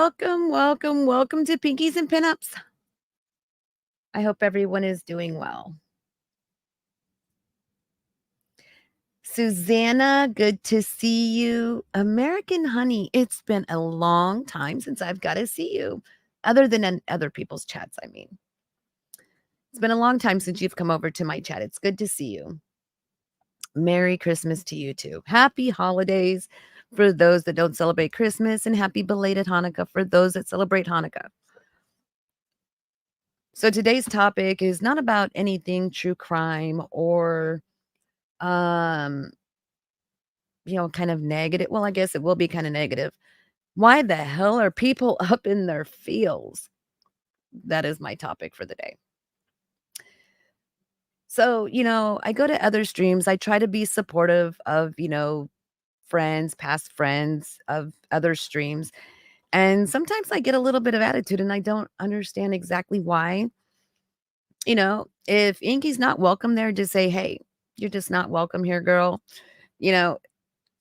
Welcome, welcome, welcome to Pinkies and Pinups. I hope everyone is doing well. Susanna, good to see you. American Honey, it's been a long time since I've got to see you, other than in other people's chats, I mean. It's been a long time since you've come over to my chat. It's good to see you. Merry Christmas to you too. Happy holidays for those that don't celebrate Christmas, and happy belated Hanukkah for those that celebrate Hanukkah. So today's topic is not about anything true crime or um kind of negative. Well, I guess it will be kind of negative. Why the hell are people up in their feels? That is my topic for the day. So, I go to other streams. I try to be supportive of, friends, past friends of other streams. And sometimes I get a little bit of attitude and I don't understand exactly why. If Inky's not welcome there, just say, hey, you're just not welcome here, girl. You know,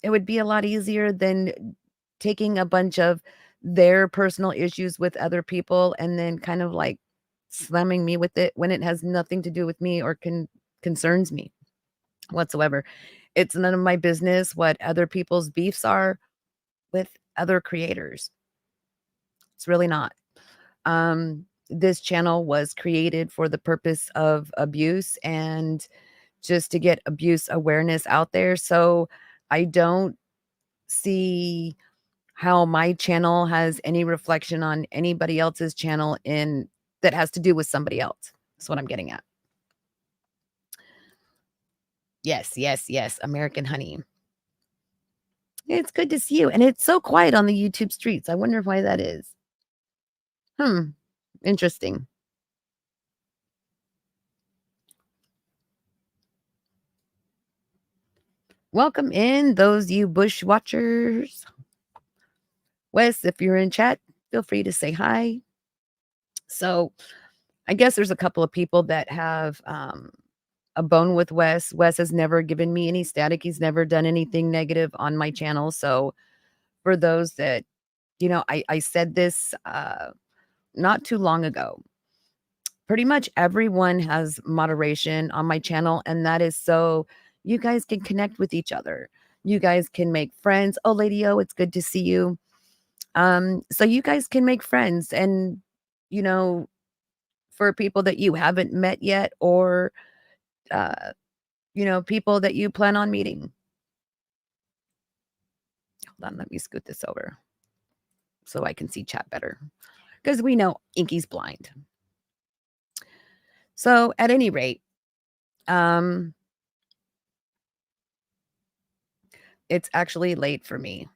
it would be a lot easier than taking a bunch of their personal issues with other people and then kind of like slamming me with it when it has nothing to do with me or concerns me whatsoever. It's none of my business what other people's beefs are with other creators. It's really not. This channel was created for the purpose of abuse and just to get abuse awareness out there. So I don't see how my channel has any reflection on anybody else's channel in that has to do with somebody else. That's what I'm getting at. Yes, yes, yes, American Honey. It's good to see you. And it's so quiet on the YouTube streets. I wonder why that is. Interesting. Welcome in those you bush watchers. Wes, if you're in chat, feel free to say hi. So I guess there's a couple of people that have a bone with Wes. Wes has never given me any static. He's never done anything negative on my channel. So for those that, I said this not too long ago. Pretty much everyone has moderation on my channel, and that is so you guys can connect with each other. You guys can make friends. Oh, Lady O, it's good to see you. So you guys can make friends and, you know, for people that you haven't met yet or, uh, people that you plan on meeting. Hold on, let me scoot this over so I can see chat better because we know Inky's blind. So at any rate, it's actually late for me.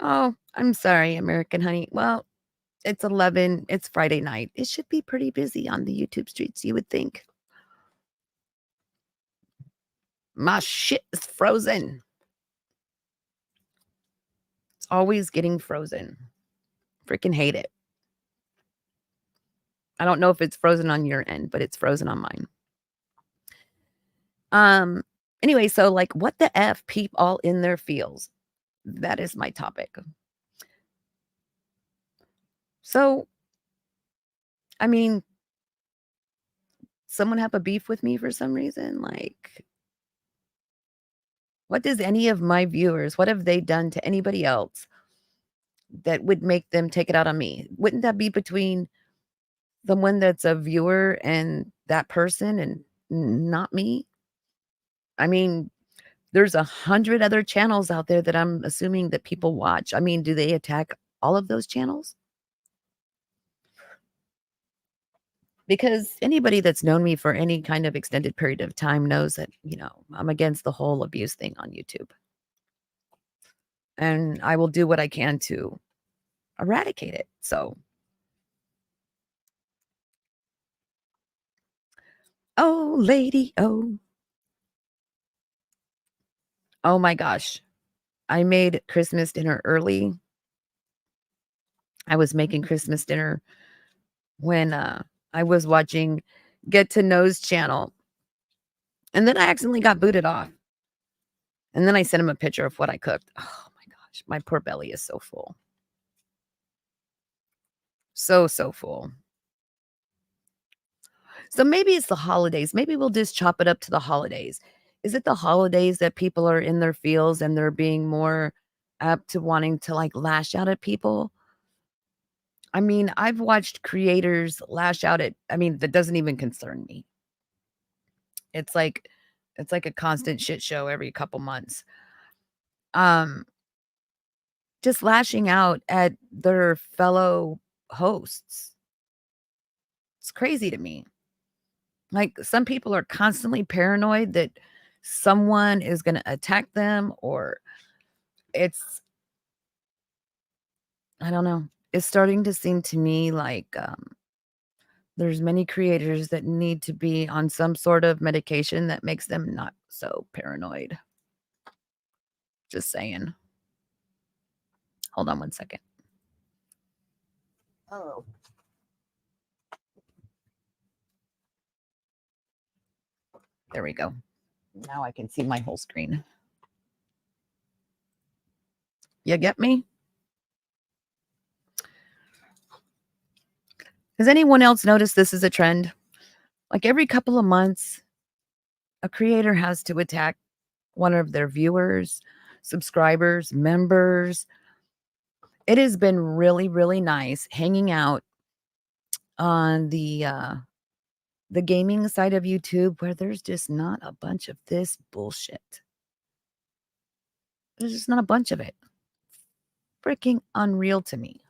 Oh, I'm sorry, American Honey. Well, it's 11. It's Friday night. It should be pretty busy on the YouTube streets, you would think. My shit is frozen. It's always getting frozen. Freaking hate it. I don't know if it's frozen on your end, but it's frozen on mine. Anyway, so like what the F peep all in their feels. That is my topic. So, I mean, someone have a beef with me for some reason? Like, what does any of my viewers, what have they done to anybody else that would make them take it out on me? Wouldn't that be between someone that's a viewer and that person and not me? I mean, there's 100 other channels out there that I'm assuming that people watch. I mean, do they attack all of those channels? Because anybody that's known me for any kind of extended period of time knows that, I'm against the whole abuse thing on YouTube. And I will do what I can to eradicate it. So, oh, lady, oh. Oh my gosh. I made Christmas dinner early. I was making Christmas dinner when I was watching Get to Know's channel. And then I accidentally got booted off. And then I sent him a picture of what I cooked. Oh my gosh, my poor belly is so full. So, so full. So maybe it's the holidays. Maybe we'll just chop it up to the holidays. Is it the holidays that people are in their feels and they're being more apt to wanting to like lash out at people? I mean, I've watched creators lash out at, I mean, that doesn't even concern me. It's like it's like a constant shit show every couple months. Um, just lashing out at their fellow hosts. It's crazy to me. Like some people are constantly paranoid that someone is going to attack them or it's I don't know. It's starting to seem to me like there's many creators that need to be on some sort of medication that makes them not so paranoid. Just saying. Hold on one second. Oh, there we go. Now I can see my whole screen. You get me? Has anyone else noticed this is a trend? Like every couple of months, a creator has to attack one of their viewers, subscribers, members. It has been really, really nice hanging out on the gaming side of YouTube where there's just not a bunch of this bullshit. There's just not a bunch of it. Freaking unreal to me.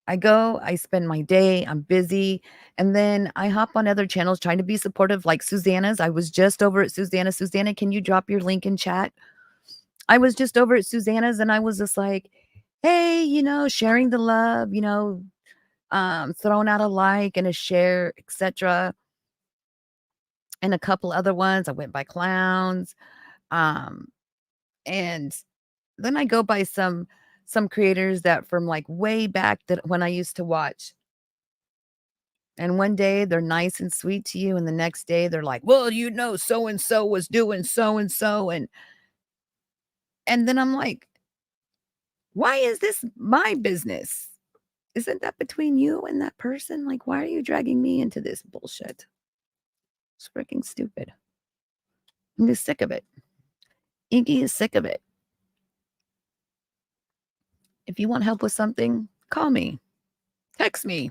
I go, I spend my day, I'm busy, and then I hop on other channels trying to be supportive, like Susanna's. I was just over at Susanna. Susanna, can you drop your link in chat? I was just over at Susanna's and I was just like, hey, sharing the love, throwing out a like and a share, etc. And a couple other ones. I went by clowns. Um, and then I go by some creators that from like way back that when I used to watch. And one day they're nice and sweet to you, and the next day they're like, well, so and so was doing so and so. And then I'm like, why is this my business? Isn't that between you and that person? Like, why are you dragging me into this bullshit? It's freaking stupid. I'm just sick of it. Inky is sick of it. If you want help with something, call me, text me,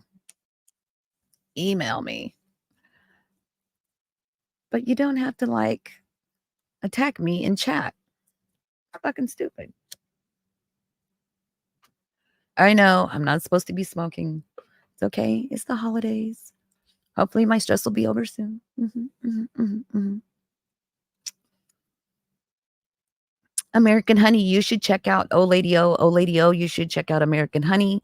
email me. But you don't have to like attack me in chat. Fucking stupid. I know I'm not supposed to be smoking. It's okay. It's the holidays. Hopefully my stress will be over soon. American Honey, you should check out Lady O, you should check out American Honey.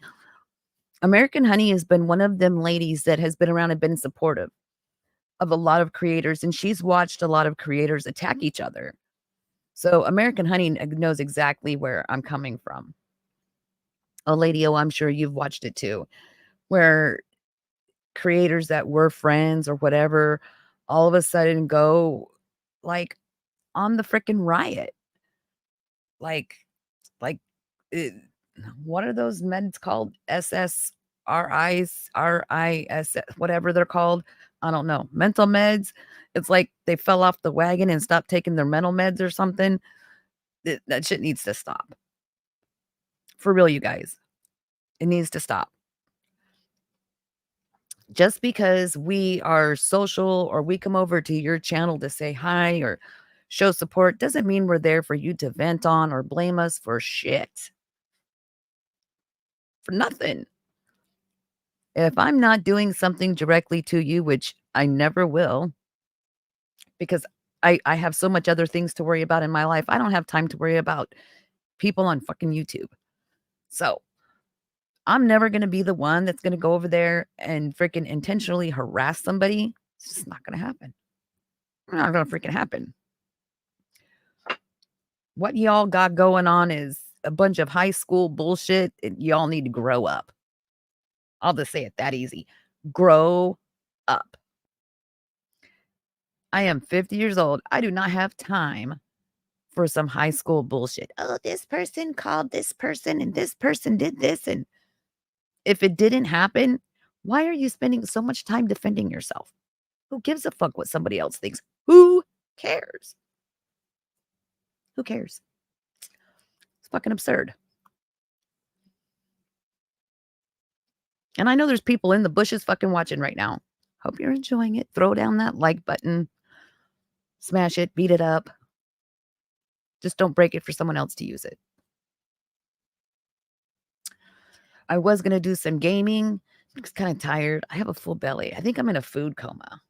American Honey has been one of them ladies that has been around and been supportive of a lot of creators, and she's watched a lot of creators attack each other. So American Honey knows exactly where I'm coming from. Lady O, I'm sure you've watched it too, where creators that were friends or whatever all of a sudden go like on the freaking riot. Like like it, what are those meds called? SSRIs, whatever they're called. I don't know. Mental meds. It's like they fell off the wagon and stopped taking their mental meds or something. That shit needs to stop. For real, you guys. It needs to stop. Just because we are social or we come over to your channel to say hi or show support doesn't mean we're there for you to vent on or blame us for shit. For nothing. If I'm not doing something directly to you, which I never will, because I have so much other things to worry about in my life, I don't have time to worry about people on fucking YouTube. So I'm never going to be the one that's going to go over there and freaking intentionally harass somebody. It's just not going to happen. It's not going to freaking happen. What y'all got going on is a bunch of high school bullshit. Y'all need to grow up. I'll just say it that easy. Grow up. I am 50 years old. I do not have time for some high school bullshit. Oh, this person called this person and this person did this. And If it didn't happen, why are you spending so much time defending yourself? Who gives a fuck what somebody else thinks? Who cares? Who cares? It's fucking absurd. And I know there's people in the bushes fucking watching right now. Hope you're enjoying it. Throw down that like button. Smash it. Beat it up. Just don't break it for someone else to use it. I was going to do some gaming. I'm just kind of tired. I have a full belly. I think I'm in a food coma.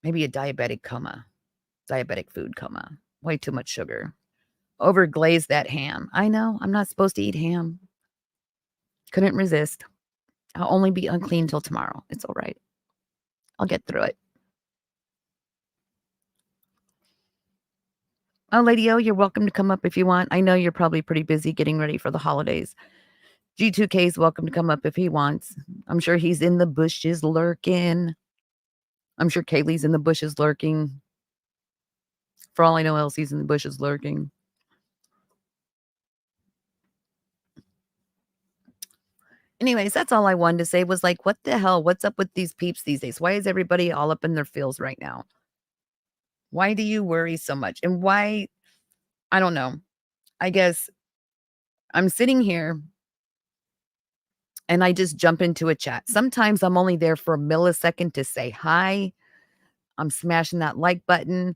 Maybe a diabetic coma. Diabetic food coma. Way too much sugar. Overglazed that ham. I know. I'm not supposed to eat ham. Couldn't resist. I'll only be unclean till tomorrow. It's all right. I'll get through it. Oh, Lady O, you're welcome to come up if you want. I know you're probably pretty busy getting ready for the holidays. G2K is welcome to come up if he wants. I'm sure he's in the bushes lurking. I'm sure Kaylee's in the bushes lurking. For all I know, Elsie's in the bushes lurking. Anyways, that's all I wanted to say was like, what the hell? What's up with these peeps these days? Why is everybody all up in their feels right now? Why do you worry so much? And why? I don't know. I guess I'm sitting here and I just jump into a chat. Sometimes I'm only there for a millisecond to say hi. I'm smashing that like button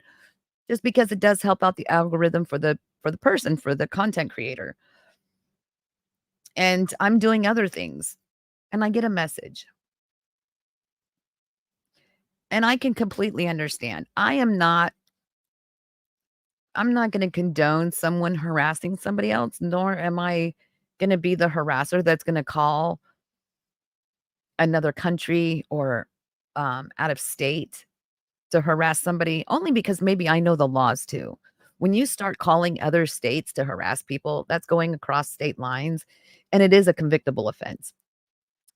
just because it does help out the algorithm for the person, for the content creator. And I'm doing other things and I get a message. And I can completely understand. I'm not going to condone someone harassing somebody else, nor am I going to be the harasser that's going to call another country or out of state to harass somebody, only because maybe I know the laws too. When you start calling other states to harass people, that's going across state lines, and it is a convictable offense.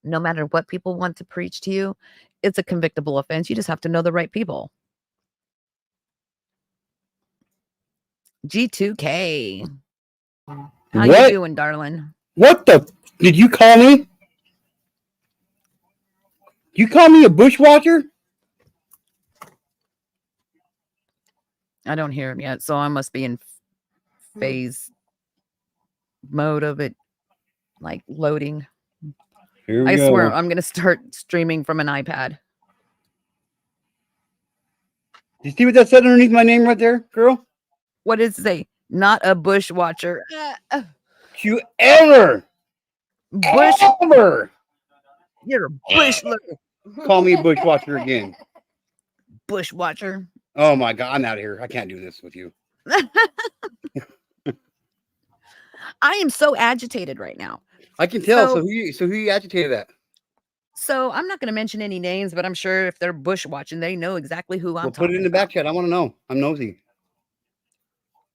No matter what people want to preach to you, it's a convictable offense. You just have to know the right people. G2K. How you doing, darling? What the? Did you call me? You call me a bushwatcher? I don't hear him yet, so I must be in phase mode of it, like loading. Here we I go. swear I'm going to start streaming from an iPad. Do you see what that said underneath my name right there, girl? What does it say? Not a bushwatcher. You ever You're a bushler. Call me a bushwatcher again. Bushwatcher. Oh my God, I'm out of here. I can't do this with you. I am so agitated right now. I can tell. So who you agitated at? So I'm not going to mention any names, but I'm sure if they're bushwatching, they know exactly who I'm talking about. Put it in the back chat. I want to know. I'm nosy.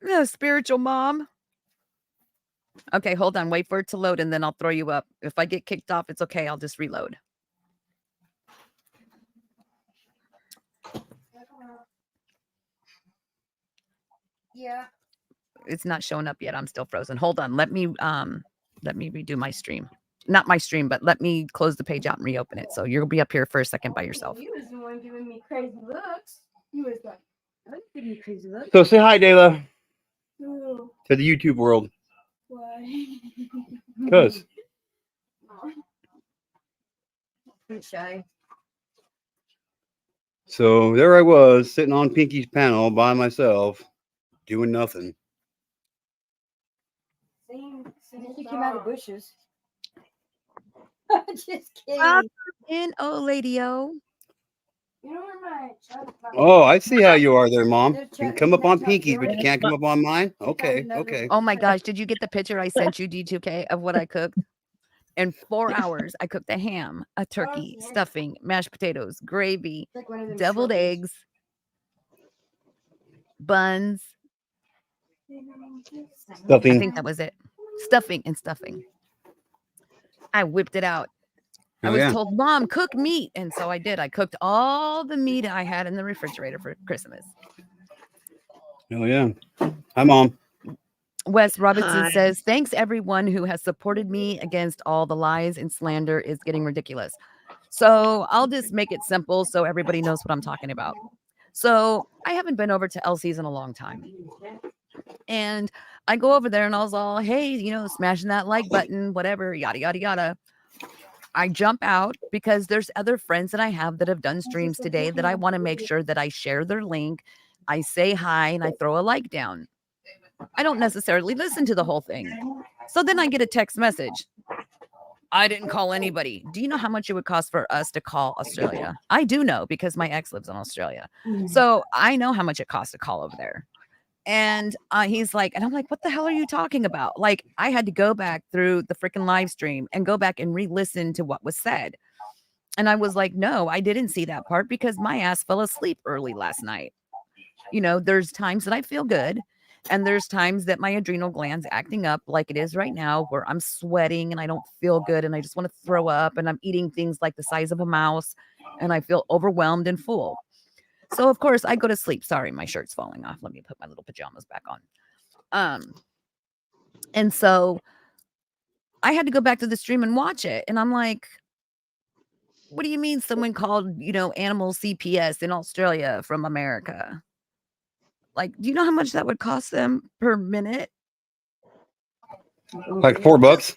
Yeah, spiritual mom. Okay, hold on. Wait for it to load, and then I'll throw you up. If I get kicked off, it's okay. I'll just reload. Yeah. It's not showing up yet. I'm still frozen. Hold on. Let me redo my stream. Not my stream, but let me close the page out and reopen it. So you'll be up here for a second by yourself. You was the one giving me crazy looks. You was like, I didn't give you crazy looks. So say hi, Dayla. Oh. To the YouTube world. Why? Because. I'm shy. So there I was sitting on Pinky's panel by myself, doing nothing. She came out of the bushes. Just kidding. In Lady O. You know where my Oh, I see how you are there, Mom. You can come up on Pinky's, but you can't come up on mine? Okay, okay. Oh my gosh, did you get the picture I sent you, D2K, of what I cooked? In 4 hours, I cooked a ham, a turkey, stuffing, mashed potatoes, gravy, deviled eggs, buns. Stuffing. I think that was it. Stuffing. I whipped it out. I was told, Mom, cook meat. And so I did. I cooked all the meat I had in the refrigerator for Christmas. Oh, yeah. Hi, Mom. Wes Robinson Hi. says, thanks everyone who has supported me against all the lies and slander is getting ridiculous. So I'll just make it simple so everybody knows what I'm talking about. So I haven't been over to Elsie's in a long time. And I go over there and I was all, hey, smashing that like button, whatever, yada, yada, yada. I jump out because there's other friends that I have that have done streams today that I want to make sure that I share their link. I say hi and I throw a like down. I don't necessarily listen to the whole thing. So then I get a text message. I didn't call anybody. Do you know how much it would cost for us to call Australia? I do know because my ex lives in Australia. So I know how much it costs to call over there. And he's like, and I'm like, what the hell are you talking about? Like, I had to go back through the freaking live stream and go back and re-listen to what was said. And I was like, no, I didn't see that part because my ass fell asleep early last night. There's times that I feel good. And there's times that my adrenal glands acting up like it is right now where I'm sweating and I don't feel good and I just want to throw up and I'm eating things like the size of a mouse and I feel overwhelmed and full. So of course I go to sleep. Sorry, my shirt's falling off. Let me put my little pajamas back on. And so I had to go back to the stream and watch it. And I'm like, what do you mean someone called, animal CPS in Australia from America? Like, do you know how much that would cost them per minute? Like $4.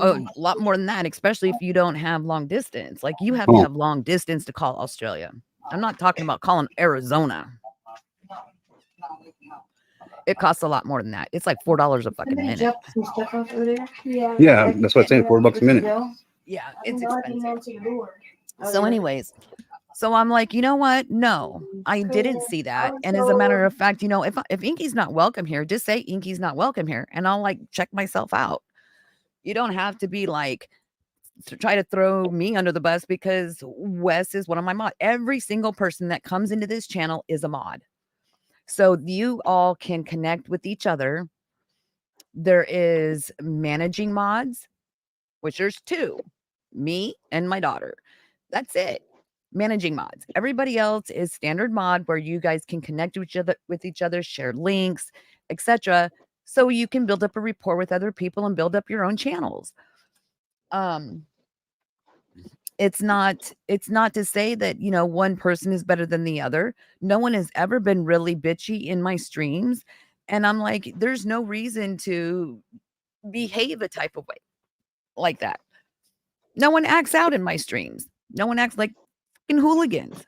Oh, a lot more than that, especially if you don't have long distance. Like, you have to have long distance to call Australia. I'm not talking about calling Arizona. It costs a lot more than that. It's like $4 a fucking minute. Yeah, that's what I'm saying. $4 a minute. Yeah, it's expensive. So anyways, so I'm like, you know what? No, I didn't see that. And as a matter of fact, if Inky's not welcome here, just say Inky's not welcome here. And I'll like check myself out. You don't have to be like, to try to throw me under the bus because Wes is one of my mod. Every single person that comes into this channel is a mod. So you all can connect with each other. There is managing mods, which there's 2, me and my daughter. That's it. Managing mods. Everybody else is standard mod where you guys can connect with each other, share links, etc. So you can build up a rapport with other people and build up your own channels. It's not to say that, one person is better than the other. No one has ever been really bitchy in my streams. And I'm like, there's no reason to behave a type of way like that. No one acts out in my streams. No one acts like fucking hooligans.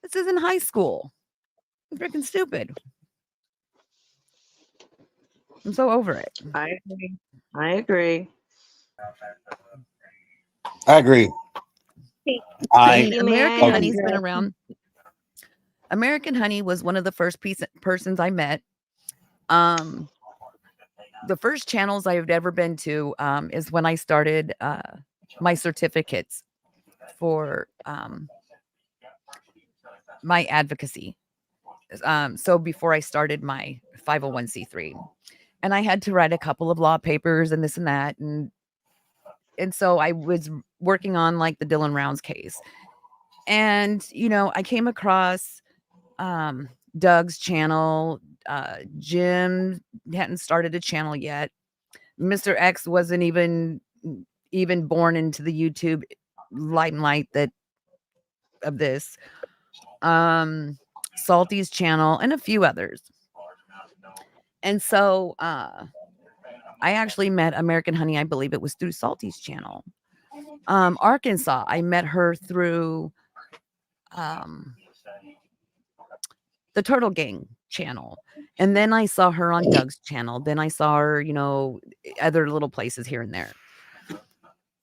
This isn't high school. It's freaking stupid. I'm so over it. I agree. I agree. I agree. American Honey's been around. American Honey was one of the first persons I met. The first channels I've ever been to is when I started my certificates for my advocacy. So before I started my 501c3, and I had to write a couple of law papers and this and that, and so I was working on like the Dylan Rounds case, and I came across Doug's channel. Jim hadn't started a channel yet. Mr. X wasn't even born into the YouTube limelight of this. Salty's channel and a few others. And so I actually met American Honey, I believe it was through Salty's channel. Arkansas, I met her through the Turtle Gang channel. And then I saw her on Doug's channel. Then I saw her, other little places here and there.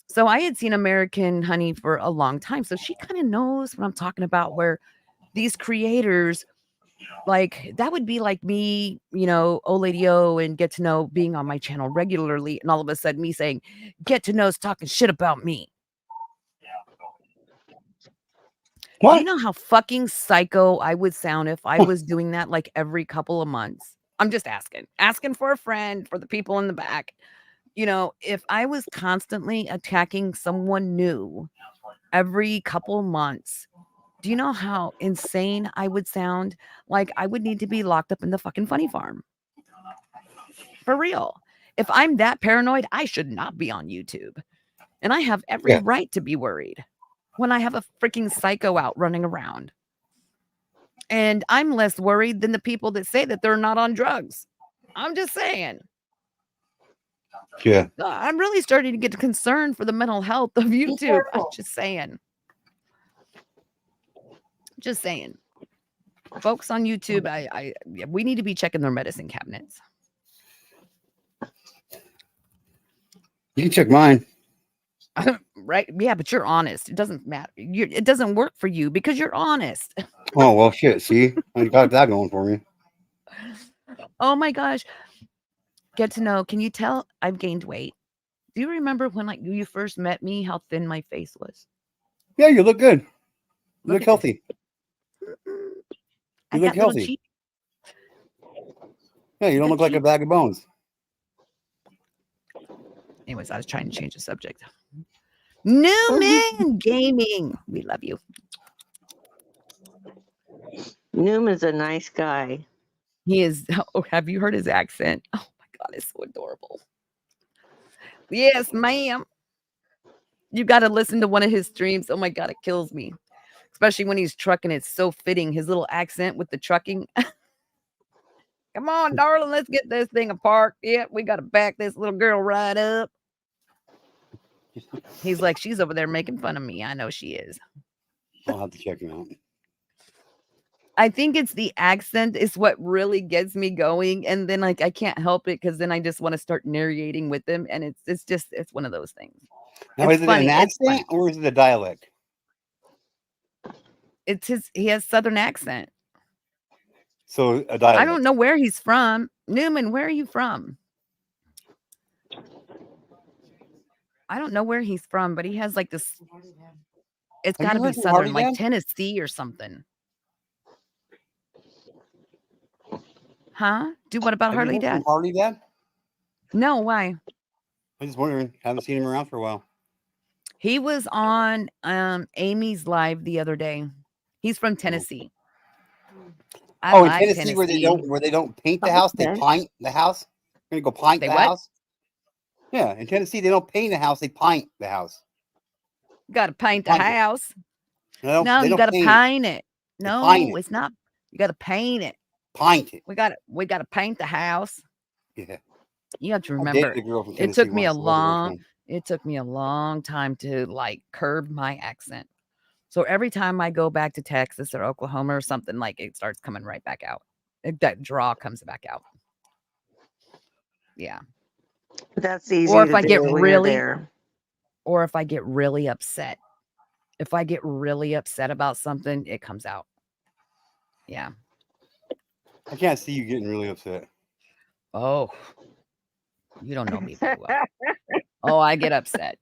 So I had seen American Honey for a long time. So she kind of knows what I'm talking about, where these creators, like, that would be like me, oh Lady O and Get to Know being on my channel regularly. And all of a sudden me saying, Get to Know's talking shit about me. What? Do you know how fucking psycho I would sound if I was doing that like every couple of months? I'm just asking for a friend, for the people in the back. If I was constantly attacking someone new every couple of months, do you know how insane I would sound? Like I would need to be locked up in the fucking funny farm. For real. If I'm that paranoid, I should not be on YouTube. And I have every Yeah. right to be worried when I have a freaking psycho out running around. And I'm less worried than the people that say that they're not on drugs. I'm just saying. Yeah. I'm really starting to get concerned for the mental health of YouTube. I'm careful. just saying. Just saying. Folks on YouTube, we need to be checking their medicine cabinets. You can check mine. Right? Yeah, but you're honest. It doesn't matter. It doesn't work for you because you're honest. Oh, well, shit. See, I got that going for me. Oh my gosh. Get to know. Can you tell I've gained weight? Do you remember when like you first met me, how thin my face was? Yeah, you look good. You Look look at healthy. I You look got little healthy. cheeks. Yeah, you don't Good look like a cheeks. bag of bones. Anyways, I was trying to change the subject. Newman Gaming. We love you. Newman's a nice guy. He is. Oh, have you heard his accent? Oh my God, it's so adorable. Yes, ma'am. You got to listen to one of his streams. Oh my God, it kills me. Especially when he's trucking. It's so fitting. His little accent with the trucking. Come on, darling, let's get this thing apart. Yep, we got to back this little girl right up. He's like, she's over there making fun of me. I know she is. I'll have to check him out. I think it's the accent is what really gets me going. And then like I can't help it because then I just want to start narrating with him. And it's one of those things. Now, It's is it funny. an It's funny. accent or is it a dialect? He has Southern accent. So a dialect. I don't know where he's from. Newman, where are you from? I don't know where he's from, but he has like this. It's Have got you to be heard from Harley Southern, like Dad? Tennessee or something. Huh? Do what about Have you Harley heard from Dad? Harley Dad? No, why? I'm just wondering. Haven't seen him around for a while. He was on Amy's live the other day. He's from Tennessee. I In like Tennessee, where they don't paint the house, they Okay. paint the house. You're gonna go paint They the what? house. Yeah, in Tennessee, they don't paint the house; they paint the house. Got to paint the Paint it. house. No, No, they you don't got to paint it. paint it. They paint No, it. it's not. You got to paint it. Paint it. We got to paint the house. Yeah. You have to I remember. dated a girl from It Tennessee took me once. It wasn't very fun. it took me a long time to like curb my accent. So every time I go back to Texas or Oklahoma or something, like it starts coming right back out. That draw comes back out. Yeah. That's easy Or if to I do get when you're really, there. or if I get really upset. If I get really upset about something, it comes out. Yeah. I can't see you getting really upset. Oh, you don't know me very well. Oh, I get upset.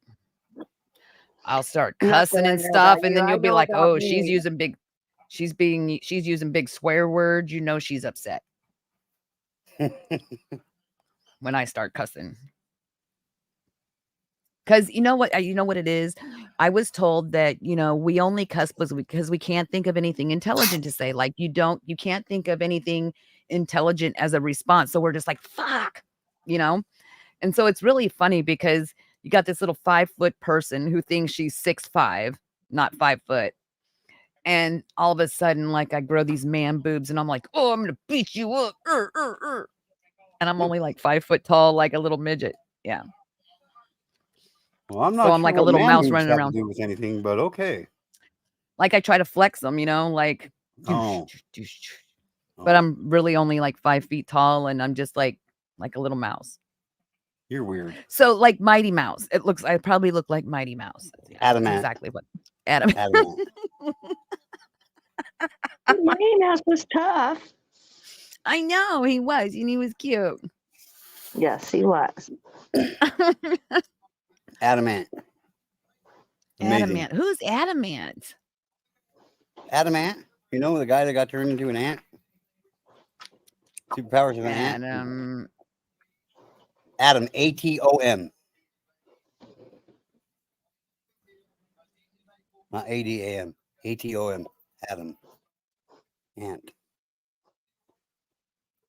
I'll start Not that cussing I and know stuff, about and you. then I you'll be know like, about "Oh, she's me. using big swear words." You know she's upset when I start cussing. Because you know what it is. I was told that we only cuss because we can't think of anything intelligent to say. Like you can't think of anything intelligent as a response. So we're just like fuck, And so it's really funny because you got this little 5-foot person who thinks she's 6'5", not 5 foot. And all of a sudden, like I grow these man boobs and I'm like, oh, I'm going to beat you up. And I'm only like 5 foot tall, like a little midget. Yeah. Well, I'm So not I'm sure like a what little man mouse boobs running have to around. do with anything, but okay. Like I try to flex them, like, Oh. but I'm really only like 5 feet tall and I'm just like a little mouse. You're weird. So like Mighty Mouse. I probably look like Mighty Mouse. Yeah, Adamant. exactly what Adam. Adamant. Mighty Mouse was tough. I know he was, and he was cute. Yes, he was. Adamant. Amazing. Adamant. Who's Adamant? Adamant. You know the guy that got turned into an ant? Superpowers of an ant? Adam. Atom. Not ADAM. ATOM. Adam. Ant.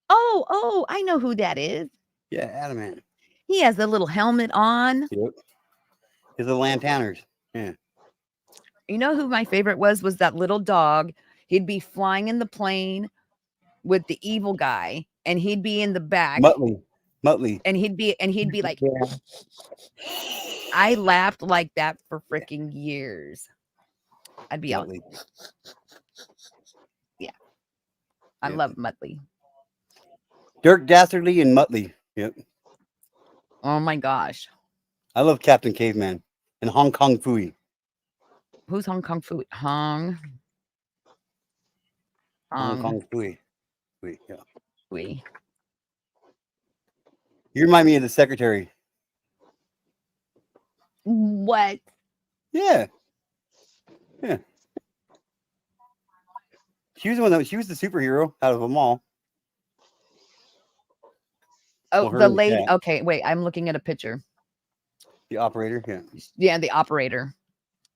Oh, I know who that is. Yeah, adamant. He has a little helmet on. Yep. His little lanterners. Yeah. You know who my favorite was? Was that little dog. He'd be flying in the plane with the evil guy, and he'd be in the back, Muttley. and he'd be like, Yeah. I laughed like that for freaking years. I'd be out. Muttley. Yeah. I Yep. love Muttley. Dirk Dastardly and Muttley. Yep. Oh my gosh. I love Captain Caveman and Hong Kong Fooey. Who's Hong Kong food? Hong Kong Fooey. Yeah. We. You remind me of the secretary. What? Yeah. Yeah. She was the one that she was the superhero out of them all. Oh, Well, her the and the lady. cat. Okay, wait. I'm looking at a picture. The operator. Yeah. Yeah, the operator.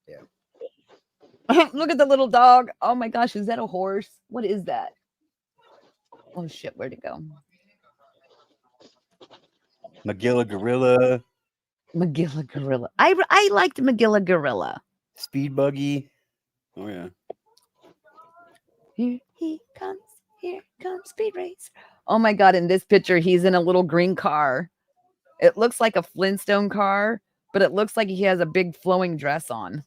Yeah. Look at the little dog. Oh my gosh, is that a horse? What is that? Oh shit, where'd it go? Magilla Gorilla. Magilla Gorilla. I liked Magilla Gorilla. Speed Buggy. Oh yeah. Here he comes. Here comes Speed Racer. Oh my god, in this picture, he's in a little green car. It looks like a Flintstone car, but it looks like he has a big flowing dress on.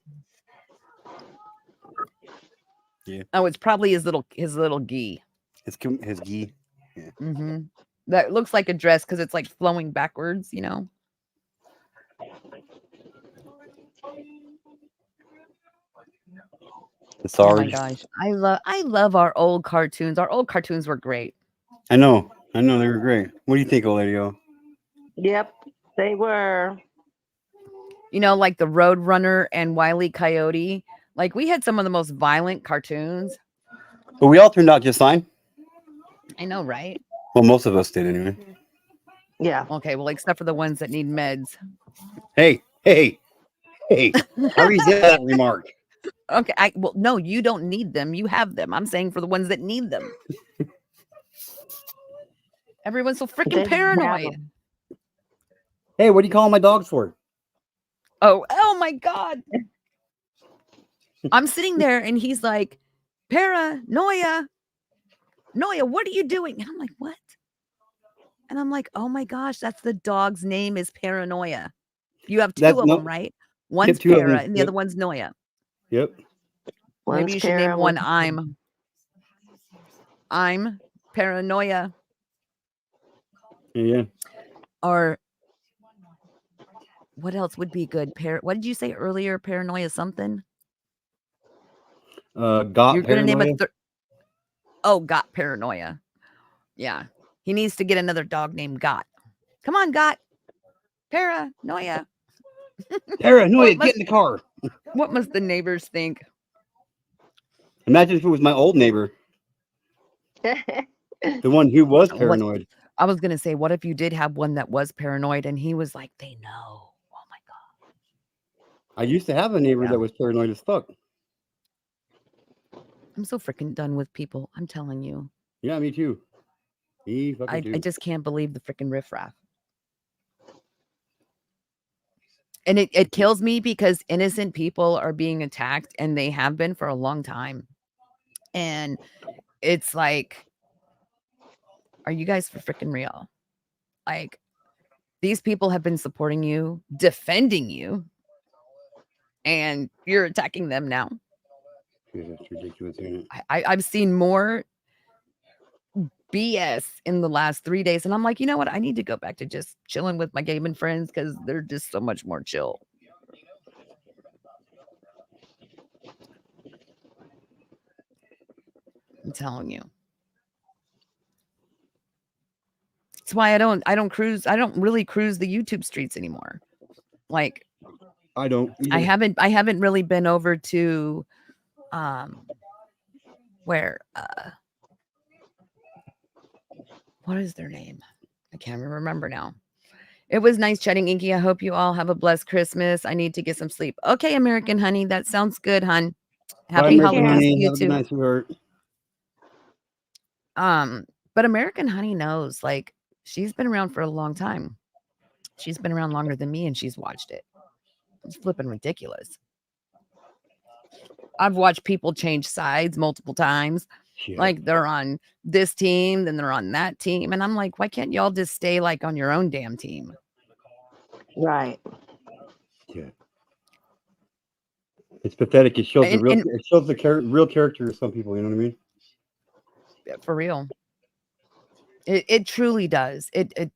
Yeah. Oh, it's probably his little gi. His gi. Yeah. Mm-hmm. That looks like a dress because it's like flowing backwards, you know. The Oh my Sarge. gosh, I love our old cartoons. Our old cartoons were great. I know they were great. What do you think, Oladio? Yep, they were. You know, like the Roadrunner and Wile E. Coyote. Like we had some of the most violent cartoons. But we all turned out just fine. I know, right? Well, most of us did anyway. Yeah. Okay, well, except for the ones that need meds. Hey. How do you say that remark? Okay, well, no, you don't need them. You have them. I'm saying for the ones that need them. Everyone's so freaking They have paranoid. them. Hey, what are you calling my dogs for? Oh my God. I'm sitting there and he's like, Paranoia, what are you doing? And I'm like, what? And I'm like, oh my gosh, that's the dog's name is Paranoia. You have two of them, right? One's two of Para them. and the other one's Noia. Yep. Maybe One's you should Kara, name one one's- I'm Paranoia. Yeah. Or what else would be good? What did you say earlier? Paranoia something? Got You're gonna name Paranoia. Got Paranoia. Yeah. He needs to get another dog named Got. Come on, Got. Paranoia. Paranoia, get in the car. What must the neighbors think? Imagine if it was my old neighbor, the one who was paranoid. I was gonna say, what if you did have one that was paranoid and he was like, they know. Oh my God. I used to have a neighbor that was paranoid as fuck. I'm so freaking done with people. I'm telling you. Yeah, me too. I just can't believe the freaking riffraff. And it kills me because innocent people are being attacked and they have been for a long time. And it's like, are you guys for freaking real? Like, these people have been supporting you, defending you, and you're attacking them now. That's ridiculous, isn't it? I've seen more BS in the last 3 days. And I'm like, you know what? I need to go back to just chilling with my gaming friends because they're just so much more chill. I'm telling you. That's why I don't really cruise the YouTube streets anymore. Like I don't. I haven't really been over to where what is their name? I can't remember now. It was nice chatting, Inky. I hope you all have a blessed Christmas. I need to get some sleep. Okay, American Honey. That sounds good, hun. Happy holidays to you too. Nice word. But American Honey knows, like, She's been around for a long time. She's been around longer than me, and she's watched it. It's flipping ridiculous. I've watched people change sides multiple times. Shit. Like they're on this team, then they're on that team. And I'm like, why can't y'all just stay like on your own damn team? Right. Yeah. It's pathetic. It shows And- the real character of some people. You know what I mean? For real. It truly does. It's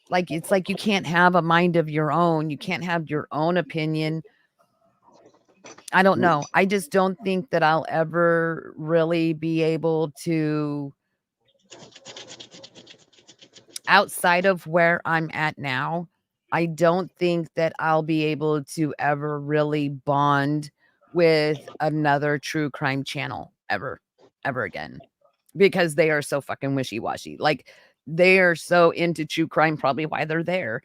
like you can't have a mind of your own. You can't have your own opinion. I don't know. I just don't think that I'll ever really be able to, outside of where I'm at now, I don't think that I'll be able to ever really bond with another true crime channel ever again, because they are so fucking wishy-washy. Like they are so into true crime, probably why they're there,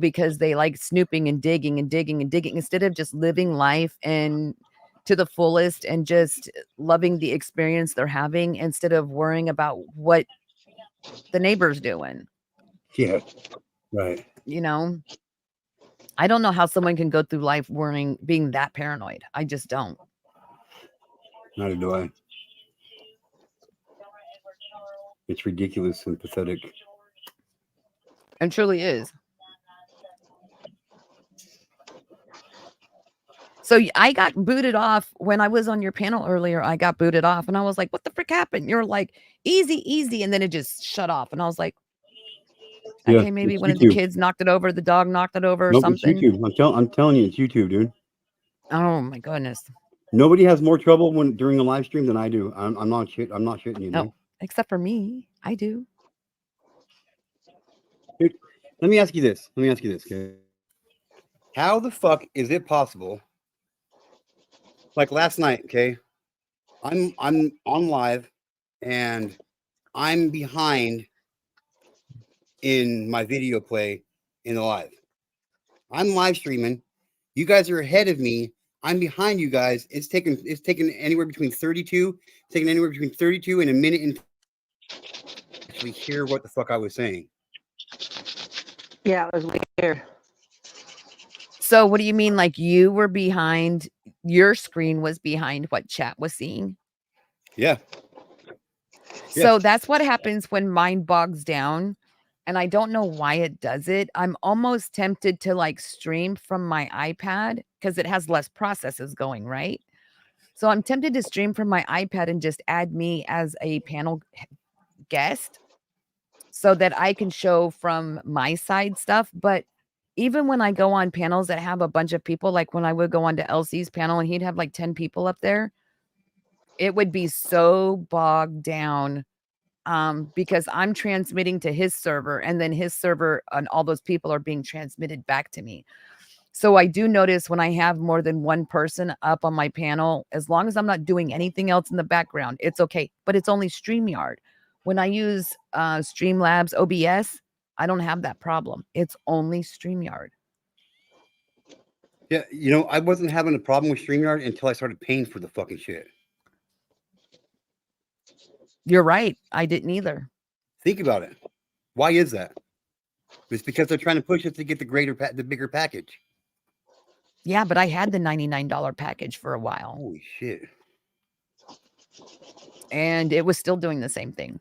because they like snooping and digging and digging and digging instead of just living life and to the fullest and just loving the experience they're having instead of worrying about what the neighbor's doing. Yeah. Right. I don't know how someone can go through life worrying, being that paranoid. I just don't. Neither do I. It's ridiculous and pathetic. It truly is. So I got booted off when I was on your panel earlier. I got booted off and I was like, what the frick happened? You're like, easy. And then it just shut off. And I was like, okay, Yeah, maybe it's one of the YouTube. kids knocked it over. The dog knocked it over or Nope, it's something. YouTube. I'm telling you, it's YouTube, dude. Oh my goodness. Nobody has more trouble during a live stream than I do. I'm not shitting you. No, Dude. except for me. I do. Dude, let me ask you this. Okay? How the fuck is it possible? Like last night, okay? I'm on live and I'm behind in my video play in the live. I'm live streaming. You guys are ahead of me. I'm behind you guys. It's taken anywhere between 32 and a minute and actually hear what the fuck I was saying. Yeah, it was weird. So what do you mean? Like you were behind, your screen was behind what chat was seeing? Yeah. So that's what happens when mine bogs down. And I don't know why it does it. I'm almost tempted to like stream from my iPad because it has less processes going, right? So I'm tempted to stream from my iPad and just add me as a panel guest so that I can show from my side stuff. But even when I go on panels that have a bunch of people, like when I would go on to LC's panel and he'd have like 10 people up there, it would be so bogged down because I'm transmitting to his server and then his server and all those people are being transmitted back to me. So I do notice when I have more than one person up on my panel, as long as I'm not doing anything else in the background, it's okay. But it's only StreamYard. When I use Streamlabs OBS, I don't have that problem. It's only StreamYard. Yeah, I wasn't having a problem with StreamYard until I started paying for the fucking shit. You're right. I didn't either. Think about it. Why is that? It's because they're trying to push us to get the bigger package. Yeah, but I had the $99 package for a while. Holy shit. And it was still doing the same thing.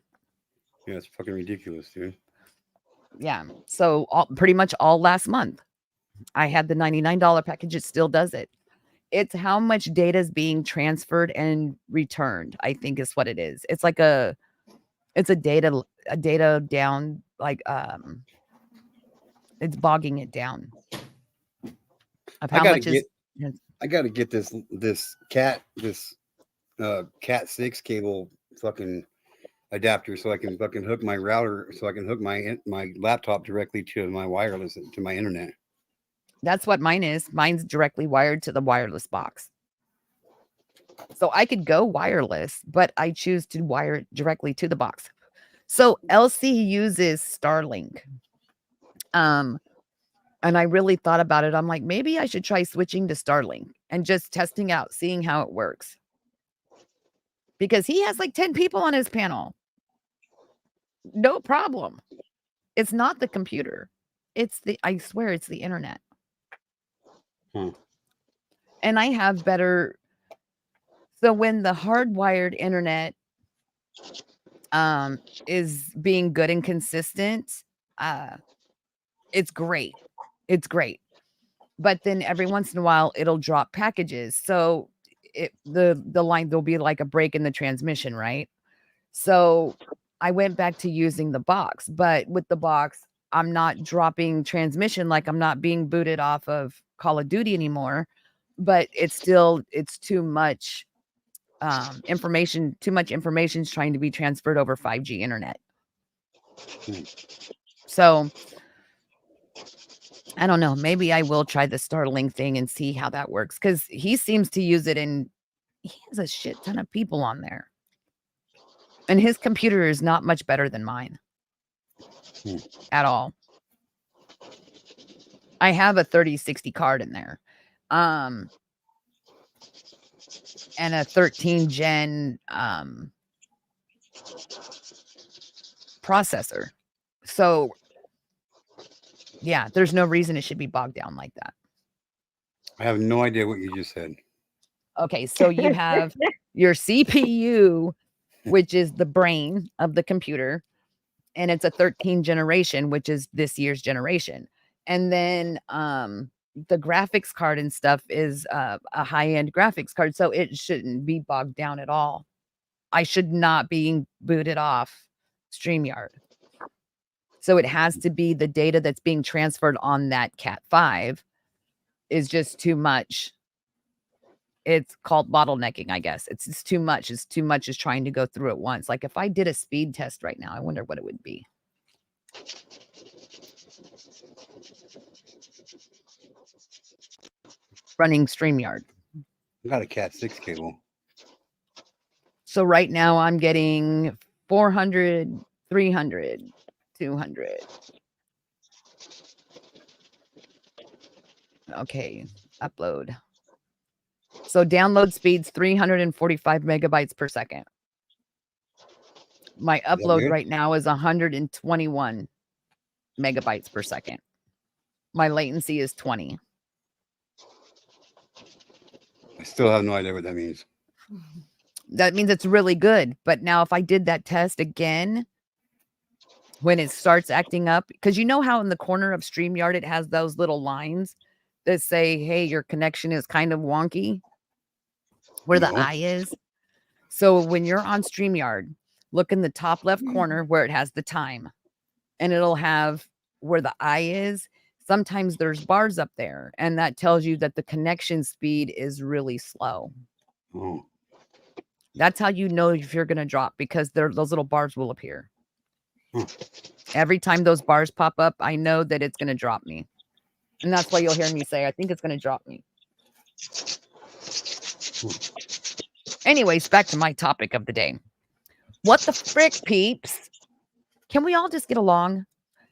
Yeah, it's fucking ridiculous, dude. Yeah. So pretty much all last month, I had the $99 package. It still does it. It's how much data is being transferred and returned, I think is what it is. It's like it's a data down, like it's bogging it down. Of how much is I gotta get this cat 6 cable fucking adapter so I can fucking hook my router, so I can hook my laptop directly to my wireless, to my internet. That's what mine is. Mine's directly wired to the wireless box. So I could go wireless, but I choose to wire it directly to the box. So LC uses Starlink. And I really thought about it. I'm like, maybe I should try switching to Starlink and just testing out, seeing how it works. Because he has like 10 people on his panel. No problem. It's not the computer. I swear it's the internet. Hmm. And I have better. So when the hardwired internet is being good and consistent, uh, it's great. It's great. But then every once in a while it'll drop packages. So the line, there'll be like a break in the transmission, right? So I went back to using the box, but with the box, I'm not dropping transmission, like I'm not being booted off of Call of Duty anymore, but it's too much information, too much information is trying to be transferred over 5G internet. Hmm. So I don't know. Maybe I will try the Starlink thing and see how that works, because he seems to use it, and he has a shit ton of people on there. And his computer is not much better than mine at all. I have a 3060 card in there. And a 13 gen processor. So yeah, there's no reason it should be bogged down like that. I have no idea what you just said. Okay, so you have your CPU, which is the brain of the computer, and it's a 13 generation, which is this year's generation. And then the graphics card and stuff is a high-end graphics card, so it shouldn't be bogged down at all. I should not be booted off StreamYard. So it has to be the data that's being transferred on that Cat 5 is just too much. It's called bottlenecking, I guess. It's too much. It's too much is trying to go through at once. Like if I did a speed test right now, I wonder what it would be. Running StreamYard. I got a Cat 6 cable. So right now I'm getting 400, 300, 200. Okay, upload. So download speed's 345 megabytes per second. My upload right now is 121 megabytes per second. My latency is 20. I still have no idea what that means. That means it's really good. But now if I did that test again, when it starts acting up, because you know how in the corner of StreamYard it has those little lines that say, hey, your connection is kind of wonky, where the eye is. So when you're on StreamYard, look in the top left corner where it has the time, and it'll have where the eye is. Sometimes there's bars up there, and that tells you that the connection speed is really slow. Oh. That's how you know if you're going to drop, because those little bars will appear. Every time those bars pop up, I know that it's going to drop me. And that's why you'll hear me say, I think it's going to drop me. Anyways, back to my topic of the day. What the frick, peeps? Can we all just get along?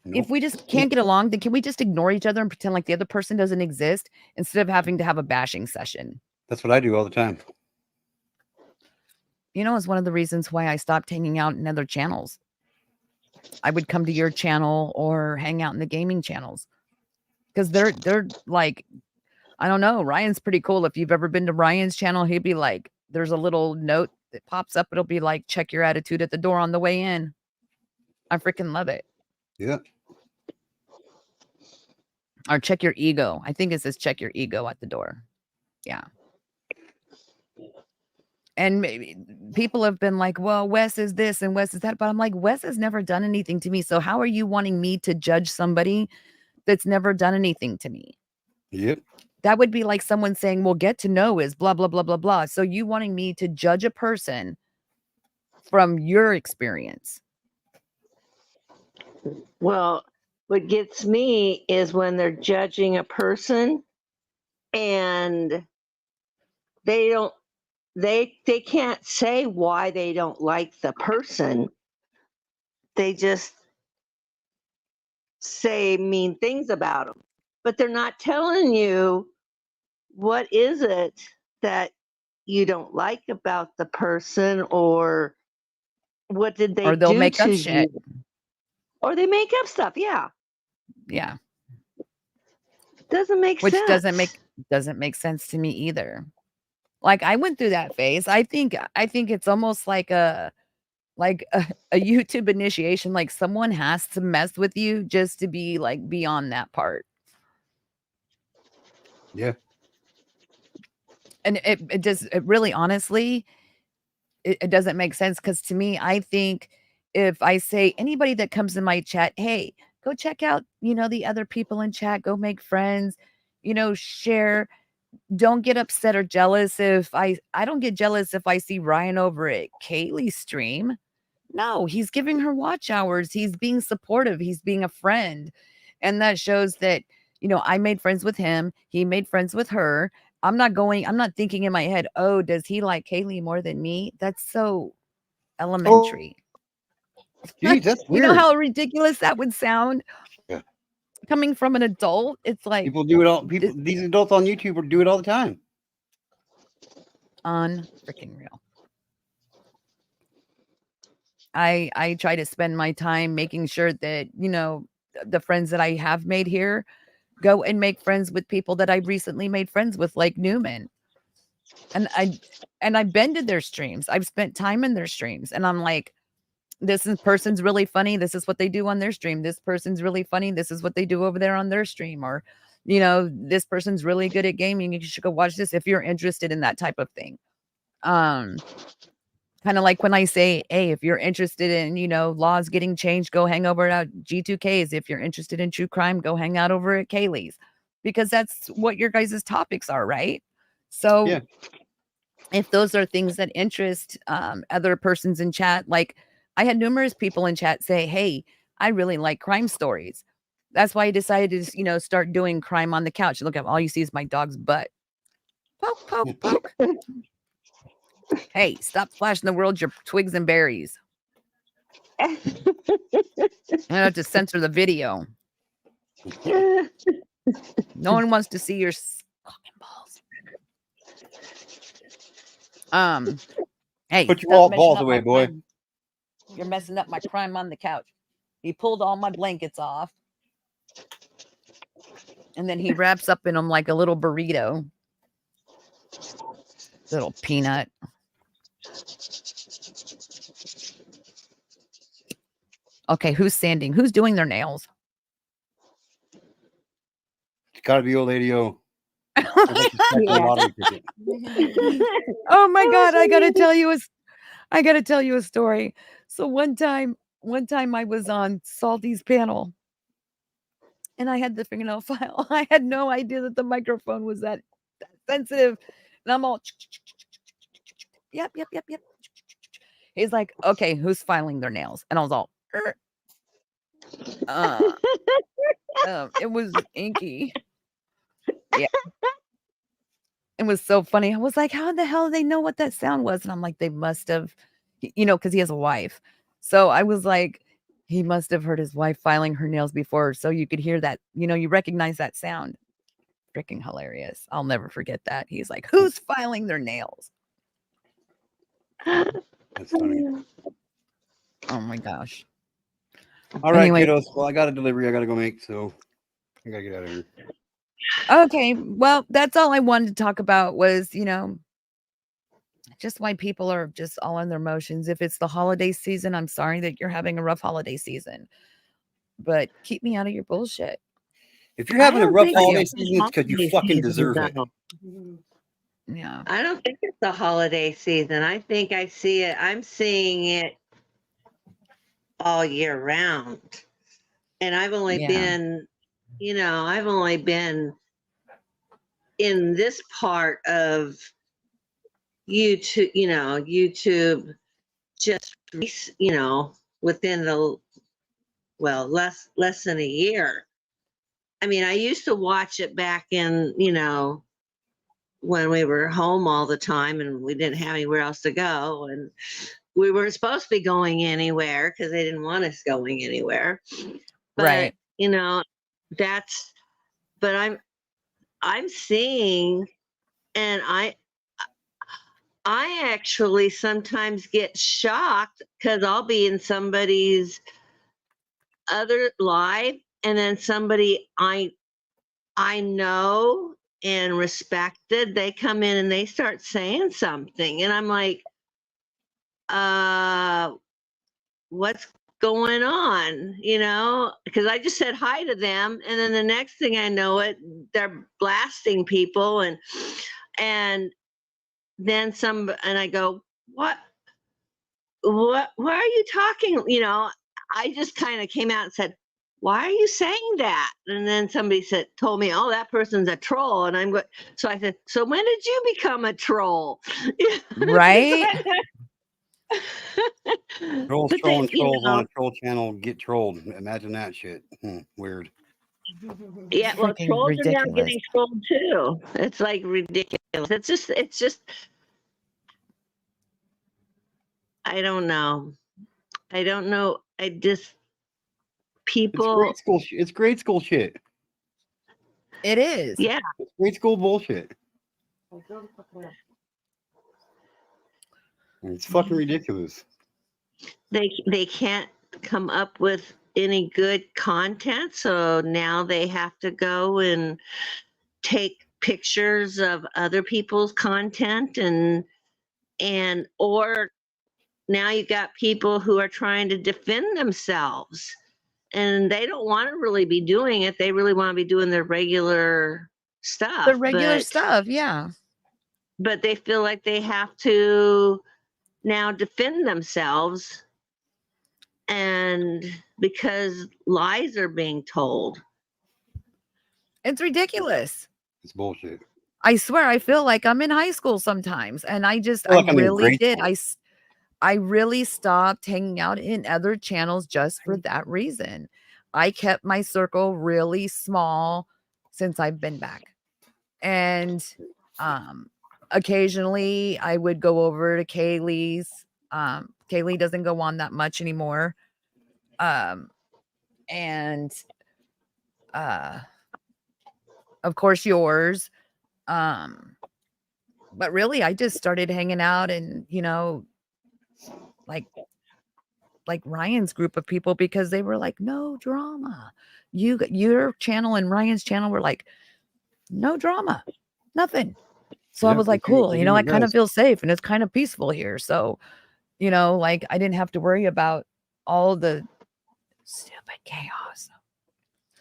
Nope. If we just can't get along, then can we just ignore each other and pretend like the other person doesn't exist instead of having to have a bashing session? That's what I do all the time. You know, it's one of the reasons why I stopped hanging out in other channels. I would come to your channel or hang out in the gaming channels, because they're like, I don't know. Ryan's pretty cool. If you've ever been to Ryan's channel, he'd be like, there's a little note that pops up. It'll be like, check your attitude at the door on the way in. I freaking love it. Yeah. Or check your ego. I think it says check your ego at the door. Yeah. And maybe people have been like, well, Wes is this and Wes is that. But I'm like, Wes has never done anything to me. So how are you wanting me to judge somebody that's never done anything to me? Yep. That would be like someone saying, well, get to know is blah, blah, blah, blah, blah. So you wanting me to judge a person from your experience? Well, what gets me is when they're judging a person and they can't say why they don't like the person. They just say mean things about them, but they're not telling you what is it that you don't like about the person, or what did they or they'll do make to up you? shit. Or they make up stuff. Yeah. Yeah. Doesn't make Which sense. doesn't make sense to me either. Like, I went through that phase. I think it's almost like a YouTube initiation. Like, someone has to mess with you just to be like beyond that part. Yeah. And it really honestly, it doesn't make sense, because to me, I think if I say anybody that comes in my chat, hey, go check out, the other people in chat, go make friends, share. Don't get upset or jealous if I don't get jealous if I see Ryan over at Kaylee's stream. No, he's giving her watch hours. He's being supportive. He's being a friend. And that shows that, I made friends with him. He made friends with her. I'm not thinking in my head, oh, does he like Kaylee more than me? That's so Oh, elementary. geez, that's You know weird. how ridiculous that would sound Yeah. coming from an adult? It's like People do it all. These adults on YouTube do it all the time. unfreaking real. I try to spend my time making sure that, the friends that I have made here go and make friends with people that I recently made friends with, like Newman. And I've been to their streams. I've spent time in their streams, and I'm like, person's really funny. This is what they do on their stream. This person's really funny. This is what they do over there on their stream. Or, this person's really good at gaming. You should go watch this if you're interested in that type of thing. Kind of like when I say, hey, if you're interested in, laws getting changed, go hang over at G2K's. If you're interested in true crime, go hang out over at Kaylee's, because that's what your guys' topics are, right? So Yeah. if those are things that interest other persons in chat, like I had numerous people in chat say, hey, I really like crime stories. That's why I decided to, start doing crime on the couch. Look, all you see is my dog's butt. Poke, poke, poke. Hey, stop flashing the world your twigs and berries. I have to censor the video. No one wants to see your fucking balls. Hey, Put your stop balls messing up away, my boy. crime. You're messing up my crime on the couch. He pulled all my blankets off, and then he wraps up in them like a little burrito. Little peanut. Okay, who's sanding? Who's doing their nails? It's got to be old lady O. Yeah. Lottery ticket. Oh my God, I gotta tell you a story. So one time I was on Salty's panel, and I had the fingernail file. I had no idea that the microphone was that sensitive. And I'm all, yep. He's like, okay, who's filing their nails? And I was all, it was Inky. Yeah. It was so funny. I was like, how the hell do they know what that sound was? And I'm like, they must have, because he has a wife. So I was like, he must have heard his wife filing her nails before. So you could hear that, you recognize that sound. Freaking hilarious. I'll never forget that. He's like, who's filing their nails? That's funny. Oh my gosh. All right, Anyway. kiddos. Well, I got a delivery I got to go make, so I got to get out of here. Okay. Well, that's all I wanted to talk about was, just why people are just all in their motions. If it's the holiday season, I'm sorry that you're having a rough holiday season, but keep me out of your bullshit. If you're having a rough holiday it's season, it's because you fucking deserve it. Yeah. I don't think it's the holiday season. I think I'm seeing it all year round. And I've only been in this part of YouTube just, within less than a year. I mean, I used to watch it back in, when we were home all the time and we didn't have anywhere else to go. And we weren't supposed to be going anywhere because they didn't want us going anywhere. But, Right. but I'm seeing, and I actually sometimes get shocked because I'll be in somebody's other live, and then somebody I know and respected, they come in and they start saying something, and I'm like, what's going on? Because I just said hi to them, and then the next thing I know it, they're blasting people, and then and I go, what why are you talking? I just kind of came out and said, why are you saying that? And then somebody told me, oh, that person's a troll. And I'm going, so I said, so when did you become a troll? Right? Trolls But trolling trolls on a troll channel get trolled. Imagine that shit. Weird. yeah, well, Freaking trolls are now ridiculous. getting trolled too. It's like ridiculous. It's just, I don't know. I don't know. I just, It's people, grade school. It's grade school shit. It is. yeah, It's grade school bullshit. It's fucking ridiculous. they can't come up with any good content, so now they have to go and take pictures of other people's content, or now you got people who are trying to defend themselves, and they don't want to really be doing it. They really want to be doing their regular stuff, The regular stuff, yeah. but they feel like they have to now defend themselves, and because lies are being told. It's ridiculous. It's bullshit. I swear, I feel like I'm in high school sometimes, and I feel like I'm in really grade did. school. I really stopped hanging out in other channels just for that reason. I kept my circle really small since I've been back. And occasionally I would go over to Kaylee's. Kaylee doesn't go on that much anymore. And of course yours. But really I just started hanging out and, like Ryan's group of people, because they were like, no drama. Your channel and Ryan's channel were like, no drama, nothing. So I Yeah, was like, we do- cool, we do I our kind of best. feel safe and it's kind of peaceful here. So, like I didn't have to worry about all the stupid chaos.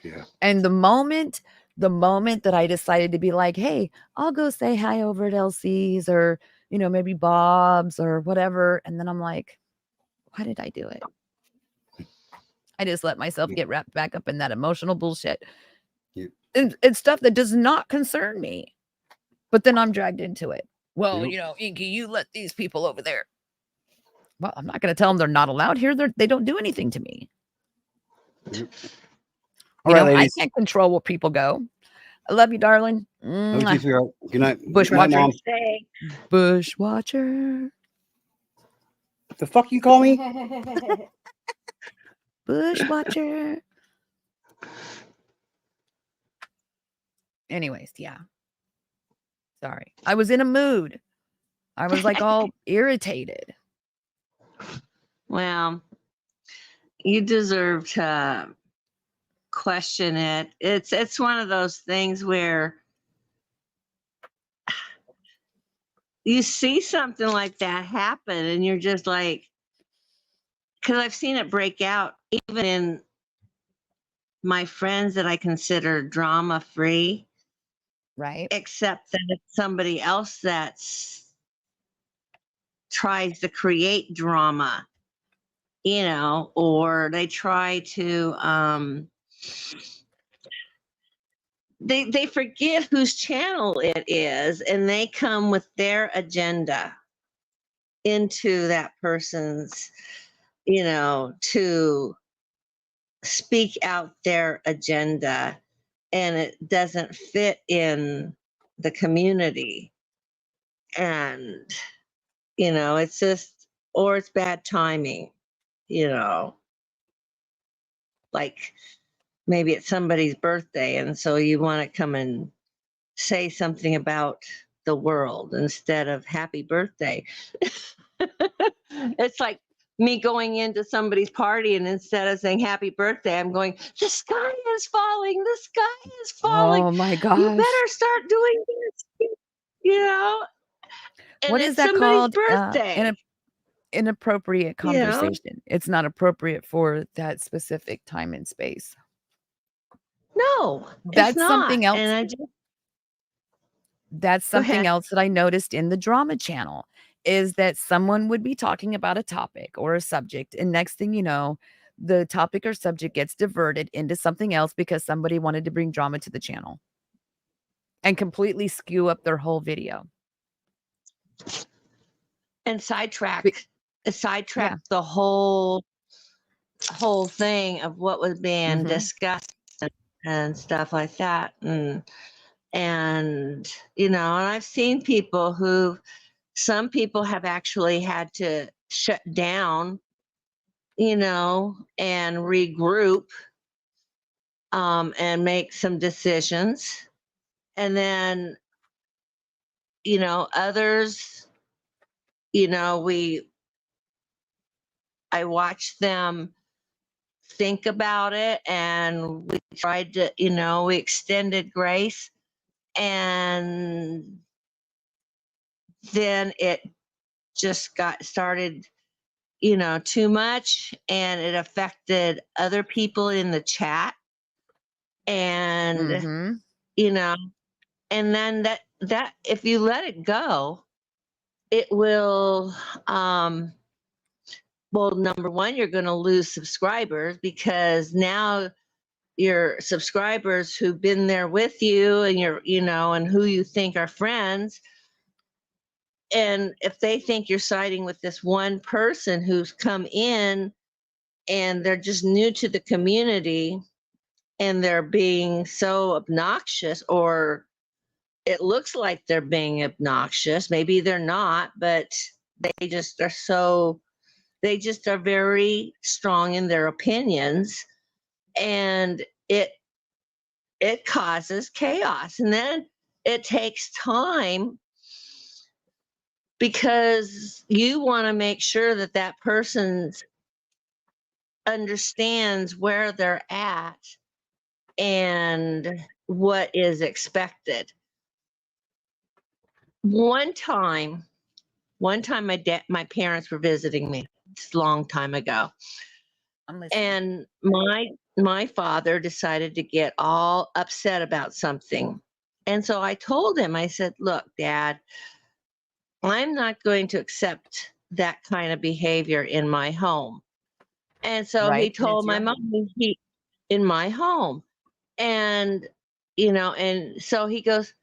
Yeah. And the moment that I decided to be like, hey, I'll go say hi over at LC's or, maybe Bob's or whatever. And then I'm like, why did I do it? I just let myself get wrapped back up in that emotional bullshit. Yep. It's stuff that does not concern me. But then I'm dragged into it. Well, Yep. Inky, you let these people over there. Well, I'm not going to tell them they're not allowed here. They don't do anything to me. Yep. All right, I ladies. can't control where people go. I love you, darling. Love you too, sweetheart. Good night. Bushwatcher. Good night, Mom. Bushwatcher. The fuck you call me? Bushwatcher. Anyways, yeah. Sorry. I was in a mood. I was like all irritated. Well, you deserve to question it. It's one of those things where you see something like that happen and you're just like, because I've seen it break out even in my friends that I consider drama free, Right. except that it's somebody else that's tries to create drama, or they try to they forget whose channel it is, and they come with their agenda into that person's, to speak out their agenda, and it doesn't fit in the community. And, it's just, or it's bad timing, like maybe it's somebody's birthday, and so you want to come and say something about the world instead of happy birthday. It's like me going into somebody's party and instead of saying happy birthday, I'm going, the sky is falling, the sky is falling. Oh my You gosh. better start doing this, you know? And What is it's that somebody's called? birthday, Inappropriate you know? conversation. It's not appropriate for that specific time and space. No, it's That's not. something else. And I just That's go something ahead. else that I noticed in the drama channel is that someone would be talking about a topic or a subject, and next thing you know, the topic or subject gets diverted into something else because somebody wanted to bring drama to the channel and completely skew up their whole video. And Be sidetrack yeah. the whole thing of what was being Mhm. discussed and stuff like that. And you know, and I've seen people who some people have actually had to shut down, you know, and regroup, and make some decisions. And then, you know, others, you know, I watch them think about it and we tried to, you know, we extended grace, and then it just got started, you know, too much, and it affected other people in the chat. And, Mhm. you know, and then that if you let it go, it will, well, number one, you're going to lose subscribers because now your subscribers who've been there with you and you're, you know, and who you think are friends, and if they think you're siding with this one person who's come in and they're just new to the community and they're being so obnoxious, or it looks like they're being obnoxious, maybe they're not, but they just are so, they just are very strong in their opinions, and it causes chaos. And then it takes time because you want to make sure that that person understands where they're at and what is expected. One time, my parents were visiting me. It's a long time ago, I'm listening. and my father decided to get all upset about something. And so I told him, I said, look, Dad, I'm not going to accept that kind of behavior in my home. And so he Right? And told it's my your mom, home. he in my home. And you know, and so he goes,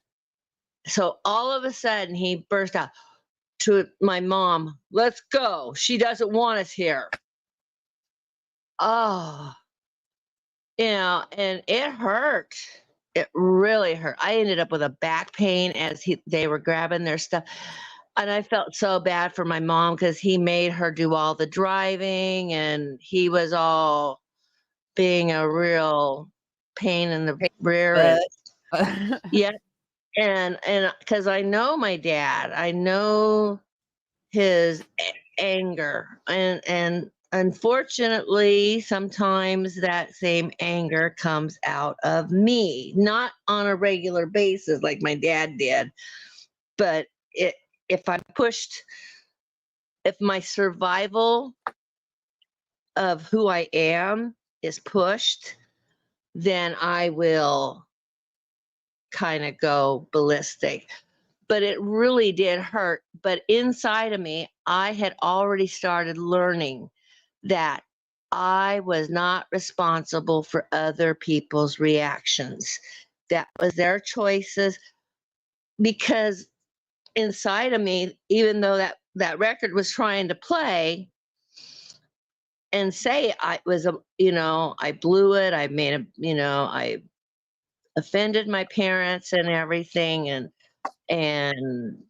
so all of a sudden he burst out to my mom, let's go. She doesn't want us here. Oh, you know, and it hurt. It really hurt. I ended up with a back pain as they were grabbing their stuff. And I felt so bad for my mom because he made her do all the driving and he was all being a real pain in the rear. And But yeah, and because I know my dad, I know his anger, and unfortunately sometimes that same anger comes out of me, not on a regular basis like my dad did, but it if I pushed, if my survival of who I am is pushed, then I will kind of go ballistic. But it really did hurt. But inside of me, I had already started learning that I was not responsible for other people's reactions. That was their choices, because inside of me, even though that record was trying to play and say I was a, you know, I blew it, I made a, you know, I offended my parents and everything, and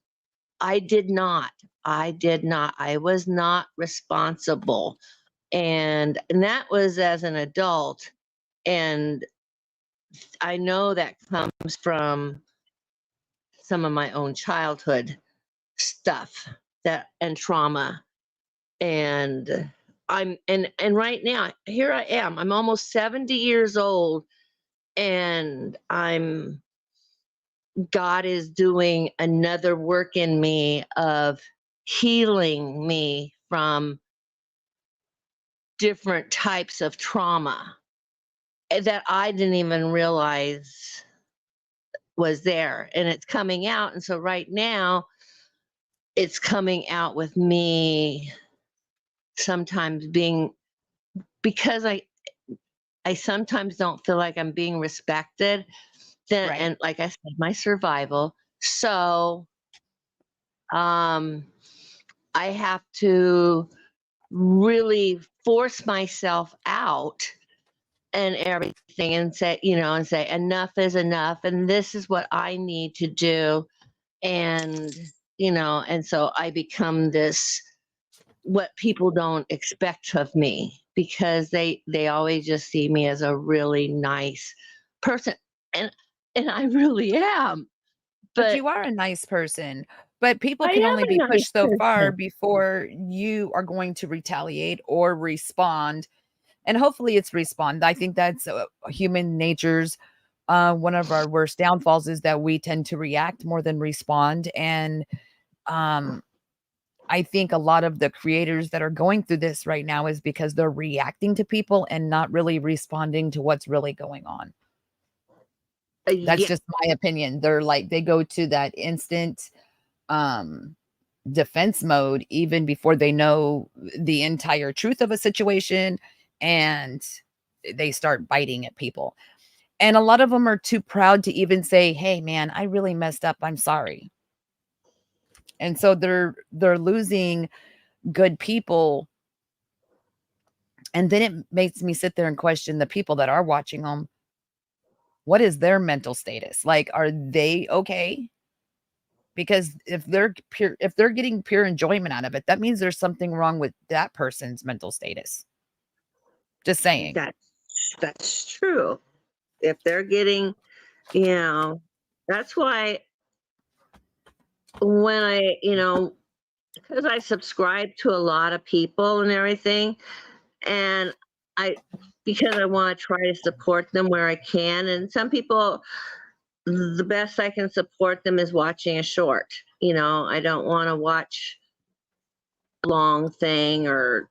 I did not. I did not. I was not responsible. And that was as an adult. And I know that comes from some of my own childhood stuff and trauma. And and right now here I am. I'm almost 70 years old, and God is doing another work in me of healing me from different types of trauma that I didn't even realize was there, and it's coming out. And so right now it's coming out with me sometimes being, because I sometimes don't feel like I'm being respected. Then, Right. and like I said, my survival. So I have to really force myself out and everything, and say, and say enough is enough, and this is what I need to do. And and so I become this, what people don't expect of me, because they always just see me as a really nice person, and I really am. But But you are a nice person. But people I can am only be a nice pushed so far person. before you are going to retaliate or respond. And hopefully it's respond. I think that's human nature's one of our worst downfalls is that we tend to react more than respond. And um I think a lot of the creators that are going through this right now is because they're reacting to people and not really responding to what's really going on. That's Yeah, just my opinion. They're like they go to that instant um defense mode even before they know the entire truth of a situation, and they start biting at people. And a lot of them are too proud to even say, "Hey man, I really messed up. I'm sorry." And so they're losing good people. And then it makes me sit there and question the people that are watching them. What is their mental status? Like, are they okay? Because if they're getting pure enjoyment out of it, that means there's something wrong with that person's mental status. Just saying. that's true. If they're getting, you know, that's why when because I subscribe to a lot of people and everything, and I because I want to try to support them where I can. And some people, the best I can support them is watching a short. I don't want to watch a long thing, or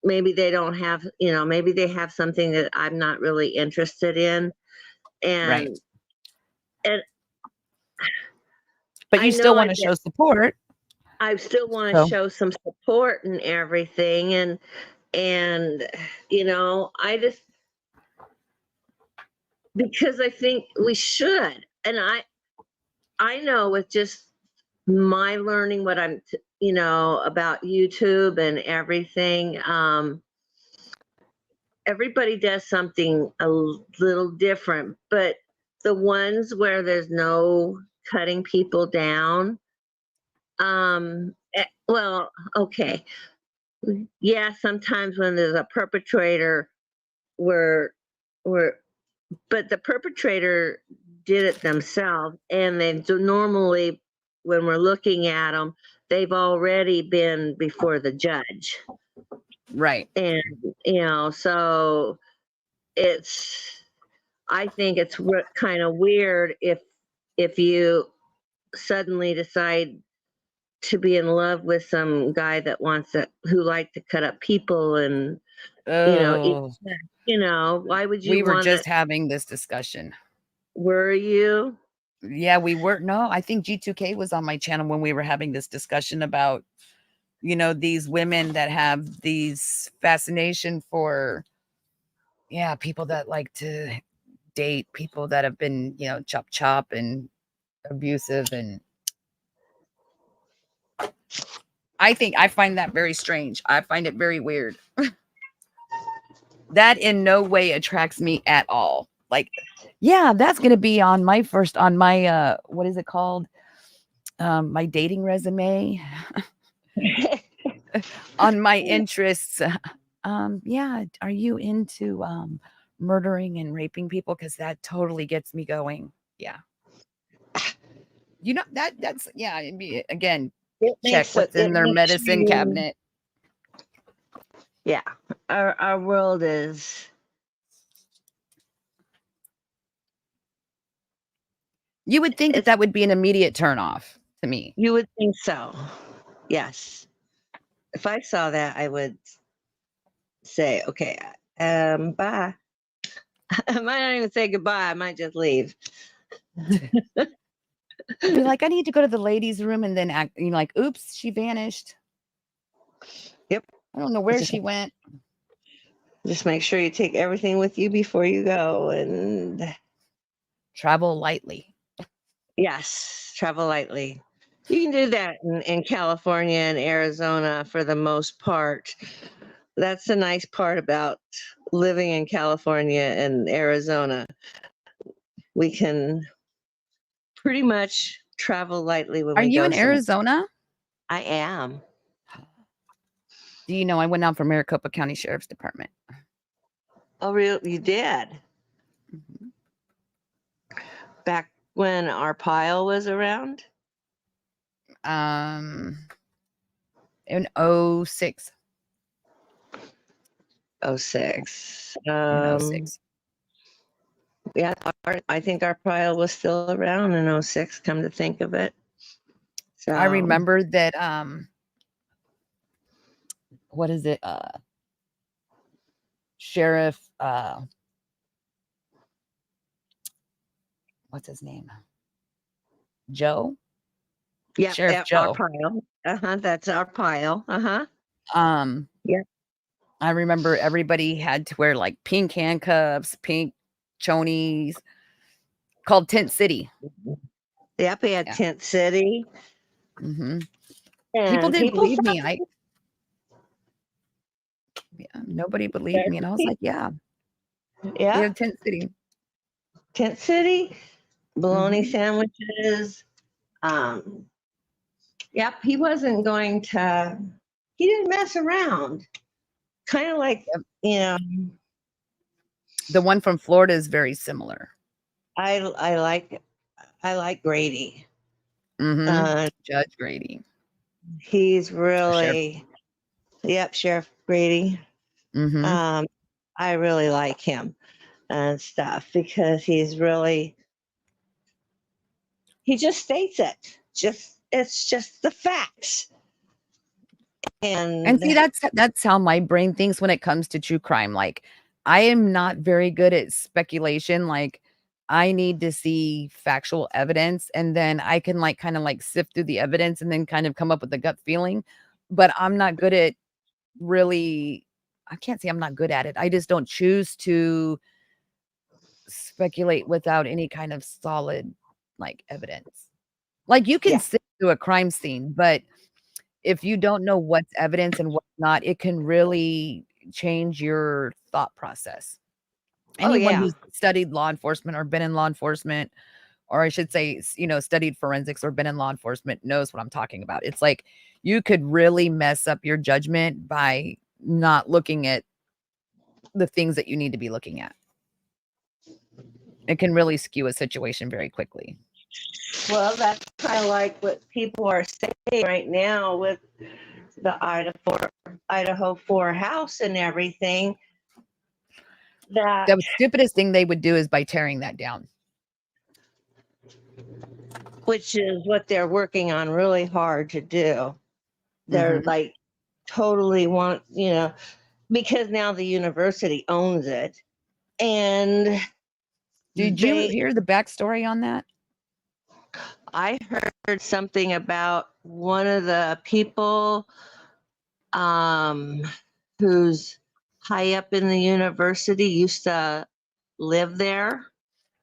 maybe they don't have, maybe they have something that I'm not really interested in. Right. And But I you still know want to show support. I still want to So show some support and everything. And I just, because I think we should. And I know with just my learning what I'm about YouTube and everything, everybody does something a little different, but the ones where there's no cutting people down, well, okay, yeah, sometimes when there's a perpetrator, we're we're but the perpetrator did it themselves, and they do normally, when we're looking at them, they've already been before the judge. right. And so it's, I think it's kind of weird if you suddenly decide to be in love with some guy that who like to cut up people and eat, Oh, why would you we were want to? just having this discussion. Were you? Yeah, we were. No, I think G2K was on my channel when we were having this discussion about, these women that have these fascination for, yeah, people that like to date people that have been, chop chop and abusive. And I find that very strange. I find it very weird. That in no way attracts me at all. Like, yeah, that's gonna be on my what is it called? My dating resume, on my interests. Yeah, are you into murdering and raping people? Because that totally gets me going. Yeah. You know, that's yeah, again, It check makes what's it in their makes medicine you, cabinet. yeah. Our world is, You would think that it's, that would be an immediate turn off to me. you would think so. Yes. If I saw that, I would say, okay, bye. I might not even say goodbye. I might just leave. I'd be like, "I need to go to the ladies' room," and then act like, "Oops, she vanished. Yep. I don't know where Just she went." just make sure you take everything with you before you go. And Travel lightly. yes, travel lightly. You can do that in California and Arizona for the most part. That's the nice part about living in California and Arizona. We can pretty much travel lightly when Are we you go in somewhere. Arizona? I am. Do you know I went down for Maricopa County Sheriff's Department? Oh, real? You did? Mhm. Back when our pile was around? In '06. 06. In '06. Yeah, I think our pile was still around in 06, come to think of it. I So, remember that, what is it? Sheriff, what's his name? Joe? yeah, Sheriff our Joe. pile. That's our pile. Um, Yeah. I remember everybody had to wear like pink handcuffs, pink chonies, called Tent City. Yep, we had Yeah. Tent City. hmm People And didn't people believe thought, me. Yeah, nobody believed there's me. And I was people. like, yeah, we Yeah, have Tent City. Tent City, bologna hmm sandwiches. Um, yep, he wasn't going to, he didn't mess around. Kind of like, Yep. you know, The one from Florida is very similar. I I like I like Grady. hmm Uh, Judge Grady he's or Sheriff. really, yep, Sheriff Grady. hmm Um, I really like him and stuff because he just states it. Just it's just the facts. And And see, that's how my brain thinks when it comes to true crime. Like, I am not very good at speculation. Like, I need to see factual evidence, and then I can like kind of like sift through the evidence and then kind of come up with a gut feeling. But I'm not good at really. I can't say I'm not good at it. I just don't choose to speculate without any kind of solid like evidence. Like, you can yeah, sit through a crime scene, but if you don't know what's evidence and what's not, it can really change your thought process. oh Anyone yeah, who's studied law enforcement or been in law enforcement, or I should say, studied forensics or been in law enforcement knows what I'm talking about. It's like you could really mess up your judgment by not looking at the things that you need to be looking at. It can really skew a situation very quickly. well, that's kind of like what people are saying right now with the Idaho 4 house and everything. That The stupidest thing they would do is by tearing that down. which is what they're working on really hard to do. They're Mhm. like totally because now the university owns it, and Did you they hear the backstory on that? I heard something about one of the people um who's high up in the university used to live there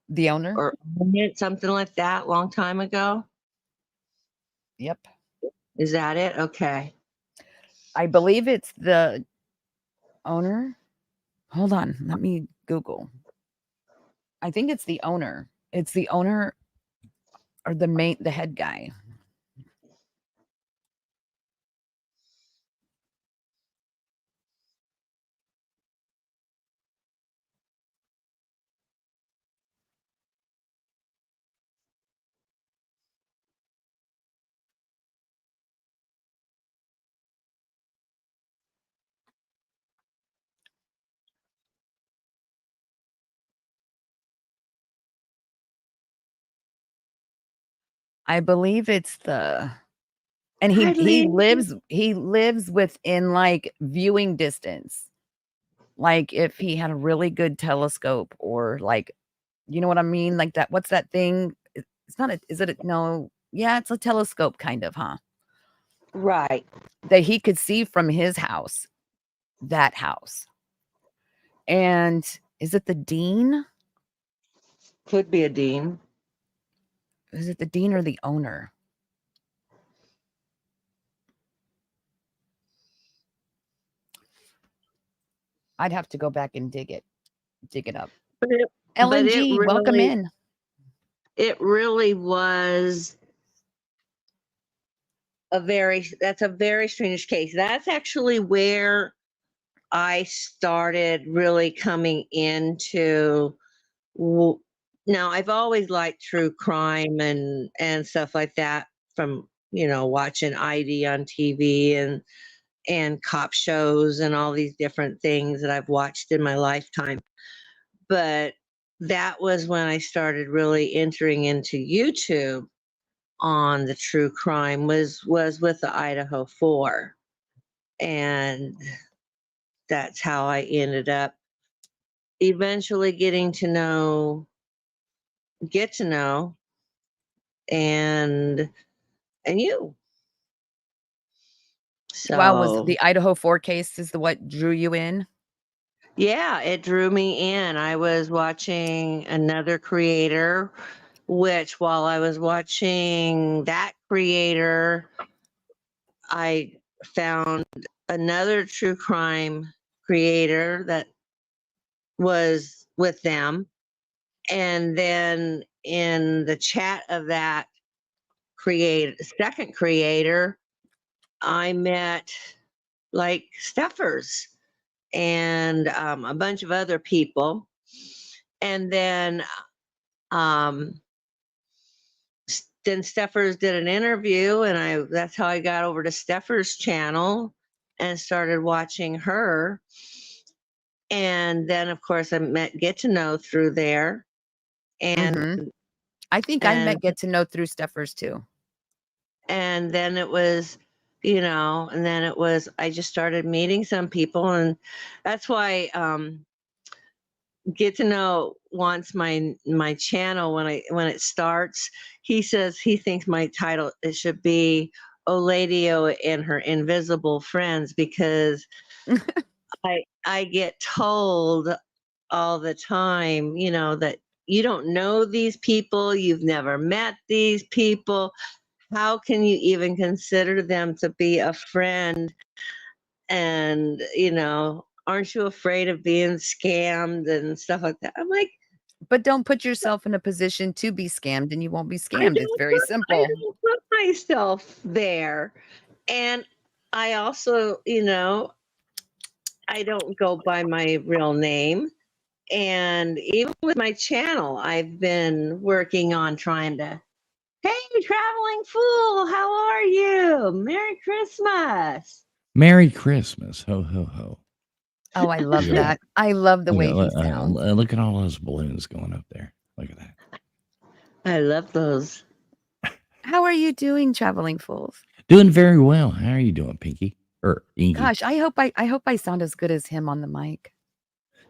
The owner? or own it, something like that, long time ago. Yep. Is that it? Okay. I believe it's the owner. Hold on, let me Google. I think it's the owner. It's the owner or the head guy. I believe it's the and Hi, he Lynn. lives within, like, viewing distance. Like, if he had a really good telescope or, like, you know what I mean? Like that what's that thing? It's not a is it a no, yeah, it's a telescope kind of, huh? Right. That he could see from his house, that house. And is it the dean? Could be a dean. Is it the dean or the owner? I'd have to go back and dig it up. But it, but Ellen G, welcome in. it really was that's a very strange case. That's actually where I started really coming into now I've always liked true crime and stuff like that from watching ID on TV and cop shows and all these different things that I've watched in my lifetime. But that was when I started really entering into YouTube on the true crime was with the Idaho 4. And that's how I ended up eventually get to know and you. Wow, was So the Idaho 4 case is the what drew you in? yeah, it drew me in. I was watching another creator, which while I was watching that creator, I found another true crime creator that was with them. And then in the chat of that second creator, I met like Steffers and a bunch of other people. And um, then Steffers did an interview, and that's how I got over to Steffers' channel and started watching her. And then, of course, I met Get to Know through there. And I think I met Get to Know through Steffers too. And then it was, I just started meeting some people, and that's why Get to Know wants my channel when it starts. He says he thinks my title it should be Oladio and Her Invisible Friends, because I get told all the time, that you don't know these people, you've never met these people. How can you even consider them to be a friend? And, aren't you afraid of being scammed and stuff like that? I'm like, but don't put yourself in a position to be scammed and you won't be scammed. It's very I simple. don't put myself there. And I also, I don't go by my real name. And even with my channel, I've been working on trying to, hey, traveling fool, how are you? Merry Christmas. Merry Christmas. Ho, ho, ho. Oh, I love that. I love the way he sounds. Look at all those balloons going up there. Look at that. I love those. How are you doing, Traveling Fools? Doing very well. How are you doing, Pinky? Or Inky? Gosh, I hope I sound as good as him on the mic.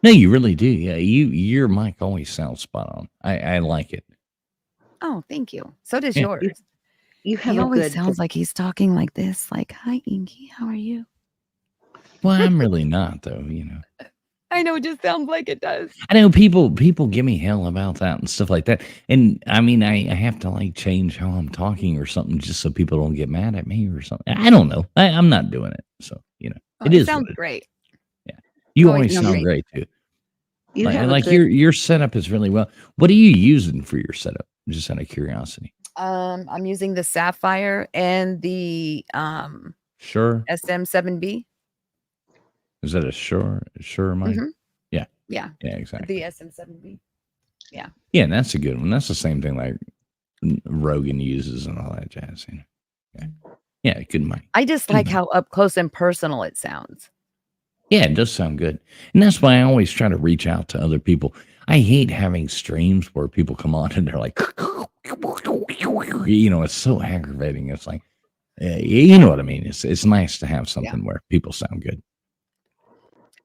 No, you really do. Yeah, your mic always sounds spot on. I like it. Oh, thank you. So does Yeah. yours. You have He a always good sounds like he's talking like this, like, "Hi, Inky, how are you?" Well, I'm really not, though. I know, it just sounds like it does. I know people give me hell about that and stuff like that. And I mean, I have to like change how I'm talking or something just so people don't get mad at me or something. I don't know. I'm not doing it. So, Oh, it it is. sounds what it is. great. Yeah. You Oh, always no, sound great. great too. You have Like a good, your setup is really well. What are you using for your setup? Just out of curiosity. I'm using the Sapphire and the Sure. SM7B. Is that a sure mic? Mhm. Yeah. Yeah, Yeah, exactly. the SM7B. Yeah, and that's a good one. That's the same thing like Rogan uses and all that jazz. Yeah, good mic. I just Good like mic. how up close and personal it sounds. Yeah, it does sound good. And that's why I always try to reach out to other people. I hate having streams where people come on and they're like, it's so aggravating. It's like, you know what I mean? It's nice to have Yeah. something where people sound good.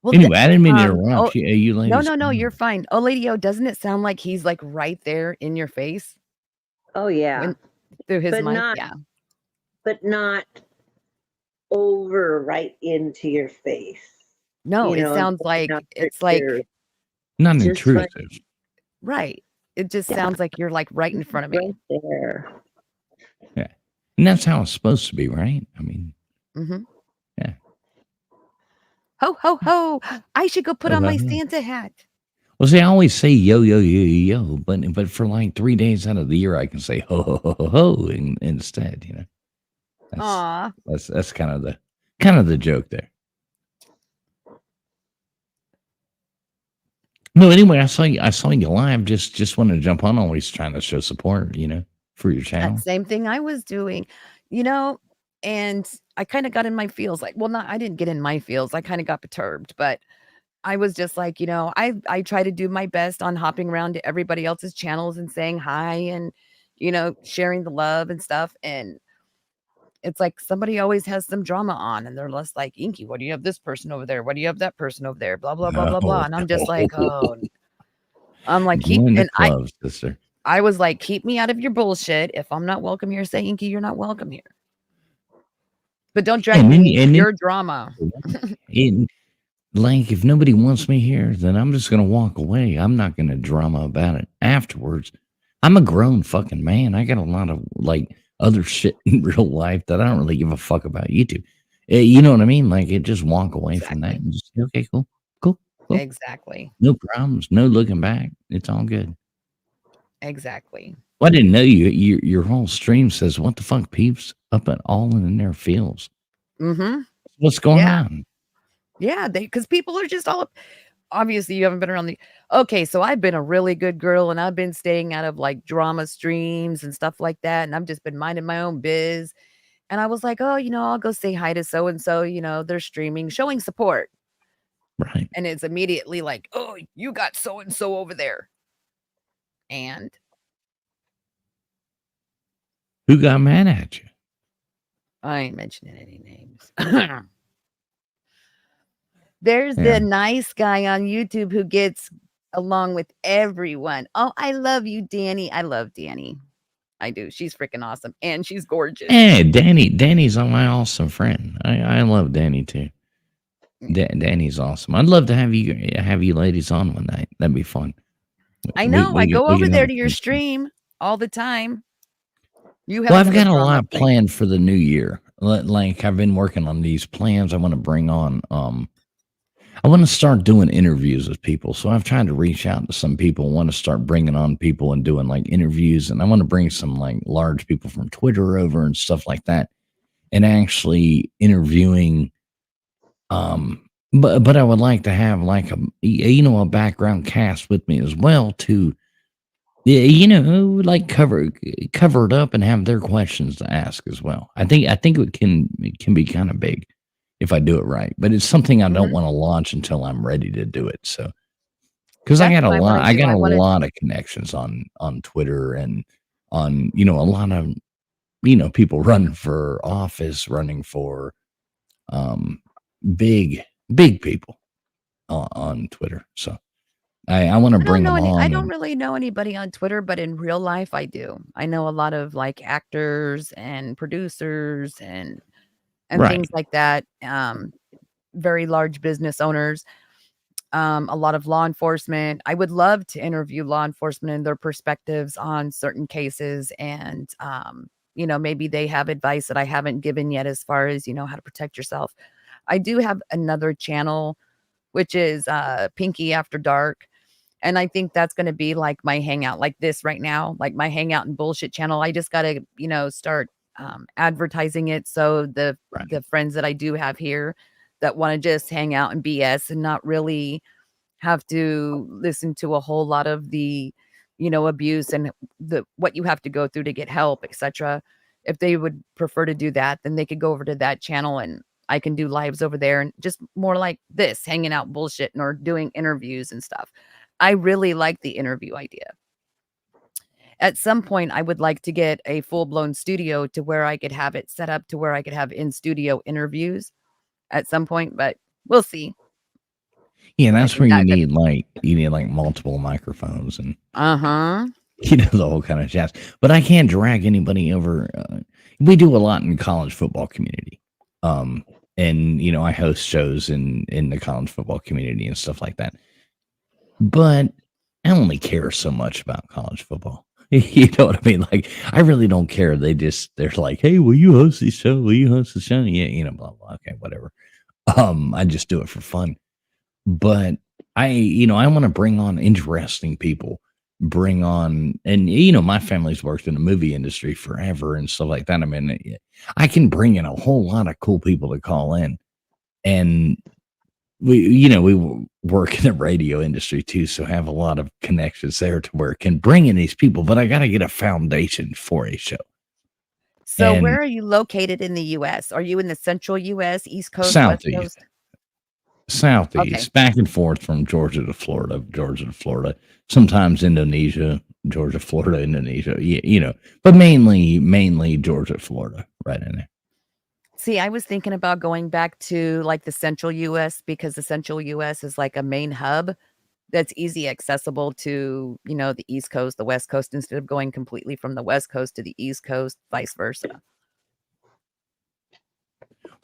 Well, Anyway, I didn't mean to oh, interrupt you. You no, ladies. no, you're fine. Oh, Lady O, doesn't it sound like he's like right there in your face Oh yeah, when through his but mic? not Yeah. over right into your face. No, it sounds like it's like Not just intrusive. right. It just Yeah. sounds like you're like right in front of me. right there. Yeah. And that's how it's supposed to be, right? I mean, Mm-hmm. yeah. Ho ho ho! I should go put on my Uh-huh. Santa hat. Well, see, I always say yo, yo, yo, yo, yo, but for like 3 days out of the year, I can say ho, ho, ho, ho, ho instead, you know. Aw. That's kind of the joke there. No, anyway, I saw you live. Just wanted to jump on. Always trying to show support, you know, for your channel. That same thing I was doing, you know, and I kind of got in my feels like, well, not I didn't get in my feels. I kind of got perturbed, but I was just like, you know, I try to do my best on hopping around to everybody else's channels and saying hi and, you know, sharing the love and stuff. And it's like somebody always has some drama on and they're less like, Inky, what do you have this person over there? What do you have that person over there? Blah, blah, blah, blah, blah. And I'm just like, oh, I'm like, Join the club, sister. I was like, keep me out of your bullshit. If I'm not welcome here, say Inky, you're not welcome here. But don't drag me into your drama. Like, if nobody wants me here, then I'm just going to walk away. I'm not going to drama about it afterwards. I'm a grown fucking man. I got a lot of like other shit in real life that I don't really give a fuck about YouTube. You know what I mean? Like, just walk away from that and just say, okay, cool. Exactly. No problems. No looking back. It's all good. Exactly. Well, I didn't know your whole stream says, what the fuck, peeps up at all in their fields. Mm-hmm. What's going on? Yeah, because people are just all obviously you haven't been around the okay, so I've been a really good girl and I've been staying out of like drama streams and stuff like that. And I've just been minding my own biz. And I was like, oh, you know, I'll go say hi to so and so, you know, they're streaming, showing support. Right. And it's immediately like, oh, you got so and so over there. And who got mad at you? I ain't mentioning any names. There's the nice guy on YouTube who gets along with everyone. Oh, I love you, Danny. I love Danny. I do. She's freaking awesome. And she's gorgeous. Hey, Danny's my awesome friend. I love Danny too. Danny's awesome. I'd love to have you ladies on one night. That'd be fun. I know. I go over there to your stream all the time. I've got a lot planned for the new year. Like I've been working on these plans. I want to bring on I want to start doing interviews with people. So I've tried to reach out to some people, want to start bringing on people and doing like interviews. And I want to bring some like large people from Twitter over and stuff like that and actually interviewing. But I would like to have like a background cast with me as well to, like cover it up and have their questions to ask as well. I think it can be kind of big if I do it right, but it's something I don't want to launch until I'm ready to do it. So, because I got a lot of connections on Twitter and on, a lot of, people running for office, running for, big people on Twitter. So I want to bring them on. I don't really know anybody on Twitter, but in real life, I do. I know a lot of like actors and producers and things like that. Very large business owners, a lot of law enforcement. I would love to interview law enforcement and their perspectives on certain cases. And, maybe they have advice that I haven't given yet as far as, how to protect yourself. I do have another channel, which is Pinky After Dark. And I think that's going to be like my hangout like this right now, like my hangout and bullshit channel. I just got to, start advertising it. So the friends that I do have here that want to just hang out and BS and not really have to listen to a whole lot of the, abuse and what you have to go through to get help, etc. If they would prefer to do that, then they could go over to that channel and I can do lives over there and just more like this, hanging out bullshit or doing interviews and stuff. I really like the interview idea. at some point, I would like to get a full-blown studio to where I could have it set up to where I could have in-studio interviews at some point, but we'll see. Yeah, I that's think where that could you need like multiple microphones and Uh-huh. the whole kind of jazz. But I can't drag anybody over. We do a lot in college football community, and I host shows in the college football community and stuff like that. But I only care so much about college football. You know what I mean? Like, I really don't care. They're like, hey, will you host this show? Will you host the show? Yeah, blah blah. Okay, whatever. I just do it for fun. But I want to bring on interesting people, bring on, and my family's worked in the movie industry forever and stuff like that. I mean, I can bring in a whole lot of cool people to call in, and we work in the radio industry too, so have a lot of connections there to where it can bring in these people. But I got to get a foundation for a show. So And where are you located in the US? Are you in the central US, East Coast, West Southeast. Coast? Southeast, back and forth from Georgia to Florida, sometimes Indonesia, Georgia, Florida, Indonesia, but mainly Georgia, Florida, right in there. See, I was thinking about going back to like the central US because the central US is like a main hub that's easy accessible to, the East Coast, the West Coast, instead of going completely from the West Coast to the East Coast, vice versa.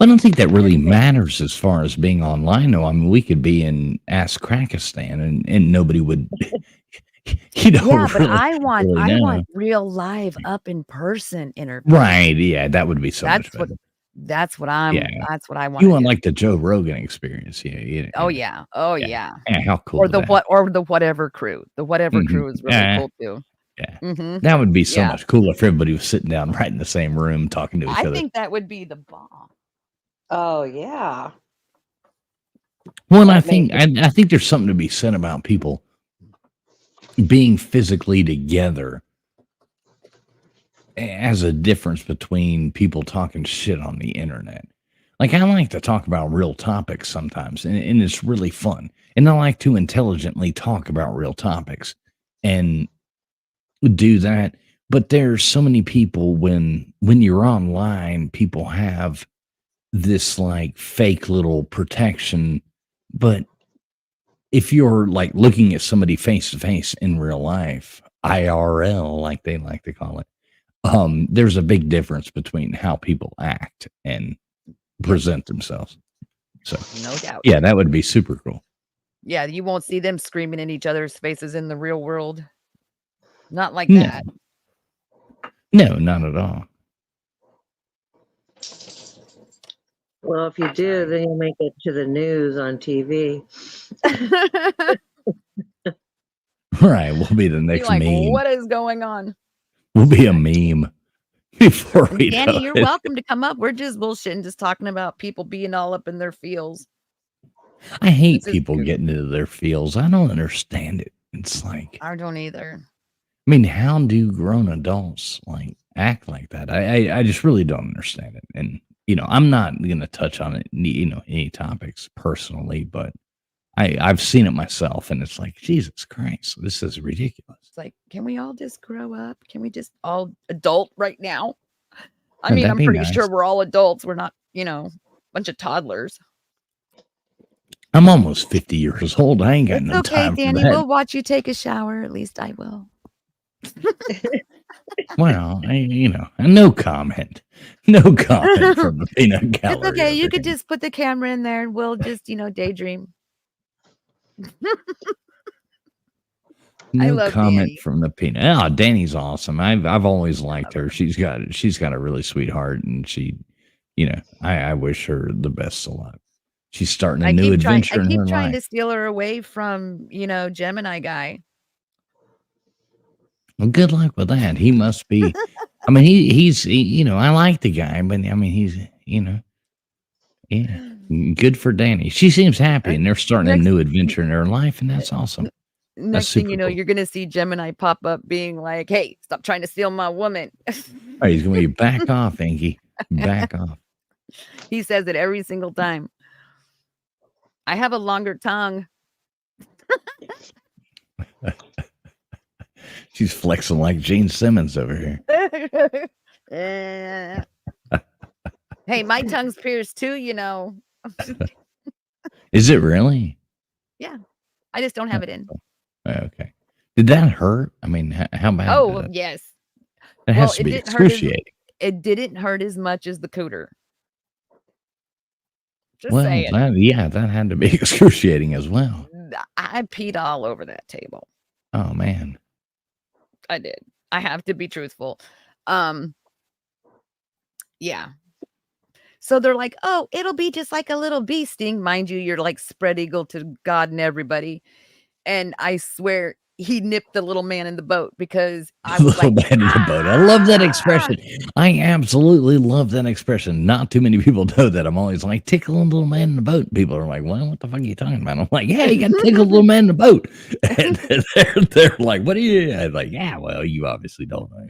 I don't think that really matters as far as being online, though. I mean, we could be in Askrakistan and nobody would, Yeah, but really, I want really I know. want real live up in person interviews. Right. Yeah. That would be so much That's what better. that's what Yeah. that's what I want You to want do. like the Joe Rogan experience. Yeah. Oh yeah. Oh Yeah. yeah. Yeah, how cool Or is the that? whatever crew. The whatever Mhm. crew is really Yeah. cool too. Yeah. Mhm. That would be so Yeah. much cooler if everybody was sitting down right in the same room talking to each I other. think that would be the bomb. Oh yeah. Well, and That makes I think there's something to be said about people being physically together as a difference between people talking shit on the internet. Like, I like to talk about real topics sometimes, and it's really fun. And I like to intelligently talk about real topics and do that. But there's so many people when you're online, people have this like fake little protection. But if you're like looking at somebody face to face in real life, IRL, like they like to call it, there's a big difference between how people act and present themselves. So, No doubt. yeah, that would be super cool. Yeah, you won't see them screaming in each other's faces in the real world. Not like No, that. no, not at all. well, if you do, then you'll make it to the news on TV. Right, we'll be the Be next like, meme. what is going on? We'll be a meme before we Danny, know you're it. welcome to come up. We're just bullshitting, just talking about people being all up in their feels. I hate This is people good. getting into their feels. I don't understand it. It's like, I don't either. I mean, how do grown adults like act like that? I just really don't understand it. And I'm not gonna touch on it, any topics personally, but I've seen it myself, and it's like, Jesus Christ, this is ridiculous. It's like, can we all just grow up? Can we just all adult right now? I Wouldn't mean, that I'm be pretty nice? sure we're all adults. We're not, a bunch of toddlers. I'm almost 50 years old. I ain't got It's no okay, time Danny. for that. We'll watch you take a shower. At least I will. Well, no comment. No comment from the peanut gallery. It's okay. You over could here. just put the camera in there and we'll just, daydream. I No love comment Danny. from the peanut. Oh, Danny's awesome. I've always liked her. She's got a really sweet heart, and she, I wish her the best of luck. She's starting a new adventure I in keep her trying life. to steal her away from, Gemini guy. Well, good luck with that. He must be. I mean, he's I like the guy, but I mean, he's yeah. Good for Danny. She seems happy, and they're starting a Next- new adventure in their life, and that's awesome. Next thing you super know, cool. you're gonna see Gemini pop up being like, "Hey, stop trying to steal my woman." Oh, he's going to be back off, Inky. Back off. He says it every single time. I have a longer tongue. She's flexing like Gene Simmons over here. Eh. Hey, my tongue's pierced too, you know. Is it really? Yeah, I just don't have it in. Okay. Did that hurt? I mean, how bad did Oh, it? yes. It Well, has to it be didn't hurt as excruciating. it didn't hurt as much as the cooter. Just Well, saying. that had to be excruciating as well. I peed all over that table. Oh man. I did. I have to be truthful. Yeah. So they're like, "Oh, it'll be just like a little bee sting." Mind you, you're like spread eagle to God and everybody. And I swear he nipped the little man in the boat because I was Little like, man in the boat. I love that expression. I absolutely love that expression. Not too many people know that. I'm always like, tickle a little man in the boat. People are like, well, what the fuck are you talking about? I'm like, yeah, you got to tickle a little man in the boat. And they're like, what are you? I'm like, yeah, well, you obviously don't know.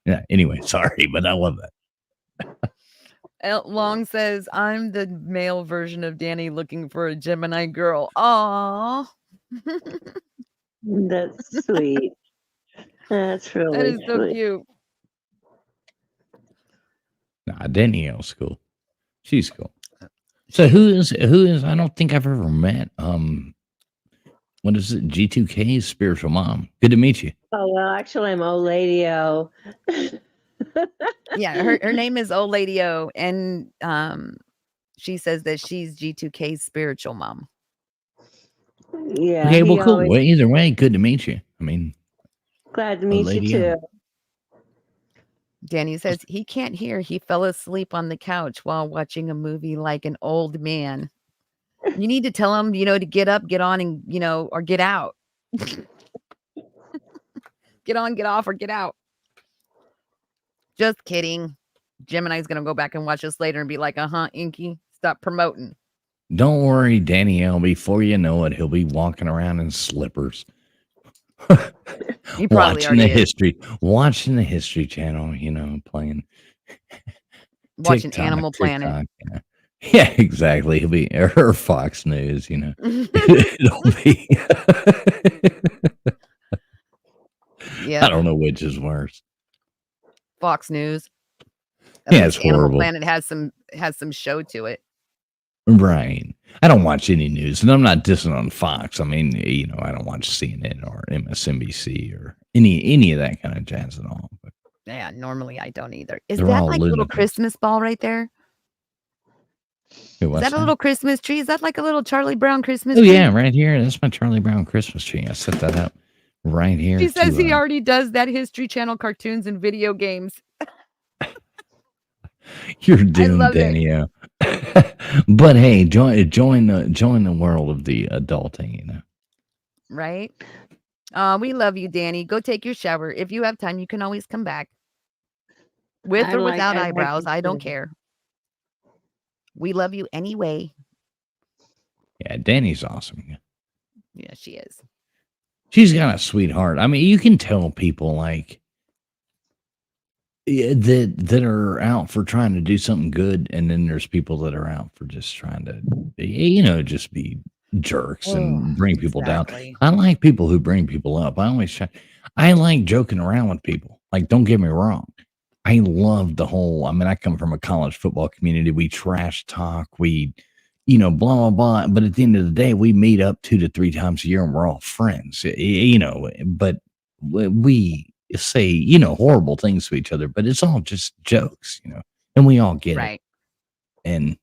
Yeah. Anyway, sorry, but I love that. Long says, "I'm the male version of Danny looking for a Gemini girl." Aw. That's sweet. That's That really is so sweet. cute. Nah, Danielle's cool. She's cool. So who is I don't think I've ever met what is it? G2K's spiritual mom. Good to meet you. Oh well, actually, I'm old lady O. Yeah, her name is Old Lady O, and she says that she's G2K's spiritual mom. Yeah. Okay, well, he cool. always Well, either way, good to meet you. I mean, glad to a meet you lady too. O. Danny says he can't hear. He fell asleep on the couch while watching a movie like an old man. You need to tell him, to get up, get on, and, or get out. Get on, get off, or get out. Just kidding. Gemini's going to go back and watch this later and be like, Inky, stop promoting. Don't worry, Danielle. Before you know it, he'll be walking around in slippers. He probably Watching the History Channel, playing watching TikTok, Animal Planet. Yeah, exactly. He'll be or Fox News, It'll be Yeah. I don't know which is worse. Fox News. Yeah, it's Animal horrible. Planet has some show to it. Right. I don't watch any news, and I'm not dissing on Fox. I mean, I don't watch CNN or MSNBC or any of that kind of jazz at all. But yeah, normally I don't either. Is they're that all like a little lunatics. Christmas ball right there? Hey, Is what's that a little Christmas tree? Is that like a little Charlie Brown Christmas Oh tree? yeah, right here. That's my Charlie Brown Christmas tree. I set that up right here. She says he already does that History Channel cartoons and video games. You're doomed, Danielle. But hey, join the world of the adulting, Right? We love you, Danny. Go take your shower. If you have time, you can always come back. With or without eyebrows, I don't care. We love you anyway. Yeah, Danny's awesome. Yeah, she is. She's got a sweetheart. I mean, you can tell people like that are out for trying to do something good, and then there's people that are out for just trying to, just be jerks and bring people down. I like people who bring people up. I like joking around with people. Like, don't get me wrong. I love the whole, I come from a college football community. We trash talk. We, blah, blah, blah. But at the end of the day, we meet up 2 to 3 times a year and we're all friends, but we say, horrible things to each other, but it's all just jokes, and we all get it. And,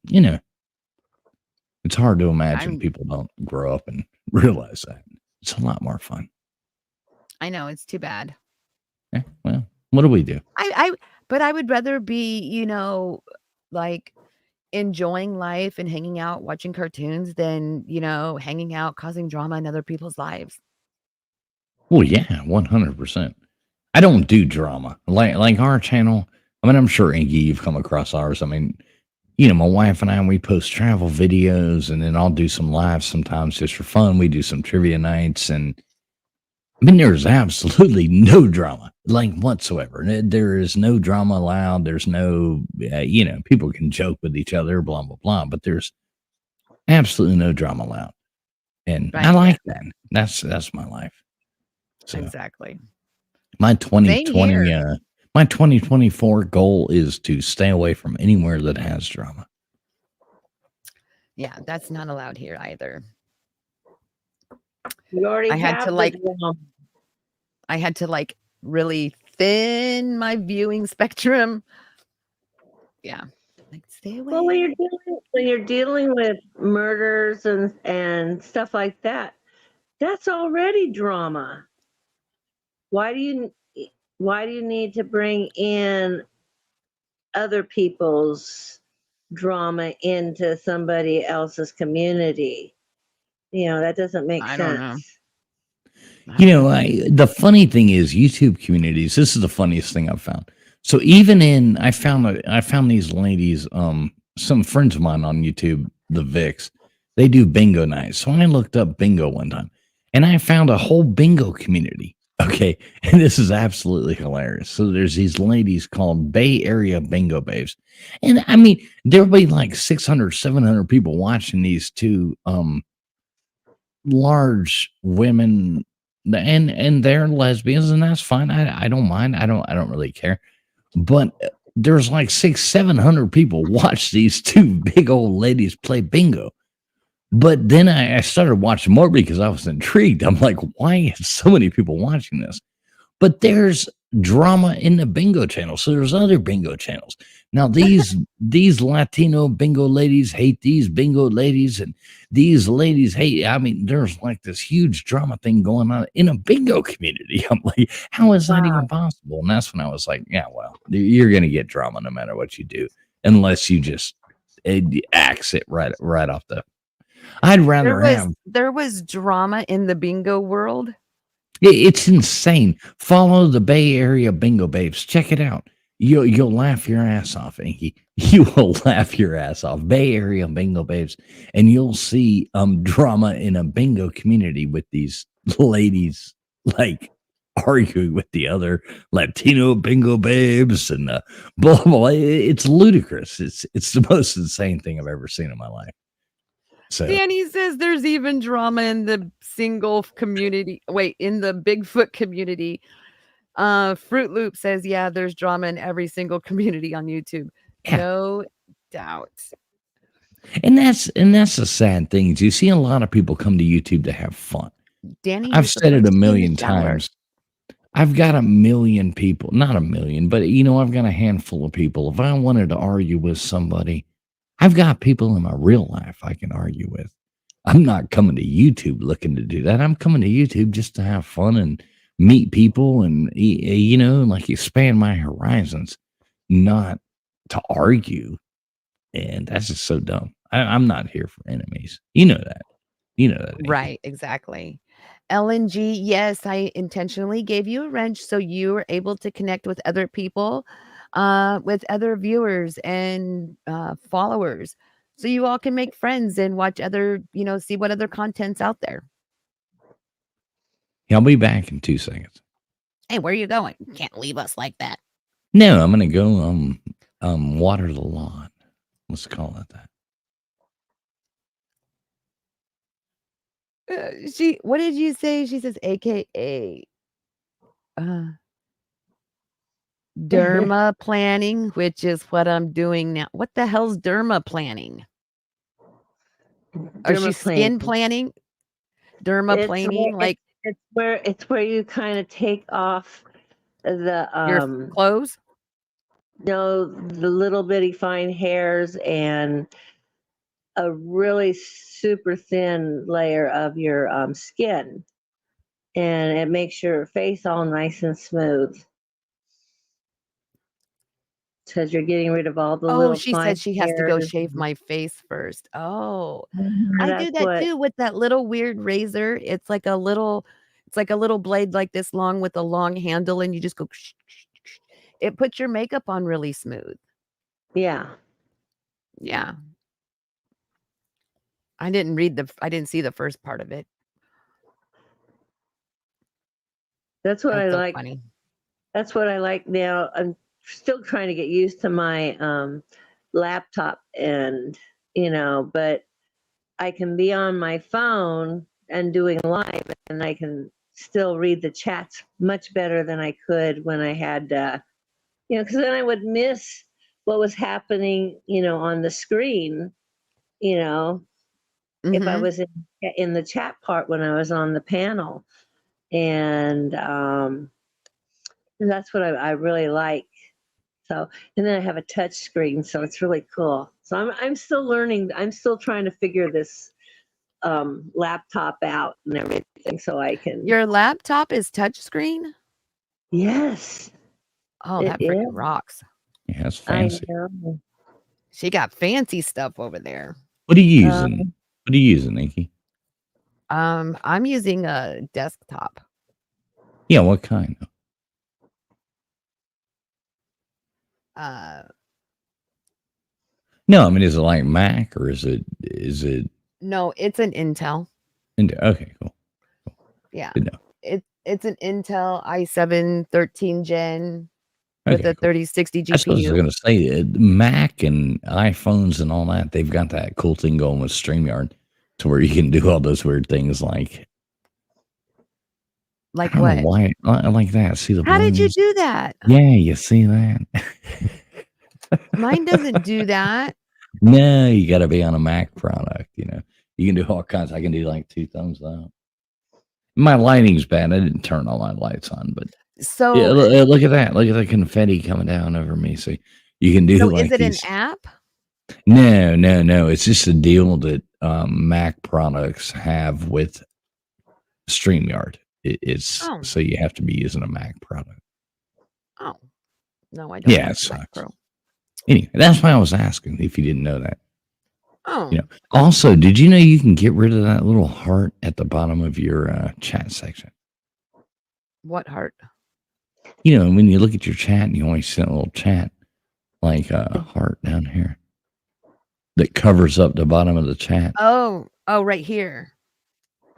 it's hard to imagine people don't grow up and realize that. It's a lot more fun. I know, it's too bad. Yeah, well, what do we do? But I would rather be, like enjoying life and hanging out, watching cartoons than, hanging out, causing drama in other people's lives. Well, yeah, 100%. I don't do drama like our channel. I'm sure, Ingy, you've come across ours. My wife and I, we post travel videos, and then I'll do some lives sometimes just for fun. We do some trivia nights, and there's absolutely no drama, like whatsoever. There is no drama allowed. There's no, people can joke with each other, blah, blah, blah, but there's absolutely no drama allowed. And I like that. That's my life. So, exactly. My Same here. my 2024 goal is to stay away from anywhere that has drama. Yeah, that's not allowed here either. You already I had have to the like drama. I had to like really thin my viewing spectrum. Yeah. Like stay away. Well, when you're dealing with murders and stuff like that, that's already drama. Why do you need to bring in other people's drama into somebody else's community? That doesn't make I don't know. sense. You know, the funny thing is YouTube communities, this is the funniest thing I've found. So even I found these ladies, some friends of mine on YouTube, the Vicks, they do bingo nights. So I looked up bingo one time and I found a whole bingo community. Okay. And this is absolutely hilarious. So there's these ladies called Bay Area Bingo Babes. And I mean, there'll be like 600, 700 people watching these two, large women, and they're lesbians, and that's fine. I don't mind. I don't really care. But there's like 600, 700 people watch these two big old ladies play bingo. But then I started watching more because I was intrigued. I'm like, why is so many people watching this? But there's drama in the bingo channel. So there's other bingo channels. Now these Latino bingo ladies hate these bingo ladies, and these ladies hate. I mean, there's like this huge drama thing going on in a bingo community. I'm like, how is that even possible? And that's when I was like, yeah, well, you're gonna get drama no matter what you do, unless you just axe it right off the. I'd rather There was drama in the bingo world. It's insane. Follow the Bay Area Bingo Babes. Check it out. You'll laugh your ass off, Inky. You will laugh your ass off. Bay Area Bingo Babes, and you'll see drama in a bingo community with these ladies like arguing with the other Latino bingo babes and blah blah. It's ludicrous. It's the most insane thing I've ever seen in my life. So Danny says there's even drama in the single community. Wait, in the Bigfoot community. Fruit Loop says, yeah, there's drama in every single community on YouTube. Yeah. No doubt. And that's the sad thing is you see a lot of people come to YouTube to have fun. Danny, I've said it a million times. I've got a million people, not a million, but I've got a handful of people. If I wanted to argue with somebody, I've got people in my real life I can argue with. I'm not coming to YouTube looking to do that. I'm coming to YouTube just to have fun and meet people and, like expand my horizons, not to argue. And that's just so dumb. I'm not here for enemies. You know that. Nikki. Right, exactly. LNG, yes, I intentionally gave you a wrench so you were able to connect with other people, with other viewers and followers. So you all can make friends and watch other, see what other content's out there. I'll be back in 2 seconds. Hey, where are you going? You can't leave us like that. No, I'm gonna go water the lawn. Let's call it that. What did you say? She says, AKA derma planning, which is what I'm doing now. What the hell's derma planning? Or she's skin planning? Derma planning, like it's where you kind of take off the your clothes? No, the little bitty fine hairs and a really super thin layer of your skin, and it makes your face all nice and smooth because you're getting rid of all the little. She fine said she has to go hairs. shave my face first. Oh, Mhm, I do that's that what- too with that little weird razor. It's like a little blade like this long with a long handle, and you just go. It puts your makeup on really smooth. Yeah. Yeah. I didn't see the first part of it. That's what I so like. funny. That's what I like now. I'm still trying to get used to my laptop and, but I can be on my phone and doing live and I can still read the chats much better than I could when I had, because then I would miss what was happening, on the screen, if I Mhm. was in the chat part when I was on the panel. And that's what I really like. So, and then I have a touch screen, so it's really cool. So I'm still learning. I'm still trying to figure this laptop out and everything, so I can. Your laptop is touchscreen? Yes, Oh, it that is. freaking rocks. Yeah, it's I fancy. know. She got fancy stuff over there. What are you using? What are you using, Nikki? I'm using a desktop. Yeah, what kind? Uh, No, I mean, is it like Mac or is it no, it's an Intel. okay, cool. Yeah. Good know. It's an Intel i7 13 gen with Okay, a cool. 3060 That's what I was GPU. going to say. Mac and iPhones and all that, they've got that cool thing going with StreamYard to where you can do all those weird things like I Like don't know what? why like that. See the How did you balloons? do that? Yeah, you see that? Mine doesn't do that. No, you got to be on a Mac product. You can do all kinds. I can do like 2 thumbs up. My lighting's bad. I didn't turn all my lights on, but yeah, So, look at that. Look at the confetti coming down over me. See, you can do so is like it an these. app? No. It's just a deal that Mac products have with StreamYard. It's Oh. so you have to be using a Mac product. Oh, no, I don't. Yeah, have it a Mac sucks. Pro. Anyway, that's why I was asking if you didn't know that. Oh, Also, did you know you can get rid of that little heart at the bottom of your chat section? what heart? When you look at your chat and you always see a little chat, like a heart down here that covers up the bottom of the chat. Oh, right here.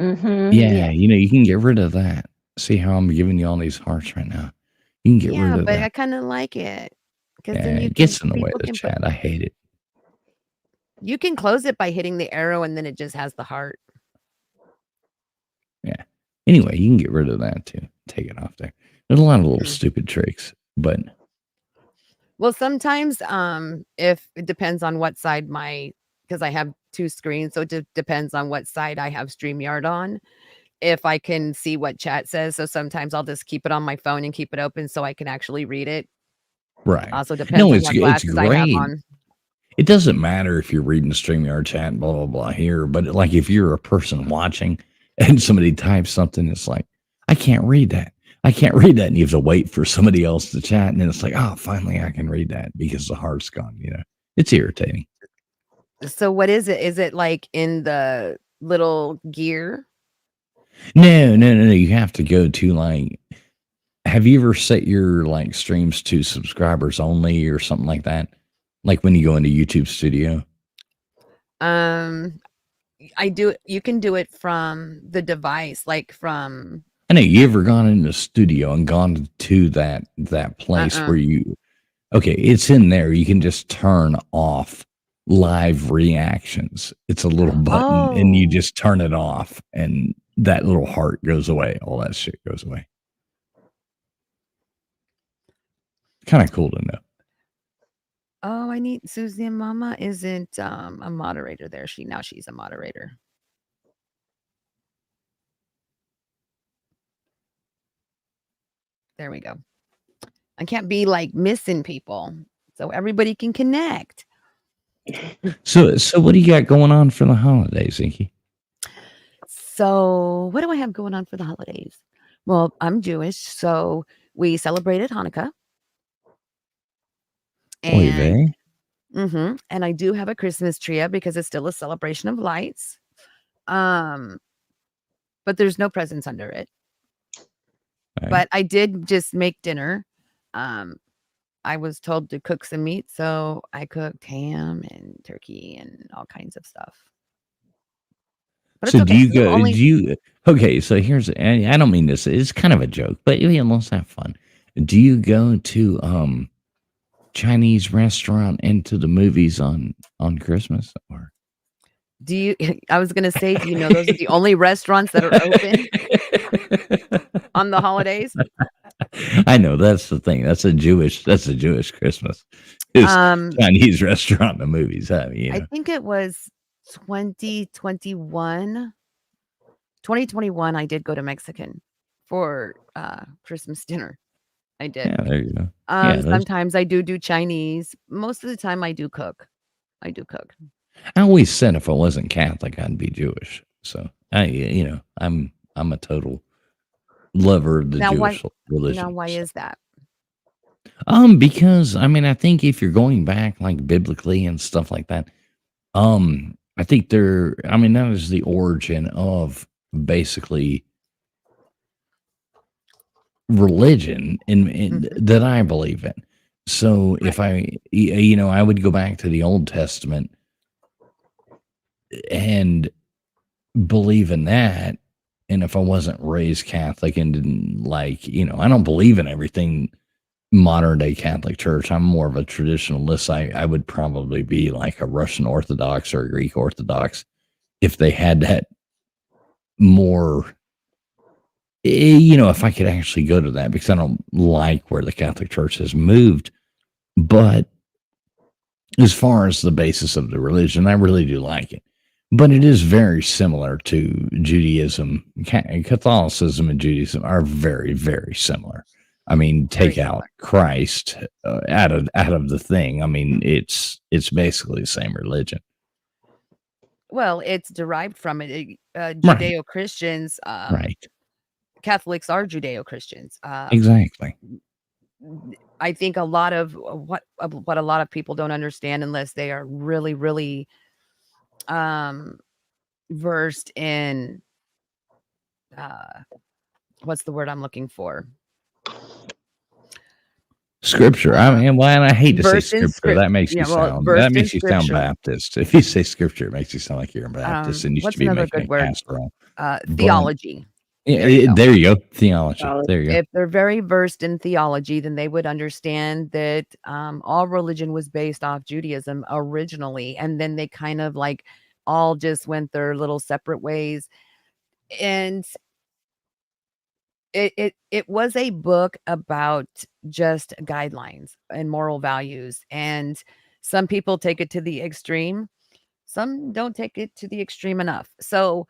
Mm-hmm. Yeah, you can get rid of that. See how I'm giving you all these hearts right now? You can get rid Yeah, of but that. I kind of like it because Yeah, then it gets in the way of the can chat. I hate it. you can close it by hitting the arrow and then it just has the heart. Yeah. Anyway, you can get rid of that too. Take it off there. There's a lot of little stupid tricks, but Well, sometimes if it depends on what side because I have 2 screens, so it depends on what side I have StreamYard on. If I can see what chat says, so sometimes I'll just keep it on my phone and keep it open so I can actually read it. right. Also depends No, on it's what glasses I have great. on. It doesn't matter if you're reading StreamYard chat, blah, blah, blah here, but like if you're a person watching and somebody types something, it's like, I can't read that. I can't read that. And you have to wait for somebody else to chat. And then it's like, oh, finally I can read that because the heart's gone, It's irritating. So what is it? Is it like in the little gear? No. You have to go to like, have you ever set your like streams to subscribers only or something like that? Like when you go into YouTube Studio? I do it. You can do it from the device, like from. I know you ever gone into the studio and gone to that place where okay, it's in there. You can just turn off live reactions. It's a little button and you just turn it off and that little heart goes away. All that shit goes away. Kind of cool to know. Oh, I need Susie and Mama isn't a moderator there. She's a moderator. There we go. I can't be like missing people, so everybody can connect. So what do you got going on for the holidays, Inky? So what do I have going on for the holidays? Well, I'm Jewish, so we celebrated Hanukkah. And and I do have a Christmas tree up because it's still a celebration of lights. But there's no presents under it. Right. But I did just make dinner. I was told to cook some meat, so I cooked ham and turkey and all kinds of stuff. But so it's okay. Okay, so here's, I don't mean this, it's kind of a joke, but let's have fun. Do you go to Chinese restaurant into the movies on Christmas, or I was gonna say, do you know those are the only restaurants that are open? on the holidays. I know that's the thing. That's a Jewish Christmas. Is Um, Chinese restaurant in the movies. I mean, I think it was 2021. 2021, I did go to Mexican for Christmas dinner. I did. yeah, there you go. Yeah, Sometimes I do Chinese. Most of the time I do cook. I always said if I wasn't Catholic, I'd be Jewish. So I'm a total lover of the Now Jewish now religion. why is that? Because I mean, I think if you're going back like biblically and stuff like that, I think that is the origin of basically religion in that I believe in. So if I would go back to the Old Testament and believe in that. And if I wasn't raised Catholic and didn't I don't believe in everything modern day Catholic Church. I'm more of a traditionalist. I would probably be like a Russian Orthodox or a Greek Orthodox if they had that more, if I could actually go to that, because I don't like where the Catholic Church has moved. But as far as the basis of the religion, I really do like it. But it is very similar to Judaism. Catholicism and Judaism are very, very similar. I mean, take out Christ out of the thing. I mean, it's basically the same religion. Well, it's derived from it. Judeo-Christians, Right. Catholics are Judeo-Christians. Exactly. I think a lot of what a lot of people don't understand, unless they are really, really versed in what's the word I'm looking for? Scripture. I mean, well, and I hate to say Versed in scripture. That makes you sound Baptist. If you say scripture, it makes you sound like you're a Baptist and you should What's be another making good a word? casserole. Theology. There you go. Theology. There you go. If they're very versed in theology, then they would understand that all religion was based off Judaism originally, and then they kind of like all just went their little separate ways. And it was a book about just guidelines and moral values, and some people take it to the extreme, some don't take it to the extreme enough. So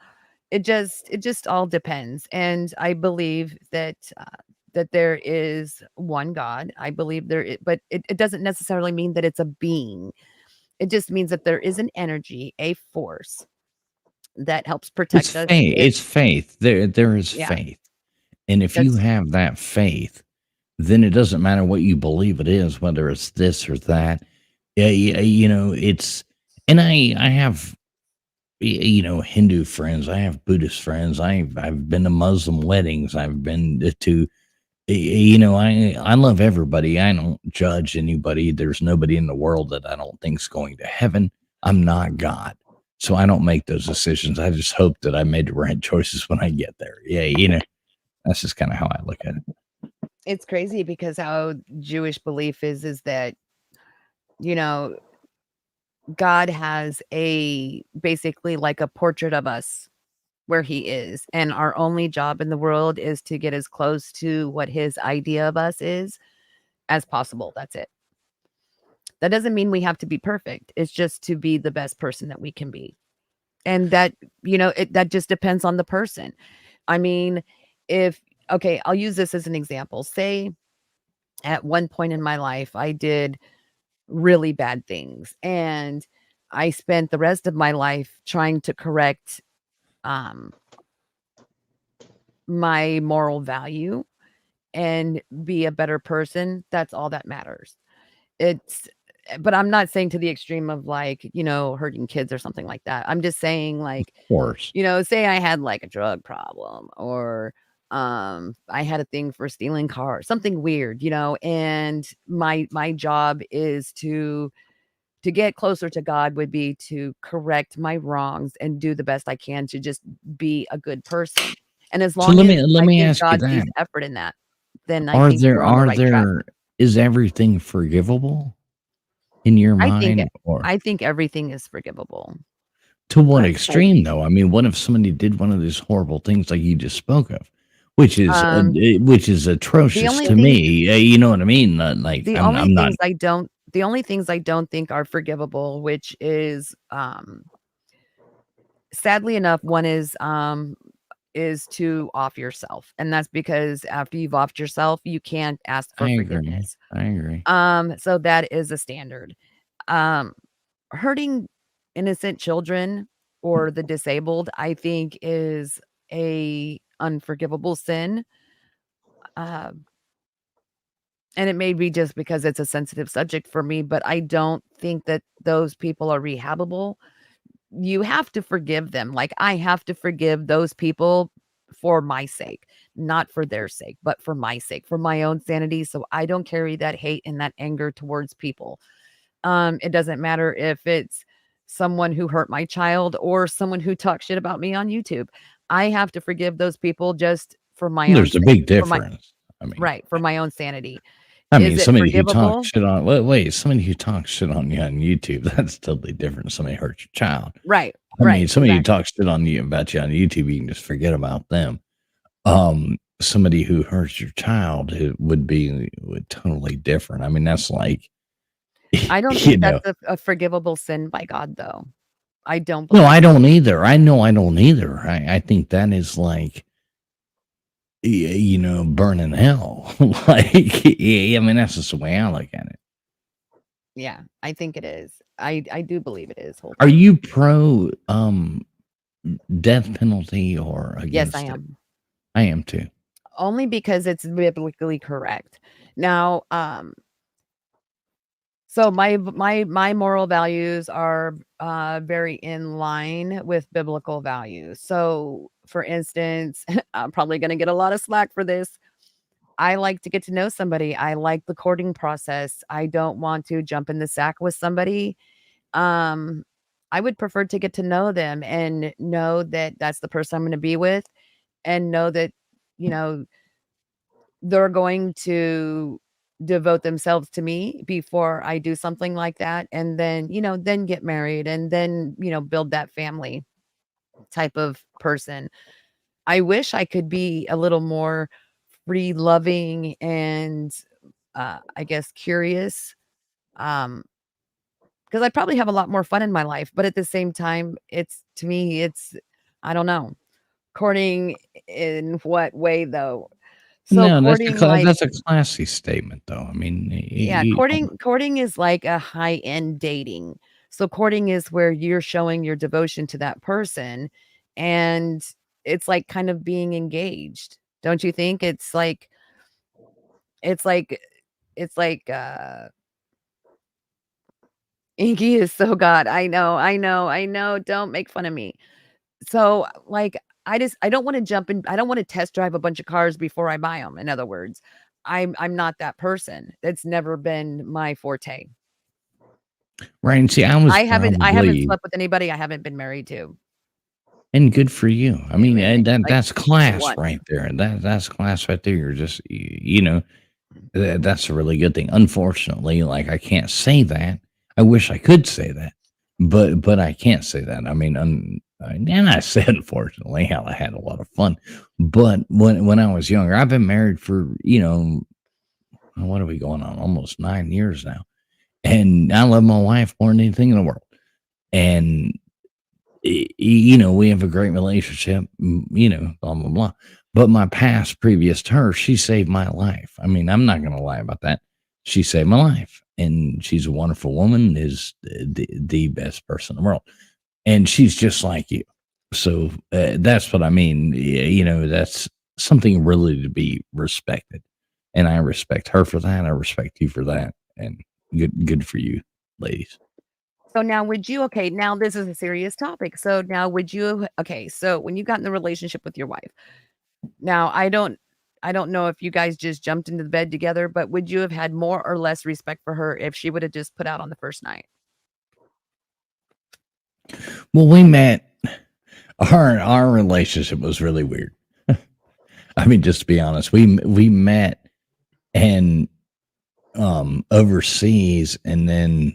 it just all depends. And I believe that that there is one God. I believe but it doesn't necessarily mean that it's a being. It just means that there is an energy, a force that helps protect us. It's faith. There is faith. And if you have that faith, then it doesn't matter what you believe it is, whether it's this or that. It's, and I have, Hindu friends, I have Buddhist friends, I've been to Muslim weddings, I've been to, I love everybody. I don't judge anybody. There's nobody in the world that I don't think's going to heaven. I'm not God. So I don't make those decisions. I just hope that I made the right choices when I get there. Yeah, that's just kind of how I look at it. It's crazy because how Jewish belief is that, God has basically like a portrait of us where he is. And our only job in the world is to get as close to what his idea of us is as possible. That's it. That doesn't mean we have to be perfect. It's just to be the best person that we can be. And that, that just depends on the person. I mean, I'll use this as an example. Say at one point in my life, I did really bad things, and I spent the rest of my life trying to correct my moral value and be a better person. That's all that matters. But I'm not saying to the extreme of hurting kids or something like that. I'm just saying of course, say I had like a drug problem, or I had a thing for stealing cars, something weird, and my job is to get closer to God would be to correct my wrongs and do the best I can to just be a good person. And as long as let me ask God you sees that. effort in that, then I think we're on the right track. Is everything forgivable in your mind? I think everything is forgivable. To what extreme, though? I mean, what if somebody did one of these horrible things like you just spoke of? which is The atrocious only to things me. You know what I mean? Like the I'm not. only things I don't think are forgivable, which is, sadly enough, one is to off yourself, and that's because after you've offed yourself, you can't ask for I agree. forgiveness. I agree. So that is a standard. Um, Hurting innocent children or the disabled, I think, is a unforgivable sin. Um, and it may be just because it's a sensitive subject for me, but I don't think that those people are rehabable. You have to forgive them. Like, I have to forgive those people for my sake, not for their sake, but for my sake, for my own sanity. So I don't carry that hate and that anger towards people. It doesn't matter if it's someone who hurt my child or someone who talks shit about me on YouTube. I have to forgive those people just for my own There's a sake, big for my difference. I mean, right, for my own sanity. Is it somebody who talks forgivable? shit on somebody who talks shit on you on YouTube, that's totally different. Somebody hurts your child. Right, I mean, right, somebody who exactly. talks shit on you about you on YouTube, you can just forget about them. Somebody who hurts your child would totally different. I mean, that's like, I don't you think know, that's a forgivable sin by God, though. I don't no, believe I it. don't either. I know I don't either. I think that is like, burning hell. Like, I mean, that's just the way I look at it. Yeah, I think it is. I do believe it is Are wholeheartedly. you pro death penalty or Yes, I against it? am. I am too. Only because it's biblically correct. Now, so my moral values are very in line with biblical values. So, for instance, I'm probably going to get a lot of slack for this. I like to get to know somebody. I like the courting process. I don't want to jump in the sack with somebody. Um, I would prefer to get to know them and know that that's the person I'm going to be with, and know that, you know, they're going to devote themselves to me before I do something like that, and then, then get married, and then, build that family type of person. I wish I could be a little more free loving and, I guess, curious, um, because I probably have a lot more fun in my life, but at the same time, it's to me, it's I don't know. Courting in what way, though? So No, courting, like, that's a classy statement, though. I mean, yeah, courting is like a high-end dating. So courting is where you're showing your devotion to that person, and it's like kind of being engaged. Don't you think? It's like it's like, Inky is so God. I know, I know, I know. Don't make fun of me. So, like, I don't wanna jump in, I don't wanna test drive a bunch of cars before I buy them. In other words. I'm not that person. It's never been my forte. right. And see, I was I haven't probably, slept with anybody I haven't been married to. and good for you. I mean, Maybe like that's class one. right there. That's class right there. You're just, that's a really good thing. Unfortunately, like I can't say that. I wish I could say that, but I can't say that. I mean, and I said unfortunately, how I had a lot of fun. But when I was younger, I've been married for what are we going on? Almost 9 years now, and I love my wife more than anything in the world. And we have a great relationship. Blah blah blah. But my past, previous to her, she saved my life. I mean, I'm not going to lie about that. She saved my life, and she's a wonderful woman. Is the best person in the world, and she's just like you. So that's what I mean. That's something really to be respected, and I respect her for that. I respect you for that, and good for you, ladies. So now would you okay, now this is a serious topic. So now would you okay, so when you got in the relationship with your wife, now I don't know if you guys just jumped into the bed together, but would you have had more or less respect for her if she would have just put out on the first night? Well, we met. Our relationship was really weird. I mean, just to be honest, we met and overseas, and then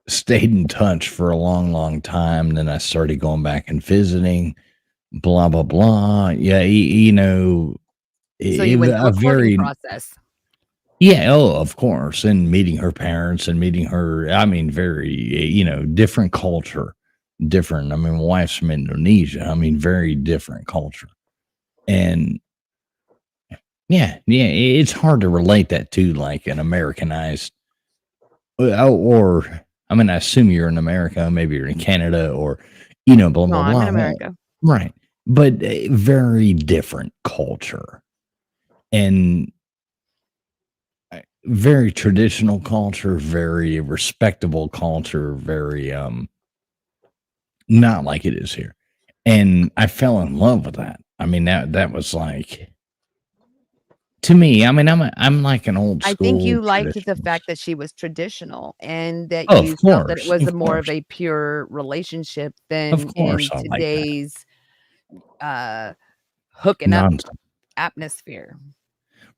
stayed in touch for a long, long time. Then I started going back and visiting. Blah blah blah. Yeah, So you went through a a courting very process. yeah, oh, of course, and meeting her parents and meeting her. I mean, very different culture, different. I mean, my wife's from Indonesia. I mean, very different culture, and yeah, it's hard to relate that to like an Americanized or I mean, I assume you're in America, maybe you're in Canada or blah No, blah I'm in blah. America. Right, but very different culture and very traditional culture, very respectable culture, very not like it is here. And I fell in love with that. I mean that was like to me, I mean I'm like an old I think school you liked the traditionalist. fact that she was traditional and that Oh, you felt that it was a more of a pure relationship of than course, in I like that today's uh hooking up nonsense. atmosphere.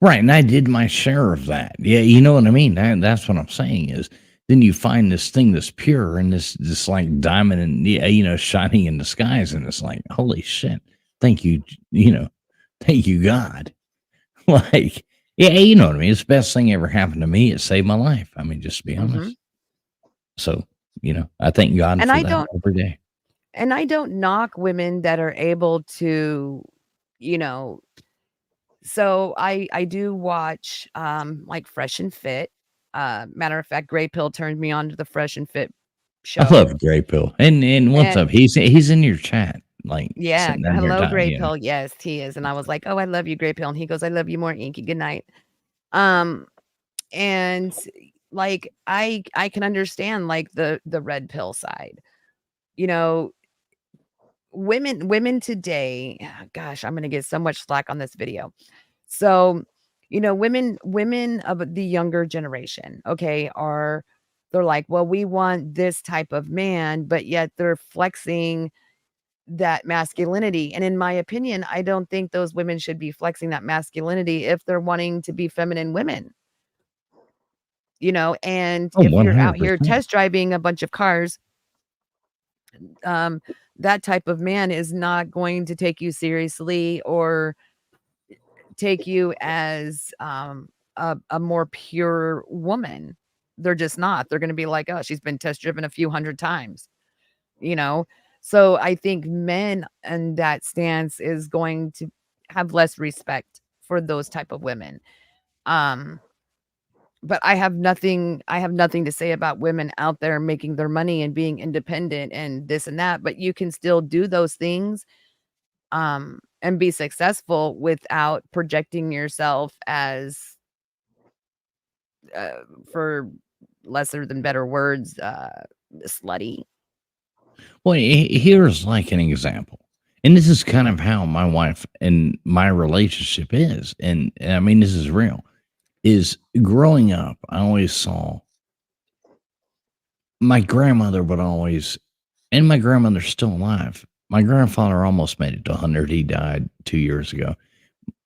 Right, and I did my share of that. Yeah, you know what I mean? That's what I'm saying is then you find this thing that's pure and this like diamond and yeah, shining in the skies and it's like, holy shit. Thank you, thank you God. Like, yeah, you know what I mean? It's the best thing ever happened to me. It saved my life. I mean, just to be Mhm. honest. So, I thank God And for I that don't every day. and I don't knock women that are able to, you know so I do watch, like, Fresh and Fit. Matter of fact, Gray Pill turned me on to the Fresh and Fit I show. love Gray Pill. And what's And up? He's in your chat, like yeah, sitting down here hello, talking, Gray Pill. Yes, he is. And I was like, "Oh, I love you, Gray Pill." And he goes, "I love you more, Inky. Good night." Um, and like I can understand like the red pill side. You know, women today, gosh, I'm gonna get so much slack on this video. So, women of the younger generation, okay, they're like, well, we want this type of man, but yet they're flexing that masculinity. And in my opinion, I don't think those women should be flexing that masculinity if they're wanting to be feminine women, and Oh, if you're out here 100%. test driving a bunch of cars, um, that type of man is not going to take you seriously or take you as a more pure woman. They're just not. They're going to be like, oh, she's been test driven a few hundred times, you know? So I think men in that stance is going to have less respect for those type of women. Um, but I have nothing to say about women out there making their money and being independent and this and that, but you can still do those things and be successful without projecting yourself as for lesser than better words, slutty. Well, here's like an example. And this is kind of how my wife and my relationship is. And I mean, this is real. Is growing up, I always saw my grandmother would always, and my grandmother's still alive. My grandfather almost made it to 100. He died 2 years ago.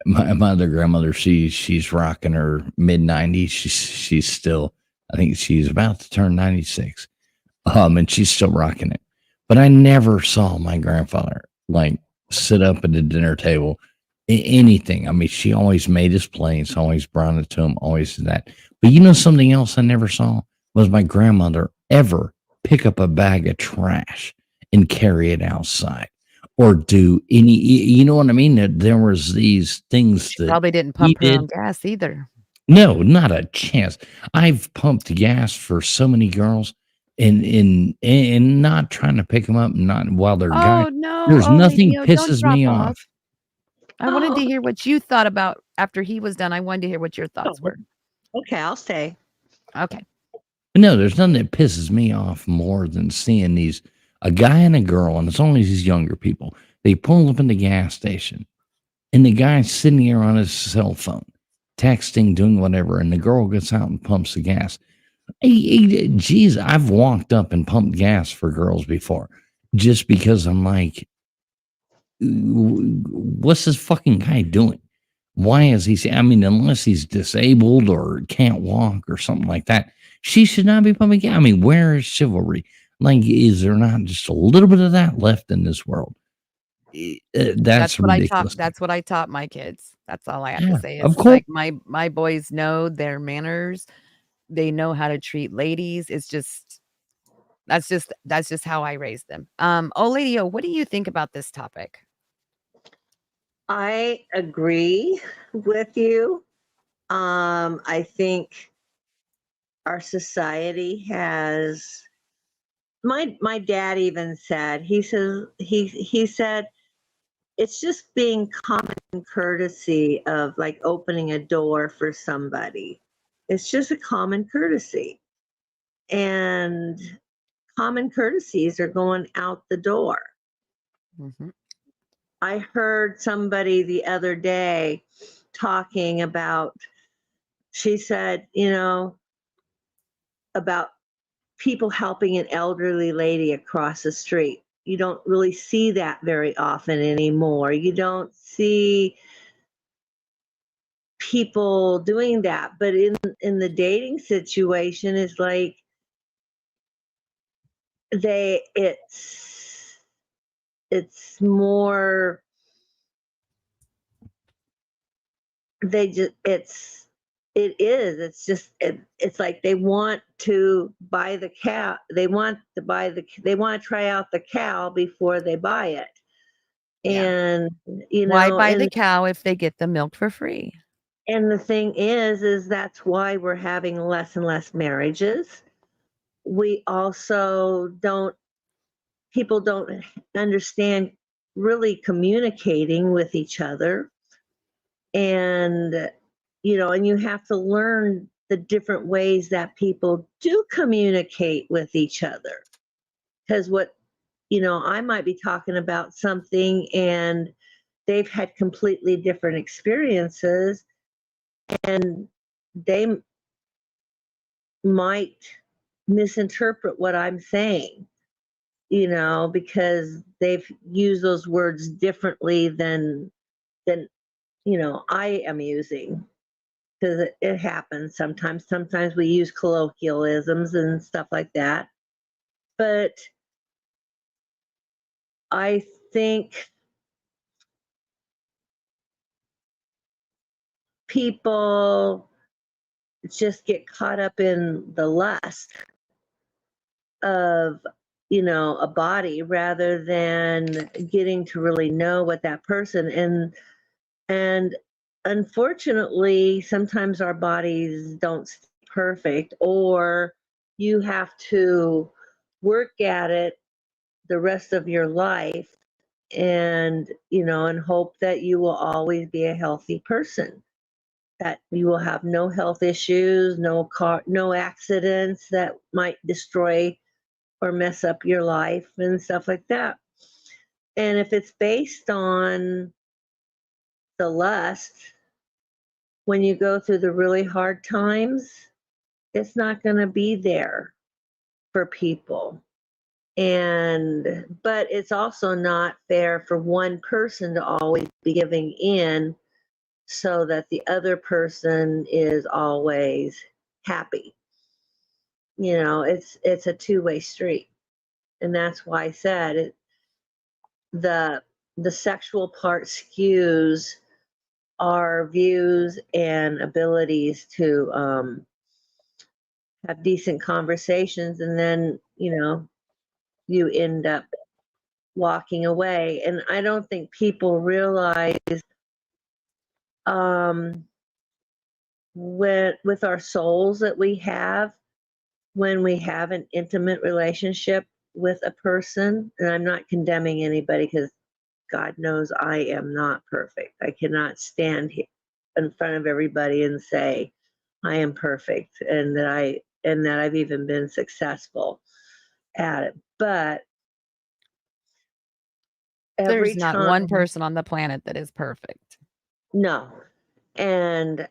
My other grandmother, she's rocking her mid 90s. She's still, I think she's about to turn 96. And she's still rocking it. But I never saw my grandfather like sit up at the dinner table, anything. I mean, she always made his plates, always brought it to him, always did that. But something else I never saw was my grandmother ever pick up a bag of trash and carry it outside or do any, you know what I mean? There was these things She that probably didn't he pump her did. own gas either. No, not a chance. I've pumped gas for so many girls and not trying to pick them up, not while they're guys. Oh, no. There's Oh, nothing don't pisses drop me off. off. I wanted to Oh, hear what you thought about after he was done. I wanted to hear what your thoughts were. okay, I'll stay. Okay. No, there's nothing that pisses me off more than seeing a guy and a girl, and it's only these younger people. They pull up in the gas station, and the guy's sitting there on his cell phone, texting, doing whatever, and the girl gets out and pumps the gas. Geez, I've walked up and pumped gas for girls before, just because I'm like, what's this fucking guy doing? Why is he? I mean, unless he's disabled or can't walk or something like that, she should not be pumping gas. I mean, where is chivalry? Like, is there not just a little bit of that left in this world? That's what I ridiculous. taught that's what I taught my kids. That's all I have to Yeah, say. of It's course. like my boys know their manners. They know how to treat ladies. It's just that's just how I raised them. Oh, Lady O, what do you think about this topic? I agree with you. I think our society has my dad even said he said it's just being common courtesy of like opening a door for somebody. It's just a common courtesy. And common courtesies are going out the door. Mhm. I heard somebody the other day talking about, she said, about people helping an elderly lady across the street. You don't really see that very often anymore. You don't see people doing that. But in the dating situation, it's like they it's more they just it's just it's like they want to buy the cow, they want to try out the cow before they buy it. Yeah. And Why buy the and cow if they get the milk for free? the thing is that's why we're having less and less marriages. We also don't People don't understand really communicating with each other. And and you have to learn the different ways that people do communicate with each other. Because I might be talking about something and they've had completely different experiences, and they might misinterpret what I'm saying, because they've used those words differently than I am using, because it happens sometimes. Sometimes we use colloquialisms and stuff like that. But I think people just get caught up in the lust of, a body, rather than getting to really know what that person. And unfortunately, sometimes our bodies don't stay perfect, or you have to work at it the rest of your life, and hope that you will always be a healthy person, that you will have no health issues, no accidents that might destroy or mess up your life and stuff like that. And if it's based on the lust, when you go through the really hard times, it's not going to be there for people. But it's also not fair for one person to always be giving in so that the other person is always happy. It's a two-way street. And that's why I said the the sexual part skews our views and abilities to have decent conversations, and then you end up walking away. And I don't think people realize, um, with our souls that we have, when we have an intimate relationship with a person. And I'm not condemning anybody, because God knows I am not perfect. I cannot stand here in front of everybody and say I am perfect, and that I've even been successful at it. But every There's not one time, person on the planet that is perfect. no. And but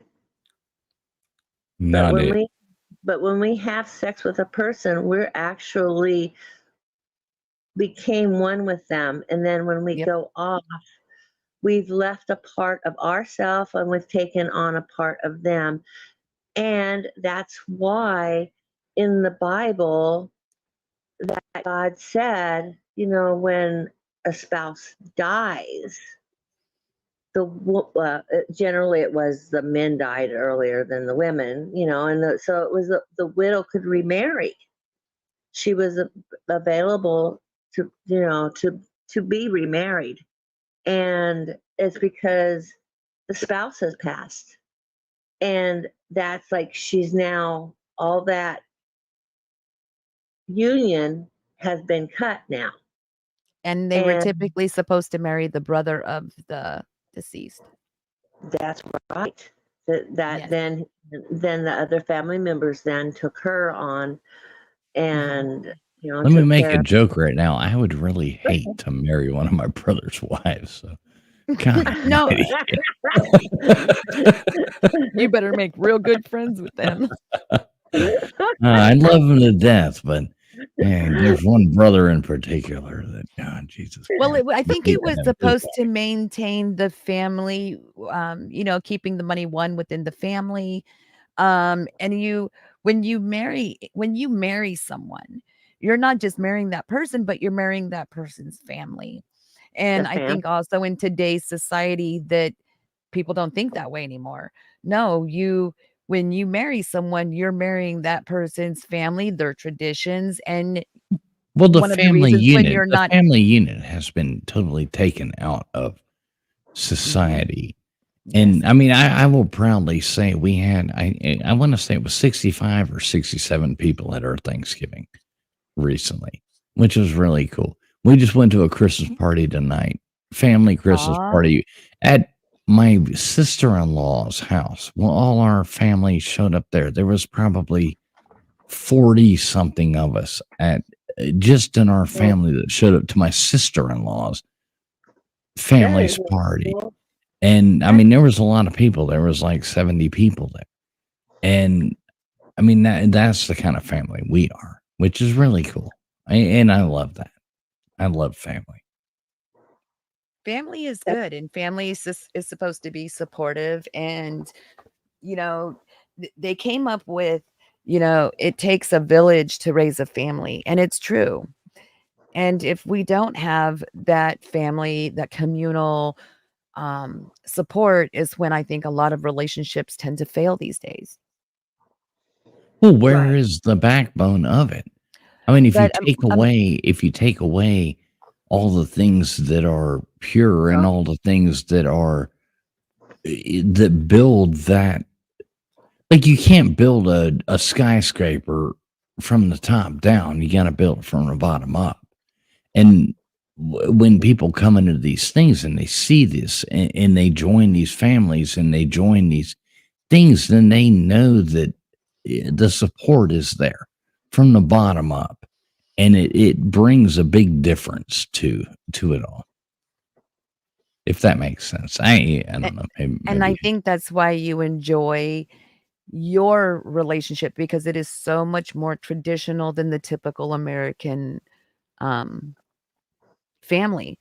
Not when it. we have sex with a person, we're actually became one with them. And then when we Yep. go off, we've left a part of ourselves and we've taken on a part of them. And that's why in the Bible that God said, when a spouse dies, generally it was the men died earlier than the women, and so it was the widow could remarry. She was available to be remarried, and it's because the spouse has passed, and that's like she's now all that union has been cut now. And they were And typically supposed to marry the brother of the deceased. that's right. That Yes. then the other family members then took her on, and Let me took make care a of. joke right now. I would really hate to marry one of my brother's wives. So, God No, almighty. you better make real good friends with them. I love him to death, but man, there's one brother in particular that, God, Jesus Well, Christ. I I think hate it to was have his supposed to maintain the family, keeping the money one within the family. And when you marry someone, you're not just marrying that person, but you're marrying that person's family. And The I fam. think also in today's society that people don't think that way anymore. No, when you marry someone, you're marrying that person's family, their traditions, and Well, one of the reasons when you're the not family unit has been totally taken out of society. And yes. I mean, I will proudly say we had, I want to say it was 65 or 67 people at our Thanksgiving recently, which was really cool. We just went to a Christmas party tonight, family Christmas Aw. party at my sister-in-law's house. Well, all our family showed up there. There was probably 40 something of us at just in our family that showed up to my sister-in-law's That family's is party. cool. And I mean, there was a lot of people. There was like 70 people there. And I mean, that's the kind of family we are, which is really cool. And I love that. I love family. Family is good, and family is supposed to be supportive. And you know, they came up with, it takes a village to raise a family, and it's true. And if we don't have that family, that communal support, is when I think a lot of relationships tend to fail these days. Well, where Right. is the backbone of it? I mean, But if you take away all the things that are pure and huh? all the things that are that build that, like you can't build a skyscraper from the top down. You got to build it from the bottom up. And when people come into these things and they see this and they join these families and they join these things, then they know that the support is there from the bottom up, and it brings a big difference to it all. If that makes sense, I don't know. And Maybe I think that's why you enjoy your relationship, because it is so much more traditional than the typical American um, family.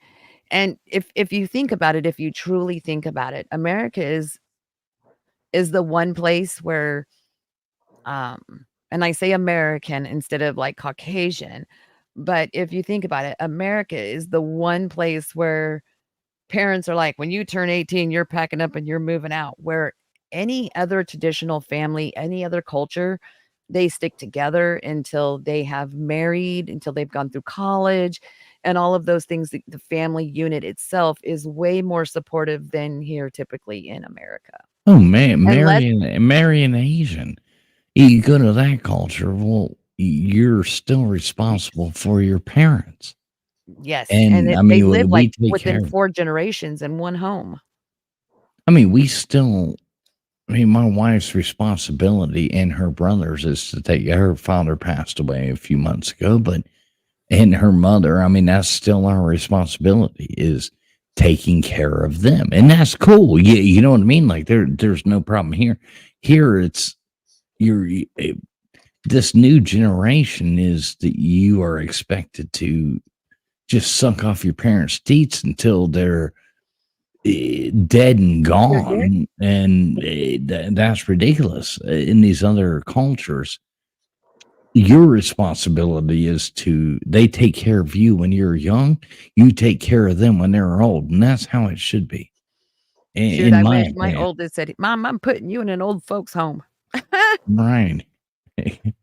And if you think about it, if you truly think about it, America is the one place where and I say American instead of like Caucasian, but if you think about it, America is the one place where parents are like, when you turn 18, you're packing up and you're moving out. Where any other traditional family, any other culture, they stick together until they have married, until they've gone through college, and all of those things. The family unit itself is way more supportive than here typically in America. oh man, Unless marry an Asian. You go to that culture, well, you're still responsible for your parents. yes, and And I they mean, live we like take within care. 4 generations in one home. I mean, we still. I mean, my wife's responsibility and her brother's is to take. Her father passed away a few months ago, but and her mother. I mean, that's still our responsibility is taking care of them, and that's cool. You know what I mean? Like there's no problem here. Here, it's you're. This new generation is that you are expected to just suck off your parents' teats until they're dead and You're dead. gone, and that's ridiculous. In these other cultures, your responsibility is they take care of you when you're young, you take care of them when they're old, and that's how it should be. Shoot, In I my wish my opinion. oldest said, "Mom, I'm putting you in an old folks home." Right. Good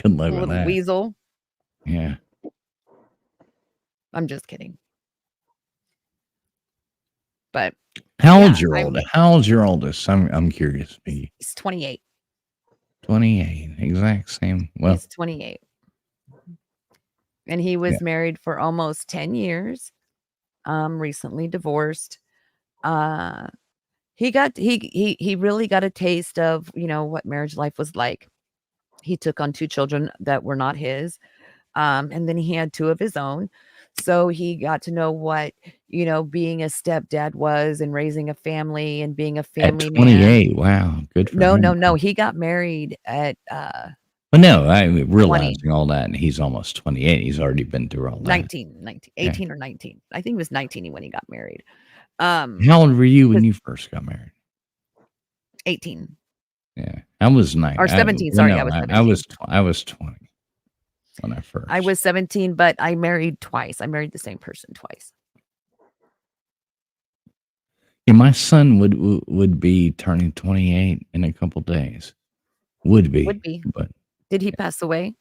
luck with Little that. weasel. Yeah. I'm just kidding. But How yeah, old's your oldest? How old's your oldest? I'm curious. he's 28. 28. Exact same. Well, He's 28. And he yeah. was married for almost 10 years. Recently divorced. He really got a taste of, what marriage life was like. He took on 2 children that were not his. And then he had 2 of his own. So he got to know what, being a stepdad was and raising a family and being a At family man. 28. Wow. Good for him. No. He got married at Well, no, I realizing all that, and he's almost 28. He's already been through all that. 19, Yeah. 18 or 19. I think it was 19 when he got married. How old were you when you first got married? 18 Yeah, I was 9 or 17. Sorry, I was 17. I was 20 when I first. I was 17, but I married twice. I married the same person twice. Yeah, my son would be turning 28 in a couple days. Would be. But Did he pass away?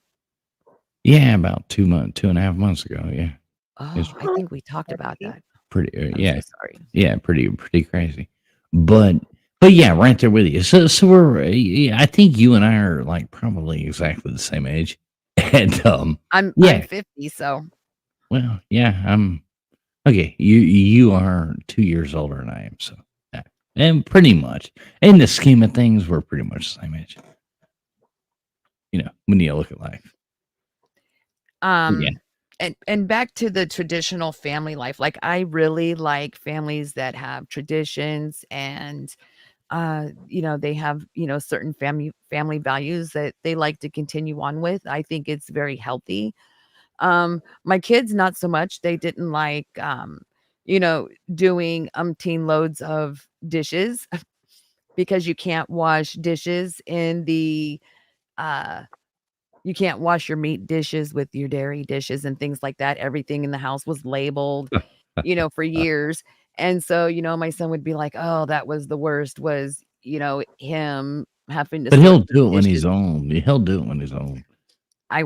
yeah, about 2.5 months ago. Yeah. Oh, I think we talked about that. Pretty. I'm Yeah. so sorry. Yeah. Pretty crazy. But yeah, right there with you. So we're. Yeah, I think you and I are like probably exactly the same age. And I'm yeah. 50, so. Well, yeah, I'm okay. You are 2 years older than I am, so yeah. And pretty much in the scheme of things, we're pretty much the same age. When you look at life. Yeah. And back to the traditional family life. Like I really like families that have traditions and they have, certain family values that they like to continue on with. I think it's very healthy. My kids not so much. They didn't like doing umpteen loads of dishes because you can't wash dishes in the you can't wash your meat dishes with your dairy dishes and things like that. Everything in the house was labeled, for years. And so, my son would be like, "Oh, that was the worst," was, him having to But he'll sort through do it when dishes. he's old. He'll do it when he's old.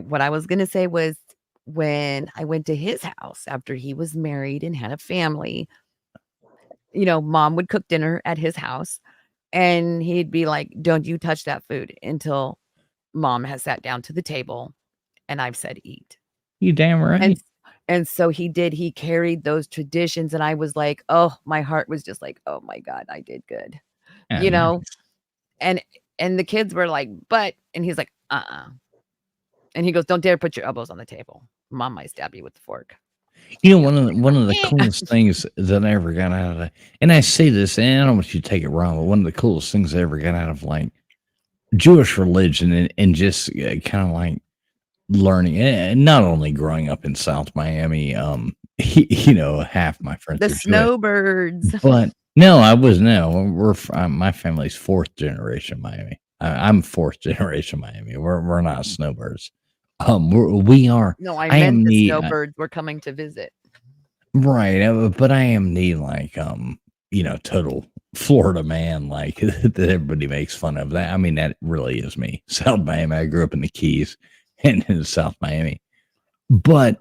What I was gonna say was when I went to his house after he was married and had a family, mom would cook dinner at his house and he'd be like, "Don't you touch that food until mom has sat down to the table and I've said eat." You damn right. And so he did. He carried those traditions and I was like, oh, my heart was just like, "Oh my God, I did good." Yeah, You know? nice. And the kids were like, "But," and he's like, "Uh-uh." And he goes, "Don't dare put your elbows on the table. Mom might stab you with the fork." One of the coolest things that I ever got out of that, and I say this, and I don't want you to take it wrong, but one of the coolest things I ever got out of like Jewish religion and just kind of like learning, and not only growing up in South Miami, half my friends The are Jewish, snowbirds. but no, I was no. My family's 4th generation Miami. I'm 4th generation Miami. We're not snowbirds. We are. No, I I meant am the the snowbirds were coming to visit. right, but I am the like total Florida man like that everybody makes fun of. That I mean that really is me. South Miami. I grew up in the Keys and in South Miami, but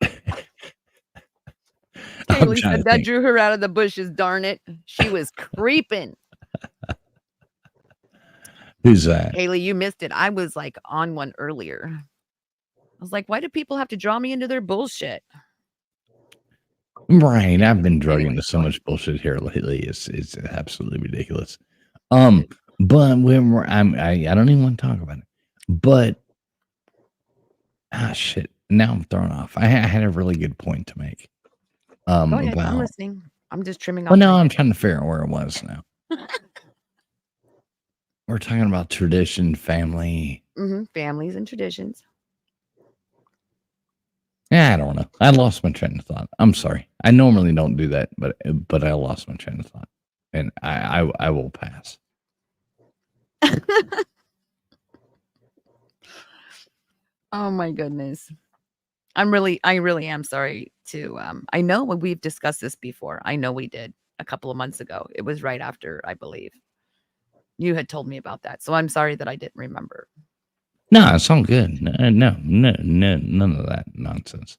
I'm Kaylee trying to said that think. drew her out of the bushes, darn it. She was creeping. Who's that? Kaylee, you missed it. I was like on one earlier. I was like, why do people have to draw me into their bullshit? Right, I've been drug Anyway, into so go much bullshit here lately. It's absolutely ridiculous. But when I don't even want to talk about it. But shit. Now I'm thrown off. I had a really good point to make. Go ahead. I'm About listening. I'm just trimming well, off. no, my I'm head. trying to figure out where it was now. We're talking about tradition, family. Families and traditions. Yeah, I don't know. I lost my train of thought. I'm sorry. I normally don't do that, but I lost my train of thought, and I will pass. Oh my goodness. I really am sorry to I know we've discussed this before. I know we did a couple of months ago. It was right after, I believe. You had told me about that. So I'm sorry that I didn't remember. No, it's all good. No, none of that nonsense.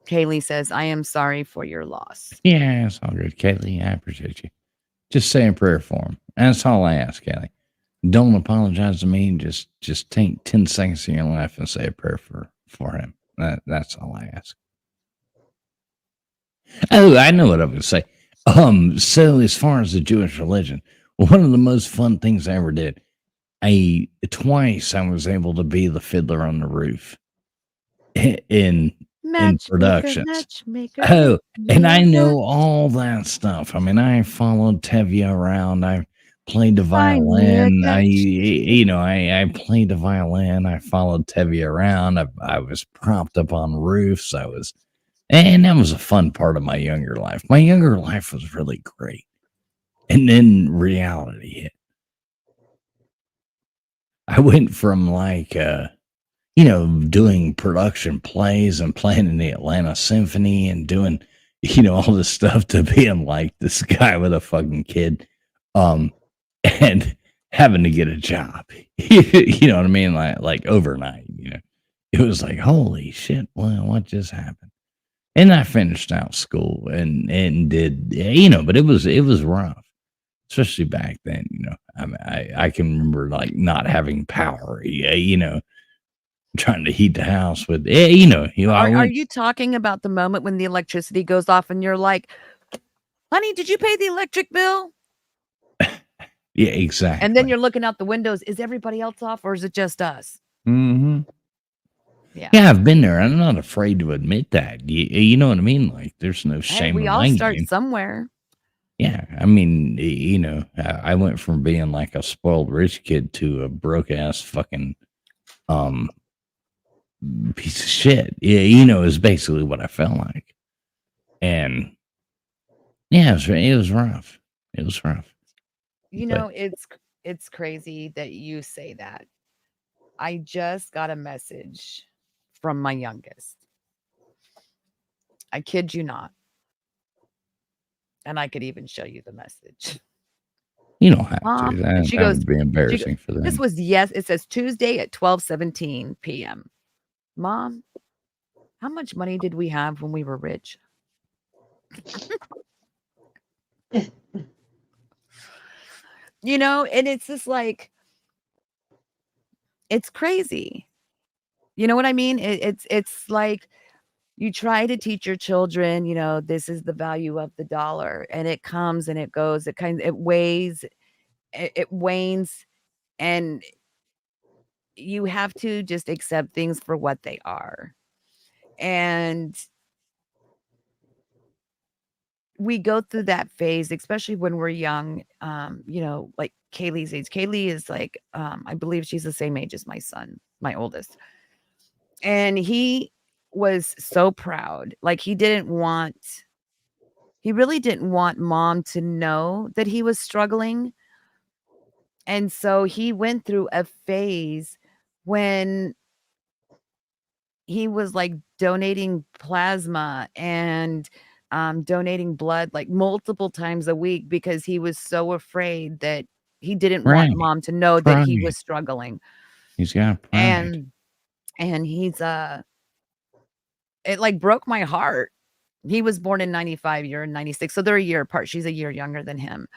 Kaylee says, I am sorry for your loss. Yeah, it's all good, Kaylee. I appreciate you. Just say a prayer for him. That's all I ask, Kaylee. Don't apologize to me. Just take 10 seconds in your life and say a prayer for him. That's all I ask. Oh, I know what I'm going to say. So as far as the Jewish religion, one of the most fun things I ever did, twice I was able to be the fiddler on the roof in productions. Matchmaker. Oh, and I know all that stuff. I mean, I followed Tevye around. I played the violin. I played the violin. I followed Tevye around. I was propped up on roofs. And that was a fun part of my younger life. My younger life was really great. And then reality hit. I went from doing production plays and playing in the Atlanta Symphony and doing, all this stuff to being like this guy with a fucking kid, and having to get a job. You know what I mean? Like overnight, it was like, holy shit, well, what just happened? And I finished out school and did, but it was rough, especially back then. I can remember like not having power, trying to heat the house with, Are you talking about the moment when the electricity goes off and you're like, honey, did you pay the electric bill? Yeah, exactly. And then you're looking out the windows. Is everybody else off or is it just us? Mm-hmm. Yeah. Yeah, I've been there. I'm not afraid to admit that. You know what I mean? Like, there's no shame we in all my start game. somewhere. Yeah, I mean, I went from being like a spoiled rich kid to a broke ass fucking piece of shit. Yeah, is basically what I felt like. And yeah, it was rough. It was rough. It's crazy that you say that. I just got a message from my youngest. I kid you not. And I could even show you the message. You don't have Mom, to. and she That goes, would be embarrassing for them. This was, it says Tuesday at 12:17 p.m. Mom, how much money did we have when we were rich? And it's just like, it's crazy. You know what I mean? It's like you try to teach your children, this is the value of the dollar, and it comes and it goes. It weighs, it wanes, and you have to just accept things for what they are. And we go through that phase, especially when we're young, like Kaylee's age. Kaylee is like, I believe she's the same age as my son, my oldest. And he was so proud. Like he really didn't want mom to know that he was struggling. And so he went through a phase when he was like donating plasma and donating blood like multiple times a week because he was so afraid that he didn't want mom to know that he was struggling. He's got pride. And he's it like broke my heart. He was born in 95, you're in 96, so they're a year apart. She's a year younger than him.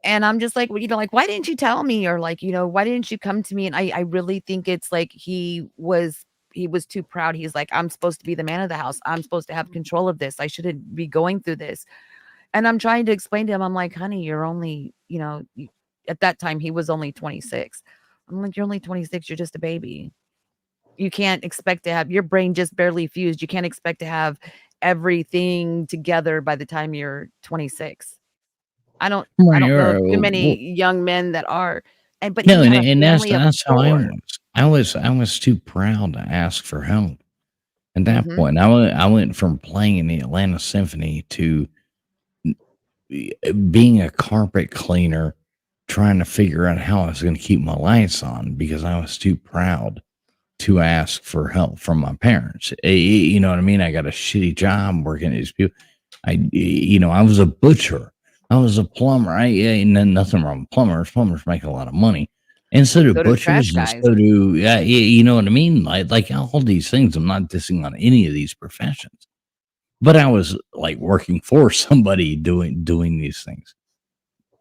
And I'm just like, well, like, why didn't you tell me? Or like, why didn't you come to me? And I really think it's like he was too proud. He's like, I'm supposed to be the man of the house. I'm supposed to have control of this. I shouldn't be going through this. And I'm trying to explain to him, I'm like, honey, you're only, at that time he was only 26. I'm like, you're only 26. You're just a baby. You can't expect to have your brain just barely fused. You can't expect to have everything together by the time you're 26. I don't know too many young men that are. But no, and that's how I was. I was too proud to ask for help. At that point, I went from playing in the Atlanta Symphony to being a carpet cleaner, trying to figure out how I was going to keep my lights on because I was too proud to ask for help from my parents. You know what I mean? I got a shitty job working at these people. I was a butcher. I was a plumber. And then nothing wrong with plumbers. Plumbers make a lot of money. And so do So do trash butchers, and guys. so do, you know what I mean? Like all these things. I'm not dissing on any of these professions, but I was like working for somebody doing these things,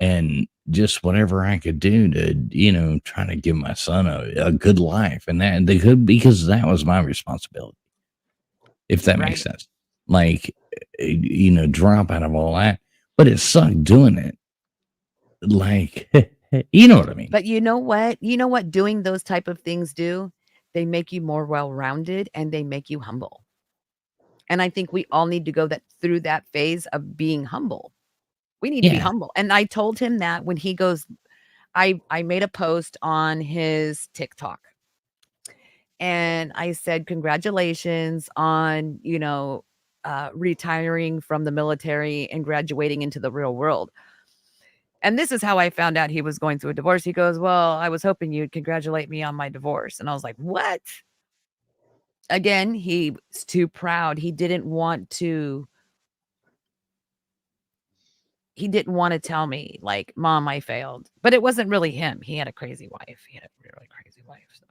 and just whatever I could do to, try to give my son a good life, and that they could, because that was my responsibility, if that makes sense. Like, drop out of all that, but it sucked doing it. Like, you know what I mean? But you know what? You know what doing those type of things do? They make you more well-rounded and they make you humble. And I think we all need to go through that phase of being humble. We need to be humble. And I told him that when he goes, I made a post on his TikTok. And I said, congratulations on, retiring from the military and graduating into the real world. And this is how I found out he was going through a divorce. He goes, well, I was hoping you'd congratulate me on my divorce. And I was like, what? Again, he was too proud. He didn't want to tell me, like, Mom, I failed. But it wasn't really him. He had a crazy wife. He had a really crazy wife. So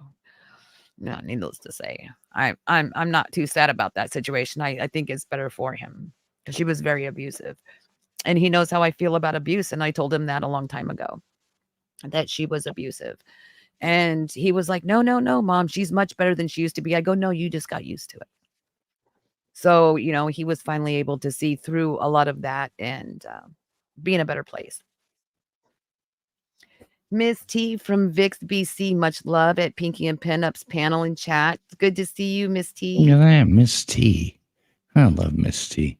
no, needless to say, I'm not too sad about that situation. I think it's better for him because she was very abusive. And he knows how I feel about abuse. And I told him that a long time ago, that she was abusive. And he was like, no, Mom, she's much better than she used to be. I go, no, you just got used to it. So, he was finally able to see through a lot of that and be in a better place. Miss T from Vix, BC, much love at Pinky and Pinup's panel and chat. It's good to see you, Miss T. Look at that, Miss T. I love Miss T.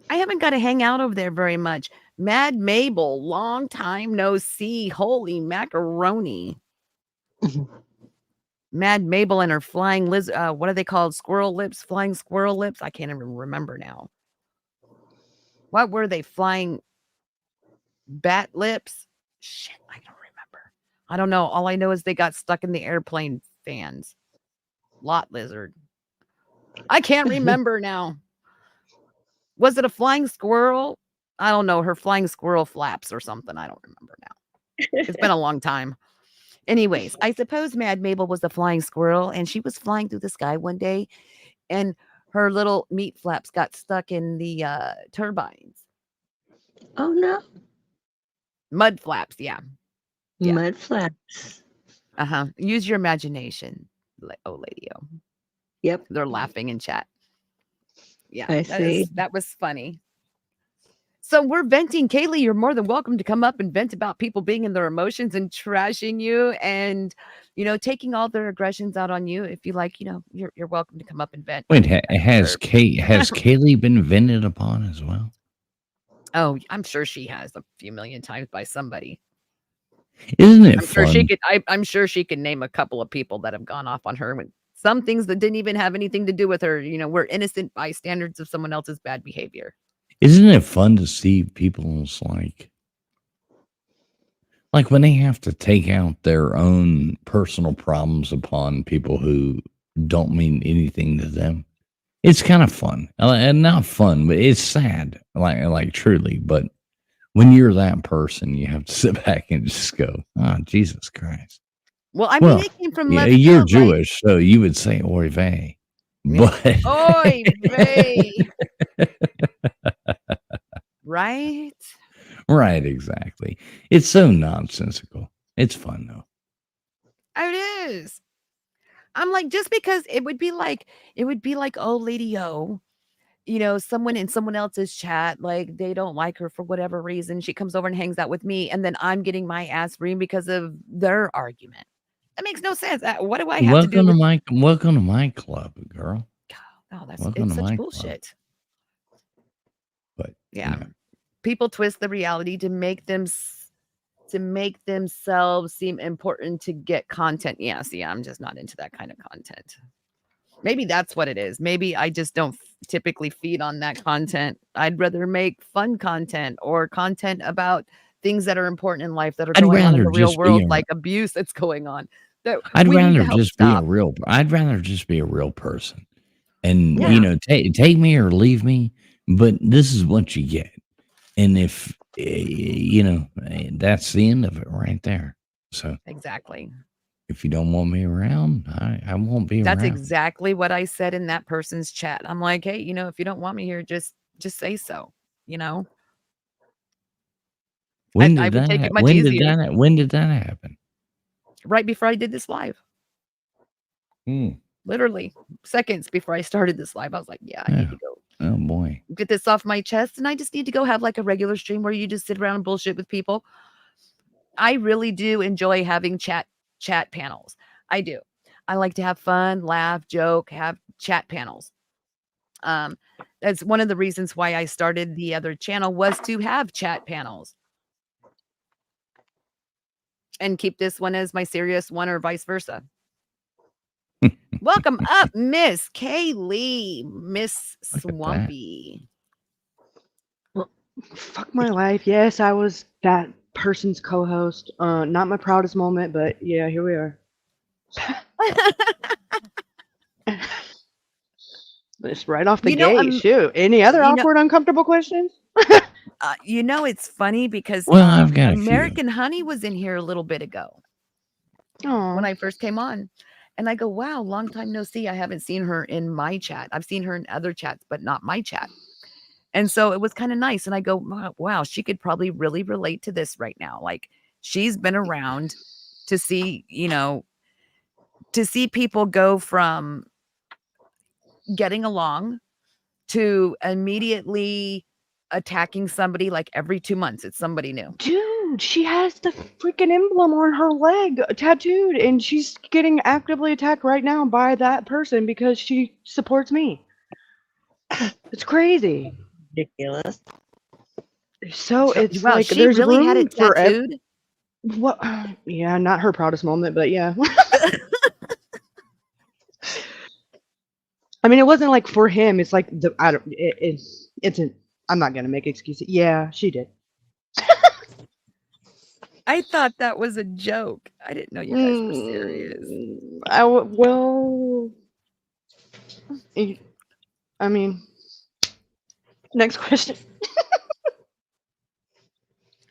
I haven't got to hang out over there very much. Mad Mabel, long time no see. Holy macaroni. Mad Mabel and her flying lizard. What are they called? Squirrel lips? Flying squirrel lips? I can't even remember now. What were they? Flying bat lips? Shit, I don't remember. I don't know. All I know is they got stuck in the airplane fans. Lot lizard. I can't remember now. Was it a flying squirrel? I don't know. Her flying squirrel flaps or something. I don't remember now. It's been a long time. Anyways, I suppose Mad Mabel was the flying squirrel, and she was flying through the sky one day, and her little meat flaps got stuck in the turbines. Oh, no. Mud flaps, yeah. Mud flaps. Use your imagination, lady. Yep. They're laughing in chat. Yeah, I see. That was funny. So we're venting. Kaylee, you're more than welcome to come up and vent about people being in their emotions and trashing you and, taking all their aggressions out on you. If you like, you're welcome to come up and vent. Wait, has Kaylee been vented upon as well? Oh, I'm sure she has a few million times by somebody. Isn't it I'm fun? sure she could. I'm sure she could name a couple of people that have gone off on her with some things that didn't even have anything to do with her. We're innocent bystanders of someone else's bad behavior. Isn't it fun to see people's like when they have to take out their own personal problems upon people who don't mean anything to them? It's kind of fun, and not fun, but it's sad, like truly. But when you're that person, you have to sit back and just go, "Oh, Jesus Christ." Well, I mean, it came from left you're field, Jewish, so you would say "oy vey," but oy vey. Right? Right, exactly. It's so nonsensical. It's fun though. It is. I'm like, just because it would be like, oh, Lady O, someone in someone else's chat, like they don't like her for whatever reason. She comes over and hangs out with me, and then I'm getting my ass reamed because of their argument. That makes no sense. What do I have to do? Welcome to my club, girl. Oh, it's such bullshit. But yeah, people twist the reality to make themselves seem important to get content. Yeah, see, I'm just not into that kind of content. Maybe that's what it is. Maybe I just don't typically feed on that content. I'd rather make fun content or content about things that are important in life that are going on in the real world, like abuse that's going on. that I'd we need to rather help just be a stop. real. I'd rather just be a real person, and Yeah. you know, take me or leave me. But this is what you get, and if you know, that's the end of it right there. So Exactly. if you don't want me around, I won't be That's around. exactly what I said in that person's chat. I'm like, hey, you know, if you don't want me here, just say so. You know, When I did would that? take it much When did easier. that? When did that happen? Right before I did this live. Literally seconds before I started this live, I was like, yeah, I need to go Oh boy. get this off my chest. And I just need to go have like a regular stream where you just sit around and bullshit with people. I really do enjoy having chat panels. I do. I like to have fun, laugh, joke, have chat panels. That's one of the reasons why I started the other channel was to have chat panels. And keep this one as my serious one or vice versa. Welcome up, Miss Kaylee, Miss Look at that. Swampy. Well, fuck my life. Yes, I was that person's co-host. Not my proudest moment, but yeah, here we are. It's right off the You know, gate. Shoot. Any other you know- awkward, uncomfortable questions? You know, it's funny because Well, I've got a few. American Honey was in here a little bit ago Oh, when I first came on. And I go, wow, long time no see. I haven't seen her in my chat. I've seen her in other chats, but not my chat. And so it was kind of nice. And I go, wow, she could probably really relate to this right now. Like she's been around to see, you know, to see people go from getting along to immediately attacking somebody like every 2 months. It's somebody new. dude, she has the freaking emblem on her leg tattooed, and she's getting actively attacked right now by that person because she supports me. It's crazy. Ridiculous. So it's Wow, like she there's really room had it for tattooed. what? Yeah, not her proudest moment, but yeah. I mean, it wasn't like for him. It's like it's an. I'm not gonna make excuses. Yeah, she did. I thought that was a joke. I didn't know you guys were serious. Well, I mean, next question.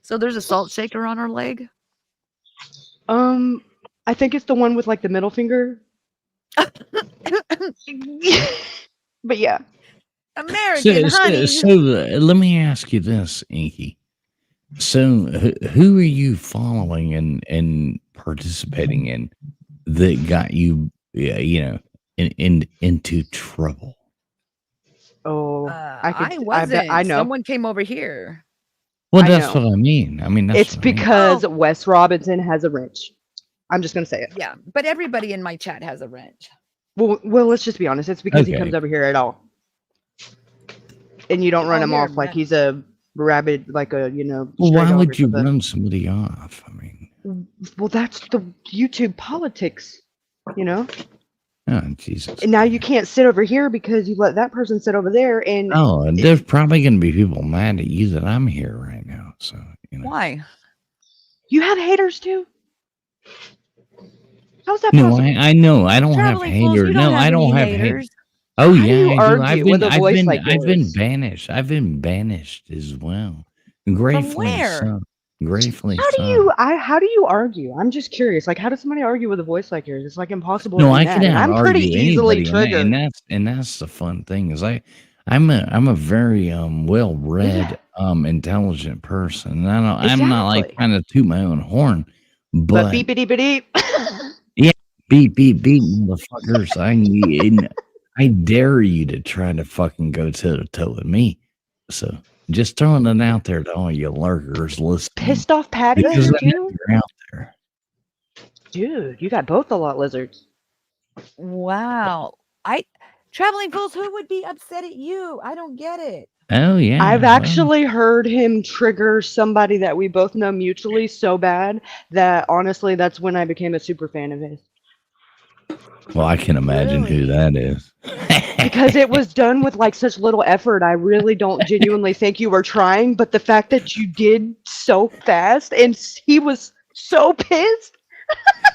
So there's a salt shaker on her leg. I think it's the one with like the middle finger. But yeah. American Honey. So let me ask you this, Inky. So who are you following and participating in that got you, you know, into trouble? Oh, I I wasn't. bet I know. Someone came over here. Well, I that's know. what I mean. I mean, that's It's what I mean. because Oh. Wes Robinson has a wrench. I'm just gonna say it. Yeah, but everybody in my chat has a wrench. Well, let's just be honest. It's because he Okay. comes over here at all, and you don't run Oh, him here, off like he's a rabid, like a Well, stray why dog or would you something. run somebody off? I mean, Well, that's the YouTube politics, you know. oh Jesus! And now you can't sit over here because you let that person sit over there, and Oh, and there's probably going to be people mad at you that I'm here right now. So you know. Why? you have haters too. How's that No, possible? I know. I don't have Traveling fools, haters. you don't No, have I don't any have haters. haters. Oh How do yeah, you I do. argue with a voice like I've been yours? banished. I've been banished as well. Gratefully where? so. Gratefully How so. do you argue? I'm just curious. Like, how does somebody argue with a voice like yours? It's like impossible. No, to be I mad, can and I'm pretty out-argue easily anybody, triggered. and that's the fun thing is I'm a very well-read intelligent person. And I'm not like Exactly. trying to toot my own horn, But but beepity beep. beep motherfuckers, I dare you to try to fucking go toe to toe with me. So just throwing it out there to all you lurkers listening. Pissed off Patty Because here I know too? you're out there. Dude, you got both a lot lizards. Wow. Traveling fools, who would be upset at you? I don't get it. Oh yeah. I've well, actually heard him trigger somebody that we both know mutually so bad that honestly, that's when I became a super fan of his. Well, I can imagine who Really? that is. Because it was done with like such little effort. I really don't genuinely think you were trying, but the fact that you did so fast and he was so pissed.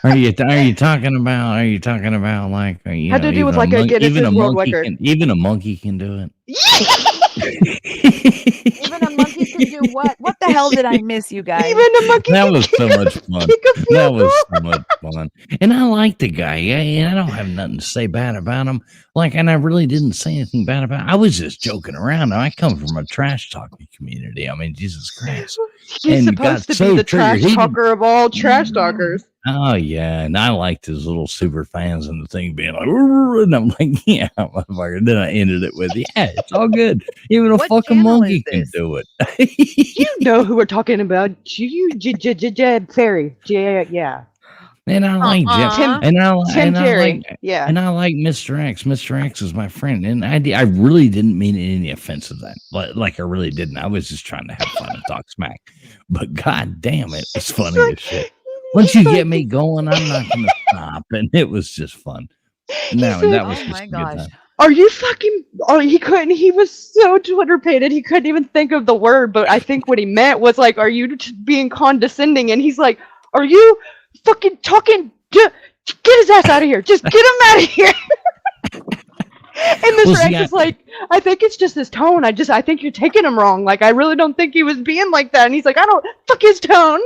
Are you talking about? Are you talking about like you Had know to do with even a like a Guinness World Record. even a monkey can do it? Even a monkey can do what? What the hell did I miss, you guys? Even a monkey That can was so much fun. kick a field That was goal. so much fun. And I like the guy. Yeah, I don't have nothing to say bad about him. Like, and I really didn't say anything bad about him. I was just joking around. I come from a trash talking community. I mean, Jesus Christ. He's And got supposed to so be the triggered. trash He did- talker of all trash talkers. Oh yeah, and I liked his little super fans and the thing being like, "Rrr," and I'm like, yeah, motherfucker. Then I ended it with, yeah, it's all good. Even a What fucking channel monkey is can this? do it. You know who we're talking about. Fairy. Yeah. And I like Jeff, Uh-uh. and Tim I Terry. like, Yeah. and I like Mr. X. Mr. X is my friend, and I really didn't mean any offense of that. Like I really didn't. I was just trying to have fun and talk smack. But god damn it, it's funny as shit. Once you get me going, I'm not gonna stop, and it was just fun. No, said- that was Oh just my a good gosh. time. Are you fucking? Oh, he couldn't. He was so Twitter pated. He couldn't even think of the word. But I think what he meant was like, "Are you being condescending?" And he's like, "Are you fucking talking? Get his ass out of here! Just get him out of here!" And Mr. Well, see, X is like, "I think it's just his tone. I think you're taking him wrong. Like, I really don't think he was being like that." And he's like, "I don't fuck his tone."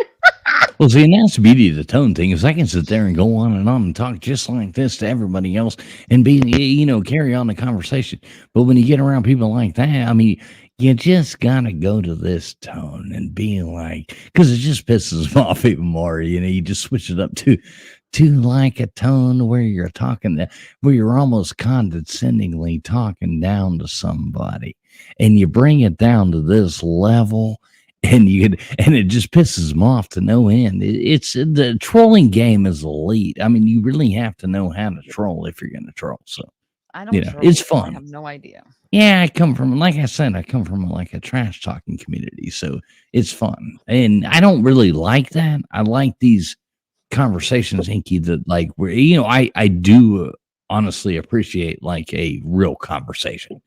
Well, see, and that's the beauty of the tone thing is I can sit there and go on and talk just like this to everybody else and be, carry on the conversation. But when you get around people like that, I mean, you just gotta go to this tone and be like, because it just pisses them off even more. You just switch it up to like a tone where you're talking, where you're almost condescendingly talking down to somebody, and you bring it down to this level. And it just pisses them off to no end. It's the trolling game is elite. I mean, you really have to know how to troll if you're going to troll. So I don't know, troll. it's I fun. have no idea. Yeah, I come from like like a trash talking community, so it's fun. And I don't really like that. I like these conversations, Inky, that like where I do honestly appreciate like a real conversation,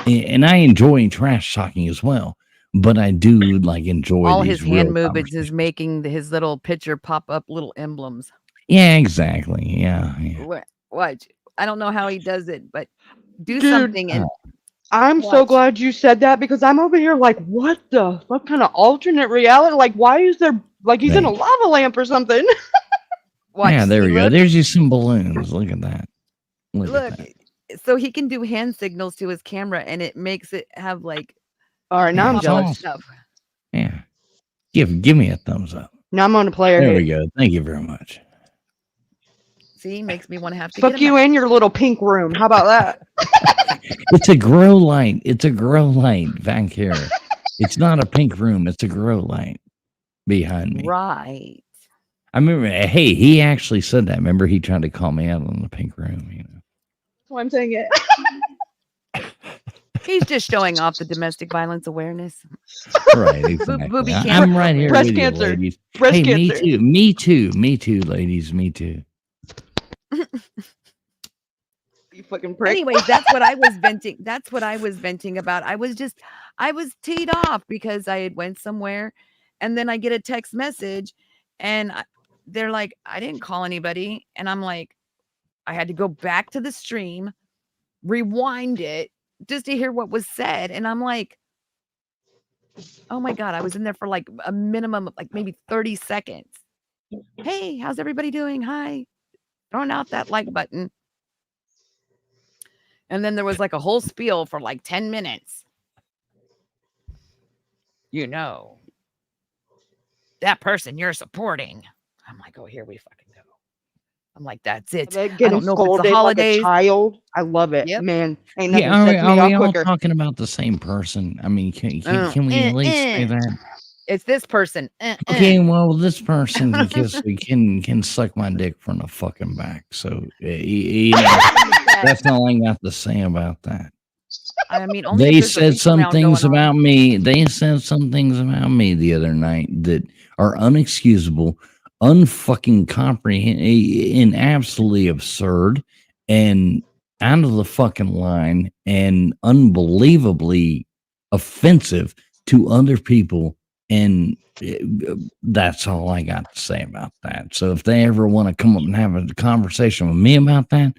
and I enjoy trash talking as well. But I do like enjoy All these his hand real movements is conversations. making his little picture pop up little emblems. Yeah, exactly. Yeah. What? I don't know how he does it, but do Dude, something and I'm so watch. glad you said that because I'm over here like, what kind of alternate reality? Like, why is there like he's in a Right. lava lamp or something? Watch. Yeah, there See, we go. look, There's just some balloons. Look at that. Look look. at that. So he can do hand signals to his camera, and it makes it have like All right, now I'm Yeah, it's jealous. awesome. stuff. Yeah. Give me a thumbs up. Now I'm on a player There hate. we go. Thank you very much. See, makes me want to have to Fuck get him you out. in your little pink room. How about that? It's a grow light. It's a grow light back here. It's not a pink room. It's a grow light behind me. Right. I remember, hey, he actually said that. Remember, he tried to call me out on the pink room. That's why I'm saying it. He's just showing off the domestic violence awareness. Right, exactly. booby I'm cancer. right here Breast with cancer. you, ladies. Breast Hey, cancer. me too, ladies, me too. You fucking prick. Anyways, that's what I was venting. That's what I was venting about. I was teed off because I had went somewhere, and then I get a text message, and they're like, "I didn't call anybody," and I'm like, I had to go back to the stream, rewind it just to hear what was said, and I'm like, oh my god, I was in there for like a minimum of like maybe 30 seconds. Hey, how's everybody doing? Hi, throwing out that like button. And then there was like a whole spiel for like 10 minutes. That person you're supporting. I'm like, oh, here we fucking go. I'm like, that's it. I Getting don't know if it's scolded the holidays. like a child. I love it. Yep. Man, ain't nothing Yeah, sets me are we off all quicker. talking about the same person? I mean, can we at least say that? It's this person. Okay, well, this person can suck my dick from the fucking back. So that's all I got to say about that. I mean, only They if there's a said reach some around things going on. about me. They said some things about me the other night that are unexcusable, unfucking comprehend, and absolutely absurd, and out of the fucking line, and unbelievably offensive to other people And that's all I got to say about that. So if they ever want to come up and have a conversation with me about that,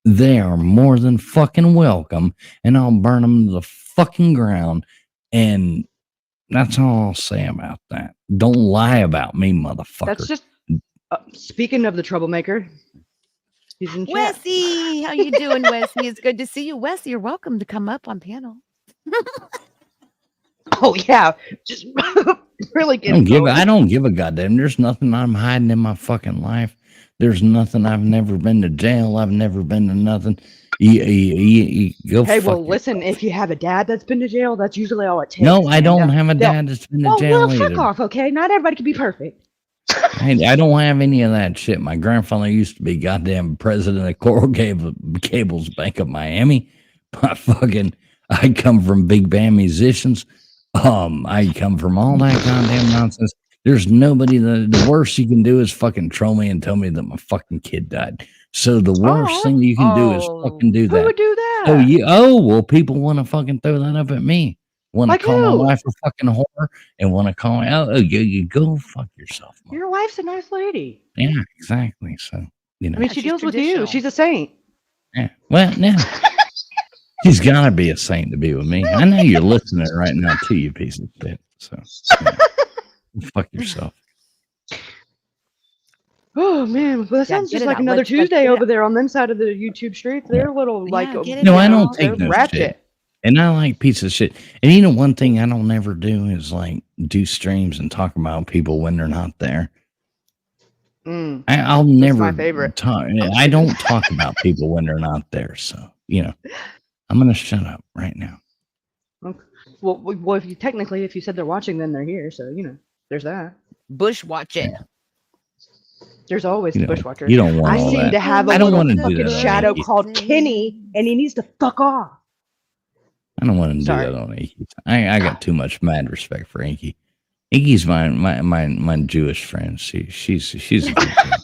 they are more than fucking welcome, and I'll burn them to the fucking ground. And that's all I'll say about that. Don't lie about me, motherfucker. That's just speaking of the troublemaker. He's in chat. Wesley, how you doing, Wesley? It's good to see you. Wesley, you're welcome to come up on panel. Oh yeah, just really I don't give a goddamn. There's nothing I'm hiding in my fucking life. There's nothing. I've never been to jail. I've never been to nothing. You go. Hey, well, listen. If you have a dad that's been to jail, that's usually all it takes. No, I don't have a dad that's been to jail. Well, fuck off, okay? Not everybody can be perfect. I don't have any of that shit. My grandfather used to be goddamn president of Coral Gables Bank of Miami. I come from big band musicians. I come from all that goddamn nonsense. There's nobody the worst you can do is fucking troll me and tell me that my fucking kid died. So the worst thing you can do is fucking do that. Who would do that? Well, people want to fucking throw that up at me. Want to call my wife a fucking whore and want to call me out. Oh, you go fuck yourself. Mom. Your wife's a nice lady. Yeah, exactly. So, you know. I mean, she deals with you. She's a saint. Yeah. Well, now she's gotta be a saint to be with me. I know you're listening right now too, you piece of shit. So, fuck yourself. Oh man, well, that sounds just like another Tuesday over there on them side of the YouTube streets. They're a little like no, I don't take no ratchet. Shit. And I like pieces of shit. And you know, one thing I don't ever do is like do streams and talk about people when they're not there. I'll never. My favorite. Talk. I don't talk about people when they're not there. So you know, I'm gonna shut up right now. Okay. Well, if you said they're watching, then they're here. So you know, there's that. Bush watching. Yeah. There's always the bushwhacker. You don't want. I seem to have a little fucking shadow called Kenny, and he needs to fuck off. I don't want to do that on Inky. I got too much mad respect for Inky. Inky's my Jewish friend. She's a good friend.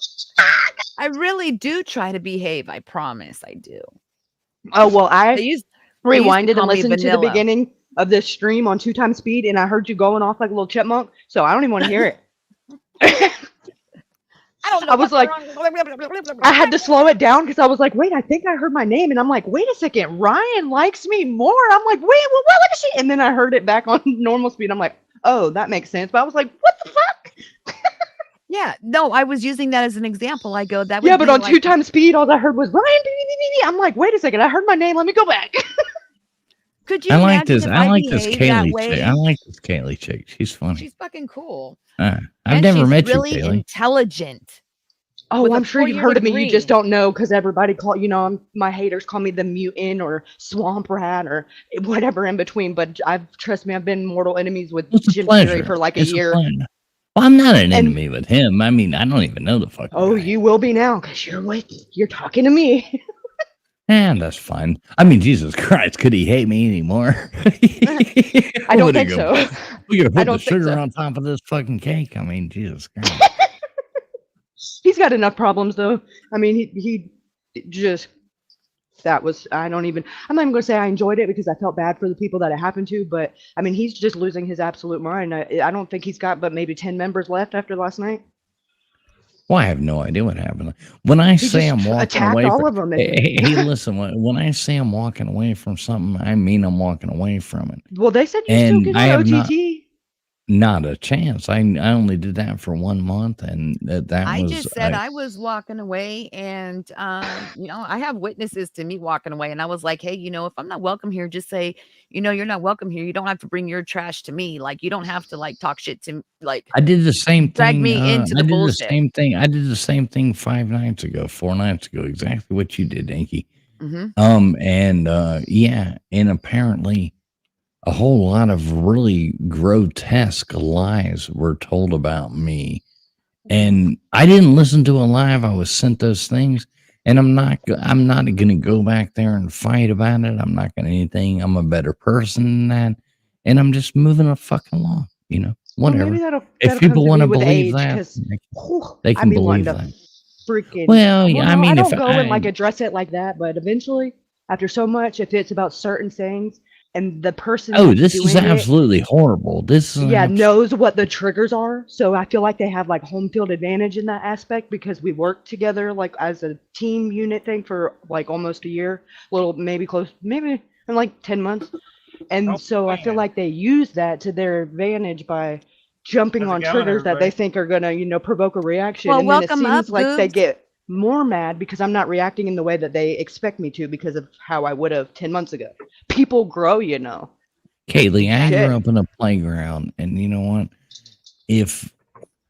I really do try to behave. I promise I do. Oh well, I rewinded and listened to the beginning of this stream on 2x speed, and I heard you going off like a little chipmunk. So I don't even want to hear it. I was like, I had to slow it down because I was like, wait, I think I heard my name. And I'm like, wait a second, Ryan likes me more. I'm like, wait, well, what is she? And then I heard it back on normal speed. I'm like, oh, that makes sense. But I was like, what the fuck? Yeah, no, I was using that as an example. I go, that would but on 2x speed, all I heard was Ryan. I'm like, wait a second, I heard my name. Let me go back. Could you? I like this Kaylee chick. I like this Kaylee chick. She's funny. She's fucking cool. I've never met you, really Kaylee. Intelligent. Oh, I'm sure you've heard of me. You just don't know because everybody my haters call me the mutant or swamp rat or whatever in between. But trust me, I've been mortal enemies with Jim Carrey for like a year. Well, I'm not an enemy with him. I mean, I don't even know the fuck. Oh, you will be now because you're talking to me. And that's fine. I mean, Jesus Christ, could he hate me anymore? I don't think so. We're gonna put the sugar on top of this fucking cake. I mean, Jesus Christ. He's got enough problems though. I mean, he just I'm not even gonna say I enjoyed it because I felt bad for the people that it happened to, but I mean, he's just losing his absolute mind. I don't think he's got but maybe 10 members left after last night. Well, I have no idea what happened. When I say I'm walking away from hey, listen, when I say I'm walking away from something, I mean I'm walking away from it. Well, they said you still get an OTT. Not a chance. I only did that for 1 month, and I just said I was walking away, and I have witnesses to me walking away, and I was like, hey, if I'm not welcome here, just say, you're not welcome here. You don't have to bring your trash to me. Like, you don't have to like talk shit to me. Like, I did the same thing. Drag me into the bullshit. I did the same thing 4 nights ago. Exactly what you did, Inky. Mm-hmm. And apparently a whole lot of really grotesque lies were told about me. And I didn't listen to a live. I was sent those things, and I'm not going to go back there and fight about it. I'm not going to anything. I'm a better person than that. And I'm just moving the fuck along, whatever. Well, that'll if people want to believe that, they can believe that. I don't go and like address it like that, but eventually after so much, if it's about certain things, and the person Oh, that's this is doing it, absolutely horrible. This is knows what the triggers are. So I feel like they have like home field advantage in that aspect because we worked together like as a team unit thing for like almost a year, maybe in like 10 months. And Oh, so I feel man. like they use that to their advantage by jumping How's it on going, triggers that they everybody? think are gonna, provoke a reaction. Well, And then it welcome up, seems like they Goobs. get more mad because I'm not reacting in the way that they expect me to because of how I would have 10 months ago. People grow, Kaylee, I Shit. grew up in a playground, and you know what? If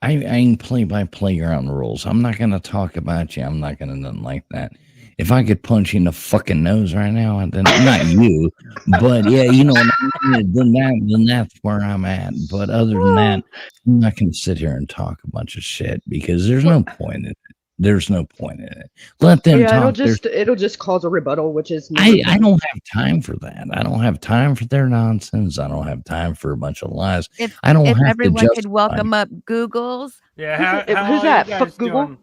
I ain't play by playground rules, I'm not gonna talk about you. I'm not gonna nothing like that. If I could punch you in the fucking nose right now, then not you, but yeah, then that's where I'm at. But other than that, I'm not gonna sit here and talk a bunch of shit because there's no point in it. There's no point in it. Let them Yeah, talk. it'll just cause a rebuttal, which is I don't have time for that. I don't have time for their nonsense. I don't have time for a bunch of lies. If I don't have to everyone could justify. welcome up Googles. Yeah, Who's how are that? you guys Fuck Google? doing?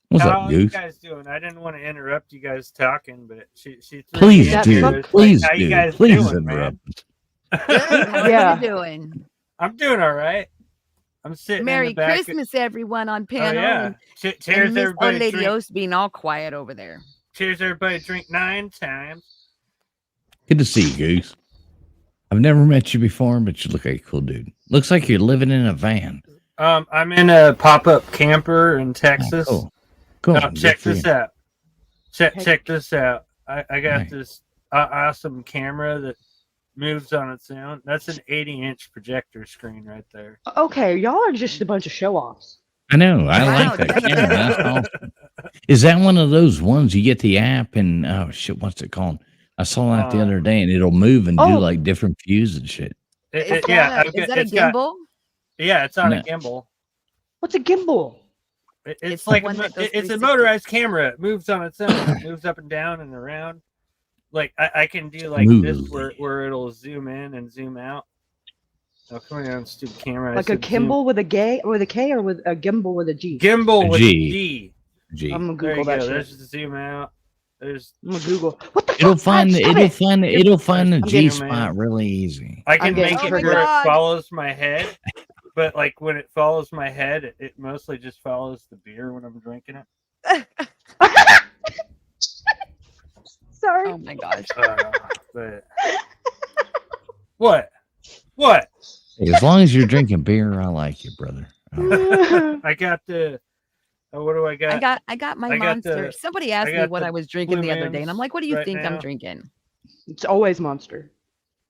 What's How up, are you Goose? guys doing? I didn't want to interrupt you guys talking, but she threw Please me That into do. it. fuck- It's Please like, how you do. guys Please doing, man? interrupt. Good. How Yeah. are you doing? I'm doing all right. I'm sitting in Merry the back. Christmas, everyone on Oh panel. yeah. And Cheers, Miss Old everybody. Lady Drink. O's being all quiet over there. Cheers, everybody. Drink 9 times. Good to see you, Goose. I've never met you before, but you look like a cool dude. Looks like you're living in a van. I'm in a pop-up camper in Oh, Texas. cool. Cool. Oh, Good check for this you. out. Check this out. I got Right. this awesome camera that moves on its own. That's an 80-inch projector screen right there. Okay, y'all are just a bunch of show-offs. I know. I Wow, like that camera. That's awesome. Is that one of those ones you get the app and oh shit, what's it called? I saw that the other day and it'll move and do Oh. like different views and shit. Is Yeah, that a it's got- gimbal? yeah, it's on No. a gimbal. What's a gimbal? It's It's the like one that goes it's a 360. motorized camera. It moves on its own. It moves up and down and around. Like I can do like this Smoothly. where it'll zoom in and zoom out. Oh, come on, stupid camera. I Like a said zoom. gimbal with a K or with a gimbal with a G? Gimbal with G. a G. Gee. I'm gonna There you Google that go. shit. There's the zoom out. There's I'm gonna Google. What the It'll fuck? find the Stop it'll it. find the it'll find the I'm G getting spot mad. really easy. I can getting make it triggered. where God. it follows my head, but like when it follows my head, it mostly just follows the beer when I'm drinking it. Sorry. Oh my gosh. But what? What? Hey, as long as you're drinking beer, I like you, brother. I got the. What do I got? I got my I got monster. the- Somebody asked I me got what the I was drinking Blue the other day, and I'm Moons like, "What do you right think I'm now. drinking?" It's always Monster.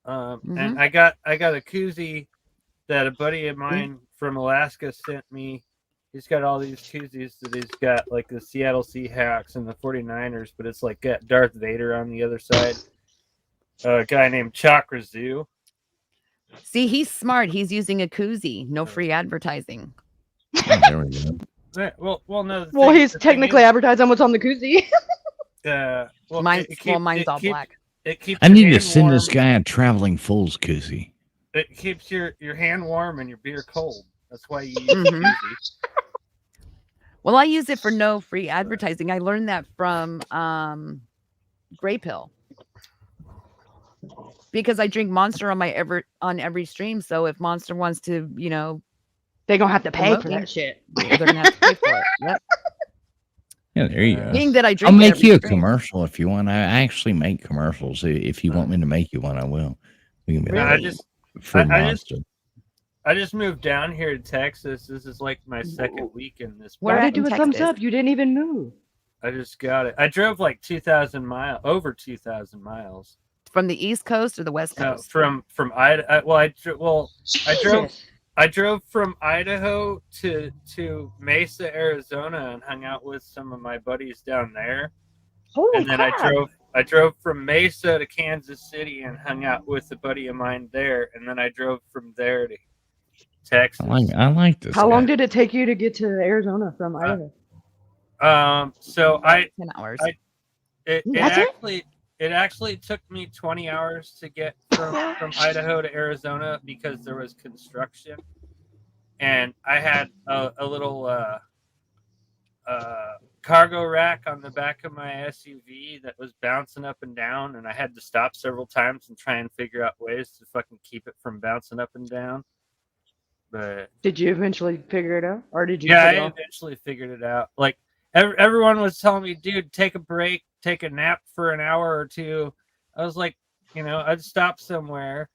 And I got a koozie that a buddy of mine from Alaska sent me. He's got all these koozies that he's got, like the Seattle Seahawks and the 49ers, but it's like got Darth Vader on the other side. A guy named Chakra Zoo. See, he's smart. He's using a koozie. No free advertising. Oh, there we go. Well, no. Well, he's technically advertising what's on the koozie. Well, Mine's all black. It keeps. I your need to hand send this warm. guy a traveling fool's koozie. It keeps your hand warm and your beer cold. That's why you use Mhm. a koozie. Well, I use it for no free advertising. I learned that from Gray Pill because I drink Monster on every stream. So if Monster wants to, They're gonna have to pay Promote for me. that shit. they're gonna have to pay for it. Yep. Yeah, there you go. Being that I drink, I'll it make every you a stream. commercial if you want. I actually make commercials. If you want me to make you one, I will. We can be I like, just free I monster. I just moved down here to Texas. This is like my second week in this. Where Why at did you in do a thumbs Texas? up? You didn't even move. I just got it. I drove like 2,000 miles, over 2,000 miles. From the East Coast or the West No, Coast? from Idaho. I drove Jesus. I drove from Idaho to Mesa, Arizona, and hung out with some of my buddies down there. Holy And then crap. I drove from Mesa to Kansas City and hung out with a buddy of mine there. And then I drove from there to Texas. I like this. How long guy. did it take you to get to Arizona from Idaho? So 10 hours. it actually took me 20 hours to get from Idaho to Arizona because there was construction, and I had a little cargo rack on the back of my SUV that was bouncing up and down, and I had to stop several times and try and figure out ways to fucking keep it from bouncing up and down. But Did you eventually figure it out, or did you? yeah, put I it off? eventually figured it out. Like everyone was telling me, dude, take a break, take a nap for an hour or two. I was like, I'd stop somewhere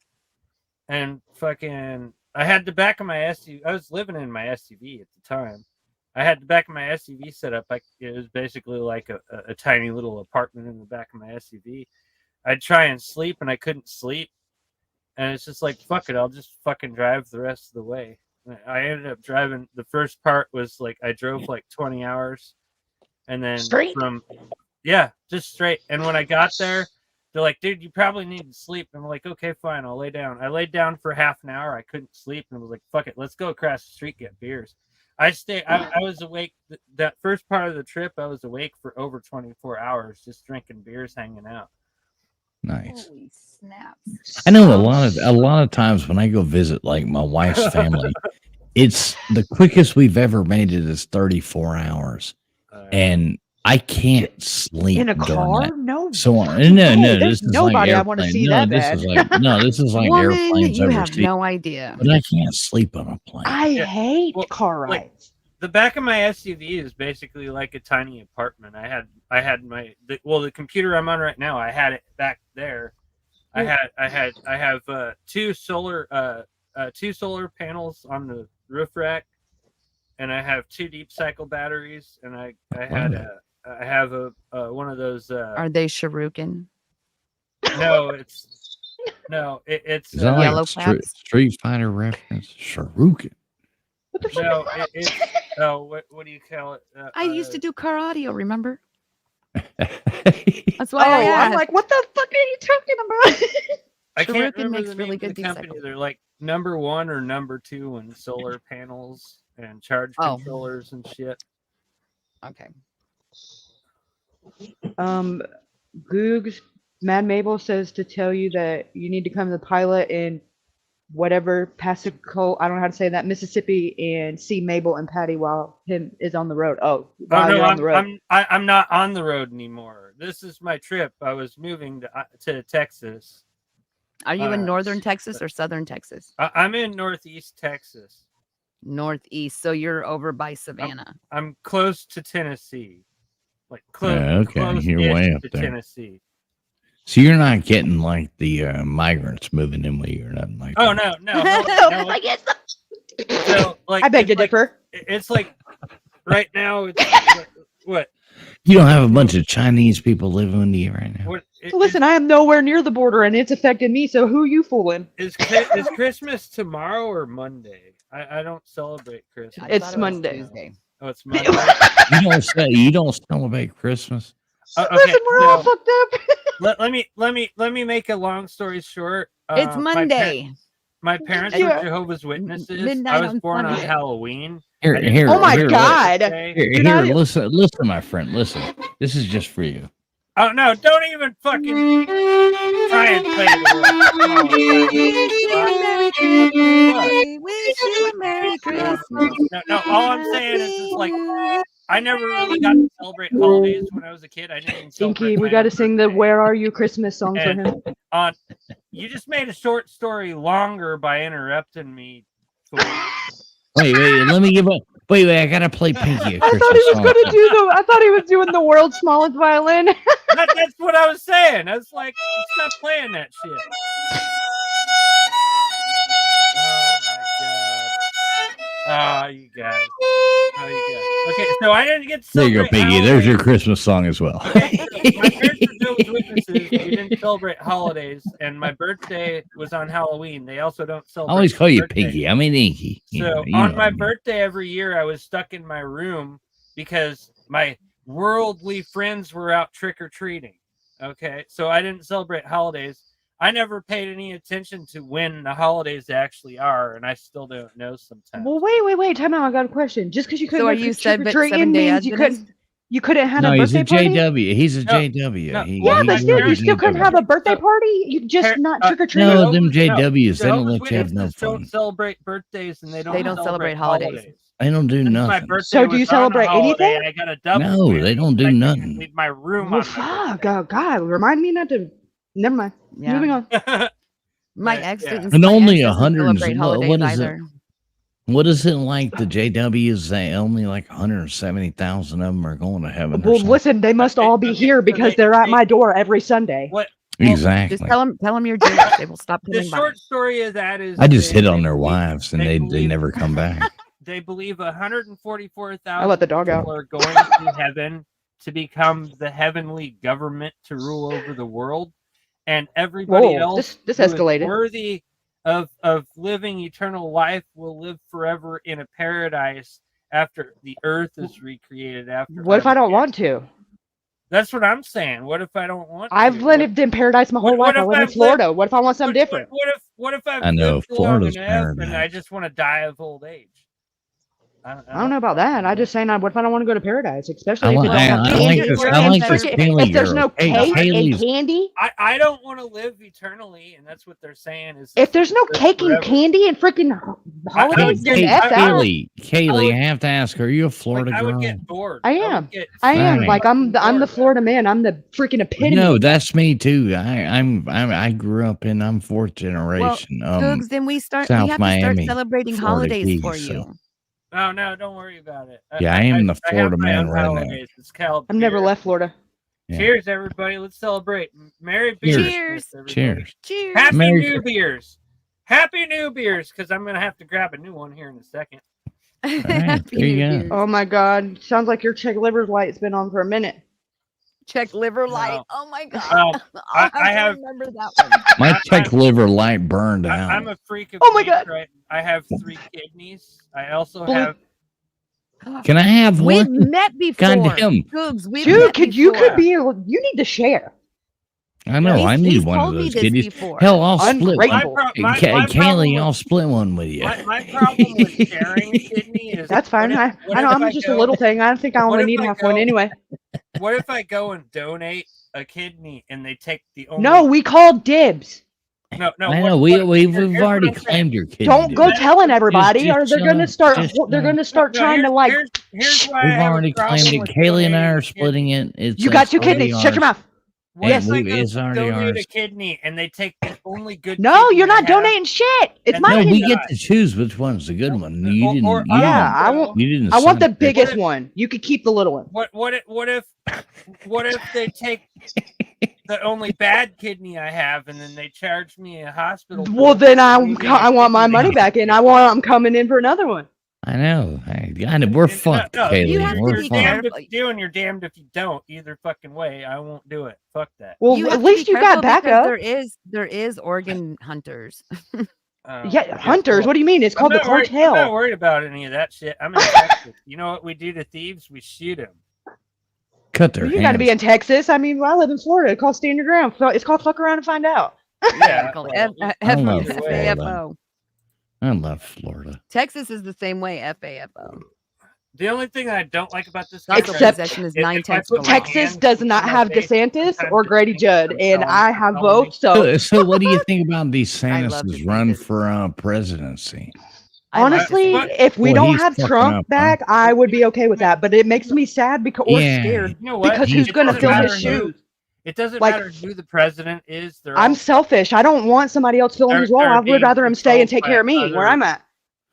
and fucking. I had the back of my SUV. I was living in my SUV at the time. I had the back of my SUV set up. It was basically like a tiny little apartment in the back of my SUV. I'd try and sleep, and I couldn't sleep. And it's just like, fuck it, I'll just fucking drive the rest of the way. I ended up driving. The first part was like I drove like 20 hours. And then Straight? Just straight. And when I got there, they're like, dude, you probably need to sleep. And I'm like, okay, fine, I'll lay down. I laid down for half an hour. I couldn't sleep, and I was like, fuck it, let's go across the street, get beers. I was awake. That first part of the trip, I was awake for over 24 hours, just drinking beers, hanging out. Nice. Holy snaps. I know a lot of times when I go visit like my wife's family, it's the quickest we've ever made it is 34 hours. And I can't sleep In a during car? that. No. So no, there's this is nobody like I want to airplane. see No, that this bad. is like this is like Woman, airplanes you have overseas. no idea. But I can't sleep on a plane. I hate Well, car like, rides. the back of my SUV is basically like a tiny apartment. I had the computer I'm on right now. I had it back there. I have two solar panels on the roof rack, and I have 2 deep cycle batteries, and I have a one of those. Are they Shuriken? No, it's Is that Yellow like Flaps? Street Fighter reference? Shuriken. What the fuck? no, it's what do you call it? I used to do car audio, remember? That's That's why I I'm asked. like, what the fuck are you talking about? I can't Shuriken remember makes the really name good of the deep company. cycle. They're like number 1 or number 2 in solar panels and charge Oh. controllers and shit. Okay. Googs, Mad Mabel says to tell you that you need to come to the pilot in whatever Pacifico, I don't know how to say that, Mississippi, and see Mabel and Patty while him is on the road. Oh, while no, you're on the road. I'm not on the road anymore. This is my trip. I was moving to Texas. Are you in northern Texas or southern Texas? I'm in northeast Texas. Northeast. So you're over by Savannah. I'm close to Tennessee. Like close. Yeah, okay, you're way up to there. Tennessee. So you're not getting like the migrants moving in with you or nothing like Oh that. no. I guess. So, like, I beg to it's like- differ. It's like right now. It's what? You don't have a bunch of Chinese people living with you right now. What? Listen, I am nowhere near the border, and it's affected me. So who you fooling? Is Christmas tomorrow or Monday? I don't celebrate Christmas. I It's thought it was Monday. Tuesday. Oh, it's Monday. You don't celebrate Christmas. Okay, Listen, we're all so fucked up. let me make a long story short. It's my Monday. My parents Yeah. are Jehovah's Witnesses. Midnight I was on born on Sunday. Halloween. Here, Oh my here, God. Here, not- listen, my friend. Listen, this is just for you. Oh no! Don't even fucking try and play We wish you a Merry Christmas. No, all I'm saying is like I never really got to celebrate holidays when I was a kid. I didn't even celebrate. Dinky, we my got to own sing the birthday. "Where Are You" Christmas song for him. And you just made a short story longer by interrupting me. Wait, let me give up. Wait, I gotta play Pinky. I thought he was going to do the. I thought he was doing the world's smallest violin. That's what I was saying. I was like, stop playing that shit. Oh my god. Oh, you guys. Okay, so I didn't get to There you go, celebrate Piggy. Halloween. There's your Christmas song as well. Okay, so my parents are Jehovah's Witnesses. We didn't celebrate holidays, and my birthday was on Halloween. They also don't I celebrate. always call you birthday. Piggy. I mean Inky. So on my birthday every year, I was stuck in my room because my worldly friends were out trick or treating. Okay, so I didn't celebrate holidays. I never paid any attention to when the holidays actually are, and I still don't know sometimes. Well, wait. Time out. I got a question. Just because you couldn't So are go you trick or Seventh-day treating means you Adventist? couldn't have No, a he's birthday a party. JW. He's a No, JW. no. Yeah, He- but still, you parents still couldn't have a birthday So- party. You just not trick or treat. No, them JWs, they don't Jehovah's let you have no Witnesses fun. don't celebrate birthdays, and they don't They don't celebrate holidays. They don't do Since my nothing. birthday So do was you on a celebrate holiday, anything? I got a double. No, they whammy. don't do I can't nothing. leave my room Well, on my fuck. Oh, God, remind me not to. Never mind. Yeah. Moving on. birthday. My But, ex yeah. didn't. And My only ex doesn't 100. celebrate holidays What is it? either. What is it like? The JWs? They only like 170,000 of them are going to heaven. Or Well, something. listen, they must all be Okay, here so because they're at my door every Sunday. What? Well, Exactly. Just tell them you're Jewish. They will stop the coming by. short story of that is I just they- hit on they their believe- wives and they believe- never come back. They believe 144,000 I let the dog people out. are going to heaven to become the heavenly government to rule over the world, and everybody Whoa, else this who is escalated. worthy of living eternal life will live forever in a paradise after the earth is recreated. After What if I don't want to? That's what I'm saying. What if I don't want? I've to? lived in paradise my whole what life. I if live in I've Florida. What if I want something different? What if I've I know, lived long Florida's enough and I paradise. just want to die of old age? I don't know about that. I just saying, what if I don't want to go to paradise? I Especially if you like, don't have I candy. like You're this. in I like better this shape. Kaylee If there's girl. no Hey, cake and Kaylee's candy, I don't want to live eternally, and that's what they're saying. Is if there's no live cake and forever. candy and freaking holidays, get- then F that. Kaylee, I have to ask, are you a Florida I would girl? get bored. I would am. get I am. Right. Like I'm fucking the bored. Florida man. I'm the freaking epitome. No, that's me too. I grew up in. I'm fourth generation. Googs, then we South have to start Miami, celebrating Florida holidays Keys, for so- you. Oh no, don't worry about it. Yeah, I am the I have Florida my man own right now. holidays. It's called. I've never beer. left Florida. Yeah. Cheers, everybody! Let's celebrate. Merry Cheers. beers. Cheers. everybody. Cheers. Cheers. Happy Merry New Beers. Happy New Beers, because I'm gonna have to grab a new one here in a second. Happy there you New go. Year's. Oh my God! Sounds like your Czech liver light's been on for a minute. Check liver light. No. Oh my god. Um, I'll I have have- to remember that one. My Czech liver light burned out. I'm a freak of Oh my nature. God. I have 3 kidneys. I also Blue- have. Can I have We've one? met before. Goddamn. Googs, we've Dude, met you could before. be. You need to share. I know. I need He's one of told me those this kidneys. before. Hell, I'll split one. Ungrateful. My Kaylee, problem I'll with- split one with you. My problem with sharing a kidney is That's fine. what if- what if I'm I just go- a little thing. I think I what only if need I half one go- anyway. What if I go and donate a kidney and they take the only? No, we called dibs. no. I what- know. what- We've here's what already I'm saying. claimed your kidney. Don't go dude. telling everybody, just or they're chill, gonna start. just They're chill. gonna start No, trying to like. Here's why I We've have a already problem claimed it. with Kaylee and I donating are a kidney. splitting it. It's You got 2 already kidneys. Shut your ours. mouth. What Yes. if I It's go already donate ours. a kidney and they take the only good? No, kidney you're I not have? donating shit. It's And my No, then- we kidney. get to choose which one's the good one. You didn't. Or- you Yeah, didn't, I want. you didn't. I want the sign it. biggest one. You could keep the little one. What if they take the only bad kidney I have and then they charge me a hospital? Well, bill then for losing a I want my kidney? money back, and I'm coming in for another one. I know. We're fucked, No, Kaylee. you have to We're be You're fucked. damned careful. if you do and you're damned if you don't. Either fucking way, I won't do it. Fuck that. Well, You at have to least be you got careful because backup. there is organ hunters. Yeah, hunters. well, What do you mean? It's called the I'm not cartel. worried about any of that shit. I'm in Texas. You know what we do to thieves? We shoot them. Cut their Well, you hands. got to be in Texas. I mean, I live in Florida. It's called stand your ground. It's called fuck around and find out. Yeah. Called well, I love FAFO. I love Florida. Texas is the same way. FAFO. the only thing I don't like about this Stock country Except- possession is if- 9 if I tenths put of a my mile. Texas hand does in not my have face, DeSantis sometimes or they Grady think Judd, I'm and telling- I have telling both. me. So So what do you think about these I love Santa's DeSantis. run for presidency? I like honestly, But- if we Well, don't he's have fucking Trump up, huh? back, I would be okay with that. But it makes me sad because or Yeah. scared. You know what? Because who's It gonna doesn't fill matter his who- shoes? It doesn't Like- matter who the president is. They're I'm all, selfish. I don't want somebody else filling They're- his role. they're I would being rather him stay and controlled take care of by me other- where I'm at.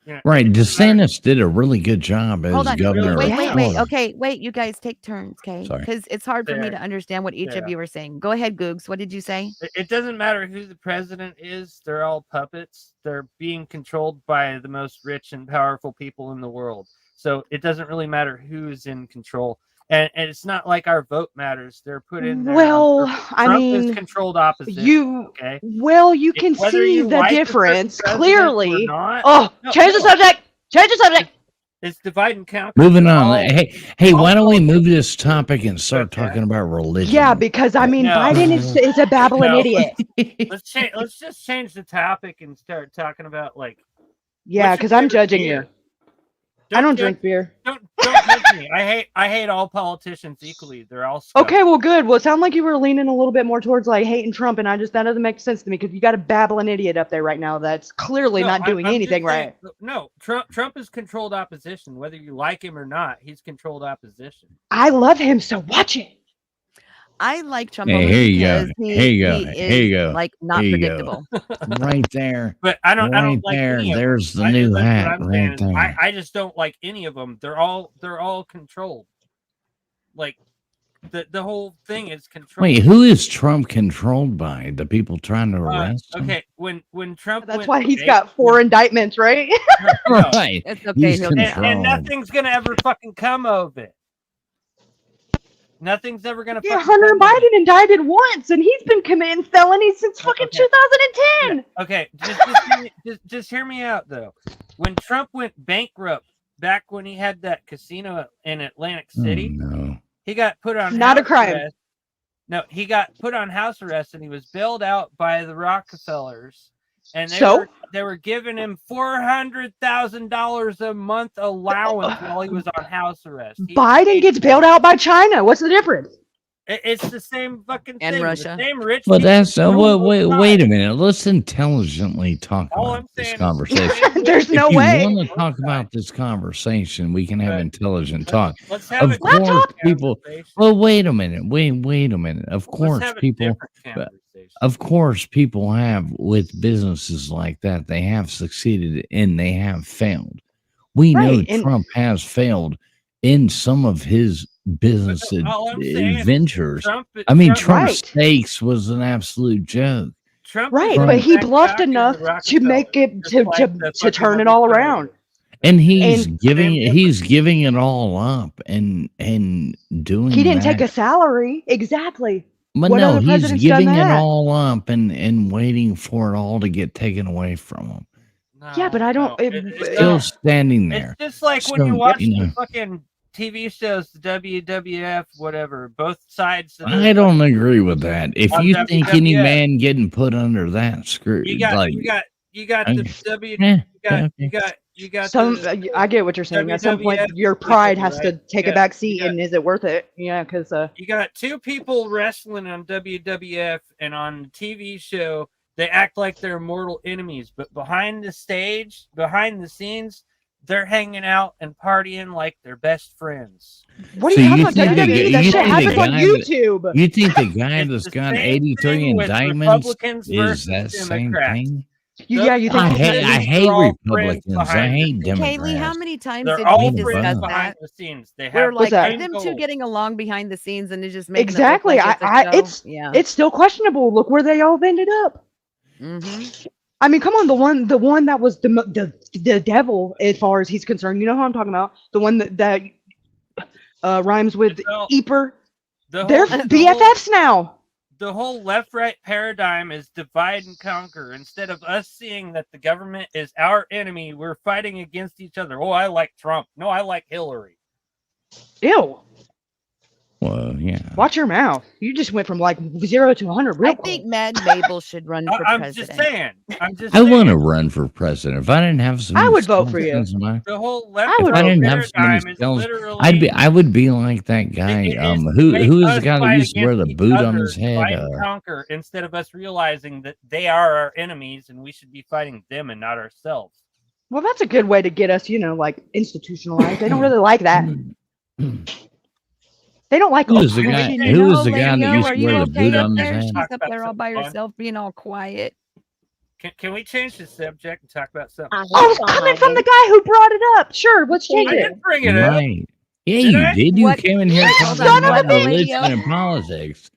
you know, Right. it doesn't matter. DeSantis did a really good job as Hold on. governor Wait, of wait, Florida. wait. Okay, wait. You guys take turns, okay? Sorry. Because it's hard for me Fair. to understand what each of Yeah. you are saying. Go ahead, Googs. What did you say? It doesn't matter who the president is. They're all puppets. They're being controlled by the most rich and powerful people in the world. So it doesn't really matter who's in control. And it's not like our vote matters. They're put in there. Well, I Trump is mean, controlled opposition. you Okay. you can Whether see you the like a certain difference president or clearly. not, Oh, No, change the no. subject. Change the subject. It's divide and conquer. Moving They're on. all- Hey, why don't we move this topic and start Okay. talking about religion? Yeah, because I mean, No. Biden is a babbling No. idiot. Let's just change the topic and start talking about like Yeah, what's your because I'm favorite judging beer? you. I don't drink beer. Don't judge me. I hate all politicians equally. They're all scum. Okay, well, good. Well, it sounded like you were leaning a little bit more towards like hating Trump, and that doesn't make sense to me because you got a babbling idiot up there right now that's clearly not doing anything right. No, Trump is controlled opposition. Whether you like him or not, he's controlled opposition. I love him, so watch it. I like Trump Hey, only here you go. because Here you go. he Here is you go. like not Here you go. predictable. Right there. But I don't Right like there. any of There's them. the new that's what hat I'm right saying is there. I just don't like any of them. They're all controlled. Like the whole thing is controlled. Wait, who is Trump controlled by? The people trying to arrest him? Okay, when Trump That's went why he's big- got 4 indictments, right? No, Right. It's okay. He's He'll and, get out. and nothing's gonna ever fucking come of it. Nothing's ever gonna. Yeah, fucking Hunter come of it. Biden indicted once, and he's been committing felonies since fucking Okay. 2010. Okay, just hear me out though. When Trump went bankrupt back when he had that casino in Atlantic City, Oh, no. he got put on Not a house crime. arrest. No, he got put on house arrest and he was bailed out by the Rockefellers. And they were giving him $400,000 a month allowance while he was on house arrest. Biden gets bailed out by China. What's the difference? It's the same fucking And thing. Russia. The same rich But people that's rule wait the a time. minute. Let's intelligently talk All about I'm this saying is- conversation. There's no if you way. want to talk about this conversation, we can have Right. intelligent talk. Let's have Of a course, different people. conversation. Well, wait a minute. Wait a minute. Of Let's course, have a people. different conversation. Of course, people have with businesses like that. They have succeeded and they have failed. We know Right, and- Trump has failed in some of his business all I'm saying is ventures. Trump, I mean, Trump, Trump Right. Steaks was an absolute joke. Trump Right, is Trump- but he back bluffed in the enough to Rockefellers, make it just to like to, the to fucking turn it all around. And he's And- he's giving it all up and doing He didn't take that. a salary. Exactly. But what no, other he's president's giving done it that? all up and waiting for it all to get taken away from him. Yeah, but I don't- it's Still not. standing there. It's just like when So, you watch you know. the fucking TV shows, the WWF, whatever. Both sides. Of the, I don't agree with that. If On you think any WWF. man getting put under that screw, You got like, you got okay. the W. eh, You got Some the, I get what you're saying. At some point, WWF your pride people, has to right? take Yeah, a back seat, you got- and is it worth it? Yeah, because you got two people wrestling on WWF, and on the TV show they act like they're mortal enemies, but behind the stage, behind the scenes, they're hanging out and partying like they're best friends. what are So you you talking about? think the WWE? guy- That you shit think the happens on guy that- YouTube. you think the guy It's that's the got same 83 thing with indictments Republicans is versus that same Democrats. thing? Yeah, you I think hate They're hate all friends Republicans. I behind the hate scenes. Democrats. Kaylee, how many times They're did all we friends discuss behind that? the scenes. They We're have like, that? are them two goals. getting along behind the scenes and it's just making Exactly. It look like it's a show? Yeah. It's still questionable. Look where they all ended up. Mm-hmm. I mean, come on, the one that was the devil as far as he's concerned. You know who I'm talking about? The one that rhymes with So, Eeper. the They're whole- BFFs now. The whole left-right paradigm is divide and conquer. Instead of us seeing that the government is our enemy, we're fighting against each other. Oh, I like Trump. No, I like Hillary. Ew. Well, yeah. Watch your mouth. You just went from like 0 to 100 real I quick. think Mad Mabel should run for I'm president. just saying. I'm just I saying. want to run for president. If I didn't have some, I would vote for you. The whole left I would If I vote didn't for have so many paradigm is skills, literally. I would be like that guy. it is to Who make is the us guy that fight used to wear the against each boot on other, his head? fight and conquer instead of us realizing that they are our enemies and we should be fighting them and not ourselves. Well, that's a good way to get us, like institutionalized. They don't really like that. They don't like Who is the guy? You Who know, is the guy Lady that O, used are to you wear the okay boot up on his there? head? She's Talk up about there all by something fun. herself, being all quiet. Can we change the subject and talk about something? Oh, it's coming from the guy who brought it up. Sure, let's change I it. didn't bring it up. Right. Yeah, Did you I? did. You What? came in here Son talking of a about bitch. religion and politics.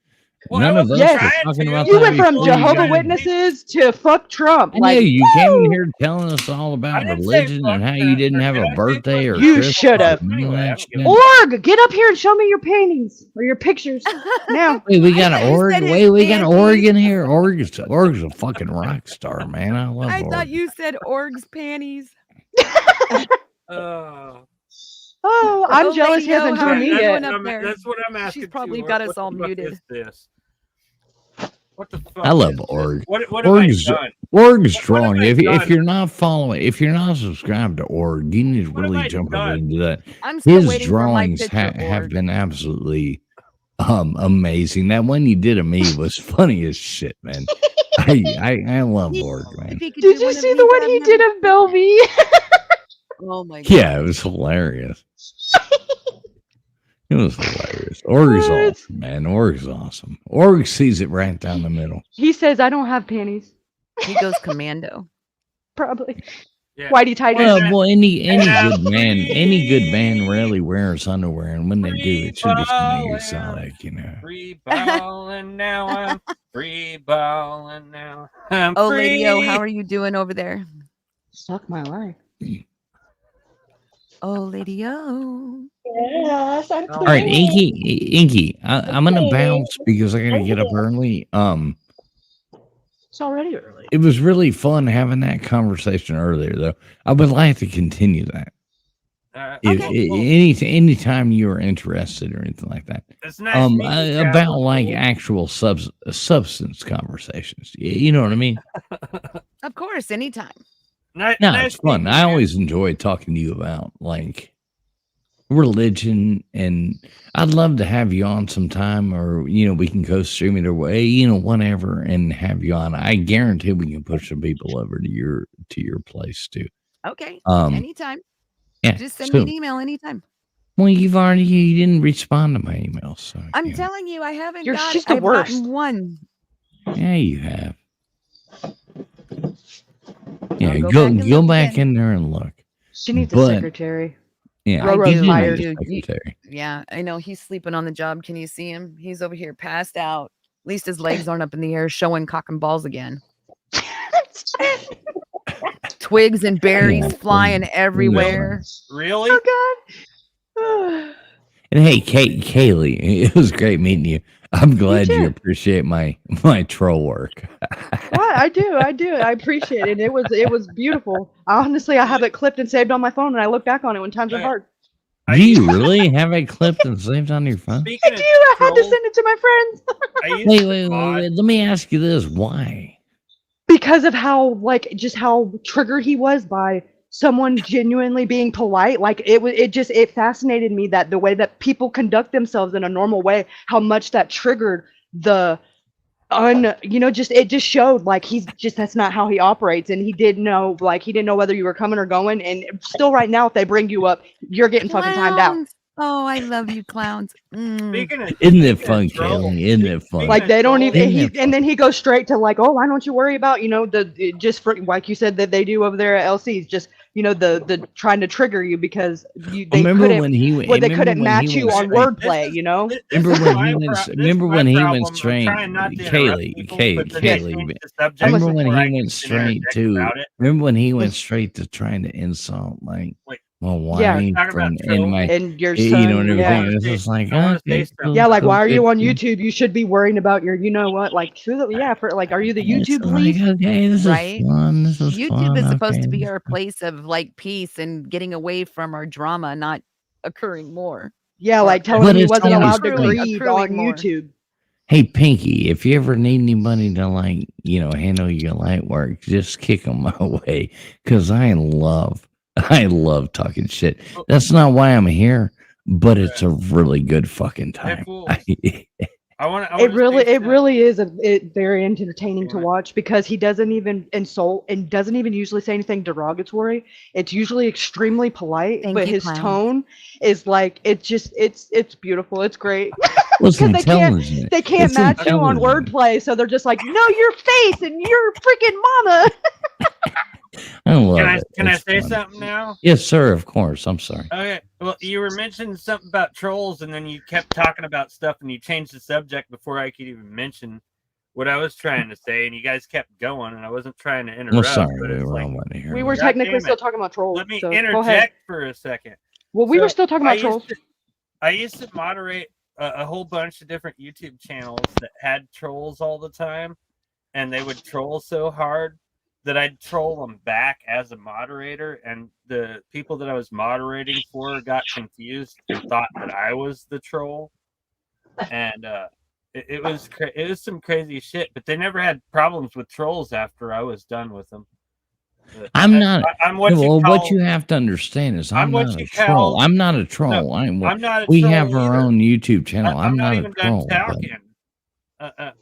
Well, None I of was us Yes. were trying talking to. about You that went from before you Jehovah got- Witnesses to fuck Trump. I know Like, you came in woo! here telling us all I about didn't say religion fuck and how that. you didn't have Did a I say birthday or fuck You Christmas should have. and all Anyway, I that don't shit. give a Org, get up here and show me your paintings or your pictures now. Wait, we got I an thought you org. said his Wait, we got an panties. org in here. Org's a fucking rock star, man. I love I org. thought you said Org's panties. Oh, I'm Oh, jealous he Lady O, hasn't how joined are me you yet. doing up there? That's what I'm asking. She's probably too. got us What all the fuck muted. is this? What the fuck? I love is this? org. What have I Org's- done? Org's What have strong. I If done? you're not following, if you're not subscribed to Org, you need to What have really I jump over done? into that. I'm still His waiting for my drawings picture, have Org. been absolutely amazing. That one you did of me was funny as shit, man. I love He- Org, man. If he could Did do you one of see me, the but one I've he never. did of Belvy? Oh my god. Yeah, it was hilarious. It was hilarious. Org's What? awesome, man. Org's awesome. Org sees it right down the middle. He says, I don't have panties. He goes commando. Probably. Yeah. Whitey tighties. Well, any now good man rarely wears underwear, and when they do, it should be something exotic, you know. Free balling now. I'm free balling now. I'm Oh, free. Lady O, how are you doing over there? Suck my life. Oh, Lady O. Yes, I'm All right, Inky, I'm gonna bounce because I gotta get up early. It's already early. It was really fun having that conversation earlier, though. I would like to continue that. Anytime you are interested or anything like that. It's nice meeting you, About Cal. like actual substance conversations. You know what I mean? Of course, anytime. No, Nice it's fun. meeting I you. always enjoy talking to you about like religion, and I'd love to have you on sometime, or we can go stream it away, whatever, and have you on. I guarantee we can push some people over to your place too. Okay. Um, Anytime. yeah. Just send me So, an email anytime. well, you didn't respond to my emails, so I'm telling you, I haven't She's the I've worst. gotten one. yeah, you have. Yeah, I'll go look back again. in there and look. She needs a But- secretary. Yeah, Roro's you do fired. need a I do. secretary. Yeah, I know he's sleeping on the job. Can you see him? He's over here passed out. At least his legs aren't up in the air showing cock and balls again. Twigs and berries Yeah, flying yeah. everywhere. Really? Oh God. And hey, Kaylee, it was great meeting you. I'm glad you too. appreciate my troll work. What? I do. I appreciate it. It was beautiful. Honestly, I have it clipped and saved on my phone, and I look back on it when times are hard. Do you really have it clipped and saved on your phone? Speaking I do. I had to trolls, send it to my friends I used Wait, to wait, mod- wait. Let me ask you this: why? because of how just how triggered he was by someone genuinely being polite. Like it fascinated me that the way that people conduct themselves in a normal way, how much that triggered the it just showed like that's not how he operates, and he didn't know whether you were coming or going, and still right now if they bring you up, you're getting fucking timed out. Clowns. Oh, I love you, clowns. Speaking of, Isn't it speaking of fun, trolls, Kaylee? Isn't it fun? Like they don't even Isn't it and then he goes straight to like, oh, why don't you worry about just for like you said that they do over there at LC's, just the trying to trigger you because they couldn't match you on wordplay, Remember when he went straight, Kaylee, remember when he went straight to trying to insult like my wife and my and your you son, know and everything. yeah. It's just like Yeah, like why are you on YouTube? You should be worrying about your, like are you the YouTube police? Like, okay, this Right? is fun. This is YouTube fun. is supposed to okay. be our place of like peace and getting away from our drama not occurring more. Yeah, like telling But him he it's wasn't always allowed to fun. grieve on Accruing more. YouTube. Hey, Pinky, if you ever need anybody to like, handle your light work, just kick them my way because I love talking shit. That's not why I'm here, but it's a really good fucking time. It really is very entertaining to watch because he doesn't even insult and doesn't even usually say anything derogatory. It's usually extremely polite, but his tone is like it's beautiful. It's great. Listen, they can't match you on wordplay, so they're just like, no, your face and your freaking mama. I love it. Can I say something now? Yes, sir. Of course. I'm sorry. Okay. Well, you were mentioning something about trolls, and then you kept talking about stuff, and you changed the subject before I could even mention what I was trying to say, and you guys kept going, and I wasn't trying to interrupt. Well, sorry, but we it's were like, all wanting to hear. We were technically still talking about trolls. Let me so go ahead. interject for a second. Well, we were still talking about trolls. I used to moderate a whole bunch of different YouTube channels that had trolls all the time, and they would troll so hard that I'd troll them back as a moderator, and the people that I was moderating for got confused and thought that I was the troll, and It was some crazy shit, but they never had problems with trolls after I was done with them. But I'm not. I'm what well, you call. what you have to understand is I'm I'm what not a you troll. call- I'm not a troll. I'm not a we troll have our either. own YouTube channel. I'm I'm not not a even done troll. but- talking.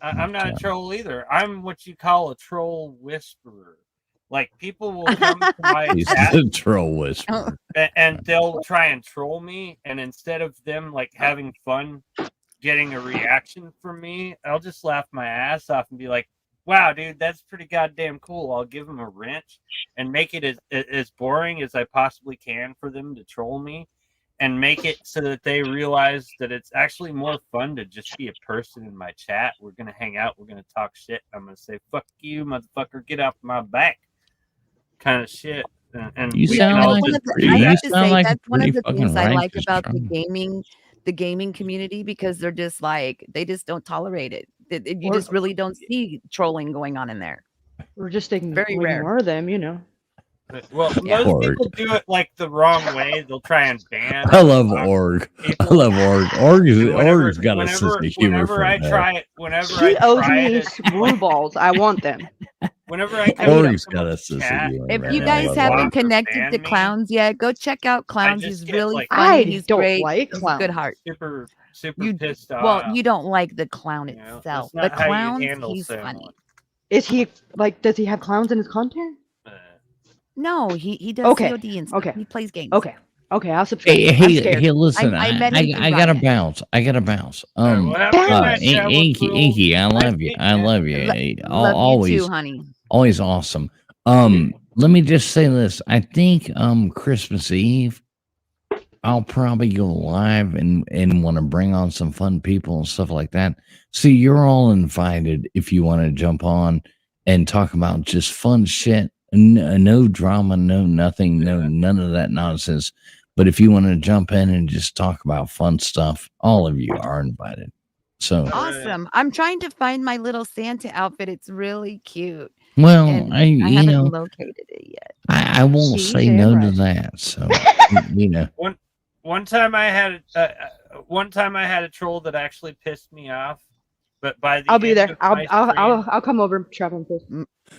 I'm not a troll either. I'm what you call a troll whisperer. Like people will come to my He's chat a troll whisperer. and they'll try and troll me, and instead of them like having fun getting a reaction from me, I'll just laugh my ass off and be like, wow, dude, that's pretty goddamn cool. I'll give them a wrench and make it as boring as I possibly can for them to troll me, and make it so that they realize that it's actually more fun to just be a person in my chat. We're going to hang out. We're going to talk shit. I'm going to say, fuck you, motherfucker. Get off my back. Kind of shit. And You we sound can all like just a do pretty- I you have that. to sound say like a that's one of pretty the things fucking I like righteous about troll. the gaming community, because they're just like, they just don't tolerate it. You Or- just really don't see trolling going on in there. Or just Very rare. ignore them, you know. Well, Yeah. most Org. people do it like the wrong way. They'll try and ban. I love block Org. I people. love Org. Org's got a whenever, sense of humor whenever from I hell. try it, whenever He I owes try me it, screw balls. I want them. whenever I come Org's to got a someone's sense of chat, humor. If man. you I guys love haven't Org. connected ban to me, Clowns yet, go check out Clowns. just He's get, really like- funny. I He's don't great. like He's a good Clowns. heart. super You pissed off. Well, you don't like the clown You know, itself, that's but not how you Clowns, handle he's someone. funny. Is he like? Does he have clowns in his content? No, he does Okay, COD and stuff. okay, He plays games. Okay, I'll subscribe. I'm Hey, scared. listen, I met him through I gotta Riot. bounce. I gotta bounce. Well, have a good night, Chat with Inky, Rules. Inky, I Nice love you. meeting I you. love you. Love Always, you too, honey. always awesome. Let me just say this. I think Christmas Eve, I'll probably go live and want to bring on some fun people and stuff like that. So you're all invited if you want to jump on and talk about just fun shit. No drama, no nothing, no none of that nonsense. But if you want to jump in and just talk about fun stuff, all of you are invited. So Awesome. I'm trying to find my little Santa outfit. It's really cute. well, And I I haven't know located it yet. I won't She's say damn no to right. that. So you know. One time I had a troll that actually pissed me off. But by the I'll be end there. of my stream- I'll come over and trap him first.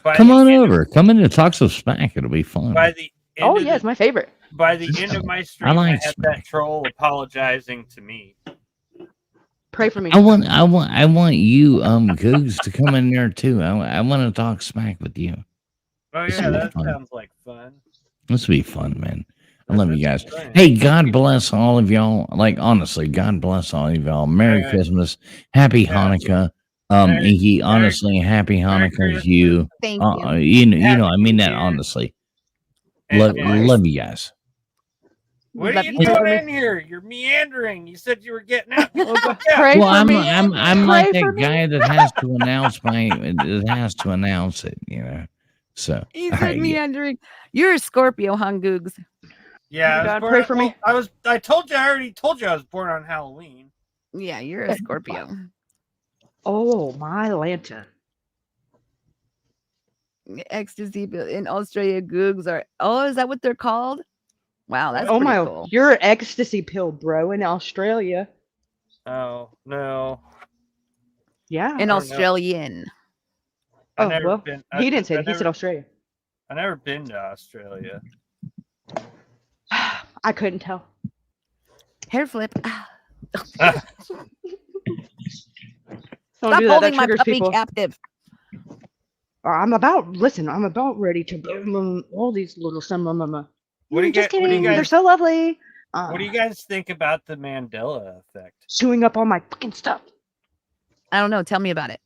by Come the on end of- over. Come in and talk some smack. It'll be fun. By the end Oh of yeah, the- it's my favorite. by the end of my stream, I like had smack. that troll apologizing to me. Pray for me. I want you, Googs, to come in there too. I want to talk smack with you. Oh This yeah, will be that fun. sounds like fun. This will be fun, man. I love you guys. That's what I'm saying. Hey, God bless all of y'all. Like honestly, God bless all of y'all. Merry All right. Christmas, Happy Yeah. Hanukkah. Merry- Inky, honestly, Happy Merry Hanukkah to you. Thank you. You know, I mean that Happy New Year. honestly. And- Love you guys. What Love are you you too. doing in here? You're meandering. You said you were getting out. Go out. Pray Well, for I'm me. like Pray for that me. guy that has to announce it, you know. So He all said right, meandering. You're a Scorpio, huh, Googs? Yeah, I was God, born pray on- for me. I told you. I already told you I was born on Halloween. Yeah, you're a Scorpio. Oh my lantern. Ecstasy in Australia, Googs are. Oh, is that what they're called? Wow, that's Oh pretty my! cool. You're an ecstasy pill, bro, in Australia. Oh no. Yeah. In know. Australian. Oh never well, been- he didn't say I it. He said never- Australia. I never been to Australia. I couldn't tell. Hair flip. Don't Stop do that. That holding my triggers puppy people. captive. I'm about ready to all these little some. What do you Just guys- what do you kidding. guys- They're so lovely. What do you guys think about the Mandela effect? Chewing up all my fucking stuff. I don't know. Tell me about it.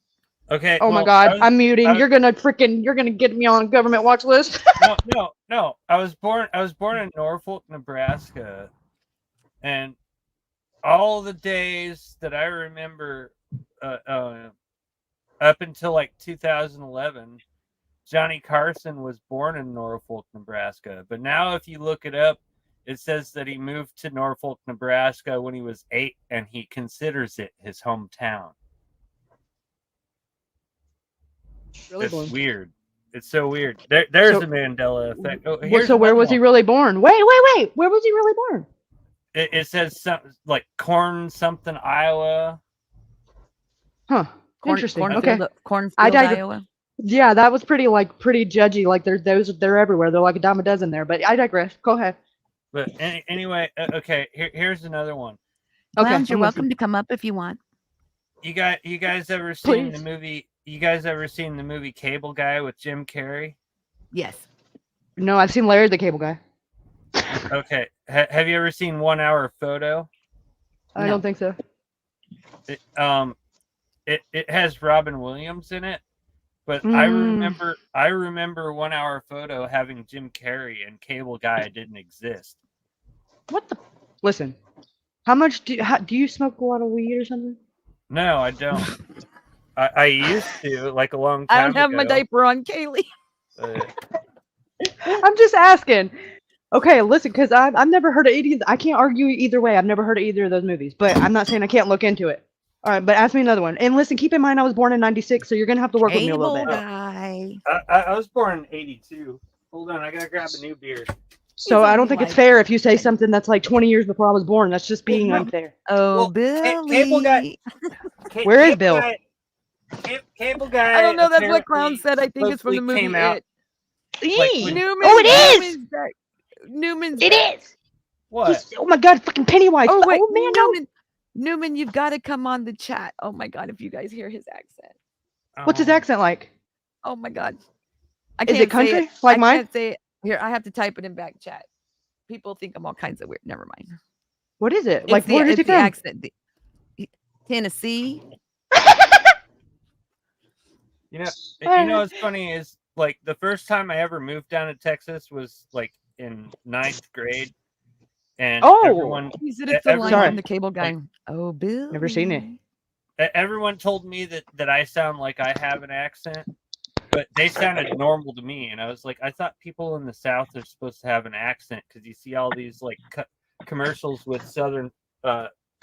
Okay. Oh my well, god, I was- I'm muting. I was- You're gonna get me on a government watch list. No. I was born in Norfolk, Nebraska, and all the days that I remember, up until like 2011, Johnny Carson was born in Norfolk, Nebraska. But now, if you look it up, it says that he moved to Norfolk, Nebraska when he was 8, and he considers it his hometown. Really It's born. weird. It's so weird. There's So- a Mandela effect. Oh, Well, here's so where one was he more. really born? Wait. Where was he really born? It says something like Corn something, Iowa. Huh. Interesting. Okay. Cornfield, I digress. Iowa. Yeah, that was pretty judgy. Like they're everywhere. They're like a dime a dozen there. But I digress. Go ahead. But anyway, okay. Here's another one. Okay. Clowns, you're I'm welcome listening. to come up if you want. You guys ever seen Please. the movie? You guys ever seen the movie Cable Guy with Jim Carrey? Yes. No, I've seen Larry the Cable Guy. Okay. Have you ever seen 1 Hour Photo? I No. don't think so. It has Robin Williams in it, but I remember 1 Hour Photo having Jim Carrey, and Cable Guy didn't exist. What the? Listen. How much do you smoke a lot of weed or something? No, I don't. I used to, like, a long time I don't have my ago. diaper on, Kaylee. I'm just asking. Okay, listen, because I've never heard of either. I can't argue either way. I've never heard of either of those movies, but I'm not saying I can't look into it. All right, but ask me another one. And listen, keep in mind I was born in '96, so you're gonna have to work with me a little Cable bit. Guy. I was born in '82. Hold on, I gotta grab a new beer. So I don't think it's like- fair if you say something that's like 20 years before I was born. That's just being unfair. Oh, Well, Billy. Cable Guy. Where is Bill? Cable Guy. I don't know. That's what apparently Clown said. I think it's from the supposedly movie came out. It. Yee! when- Newman. Oh, it is! Newman's It back. is. What? Oh my God, fucking Pennywise. Oh wait, man, no. Newman, you've got to come on the chat. Oh my God, if you guys hear his accent. What's his accent like? Oh my God. I Is can't it country? say it. Like I mine? can't say it. Here, I have to type it in back chat. People think I'm all kinds of weird. Never mind. What is it? It's Like, where it's does he the come? accent. Tennessee. You know what's funny is, like, the first time I ever moved down to Texas was like in 9th grade, and Oh! everyone He said it's the line Sorry. from the Cable Guy. Oh, Bill. Never seen it. everyone told me that I sound like I have an accent, but they sounded normal to me, and I was like, I thought people in the South are supposed to have an accent, because you see all these like commercials with Southern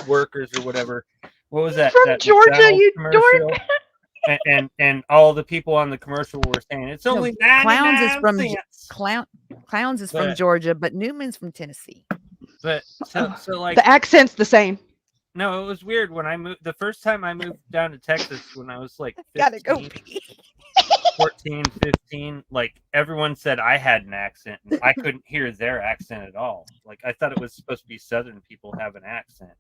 workers or whatever. What was that? From that Georgia, McDonald's you commercial? dork. And all the people on the commercial were saying it's only 99 Clowns is from cents. Clowns is from But- Georgia, but Newman's from Tennessee. But so like The accent's the same. no, it was weird when I moved. The first time I moved down to Texas when I was like 15, Gotta go pee. 14, 15, like everyone said I had an accent, and I couldn't hear their accent at all. Like I thought it was supposed to be Southern people have an accent.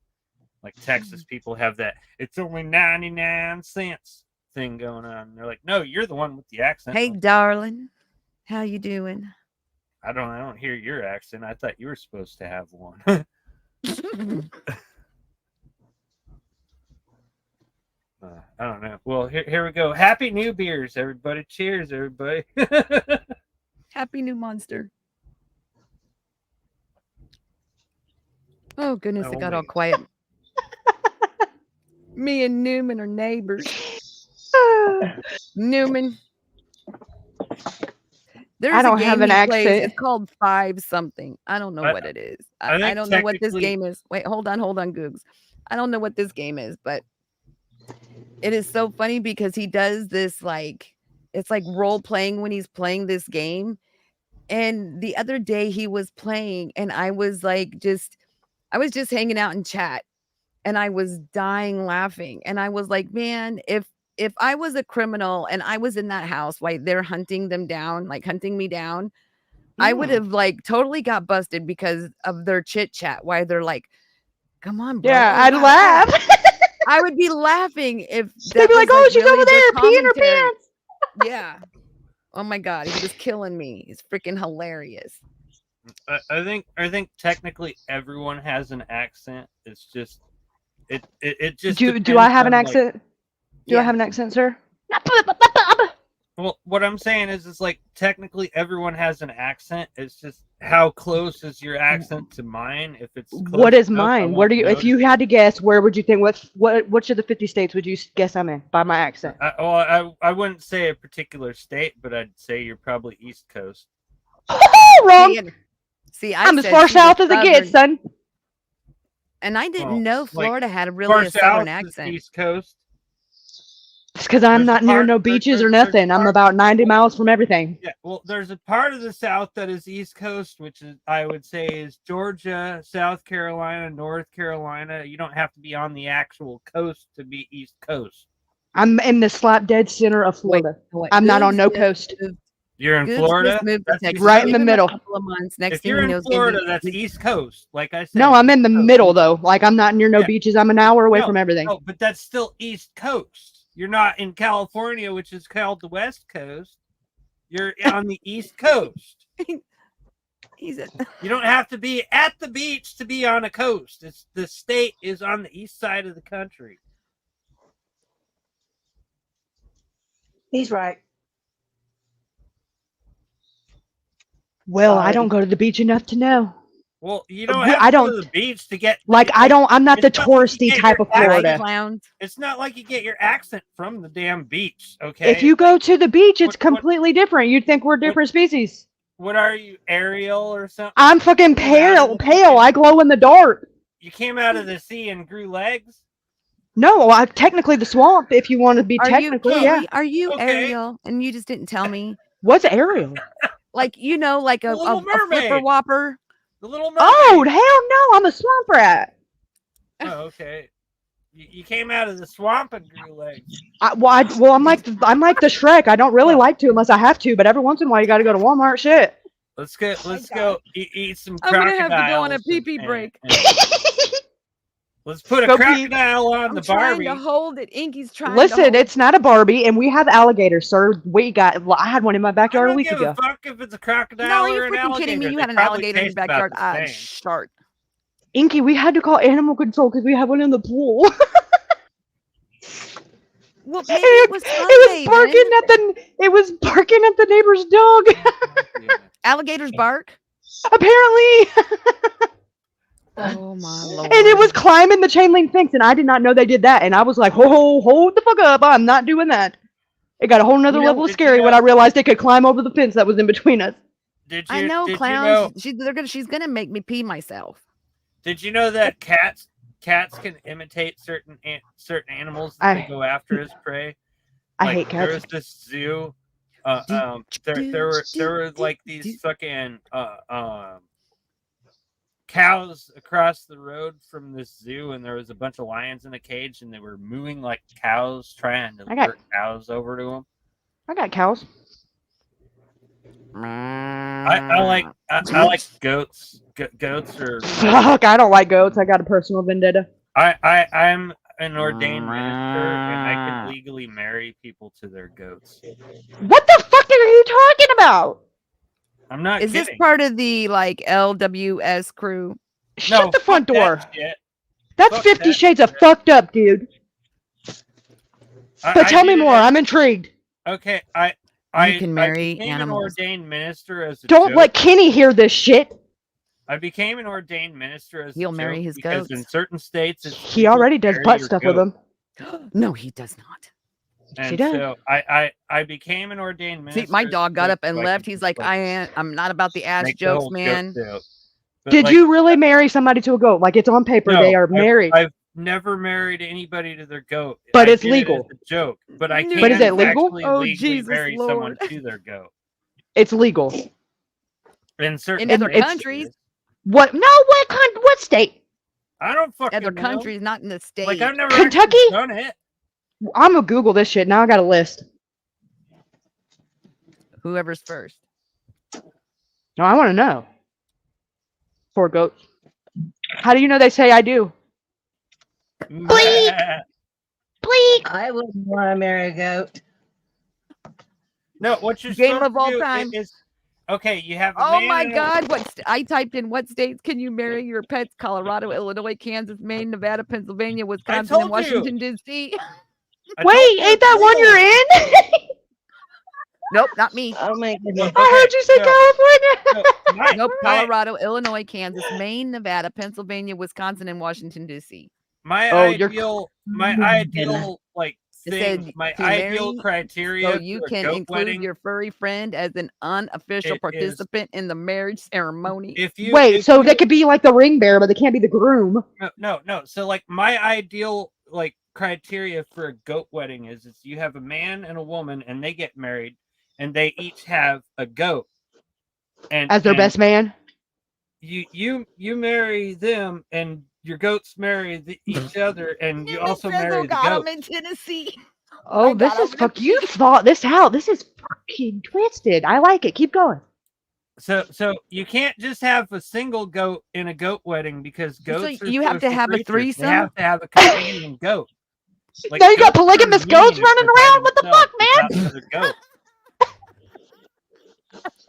Like Texas people have that it's only 99 cents thing going on. They're like, no, you're the one with the accent. Hey, darling, how you doing? I don't hear your accent. I thought you were supposed to have one. I don't know. Well, here we go. Happy New Beers, everybody. Cheers, everybody. Happy new monster. Oh goodness, it got all Only- quiet. Me and Newman are neighbors. Newman. There's I don't a have game an he plays. accent. It's called 5 something. I don't know I- what it is. I I think don't know what this technically- game is. Wait, hold on, Googs. I don't know what this game is, but it is so funny because he does this like it's like role playing when he's playing this game. And the other day he was playing and I was just hanging out in chat and I was dying laughing. And I was like, man, if I was a criminal and I was in that house while they're hunting them down, like hunting me down, I would have like totally got busted because of their chit chat. Why they're like, come on, bro. Yeah, oh, I'd God, laugh. I would be laughing if They'd that be like, was, "Oh, she's really over their there peeing her commentary." pants. Yeah. Oh my God, he was killing me. He's freaking hilarious. I think technically everyone has an accent. It's just it just Do I depends have an on, like- accent? Do I Yeah. have an accent, sir? Well, what I'm saying is like technically everyone has an accent. It's just how close is your accent to mine? If it's close What is enough, I mine? won't Where do you? If notice you it. had to guess, where would you think? Which of the 50 states would you guess I'm in by my accent? I wouldn't say a particular state, but I'd say you're probably East Coast. Oh, wrong. See, I'm as said far she was south as it gets, Southern, son. and I didn't Well, know like, Florida had really Far a southern south is accent. East Coast. It's because I'm There's a not near part- no there- beaches or there's a nothing. I'm part- about 90 miles from everything. Yeah, well, there's a part of the South that is East Coast, which is I would say is Georgia, South Carolina, North Carolina. You don't have to be on the actual coast to be East Coast. I'm in the slap dead center of Wait, Florida. wait, I'm not on Googs no just coast. moved- You're in Googs Florida. just moved to That's Texas. East Right in the Coast. Give him a middle. couple of months. Next If thing you're he in knows, Florida, maybe that's East Coast. Like I said. No, I'm in the East Coast. middle though. Like I'm not near no Yeah. beaches. I'm an hour away No, from everything. No, but that's still East Coast. You're not in California, which is called the West Coast. You're on the East Coast. he's a, You don't have to be at the beach to be on a coast. It's the state is on the east side of the country. He's right. Well, I Sorry. don't go to the beach enough to know. Well, you don't We- have I to go don't- to the beach to get Like I don't. I'm not the it's not like you touristy get type your of right, Florida. clowns. It's not like you get your accent from the damn beach, okay? If you go to the beach, it's What- completely different. You'd think we're different species. What are you, Ariel or something? I'm fucking pale. I glow in the dark. You came out of the sea and grew legs? No, I'm technically the swamp. If you want to be Are you technical, yeah. Are you Okay. Ariel? And you just didn't tell me. What's Ariel? Like like The a Little flipper Mermaid. whopper. The Little Mermaid. Oh hell no! I'm a swamp rat. Oh, okay. You came out of the swamp and grew legs. I'm like the Shrek. I don't really like to unless I have to, but every once in a while you got to go to Walmart. Shit. Let's go eat some I'm crocodiles. gonna have to go on a and- pee-pee and- break. and- let's put a Go pee. crocodile on I'm the trying Barbie. to hold it. Inky's trying to Listen, hold it's not a Barbie, and we have alligators, sir. I had one in my I backyard a don't week give ago. a fuck if it's a crocodile No, or you're an freaking alligator. kidding me. You They had an probably alligator in your taste about backyard. the I same. shark. Inky, we had to call animal control because we have one in the pool. Well, maybe it was It was barking at the neighbor's dog. alligators bark. Apparently. Oh my lord! And it was climbing the chain link fence, and I did not know they did that. And I was like, hold the fuck up. I'm not doing that. It got a whole nother You know, level of did scary you when know- I realized it could climb over the fence that was in between us. I know, did clowns. You know, She's gonna make me pee myself. did you know that cats can imitate certain animals that they go after as prey? I hate There was cats. this zoo. There were like these fucking cows across the road from this zoo, and there was a bunch of lions in a cage, and they were mooing like cows, trying to lure cows over to them. I got cows. I like goats. Goats are. Fuck, I don't like goats. I got a personal vendetta. I'm an ordained minister, and I can legally marry people to their goats. What the fuck are you talking about? I'm not Is kidding. this part of the LWS crew? Shut the front fuck door. that shit. That's Fuck 50 that Shades of shit. fucked up, dude. But tell me did it more. as- I'm intrigued. Okay, You can marry became animals. an ordained minister as a Don't joke. let Kenny hear this shit. I became an ordained minister as He'll a marry joke his because goats. in certain states it's He legal already to does marry butt your stuff with goat. them. No, he does not. Yes, he And does. so I became an ordained minister. See, my as a dog got joke up and so I left. could He's just, like, I'm not about the ass make the jokes, whole goat man. joke. But, Did like, you really marry somebody to a goat? Like it's on paper, no, they are married. I've never married anybody to their goat. But I it's did it legal. as a joke, but I But can't is it legal? actually Oh, legally Jesus marry Lord. someone to their goat. It's legal. In certain In other states, countries. it is. What? No, what state? I don't fucking Other know. countries, not in the state. Like I've never Kentucky? actually done it. I'm gonna Google this shit. Now I got a list. Whoever's first. No, I want to know. Poor goats. How do you know they say I do? Bleep. Bleep. I wouldn't want to marry a goat. No, what you're Game supposed of all to do time. is okay. You have. A Oh man my and a- God! I typed in what states can you marry your pets? Colorado, Illinois, Kansas, Maine, Nevada, Pennsylvania, Wisconsin, and told Washington D.C. I told Wait, you ain't it's that one legal. you're in? Nope, not me. Oh my goodness. I heard you say California. Nope, Colorado, Illinois, Kansas, Maine, Nevada, Pennsylvania, Wisconsin, and Washington D.C. My Oh, you're- ideal like It thing, said my to ideal marry, criteria So you for a can goat include wedding, your furry friend as an unofficial It is- participant in the marriage ceremony. if you Wait, if so you, they could be like the ring bearer, but they can't be the groom. no. So like my ideal like criteria for a goat wedding is you have a man and a woman and they get married and they each have a goat. And As their and best man. you marry them and your goats marry each other and you New also Mexico marry the got 'em goat. in Tennessee. Oh, my this God, is I'm gonna fuck. You thought this out. This is fucking twisted. I like it. Keep going. So you can't just have a single goat in a goat wedding because goats are you have to social have a creatures. They threesome? have to have a companion goat. Like, Now you got goats are polygamous goats mean if running they're by around. What the themselves fuck, man? without another goat.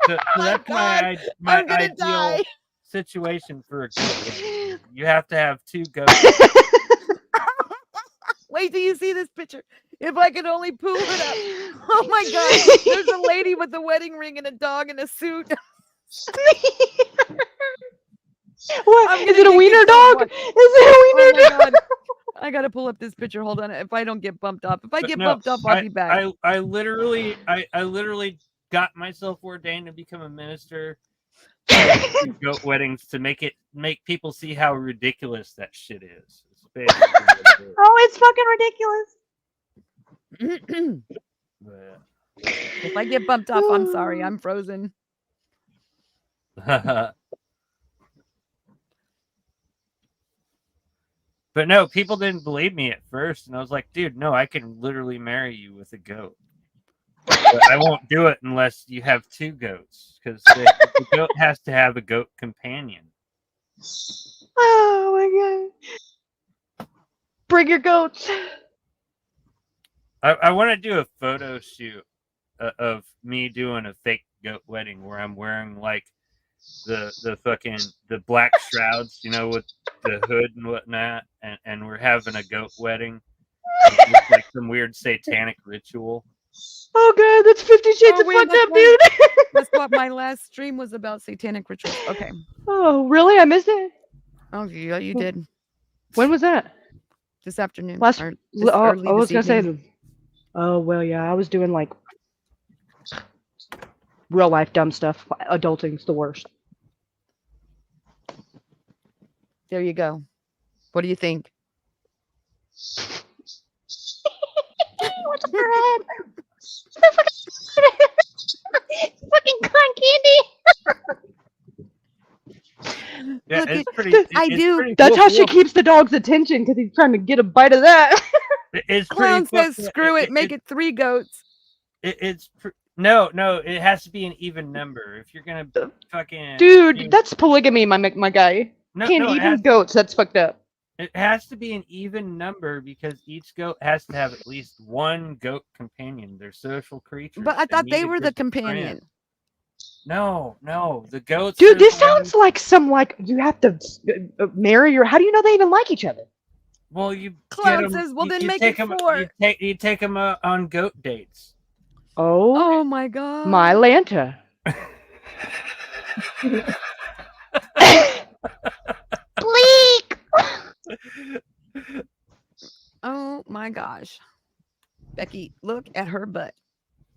So my that's God, my I'm gonna ideal die. situation for a goat wedding. You have to have 2 goats. Wait till you see this picture. If I could only pull it up. Oh my God. There's a lady with a wedding ring and a dog in a suit. What I'm is gonna it? A get wiener kicked dog? off. Is it a Oh wiener my dog? God. I gotta pull up this picture. Hold on. If I don't get bumped off. If I But get no, bumped off, I'll be back. I literally got myself ordained to become a minister to goat weddings to make people see how ridiculous that shit is. It's basically what it is. Oh, it's fucking ridiculous. But, If I get bumped off, I'm sorry. I'm frozen. but no, people didn't believe me at first, and I was like, dude, no, I can literally marry you with a goat. But I won't do it unless you have 2 goats, because the goat has to have a goat companion. Oh my God. Bring your goats. I want to do a photo shoot of me doing a fake goat wedding where I'm wearing like the fucking the black shrouds, with the hood and whatnot, and we're having a goat wedding. It's like some weird satanic ritual. Oh God, that's 50 Shades of fucked up, dude. That's what my last stream was about, satanic rituals. Okay. Oh, really? I missed it. Oh, yeah, you did. When was that? This afternoon. Last. Or I this early was this gonna evening. say. Oh well, yeah. I was doing like real life dumb stuff. Adulting's the worst. There you go. What do you think? What's up your head? Fucking cotton candy. Yeah, Look, it's pretty. I it's do. pretty That's cool. how she keeps the dog's attention because he's trying to get a bite of that. It's Clown pretty says, fucking- screw it, make it 3 goats. No, it has to be an even number. If you're gonna fucking Dude, that's polygamy, my guy. no, Can't no, even goats. That's fucked up. it has to be an even number because each goat has to have at least 1 goat companion. They're social creatures. But I thought need they a were the group of companion. friends. No, the goats. Dude, are this the ones- sounds like some you have to marry or how do you know they even like each other? Well, you Clown get 'em- says, well, you- then you make take it 'em- 4. You take them on goat dates. Oh, Oh my God. my Lanta. Bleak. Oh my gosh. Becky, look at her butt.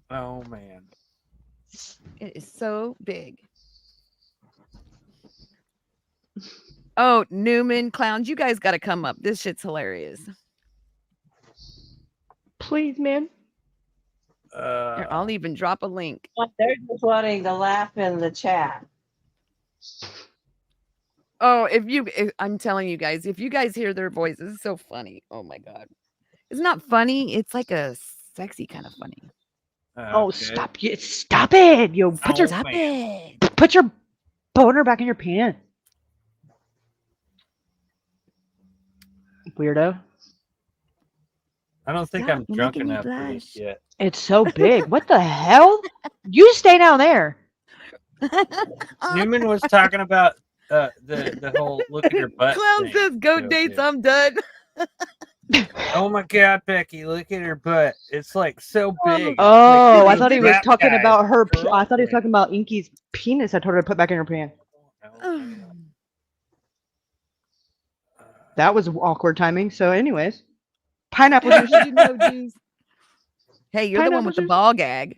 Oh man. It is so big. Oh, Newman, Clowns, you guys got to come up. This shit's hilarious. Please, man. Here, I'll even drop a link. They're just wanting to laugh in the chat. Oh, I'm telling you guys, if you guys hear their voices, it's so funny. Oh my God. It's not funny. It's like a sexy kind of funny. Oh, okay. stop it. Yo, put your Stop it. put your boner back in your pants. Weirdo. I don't think Stop, I'm you're drunk making me enough for this blush. yet. It's so big. What the hell? You stay down there. Newman was talking about the whole look at her butt. Clown thing. says goat So, dates. yeah. I'm done. Oh my God, Becky, look at her butt. It's like so big. It's Oh, like I thought he the was rap talking guy's about her. I thought he was girlfriend. talking about Inky's penis. I told her to put back in her pants. That was awkward timing. So, anyways, pineapple juice. You know, juice. Hey, you're the one Pineapple with the juice? ball gag.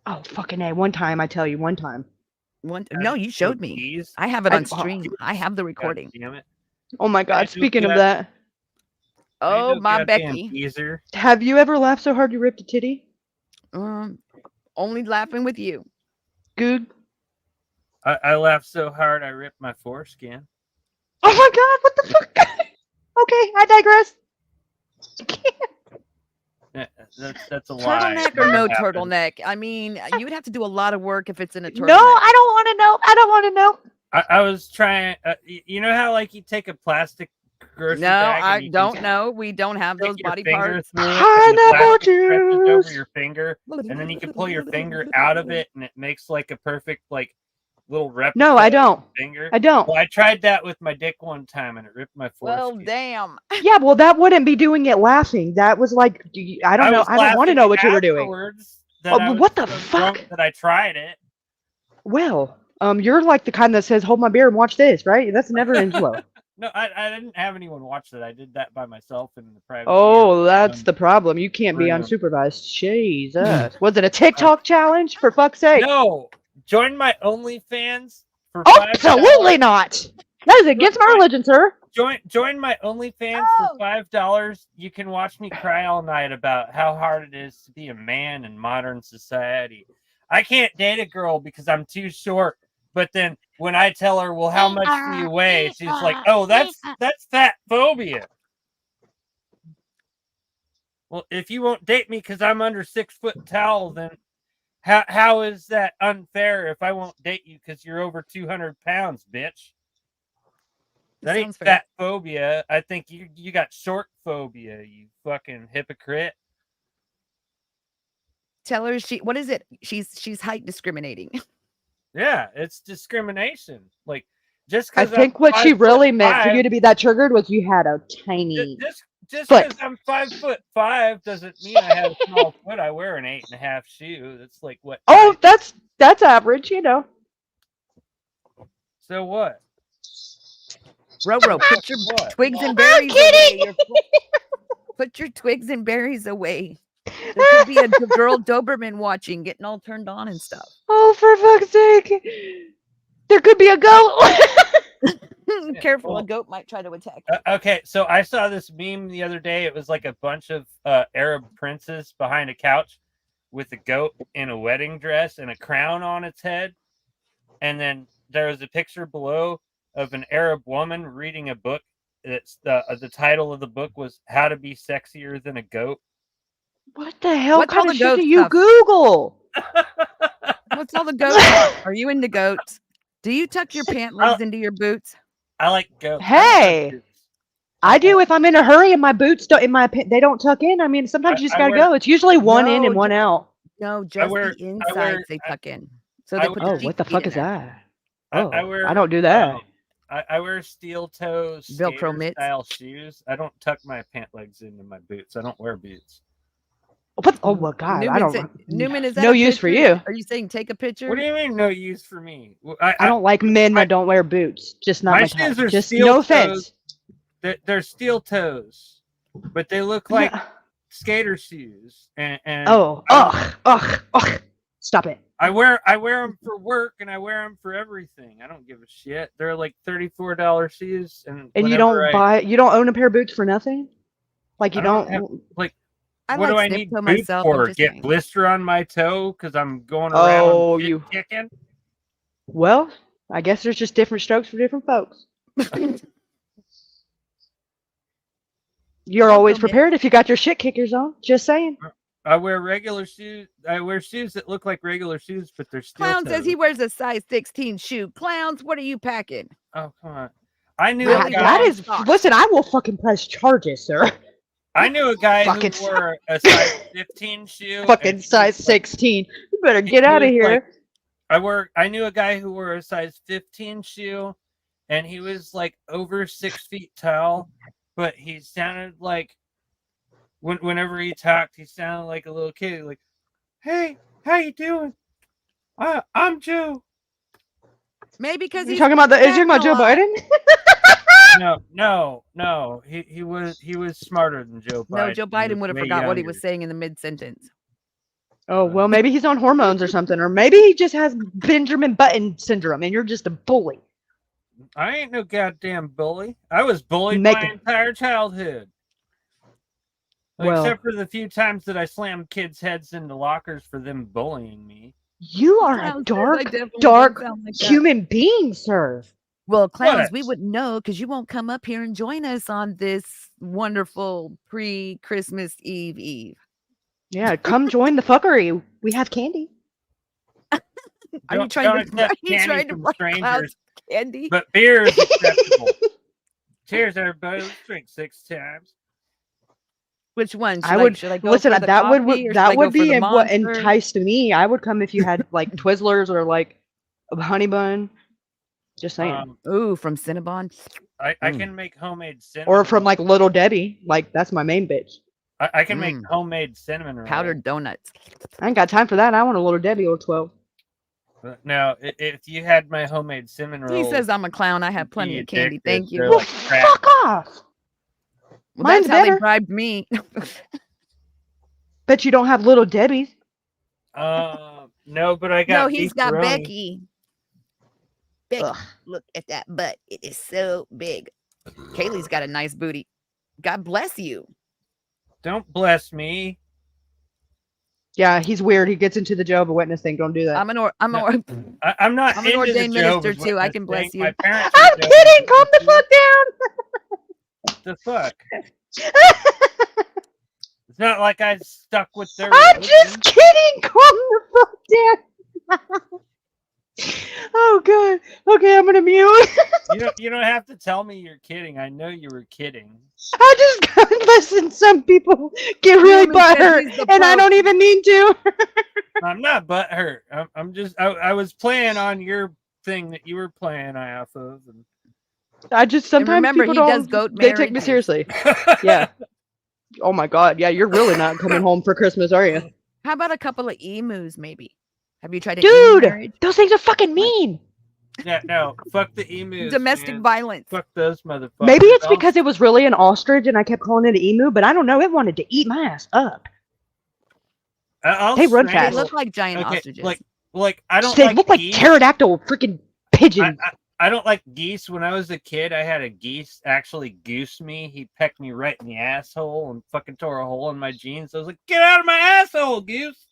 Oh, fucking A. One time, I tell you, one time. No, you showed me. Keys? I have it I- on stream. I have the God recording. damn it. Oh my I God. know Speaking of God- that, Oh, Ain't no my goddamn Becky. geezer. have you ever laughed so hard you ripped a titty? Only laughing with you. Good. I laughed so hard I ripped my foreskin. Oh my God, what the fuck? Okay, I digress. That's a lie. Turtleneck or no Never happened. turtleneck? I mean, you would have to do a lot of work if it's in a turtleneck. No, I don't want to know. I don't want to know. I was trying. You know how like you take a plastic grocery No, bag and I you don't just know. We don't have stick those your body finger parts. through it, and the Pineapple plastic stretches over juice. your finger, and then you can pull your finger out of it, and it makes like a perfect like little replica. No, I don't. of your finger. I don't. Well, I tried that with my dick one time, and it ripped my Well, foreskin. damn. Yeah, well, that wouldn't be doing it laughing. That was like, I don't know. was I don't want to laughing know what you were doing. afterwards that Oh, I but was what the so fuck? drunk that I tried it. Well, you're like the kind that says, "Hold my beer and watch this," right? That's never ends well. No, I didn't have anyone watch that. I did that by myself in the privacy. Oh, of that's my the problem. You can't be room. unsupervised. Jesus. Was it a TikTok challenge? For fuck's sake. No, join my OnlyFans for Absolutely $5. not. That is against my religion, sir. Join my OnlyFans for $5. You can watch me cry all night about how hard it is to be a man in modern society. I can't date a girl because I'm too short. But then when I tell her, well, how much do you weigh? She's like, oh, that's fat phobia. Well, if you won't date me because I'm under 6 foot tall, then how is that unfair if I won't date you because you're over 200 pounds, bitch? That ain't fat phobia. I think you got short phobia, you fucking hypocrite. Tell her what is it? She's height discriminating. Yeah, it's discrimination. Like just I because think what she really meant for you to be that triggered was you had a tiny just foot. because I'm 5'5" doesn't mean I have a small foot. I wear an 8.5 shoe. That's like what? Oh, that's average, you know. So what? Roro, put your What? twigs and berries away. Put your twigs and berries away. There could be a girl Doberman watching, getting all turned on and stuff. Oh, for fuck's sake. There could be a goat. Careful, a goat might try to attack you. Okay, so I saw this meme the other day. It was like a bunch of Arab princes behind a couch with a goat in a wedding dress and a crown on its head. And then there was a picture below of an Arab woman reading a book. It's the title of the book was How to Be Sexier Than a Goat. What the hell What's all kind the of shit goat do you stuff? Google? What's all the goat talk? Are you into goats? Do you tuck your pant legs into your boots? I like goats. Hey, I do if I'm in a hurry and my boots they don't tuck in. I mean, sometimes you just gotta go. It's usually one in and one out. No, just the insides they tuck in. So they put the what the fuck is that? I don't do that. I wear steel toes, Velcro mitts style shoes. I don't tuck my pant legs into my boots. I don't wear boots. What? Oh my god! Newman, is that no use for you? Are you saying take a picture? What do you mean no use for me? I don't like men that don't wear boots. Just not my my shoes type. are Just steel no toes. offense. They're steel toes, but they look like skater shoes. And stop it. I wear them for work and I wear them for everything. I don't give a shit. They're like $34 shoes, and you don't own a pair of boots for nothing. Like you don't like. I What do I need boots for? Get blister on my toe because I'm going around kicking? Well, I guess there's just different strokes for different folks. You're always prepared if you got your shit kickers on. Just saying. I wear regular shoes. I wear shoes that look like regular shoes, but they're still. Clown says he wears a size 16 shoe. Clowns, what are you packing? Oh, come on. I knew listen, I will fucking press charges, sir. I knew a guy who wore a size 15 shoe. Fucking size 16. You better get out of here. I knew a guy who wore a size 15 shoe, and he was like over 6 feet tall, but he sounded like whenever he talked, he sounded like a little kid. Like, hey, how you doing? I'm Joe. Maybe because you're talking about Joe Biden. No. He was smarter than Joe Biden. No, Joe Biden would have forgot what he was saying in the mid-sentence. Oh, well, maybe he's on hormones or something, or maybe he just has Benjamin Button syndrome and you're just a bully. I ain't no goddamn bully. I was bullied my entire childhood. Except for the few times that I slammed kids' heads into lockers for them bullying me. You are a dark human being, sir. Well, clowns, we wouldn't know because you won't come up here and join us on this wonderful pre-Christmas Eve. Yeah, come join the fuckery. We have candy. Are you Don't trying to accept are you candy trying to from buy strangers, Cloud's candy? but beer is acceptable. Cheers, everybody. Let's drink 6 times. Which one? Should I would should I go listen. for the That coffee would or should that I go would for the be what monster? enticed me. I would come if you had like Twizzlers or like a honey bun. Just saying. Ooh, from Cinnabon. I can make homemade cinnamon. Or from like Little Debbie. Like that's my main bitch. I can make homemade cinnamon rolls. Powdered donuts. I ain't got time for that. I want a Little Debbie or 12. Now, if you had my homemade cinnamon rolls, He says I'm a clown. I have plenty of candy. addicted. Thank you. They're Well, like crack. fuck off. Well, Mine's that's how better. they bribed me. Bet you don't have Little Debbie's. No, but I got No, he's got beefaroni. Becky. Becky, Ugh. look at that butt. It is so big. Kaylee's got a nice booty. God bless you. Don't bless me. Yeah, he's weird. He gets into the Jehovah's Witness thing. Don't do that. I'm an I'm not I'm an into ordained the minister Jehovah's too. I Witness can bless thing. you. My parents I'm are Jehovah's kidding. Calm the Witnesses. fuck down. The fuck? It's not like I stuck with their I'm religion. just kidding. Calm the fuck down. Oh god. Okay, I'm gonna mute. You don't have to tell me you're kidding. I know you were kidding. I just got listen. Some people get really Newman says butthurt, he's the and I Pope. don't even mean to. I'm not butthurt. I'm just I was playing on your thing that you were playing off of. And... I just sometimes remember, people he does don't. goat They take me marriages. seriously. Yeah. Oh my god. Yeah, you're really not coming home for Christmas, are you? How about a couple of emus, maybe? Have you tried an Dude, emu marriage? those things are fucking mean. Yeah, no, fuck the emus. Domestic man. violence. Fuck those motherfuckers. Maybe it's because it was really an ostrich and I kept calling it an emu, but I don't know. It wanted to eat my ass up. They run They fast. look like giant Okay, ostriches. like I don't They like look like geese. pterodactyl freaking pigeons. I don't like geese. When I was a kid, I had a geese actually goose me. He pecked me right in the asshole and fucking tore a hole in my jeans. I was like, "Get out of my asshole, goose!"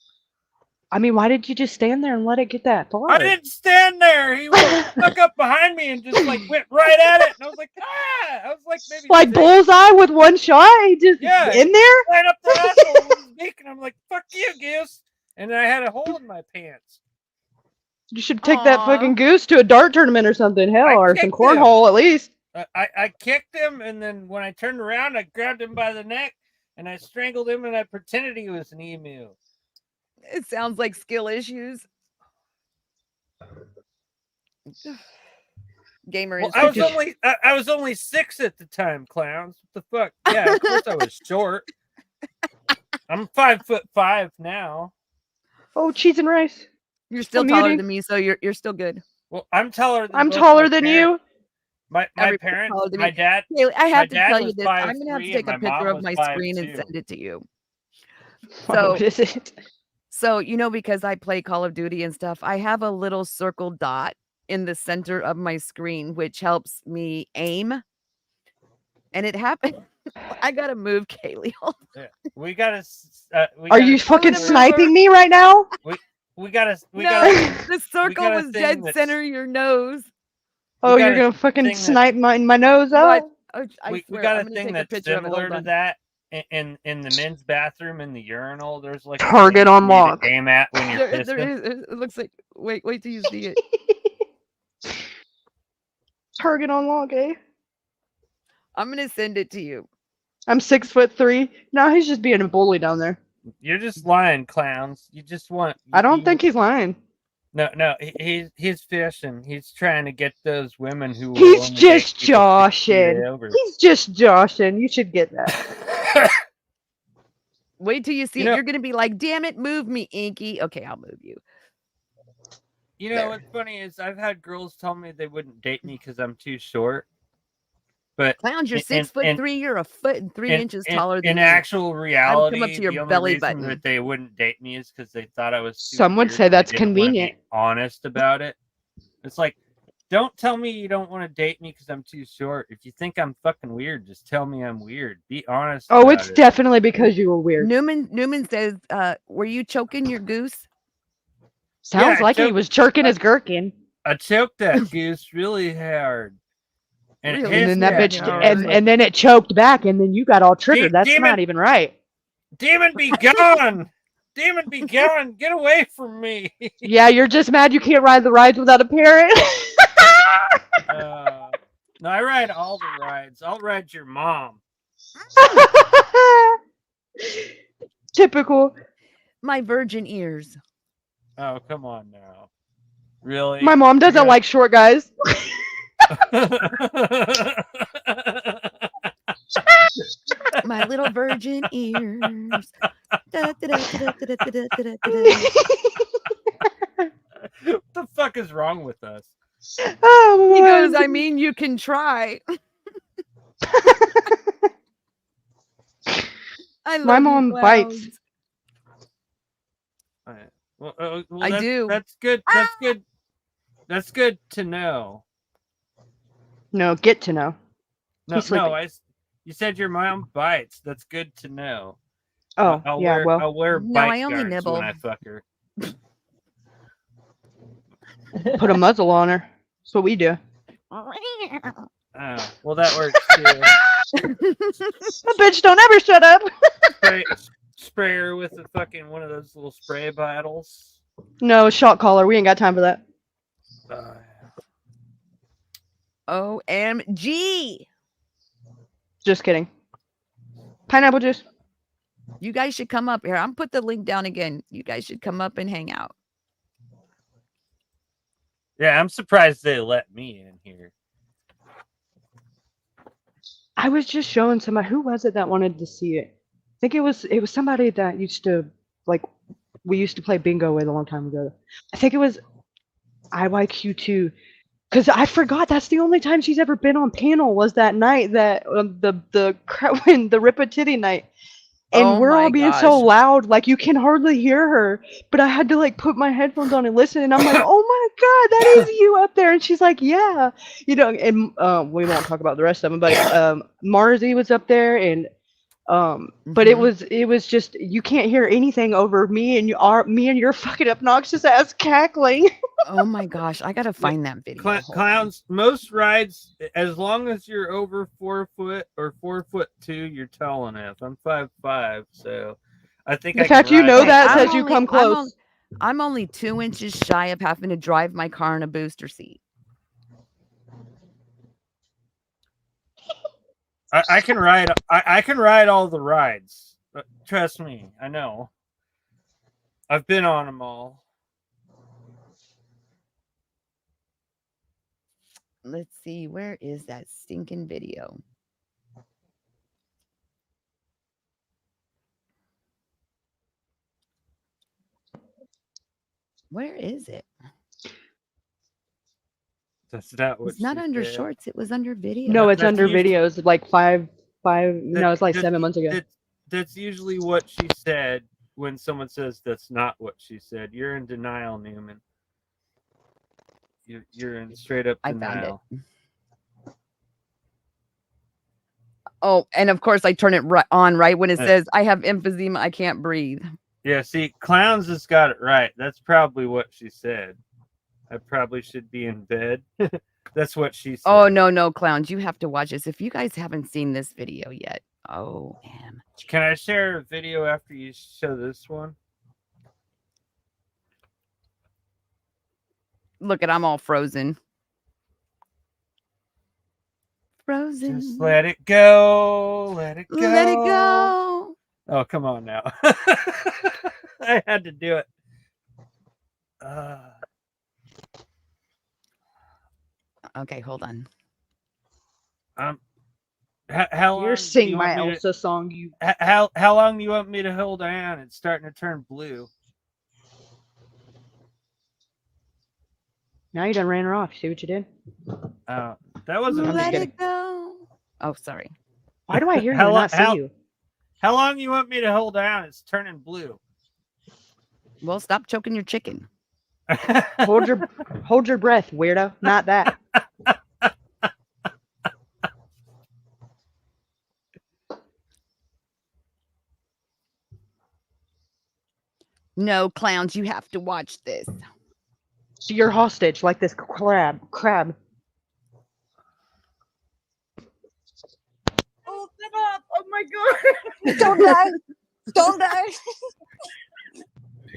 I mean, why did you just stand there and let it get that far? I didn't stand there. He stuck up behind me and just like went right at it. And I was like, ah! I was like, maybe Like six, bullseye with one shot? He just Yeah. in there? right up the asshole with his beak, and I'm like, "Fuck you, goose!" And then I had a hole in my pants. You should take that Aw. fucking goose to a dart tournament or something. Hell, I or some kicked him. cornhole at least. I kicked him, and then when I turned around, I grabbed him by the neck and I strangled him, and I pretended he was an emu. It sounds like skill issues. Gamer Well, is I was only 6 at the time, clowns. What the fuck? Yeah, of course I was short. I'm 5'5" now. Oh, cheese and rice. You're still I'm taller muting. than me, so you're still good. Well, I'm taller than I'm both taller my than parents. you. My Everybody's parents, taller than my me. dad. Haley, I have to dad tell you was this. I'm gonna have to 5'3" take a and my picture mom of my was screen and 5'2". send it to you. Oh, So, is it? so you know, because I play Call of Duty and stuff, I have a little circle dot in the center of my screen, which helps me aim. And it happened. I gotta move Kaylee. We gotta. Are you fucking gonna move sniping me right now? We gotta. We No, gotta. the circle gotta was sing dead this- center of your nose. Oh, you're gotta gonna fucking sing that- snipe my nose What? out? I We swear, got I'm a gonna thing take a that's picture of it. similar Hold to on. that in the men's bathroom in the urinal. There's like a Target thing on you need to lock. Aim at when you're There pissing. is. It looks like. Wait till you see it. Target on lock, eh? I'm gonna send it to you. I'm 6'3". No, he's just being a bully down there. You're just lying, clowns. You just want. I don't think he's lying. No. He's fishing. He's trying to get those women who. will He's only just date people 6 feet joshing. over. He's just joshing. You should get that. Wait till you see You it. know- You're gonna be like, "Damn it, move me, Inky." Okay, I'll move you. You know There. what's funny is I've had girls tell me they wouldn't date me because I'm too short. But Clowns, you're in- 6'3". You're a foot and 3 inches taller than in me. actual reality, to your the only belly reason button. that they wouldn't date me is because they thought I was. too Some would weird say and they that's didn't wanna be convenient. honest about it. It's like, don't tell me you don't want to date me because I'm too short. If you think I'm fucking weird, just tell me I'm weird. Be honest. Oh, about it's it. definitely because you were weird. Newman says, "Were you choking your goose?" Sounds Yeah, like he choke- was jerking his gherkin. I choked that goose really hard. And it Really? And hissed then that at bitch, me. I was like, and then it choked back, and then you got all triggered. That's demon. not even right. Demon be gone. Damn it, be gone. Get away from me. Yeah, you're just mad you can't ride the rides without a parent. No, I ride all the rides. I'll ride your mom. Typical. My virgin ears. Oh, come on now. Really? My mom doesn't like short guys. My little virgin ears. What the fuck is wrong with us? Oh, He goes, I mean, you can try. I love my you, mom bites. clowns. Well, I do. That's good. That's good. That's good to know. No, get to know. No, He's sleeping. you said your mom bites. That's good to know. Oh, yeah, well. I'll wear No, bite I only guards nibble. when I fuck her. Put a muzzle on her. That's what we do. Oh, well, that works too. The bitch don't ever shut up. Spray her with a fucking one of those little spray bottles. No, shot caller. We ain't got time for that. OMG. Just kidding. Pineapple juice. You guys should come up here. I'm put the link down again. You guys should come up and hang out. Yeah, I'm surprised they let me in here. I was just showing somebody. Who was it that wanted to see it? I think it was somebody that used to, like, we used to play bingo with a long time ago. I think it was IYQ2. Because I forgot that's the only time she's ever been on panel was that night that when the Rip a Titty night. And Oh we're all my being so gosh. loud, like you can hardly hear her. But I had to like put my headphones on and listen, and I'm like, "Oh my god, that is you up there!" And she's like, "Yeah," you know. And we won't talk about the rest of them, but Marzi was up there, and but it was just you can't hear anything over me and your fucking obnoxious ass cackling. Oh my gosh, I gotta find that video. Hold on. Clowns, most rides, as long as you're over 4 foot or 4'2", you're tall enough. I'm 5'5", so I think The I can fact you ride know all that the says rides. you come close. I'm only 2 inches shy of having to drive my car in a booster seat. I can ride. I can ride all the rides. Trust me, I know. I've been on them all. Let's see, where is that stinking video? Where is it? That's not what It's not she under said. shorts. It was under video. No, it's That's under usually- videos. Like no, it's like 7 months ago. That's usually what she said when someone says that's not what she said. You're in denial, Newman. You're in straight up I found it. denial. Oh, and of course I turn it on right when it says I have emphysema, I can't breathe. Yeah, see, Clowns has got it right. That's probably what she said. I probably should be in bed. That's what she said. Oh no, clowns, you have to watch this. If you guys haven't seen this video yet. Can I share a video after you show this one? Look at, I'm all frozen. Frozen. Just let it go. Let it go. Let it go. Oh, come on now. I had to do it. Okay, hold on. How long You're singing do you my want me Elsa song. You. How long do you want me to hold on? It's starting to turn blue. Now you done ran her off. See what you did? That wasn't Let me. it go. Oh, sorry. Why do I hear you and not see you? How long do you want me to hold down? It's turning blue. Well, stop choking your chicken. Hold your breath, weirdo. Not that. No, clowns, you have to watch this. So you're hostage like this crab. Oh, stop! Oh my god! Don't die! Don't die!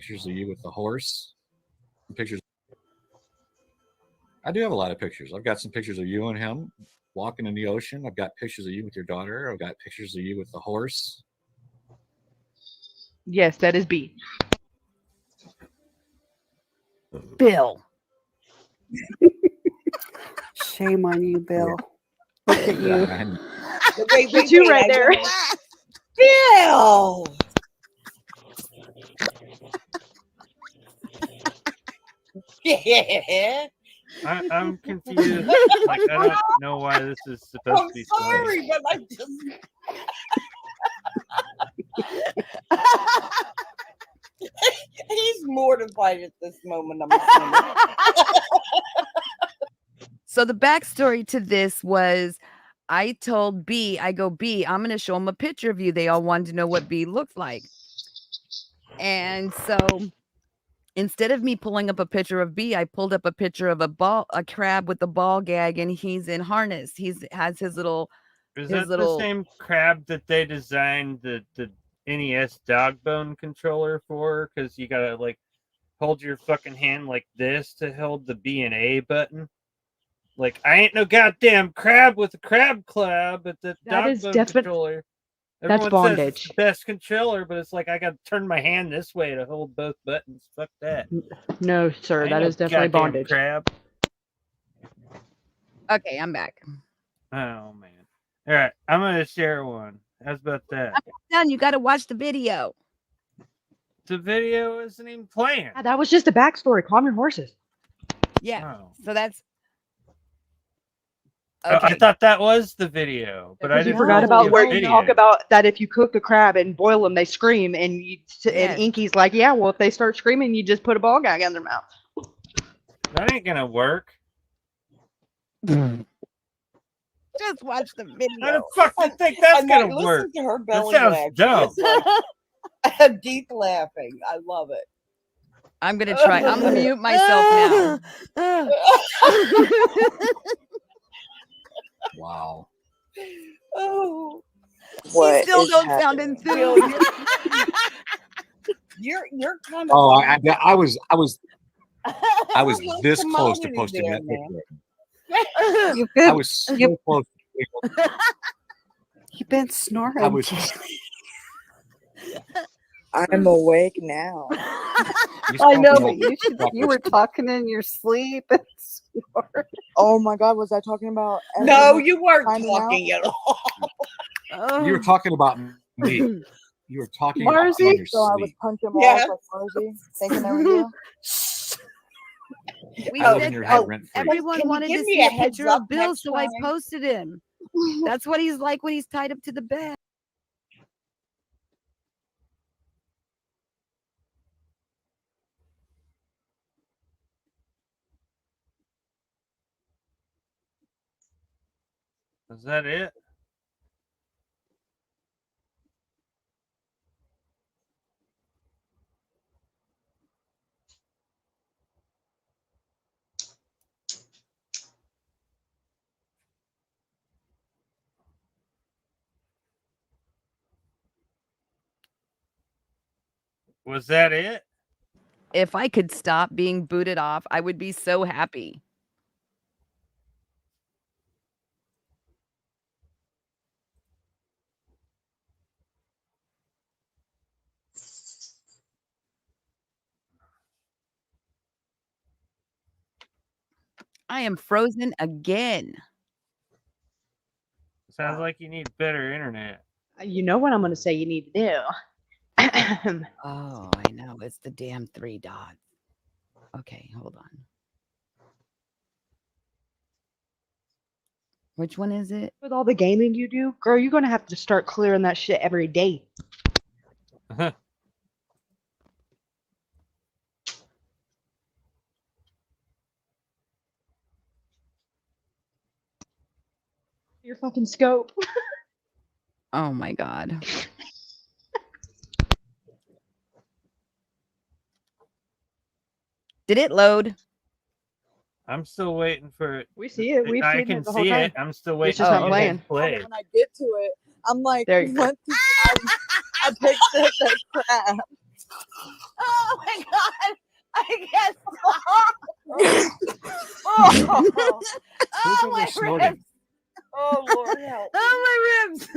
pictures of you with the horse. Pictures. I do have a lot of pictures. I've got some pictures of you and him walking in the ocean. I've got pictures of you with your daughter. I've got pictures of you with the horse. Yes, that is B. Bill. Shame on you, Bill. Look at you. Wait, You right there. Bill. Yeah. I'm confused. Like, I don't know why this is supposed I'm to be funny. sorry, but I just. He's mortified at this moment. I'm assuming. So the backstory to this was I told B, I go, B, I'm going to show them a picture of you. They all wanted to know what B looked like. And so instead of me pulling up a picture of B, I pulled up a picture of a crab with a ball gag, and he's in harness. Has his little. Is his that little, the same crab that they designed the NES dog bone controller for? Because you gotta like hold your fucking hand like this to hold the B and A button. Like, I ain't no goddamn crab with a crab claw, but the dog bone controller. That's Everyone says it's bondage. the best controller, but it's like I gotta turn my hand this way to hold both buttons. Fuck that. No, sir, Ain't that no is definitely goddamn bondage. Crab. Okay, I'm back. Oh man. All right, I'm gonna share one. How's about that? I'm done. You got to watch the video. The video isn't even playing. Yeah, that was just a backstory. Calm your horses. Yeah. Oh. So that's. Oh, I thought that was the video, but I Because you didn't forgot know about the where you video. talk about that if you cook a crab and boil them, they scream, and and Inky's like, yeah, well, if they start screaming, you just put a ball gag in their mouth. That ain't gonna work. Just watch the video. How the fuck do you think that's I'm like, gonna work? listen to her That belly sounds laugh. dumb. It's like deep laughing. I love it. I'm going to try. I'm going to mute myself now. Wow. Oh. You still don't sound enthused. You're kind of. Oh, I was this Come close on to in posting there, that man. picture. You've I been, was so close. you've been snoring. I was. I'm awake now. I know, but you were talking in your sleep and snoring. Oh my God, was I talking about? No, you weren't finding talking at all. You were talking about me. You were talking about me in Marzi? your So I was sleep. punching walls Yeah. like Marzi, thinking they were you. We I live said in your head rent free. everyone Can you wanted give to me see a a heads picture up of Bill, next so I time? posted him. That's what he's like when he's tied up to the bed. Is that it? Was that it? If I could stop being booted off, I would be so happy. I am frozen again. Sounds like you need better internet. You know what I'm going to say you need to do. Oh, I know. It's the damn 3 dots. Okay, hold on. Which one is it? With all the gaming you do, girl, you're going to have to start clearing that shit every day. Your fucking scope. Oh my God. Did it load? I'm still waiting for it. We see it. We've I seen can it the whole see time. it. I'm still waiting It's just for not it playing. to play. When I get to it, I'm like, There you go. I picture the crab. Oh my god! I can't stop. Oh, Who's oh over there my snorting? ribs! Oh Lord help! Oh, my ribs.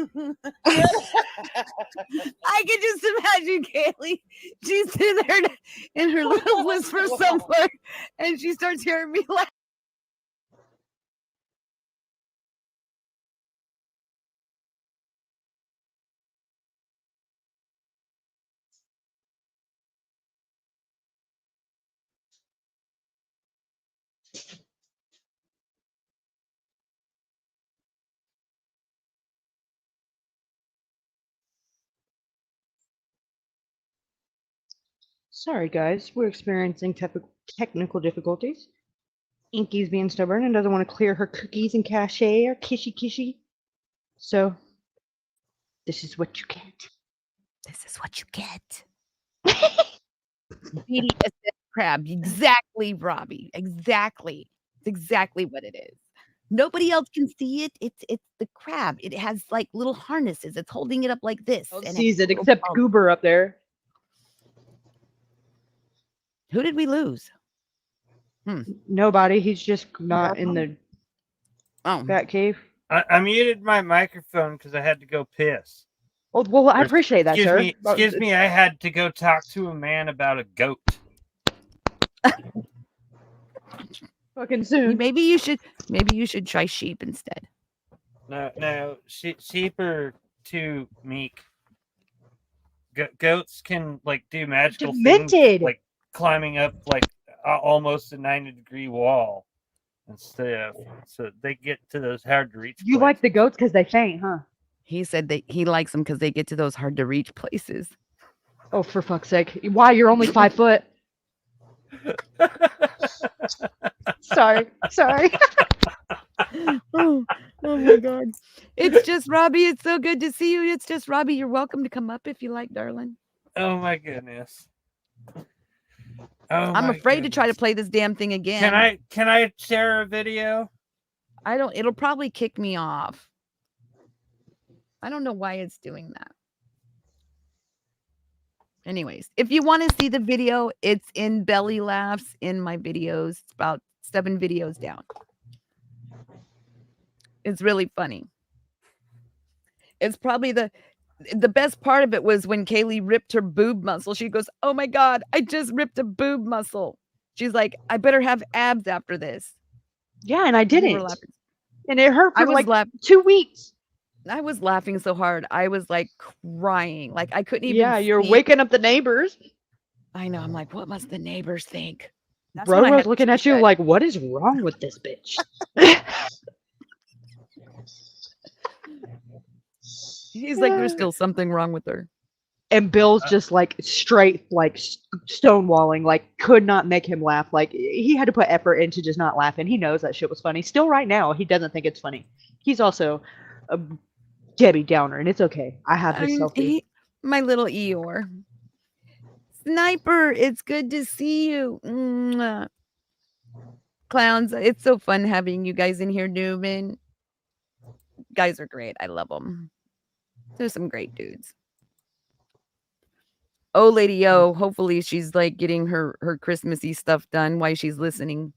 I can just imagine Kaylee. She's sitting there in her little whisper somewhere, and she starts hearing me laugh. Sorry, guys. We're experiencing technical difficulties. Inky's being stubborn and doesn't want to clear her cookies and cachet or kishy. So, this is what you get. This is what you get. BDSM crab. Exactly, Robbie. Exactly. It's exactly what it is. Nobody else can see it. It's the crab. It has like little harnesses. It's holding it up like this. No one and sees it little except bump. Goober up there. Who did we lose? Nobody. He's just not in the bat cave. I muted my microphone because I had to go piss. Oh, well, I appreciate that, sir. Excuse me, I had to go talk to a man about a goat. Fucking soon. Maybe you should try sheep instead. No, sheep are too meek. Goats can like do magical things, like climbing up like almost a 90-degree wall and stuff. So they get to those hard to reach. You like the goats because they faint, huh? He said that he likes them because they get to those hard to reach places. Oh, for fuck's sake! Why you're only 5 foot? Sorry. Oh my God! It's just Robbie. It's so good to see you. It's just Robbie. You're welcome to come up if you like, darling. Oh my goodness! I'm afraid to try to play this damn thing again. Can I share a video? I don't. It'll probably kick me off. I don't know why it's doing that. Anyways, if you want to see the video, it's in Belly Laughs in my videos. It's about 7 videos down. It's really funny. It's probably the best part of it was when Kaylee ripped her boob muscle. She goes, "Oh my God, I just ripped a boob muscle." She's like, "I better have abs after this." Yeah, and I didn't. And it hurt for like 2 weeks. I was laughing so hard. I was like crying. Like I couldn't even. Yeah, you're sleep. waking up the neighbors. I know. I'm like, what must the neighbors think? Bro was looking at you like, what is wrong with this bitch? He's like, there's still something wrong with her. And Bill's just like straight, like stonewalling, like could not make him laugh. Like he had to put effort into just not laughing. He knows that shit was funny. Still right now, he doesn't think it's funny. He's also a Debbie Downer, and it's okay. I have his selfie. My little Eeyore. Sniper, it's good to see you. Mwah. Clowns, it's so fun having you guys in here, Newman. Guys are great. I love them. There's some great dudes. Oh, Lady O, hopefully she's like getting her Christmassy stuff done while she's listening.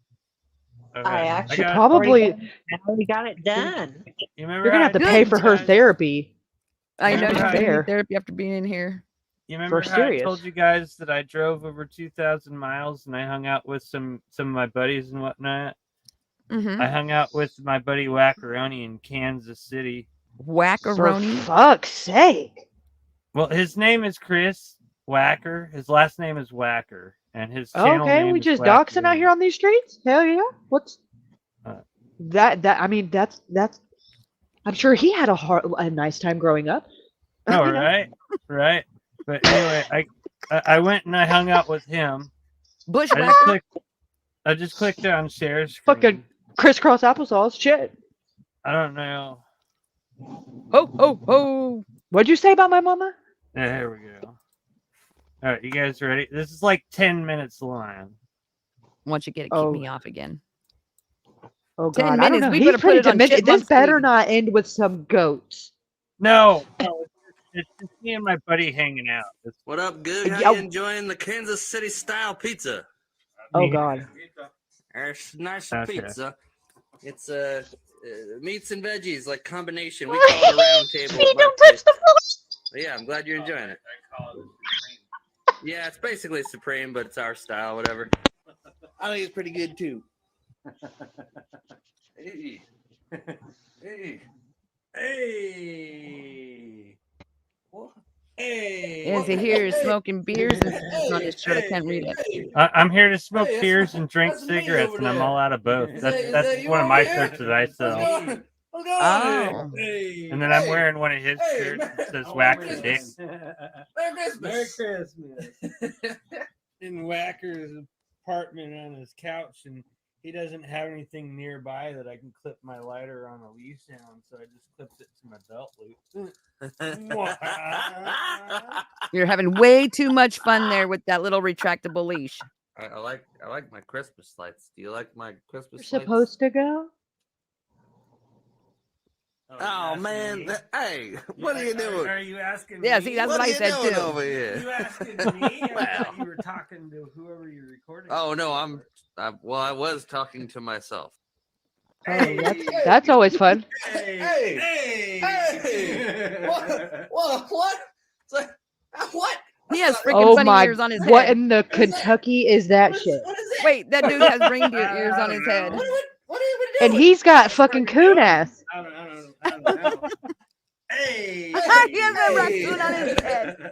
Okay. I actually probably already got it done. You're gonna have to pay for her therapy. I know she's Right getting there. therapy after being in here. You remember how I told you guys that I drove over 2,000 miles and I hung out with some of my buddies and whatnot? Mm-hmm. I hung out with my buddy Wackaroni in Kansas City. Wackaroni? For fuck's sake. Well, his name is Chris Wacker. His last name is Wacker. And his channel Okay, name we is just Wackaroni. doxing out here on these streets? Hell yeah. What's that? I mean, that's. I'm sure he had a nice time growing up. Oh, You know? right. But anyway, I went and I hung out with him. Bushwhacker. I just clicked on share screen. Fucking crisscross applesauce shit. I don't know. Oh. What'd you say about my mama? There we go. All right, you guys ready? This is like 10 minutes long. Once you get it, kick me off again. Oh 10 God, I don't minutes. know. We He's better put pretty it on demented. This Chipmunk's better Week. not end with some goats. No. It's just me and my buddy hanging out. What up, Goog? How Yeah. you enjoying the Kansas City style pizza? Oh God. There's nice Okay. pizza. It's meats and veggies, like combination. We call it a round table. Speedy, don't touch the floor. Yeah, I'm glad you're enjoying it. Yeah, it's basically Supreme, but it's our style, whatever. I think it's pretty good too. Hey. Hey. Hey. What? Hey. Is he here smoking beers? It's on his shirt. I can't read it. I'm here to smoke Hey, beers and drink that's me cigarettes, over and I'm there. all out of both. Is That's that you one of over my here? shirts that I sell. What's going on? Oh. Hey. And then I'm wearing one of his Hey, shirts Merry- that says oh, "Whack Merry the Dick." Merry Christmas. In Wacker's apartment on his couch, and he doesn't have anything nearby that I can clip my lighter on a leash on, so I just clipped it to my belt loop. You're having way too much fun there with that little retractable leash. I like my Christmas lights. Do you like my Christmas You're lights? supposed to go. Oh man, hey, what are you doing? Are you asking Yeah, me? see, that's What what are I you said doing too. over here? You asking me? I Wow. thought you were talking to whoever you're recording. Oh no, I was talking to myself. Oh, that's always fun. Hey! What? What? He has freaking Oh bunny my! ears on his What head. in the Kentucky is that shit? What is it? Wait, that dude has reindeer ears on his head. What are you And doing? he's got fucking coon ass. I don't know. Hey! He has a raccoon on his head.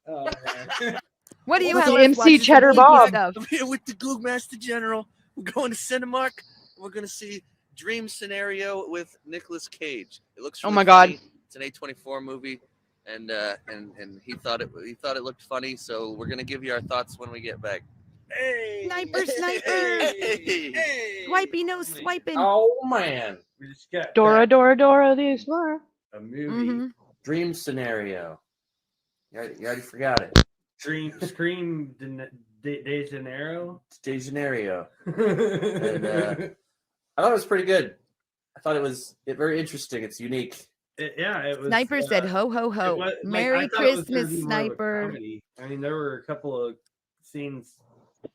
Oh, man. What do you Look have? at Let's MC watch some Cheddar geeky Bob. stuff. I'm here with the Goog Master General. We're going to Cinemark. We're going to see Dream Scenario with Nicolas Cage. It looks Oh really my God. funny. It's an A24 movie, and he thought it looked funny. So we're going to give you our thoughts when we get back. Hey! Sniper, sniper. Hey! Swipey, no swiping. Oh man, We just got Dora, Dora, Dora the Explorer. a movie. Mhm. Dream Scenario. You already forgot it. Scream De Janeiro. De Janeiro. And I thought it was pretty good. I thought it was very interesting. It's unique. It was. Sniper said, "Ho ho it ho, was- like, Merry I thought it was gonna Christmas, be more of a Sniper." comedy. I mean, there were a couple of scenes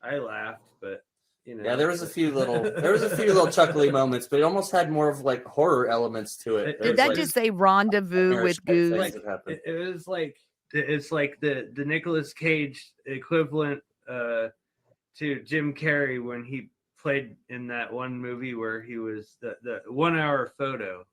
I laughed, but you know. Yeah, there was a few little chuckly moments, but it almost had more of like horror elements to it. Did There was, Did that like, just say rendezvous nightmarish with type things Goose? that happened. It was like it's like the Nicolas Cage equivalent to Jim Carrey when he played in that one movie where he was the 1 hour photo.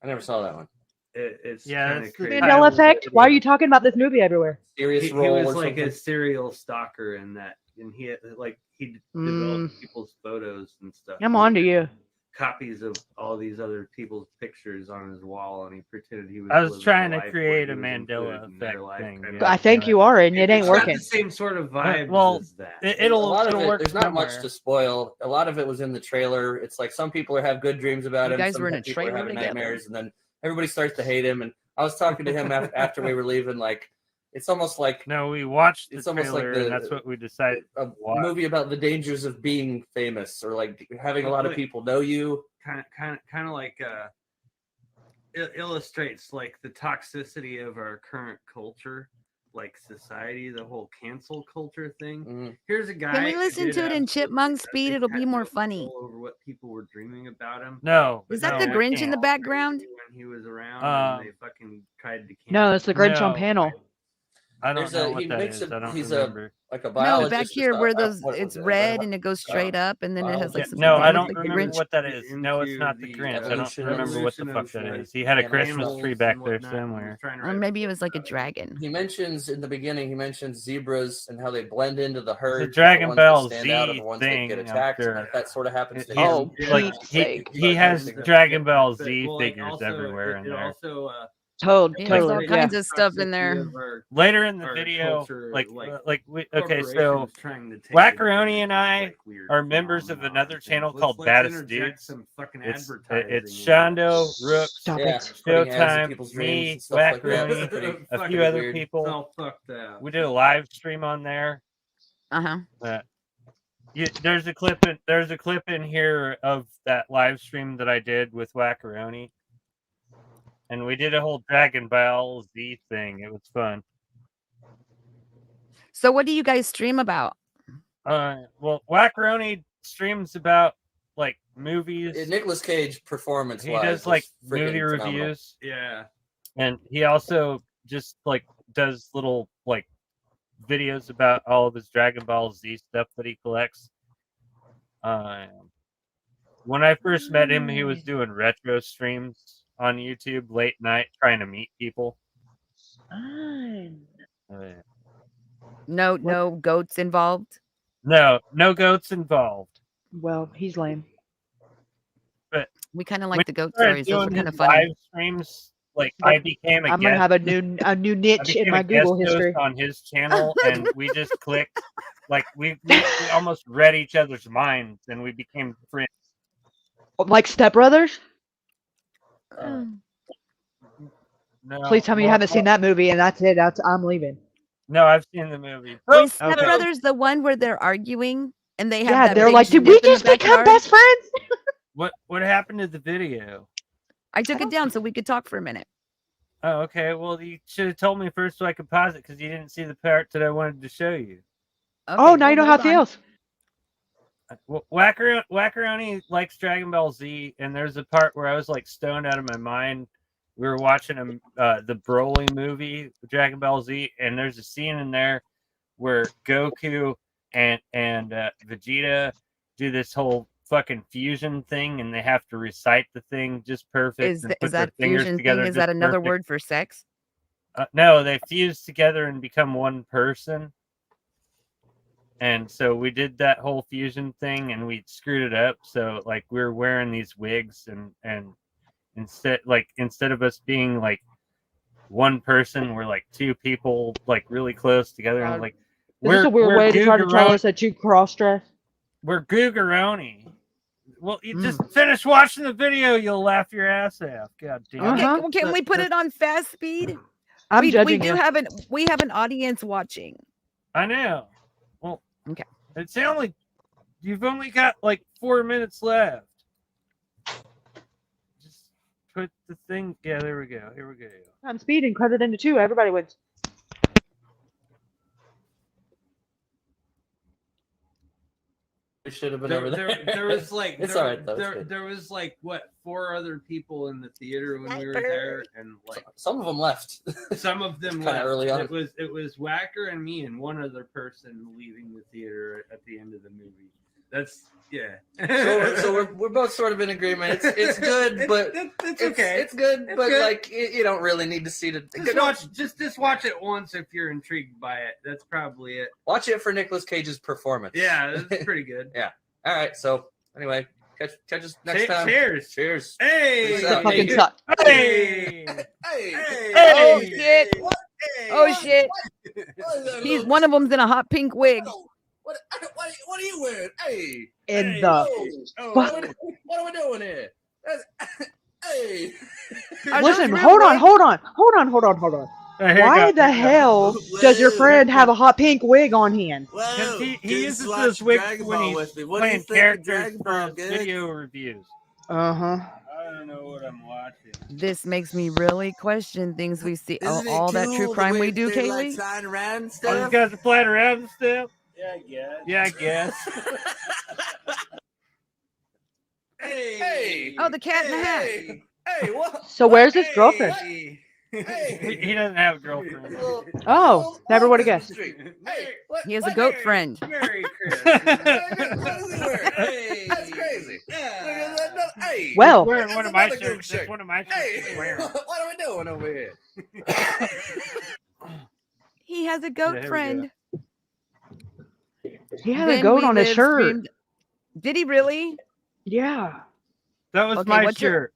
I never saw that one. It's Yeah, kind of that's the crazy. Mandela effect. Why are you talking about this movie everywhere? Serious He role was or like something. a serial stalker in that, and he developed people's photos and stuff. I'm on to you. Copies of all these other people's pictures on his wall, and he pretended he was. I was living trying to life where create he a was Mandela included in their effect life, thing, kind yeah. I think you are, and it ain't It's got working. the same sort of vibe. Well, as that. A It'll lot of it, work there's not much somewhere. to spoil. A lot of it was in the trailer. It's like some people have good dreams about You him. guys Some were in a people are trailer having together? nightmares, and then everybody starts to hate him. And I was talking to him after we were leaving. Like, it's almost like No, we watched the It's almost like trailer, and that's what we decided. a Watch. movie about the dangers of being famous, or like having a lot of people know you. kind of like it illustrates like the toxicity of our current culture, like society, the whole cancel culture thing. Mhm. Here's a guy. Can we who listen did to it in absolutely chipmunk speed? nothing, It'll be had more no funny. control over what people were dreaming about him. No, Is that no, the we Grinch in the can't. background? When he was around, and they fucking tried to cancel. No, it's the Grinch on No. panel. I don't know He what that makes is. a- I don't he's remember. like a No, biologist. back here where those it's red and it goes Oh. straight up, and then it has like Yeah, some. No, it I looks don't like the remember Grinch. what that is. No, it's into not the the, Grinch. I don't evolution remember what the evolution fuck of, that like, is. He had a animals Christmas tree and back there whatnot, and somewhere. was trying to Or write maybe it books was like a about it. dragon. He mentions in the beginning. He mentions zebras and how they blend into the herd. 'cause Dragon the ones Ball that stand out are Z the ones thing, that get I'm attacked. sure. And that sort of happens to He's- him. Oh, like Pete's he sake. he has But- Dragon Ball But, Z well, like, figures also, everywhere in it there. also Yeah, there's all Totally. kinds Yeah. of stuff in there. of our Later in the our video, culture, like like okay, so corporations trying to take Wackaroni and advantage I of, like, weird are members of phenomena another and channel things. called Let's Baddest interject Dudes. some fucking It's advertising Shondo, Rooks, Stop Yeah, it. putting ads in Showtime, people's dreams me, and stuff like that. Wackaroni, It's pretty- a Fucking few other weird. It's people. all fucked up. We did a live stream on there. Uh-huh. There's a clip in here of that live stream that I did with Wackaroni. and we did a whole Dragon Ball Z thing. It was fun. So what do you guys stream about? Well, Wackaroni streams about like movies. Nicolas Cage performance. He does like movie reviews. Yeah. And he also just like does little like videos about all of his Dragon Ball Z stuff that he collects. When I first met him, he was doing retro streams on YouTube late night trying to meet people. No goats involved. No goats involved. Well, he's lame. But we kind of when like the goat started stories. Those are doing kind of his funny. live streams, like I became a I'm guest. gonna have a new niche in my Google history. On his channel, and we just clicked. Like we almost read each other's minds, and we became friends. Like Step Brothers? No, Please tell me you haven't seen that movie, and that's it. I'm leaving. No, I've seen the movie. Is Step Brothers the one where they're arguing and they have Yeah, that they're big like, did snip we in the just become backyard? best friends? What happened to the video? I took it down so we could talk for a minute. Oh, okay. Well, you should have told me first so I could pause it because you didn't see the part that I wanted to show you. Oh, now you know how it feels. Well, Wackaroni likes Dragon Ball Z, and there's a part where I was like stoned out of my mind. We were watching the Broly movie, Dragon Ball Z, and there's a scene in there where Goku and Vegeta do this whole fucking fusion thing, and they have to recite the thing just perfect. Is and put their that fingers fusion together thing? Is just that another perfect. word for sex? No, they fuse together and become one person. And so we did that whole fusion thing, and we screwed it up. So like we were wearing these wigs, and instead of us being like one person, we're like two people like really close together. And like Is this a weird way to try to tell us that you cross-dress? We're Googaroni. Well, you just finish watching the video, you'll laugh your ass off. God damn it. Okay, can we put it on fast speed? I'm we judging do you. have an audience watching. I know. Well, okay. You've only got like 4 minutes left. Just put the thing. Yeah, there we go. Here we go. I'm speeding, cut it into 2. Everybody wins. We should have been over there. There was like It's there, all right though. It's there, good. there was like what 4 other people in the theater when we were there, and like Some of them left. some of them Kinda left. early on. It was Whacker and me and one other person leaving the theater at the end of the movie. That's yeah. So we're both sort of in agreement. It's good, but it's okay. It's good, It's but good. like you don't really need to see it. Just watch it once if you're intrigued by it. That's probably it. Watch it for Nicolas Cage's performance. Yeah, that's pretty good. Yeah. All right. So anyway, catch us next time. Cheers. Cheers. Hey. Peace out. Fucking suck. Hey. Oh shit! Oh shit! He's one of them's in a hot pink wig. What are you wearing? Hey. In Hey, the oh, fuck? what are we doing here? Hey. Listen, hold on. Why the hell does your friend have a hot pink wig on hand? Because he uses those wigs when he's playing characters for video reviews. Uh-huh. I don't know what I'm watching. This makes me really question things we see. All that true crime we do, Kaylee. Oh, these guys are flying around and stuff? Yeah, I guess. Hey. Oh, the cat in the hat. Hey, what? So where's his girlfriend? He doesn't have a girlfriend. Oh, never would have guessed. Hey, He has a goat friend. Merry Christmas. Hey, that's crazy. Hey. Well, Wearing one of my Another shirts. shirt. That's one of my shirts. Hey, he's wearing. what are we doing over here? He has a goat There we friend. he had a Then goat we on his live shirt. streamed- Did he really? Yeah. That was Okay, my what's your- shirt.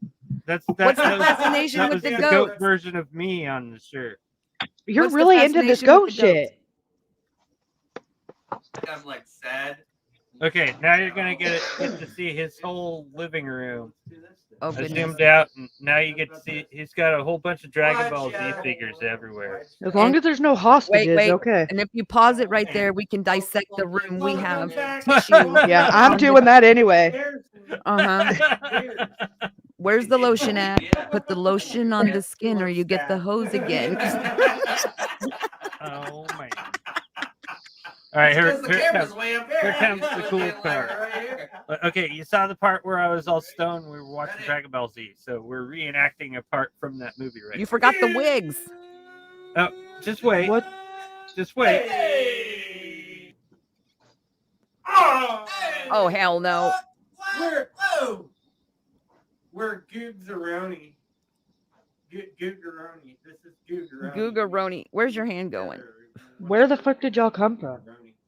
That's what's that the was, fascination that with was the the goat? goat version of me on the shirt. You're What's the really into this fascination goat with the goats? shit. I'm like sad. Okay, now you're gonna get to see his whole living room. Oh, I goodness. zoomed out, and now you get to see he's got a whole bunch of Dragon Ball Z figures everywhere. As long as there's no hostages, Wait. okay. And if you pause it right there, we can dissect the room. We have tissue. Yeah, I'm doing that anyway. Uh-huh. Where's the lotion at? Put the lotion on the skin or you get the hose again. Oh man. All right, here comes the cool part. Okay, you saw the part where I was all stoned. We were watching Dragon Ball Z, so we're reenacting a part from that movie, right? You forgot the wigs. Oh, just wait. What? Just wait. Hey! Oh hell no. We're Googaroni. Googaroni. This is Googaroni. Googaroni. Where's your hand going? Where the fuck did y'all come from?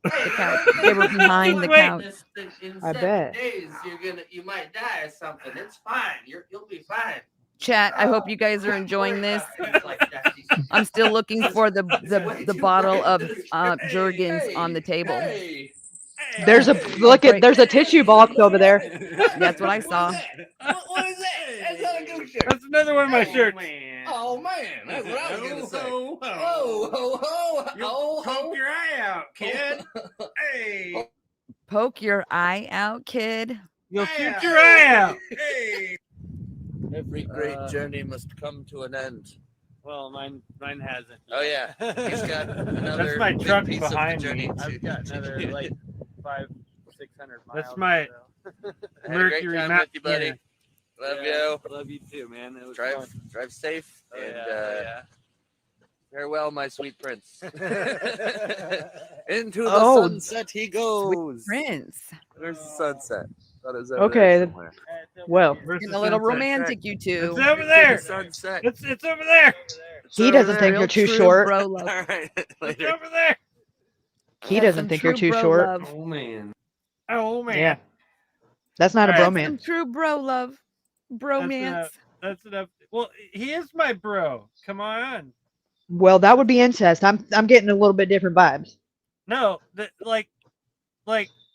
The couch. They were behind the couch. In I 7 bet. days, you might die or something. It's fine. You'll be fine. Chat, I hope you guys are enjoying this. I'm still looking for the bottle of Jergens on the table. There's a tissue box over there. That's what I saw. What is that? That's another one of my shirts. Oh man, that's what I was gonna say. Poke your eye out, kid. Hey. Poke your eye out, kid. You'll shoot your eye out. Hey. Every great journey must come to an end. Well, mine hasn't. Oh yeah, he's got another. That's my big truck piece of the behind journey me. to- I've got another like 500-600 miles. That's my Had a great Mercury time map. with you, buddy. Yeah. Love you. Love you too, man. It was Drive fun. drive safe Oh, and yeah. farewell, my sweet prince. Into the Oh. sunset he goes. Prince. There's the sunset. Thought it was over Okay, there somewhere. Well, Where's Getting the a little sunset? romantic, you two. It's over there. Sunset. It's over there. he doesn't think Real you're too true short. Bro love. All right, It's later. over there. He That's doesn't some think you're true too bro short. love. Oh man. Oh man. Yeah. That's not a All right. Some bromance. true bro love. Bromance. That's enough. Well, he is my bro. Come on. Well, that would be incest. I'm getting a little bit different vibes. No, like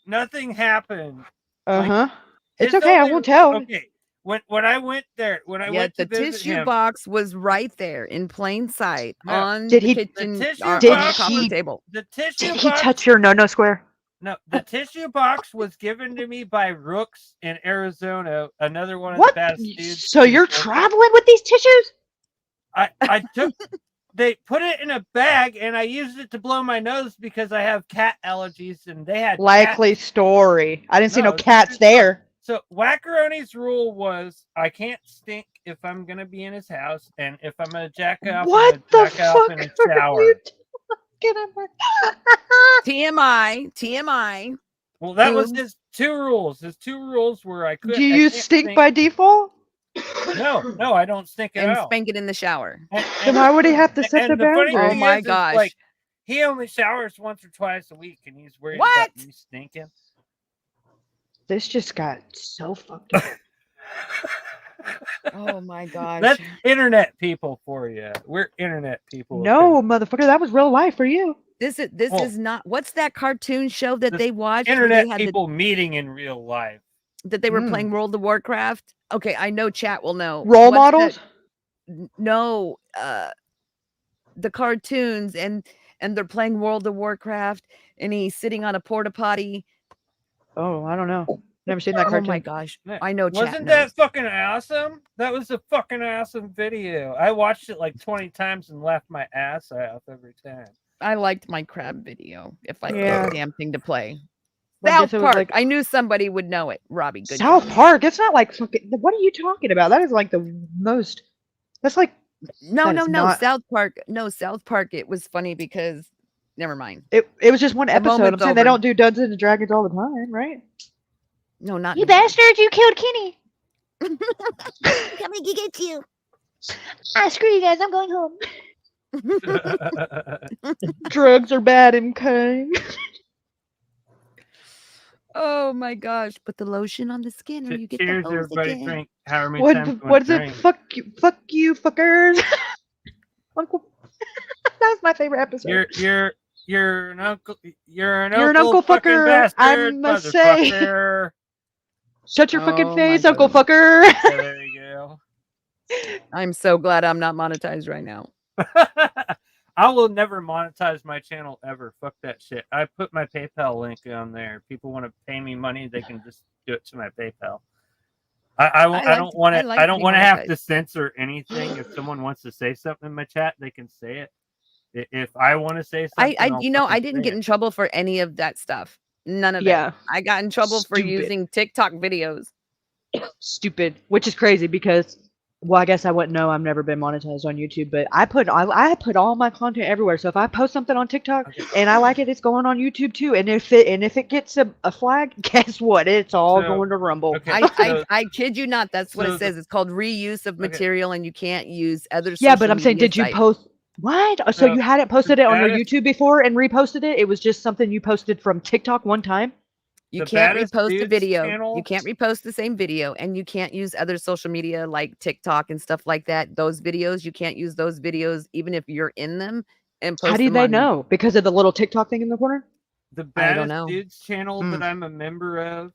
nothing happened. Uh-huh. It's His okay, I only- won't tell. Okay. When I went there, when I Yeah, went to the visit tissue him, box was right there in plain sight Yeah. on Did the he- kitchen The tissue on Did the box coffee he- table. the tissue Did he box. touch your no square? No, the tissue box was given to me by Rooks in Arizona. Another one of What? the best dudes. So you're traveling with these tissues? I took. They put it in a bag and I used it to blow my nose because I have cat allergies and they had Likely story. I didn't see no No, cats it's- there. So Wackaroni's rule was I can't stink if I'm gonna be in his house, and if I'm gonna jack off, What I'm the gonna jack off fuck in a are shower. you talking about? TMI. Well, that was Boom. his two rules. His two rules were I couldn't. Do I you can't stink by default? No, I don't stink at And all. spank it in the shower. Then why would he have to set the and the funny boundary? Oh thing my is, gosh. like he only showers once or twice a week, and he's worried What? about me stinking. This just got so fucked up. Oh my gosh. That's internet people for you. We're internet people. No, motherfucker, that was real life for you. This Well, is not. What's that cartoon show that this they watched? where internet they had people meeting in real life. that they were playing World of Warcraft. Okay, I know chat will know. Role What's models? that- No, the cartoons and they're playing World of Warcraft and he's sitting on a porta potty. Oh, I don't know. Never seen that Oh cartoon. my gosh. I know chat Wasn't knows. that fucking awesome? That was a fucking awesome video. I watched it like 20 times and laughed my ass off every time. I liked my crab video. If I Yeah. had a damn thing to play. I South guess it was Park. like- I knew somebody would know it. Robbie, good South job. Park? It's not like fucking. What are you talking about? That is like the most. That's like. No, that no, is no. not- South Park. No, South Park. It was funny because never mind. It was just one The episode. I'm moment's saying they over. don't do Dungeons and Dragons all the time, right? No, not You anymore. bastard! You killed Kenny. Coming to get you. Ah, screw you guys. I'm going home. Drugs are bad, MK. Oh my gosh. Put the lotion on the skin or you get Cheers, the hose everybody. again. Drink however many What? times you What want is to it? drink. Fuck you, fuckers. Uncle. That was my favorite episode. You're an uncle. You're an You're an uncle uncle fucking fucker, bastard, I must say. motherfucker. Shut your Oh fucking my face, Uncle God. fucker. There you go. I'm so glad I'm not monetized right now. I will never monetize my channel ever. Fuck that shit. I put my PayPal link on there. People want to pay me money, they can just do it to my PayPal. I don't want to. I don't being want to have monetized. to censor anything. If someone wants to say something in my chat, they can say it. If I want to say something, I I'll you know, fucking I didn't say get it. in trouble for any of that stuff. None of it. Yeah. I got in trouble for Stupid. using TikTok videos. Stupid, which is crazy because, well, I guess I wouldn't know. I've never been monetized on YouTube, but I put all my content everywhere. So if I post something on TikTok and I like it, it's going on YouTube too. And if it gets a flag, guess what? It's all going to Rumble. I kid you not. That's what so it says. It's called reuse of material, and you can't use other. Yeah, but social I'm saying, media did you sites. post what? So you hadn't posted it on your baddest- YouTube before and reposted it? It was just something you posted from TikTok one time? You The can't Baddest repost a Dudes video. channel? You can't repost the same video, and you can't use other social media like TikTok and stuff like that. Those videos, you can't use those videos even if you're in them and post How do them they on. know? Because of the little TikTok thing in the corner? The I don't Baddest know. Dudes channel that I'm a member of,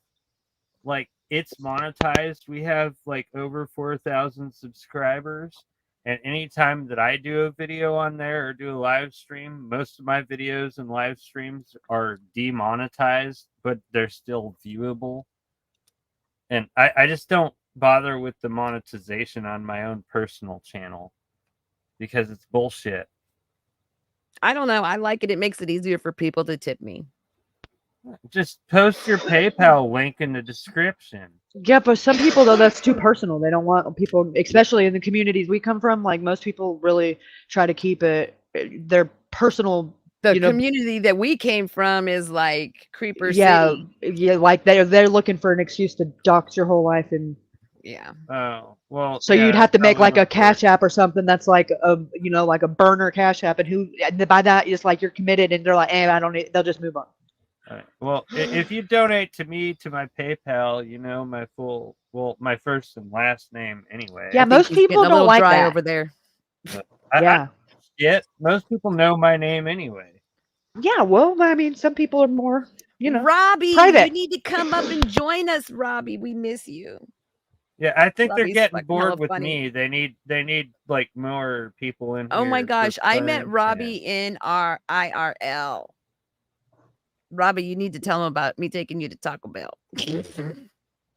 like, it's monetized. We have like over 4,000 subscribers, and anytime that I do a video on there or do a live stream, most of my videos and live streams are demonetized, but they're still viewable. And I just don't bother with the monetization on my own personal channel because it's bullshit. I don't know. I like it. It makes it easier for people to tip me. Just post your PayPal link in the description. Yeah, but some people, though, that's too personal. They don't want people, especially in the communities we come from, like most people really try to keep it their personal. The community that we came from is like Creeper Yeah, City. yeah, like they're looking for an excuse to dox your whole life, and yeah. Oh, well. so yeah, you'd have to make probably like a not cash app or something that's like a like a burner cash app, and by that it's like you're committed, and they're like, I don't need. They'll just move on. All right. Well, if you donate to me to my PayPal, you know my first and last name anyway. Yeah, most people a don't little like dry that. over there. Yeah. Most people know my name anyway. Yeah, well, I mean, some people are more, Robbie, private. you need to come up and join us, Robbie. We miss you. Yeah, I think Robbie's they're getting fucking hella bored with funny. me. They need like more people in Oh my here for gosh, I met fun Robbie in our IRL. Robbie, you need to tell him about me taking you to Taco Bell.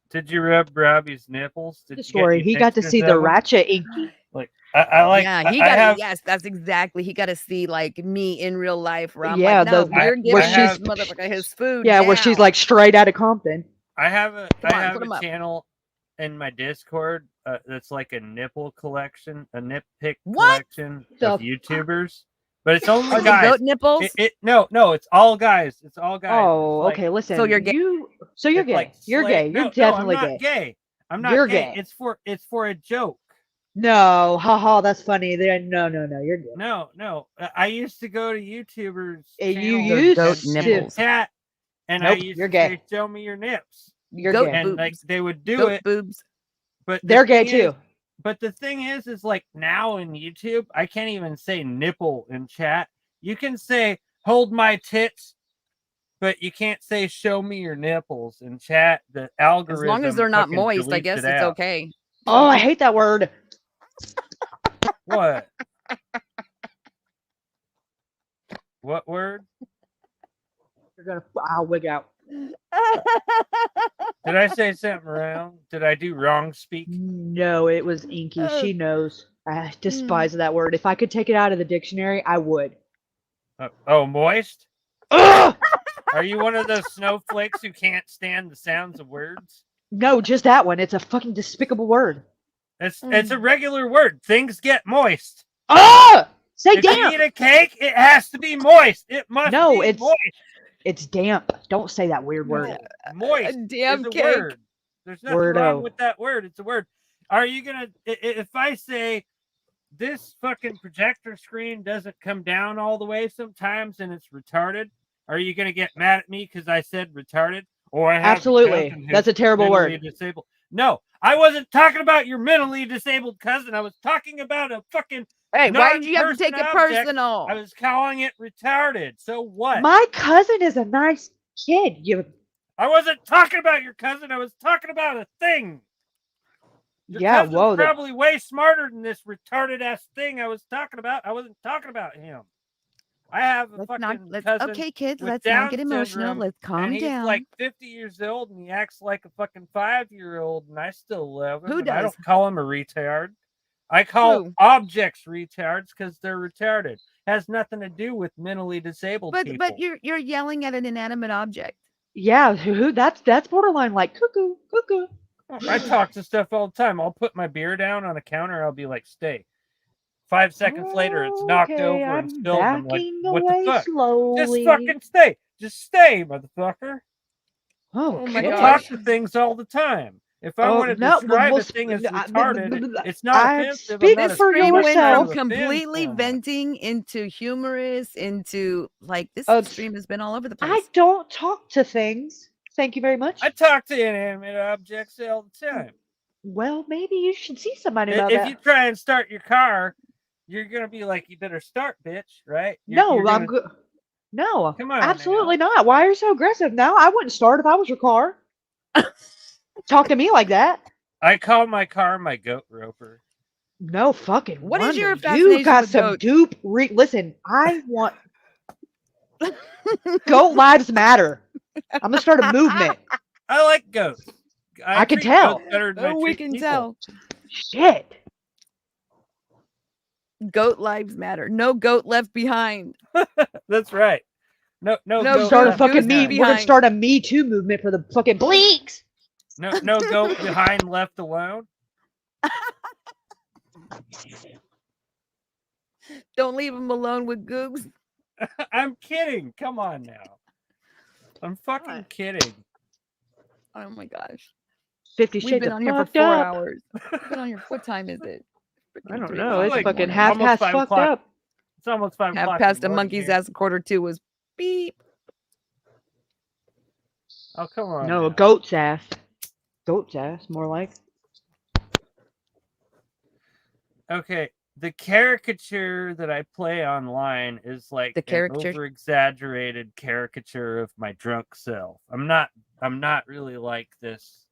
Did you rub Robbie's nipples? Did The you get story. any He got to pictures see of the them? ratchet inky. Like I like. Yeah, he I got have, yes, that's exactly. He got to see like me in real life. Where I'm Yeah, like, no, the- you're where giving this she's- motherfucker his food. Yeah, where she's now. like straight out of Compton. I have a Come I on, have put 'em a up. channel in my Discord that's like a nipple collection, a nip pick What collection the of YouTubers, but it's only Are they guys. goat nipples? No, it's all guys. It's all guys. Oh, It's like- okay. Listen, So you're gay. So you're it's gay. like You're slay- gay. You're No, definitely I'm not gay. I'm not You're gay. gay. It's for a joke. No, haha, that's funny. No, you're good. No. I used to go to YouTubers. You channels used goat and nipples. chat, and I Nope, used you're to gay. say, "Show me your nips." You're Goat gay. And boobs. like they would do Goat it, boobs. but the They're gay thing is- too. But the thing is like now in YouTube, I can't even say nipple in chat. You can say hold my tits, but you can't say show me your nipples in chat. The algorithm, As long as they're not fucking moist, I deletes guess it it's out. okay. Oh, I hate that word. What? What word? You're gonna. I'll wig out. Did I say something wrong? Did I do wrong speak? No, it was inky. She knows. I despise that word. If I could take it out of the dictionary, I would. Oh, moist? Ugh! Are you one of those snowflakes who can't stand the sounds of words? No, just that one. It's a fucking despicable word. It's a regular word. Things get moist. Ah! Say If you damp. eat a cake, it has to be moist. It must No, be it's moist. it's damp. Don't say that weird word. Moist damn is a cake. word. There's nothing Wordo. wrong with that word. It's a word. Are you gonna? If I say this fucking projector screen doesn't come down all the way sometimes and it's retarded, are you gonna get mad at me because I said retarded? Or I have a Absolutely. cousin who's That's a terrible mentally word. Disabled. No, I wasn't talking about your mentally disabled cousin. I was talking about a fucking. Hey, why did you have to take it non-person object. personal? I was calling it retarded. So what? My cousin is a nice kid. I wasn't talking about your cousin. I was talking about a thing. Your Yeah, cousin's whoa, probably way smarter than this retarded ass thing I was talking about. I wasn't talking about him. I have a Let's fucking not. Let's. cousin Okay, kids. with Let's Down not get emotional. syndrome, Let's calm and he's down. like 50 years old, and he acts like a fucking 5-year-old, and I still love him. Who and I does? don't call him a retard. I call Who? objects retards because they're retarded. Has nothing to do with mentally disabled people. But you're yelling at an inanimate object. Yeah, who that's borderline like cuckoo, cuckoo. I talk to stuff all the time. I'll put my beer down on a counter. I'll be like, "Stay." 5 seconds later, it's knocked Okay, over and I'm spilled. And I'm like, backing "What the away fuck? slowly. Just fucking stay. Just stay, motherfucker." Oh my I gosh. talk to things all the time. If I Oh, want to no, describe well, a thing as I- retarded, it's not I'm offensive. I'm speaking not for I'm not Went trying from yourself. to offend completely someone. venting into humorous into like this stream has been all over the place. I don't talk to things. Thank you very much. I talk to inanimate objects all the time. Well, maybe you should see somebody about If that. you try and start your car, you're gonna be like, "You better start, bitch!" Right? No, you're I'm gonna- good. No, Come on absolutely not. Why are you so aggressive now? I wouldn't start if I was your car. Talk to me like that. I call my car my goat roper. No fucking. What is your wonder. fascination You got with some goats? dupe. Listen, I want. Goat lives matter. I'm gonna start a movement. I like goats. I can treat tell. goats better than I We treat can people. tell. Shit. Goat lives matter. No goat left behind. That's right. No No goat Start a left fucking behind. me. We're gonna start a Me Too movement for the fucking bleaks. No goat behind left alone. Don't leave him alone with Googs. I'm kidding. Come on now. I'm fucking kidding. Oh my gosh. 50 We've Shades been of on here for fucked 4 up. hours. We've been on here. What time is it? I don't Freaking know. 3 It's o'clock. fucking Morning. half Almost past 5 fucked o'clock. up. It's almost 5 Half o'clock. past a in the morning monkey's here. ass, a quarter to was beep. Oh, come on. No, now. a goat's ass. Goat's ass, more like. Okay. The caricature that I play online is like The an caricature? over-exaggerated caricature of my drunk self. I'm not really like this.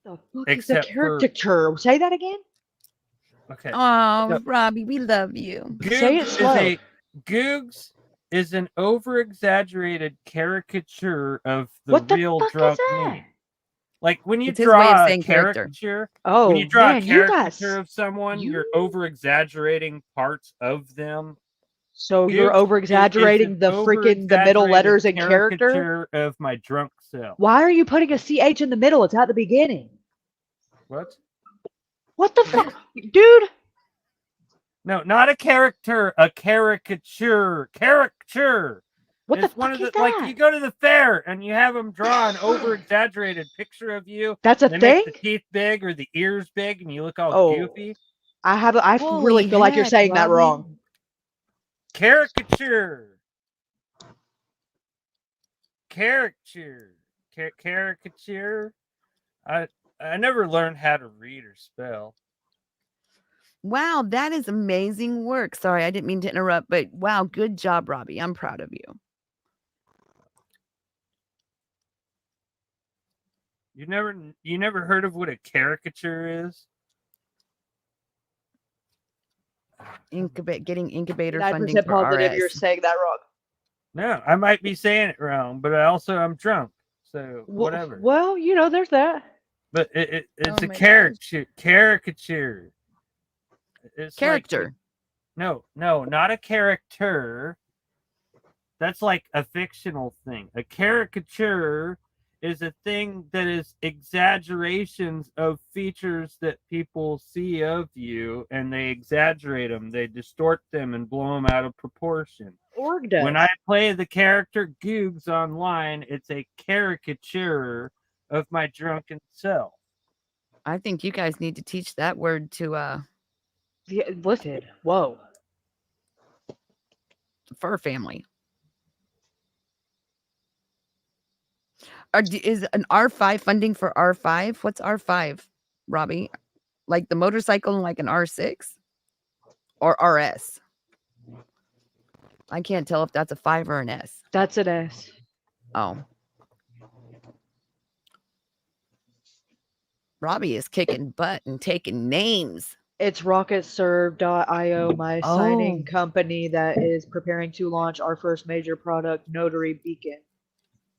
The fuck is the Except for caricature? Say that again. okay. Oh, So- Robbie, we love you. Say it slow. Googs is an over-exaggerated caricature of the What the real fuck is drunk that? me. Like when you It's his way of draw a saying character. caricature, Oh, when you draw man, a you guys. caricature of someone, you're you- over-exaggerating parts of them. So you're Googs over exaggerating is the an freaking the middle over-exaggerated letters in character. caricature of my drunk self. Why are you putting a CH in the middle? It's at the beginning. What? What the fuck, dude? No, not a character, a caricature. Caricature. What the It's one fuck of is the like that? you go to the fair and you have them draw an over-exaggerated picture of you. That's a They thing. make the teeth big or the ears big, and you look all Oh. goofy. I Holy really feel like you're heck, saying that Robbie. wrong. Caricature. Caricature. Caricature. I never learned how to read or spell. Wow, that is amazing work. Sorry, I didn't mean to interrupt, but wow, good job, Robbie. I'm proud of you. You never heard of what a caricature is? Getting incubator funding 9% for positive RS. you're saying that wrong. No, I might be saying it wrong, but I'm drunk. So whatever. Well, you know, there's that. But it's Oh a my caricature. Caricature. It's Character. Like, no, not a character. That's like a fictional thing. A caricature is a thing that is exaggerations of features that people see of you, and they exaggerate them, they distort them, and blow them out of proportion. Org does. When I play the character Googs online, it's a caricature of my drunken self. I think you guys need to teach that word to Yeah, listen. Whoa. fur family. Is an R5 funding for R5? What's R5, Robbie? Like the motorcycle, like an R6 or RS? I can't tell if that's a 5 or an S. That's an S. Oh. Robbie is kicking butt and taking names. It's RocketServe.io, my signing Oh. company that is preparing to launch our first major product, Notary Beacon.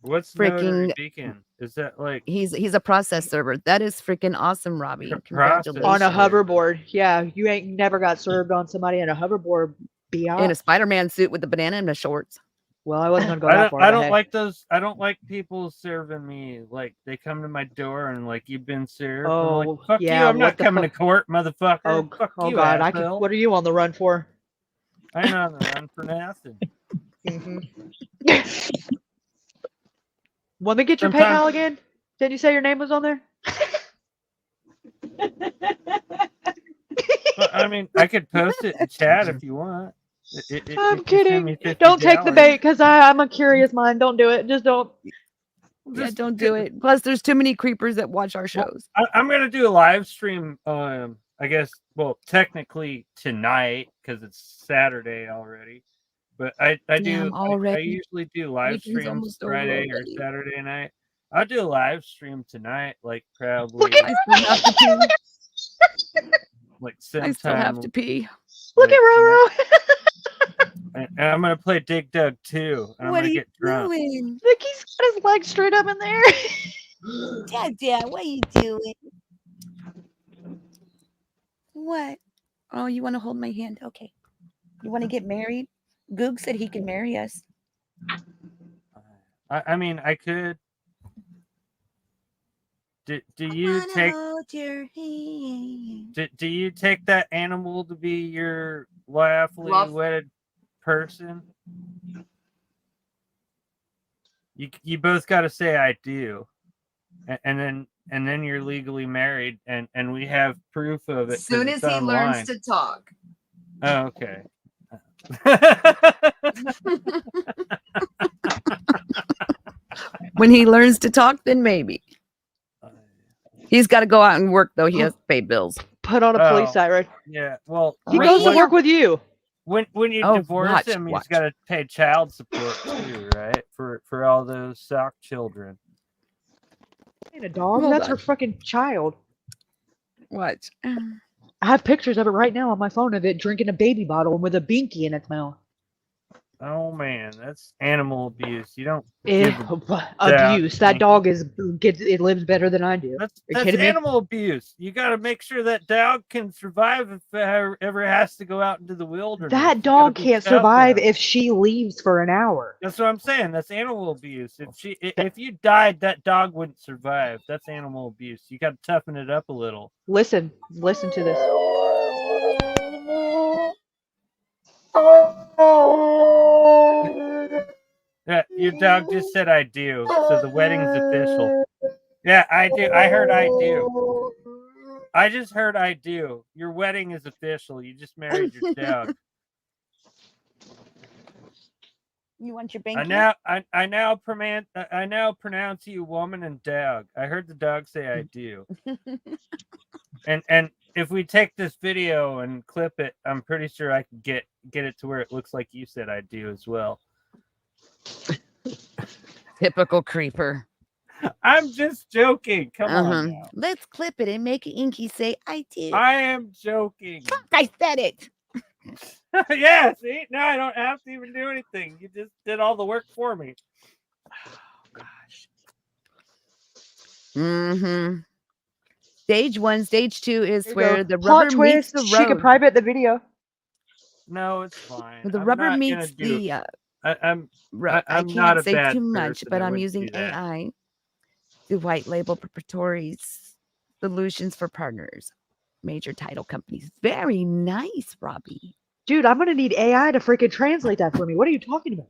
What's Freaking- Notary Beacon? Is that like He's a process server. That is freaking awesome, Robbie. Process Congratulations. On a server. hoverboard. Yeah, you ain't never got served on somebody in a hoverboard, biatch. In a Spider-Man suit with the banana in the shorts. Well, I wasn't gonna go I that don't, far. I but don't hey. like those. I don't like people serving me. Like they come to my door and like you've been served. I'm Oh, like, fuck yeah, you. I'm what not the coming to fuck? court, motherfucker. Oh, Fuck oh you, God! asshole. What are you on the run for? I ain't on the run for nothing. Want me to get your Sometimes- PayPal again? Didn't you say your name was on there? I mean, I could post it in chat if you want. I'm kidding. Don't take the bait, because I'm a curious mind. Don't do it. Just don't. Yeah, don't do it. Plus, there's too many creepers that watch our shows. I'm gonna do a live stream. I guess. Well, technically tonight because it's Saturday already. But I Damn, I already. usually do live Weekend's streams almost over Friday or already. Saturday night. I'll do a live stream tonight, like probably I still have to pee. like I still have to sometime. pee. Look at Roro. And I'm gonna play Dig Dug 2, and I'm What gonna are you get drunk. doing? Look, he's got his legs straight up in there. Dad, what are you doing? What? Oh, you want to hold my hand? Okay. You want to get married? Goog said he can marry us. I mean, I could. Do you take Hold your hand. do you take that animal to be your lawfully Love- wedded person? You both got to say I do, and then you're legally married, and we have proof of it. As soon 'cause as it's he learns online. to talk. Oh, okay. When he learns to talk, then maybe. He's got to go out and work, though. He has to pay bills. Put on a police Oh. siren. Yeah. Well, He Right, goes to yeah. work with you. when you Oh, divorce him, watch. he's got to pay child support too, right? For all those sock children. Ain't a dog. Hold That's on. her fucking child. Watch. I have pictures of it right now on my phone of it drinking a baby bottle with a binky in its mouth. Oh man, that's animal abuse. You don't Eh, give a abuse. That binky. dog it lives better than I do. That's Are you that's kidding me? animal abuse. You got to make sure that dog can survive if it ever has to go out into the wilderness. That You gotta dog be can't tough on survive him. if she leaves for an hour. That's what I'm saying. That's animal abuse. If you died, that dog wouldn't survive. That's animal abuse. You got to toughen it up a little. Listen to this. Yeah, your dog just said I do, so the wedding's official. Yeah, I do. I heard I do. I just heard I do. Your wedding is official. You just married your dog. You want your I banky? now pronounce you woman and dog. I heard the dog say I do. And if we take this video and clip it, I'm pretty sure I can get it to where it looks like you said I do as well. Typical creeper. I'm just joking. Come on now. Let's clip it and make Inky say, I do. I am joking. I said it. Yeah, see? Now I don't have to even do anything. You just did all the work for me. Mm-hmm. Stage 1, stage 2 is There you where go. the Plot rubber meets twist. the She could road. private the video. No, it's fine. The I'm rubber not meets gonna do- the I'm road. I I'm not a can't say bad too much, person. but I I'm wouldn't using do that. AI to white label preparatory solutions for partners, major title companies. Very nice, Robbie. Dude, I'm gonna need AI to freaking translate that for me. What are you talking about?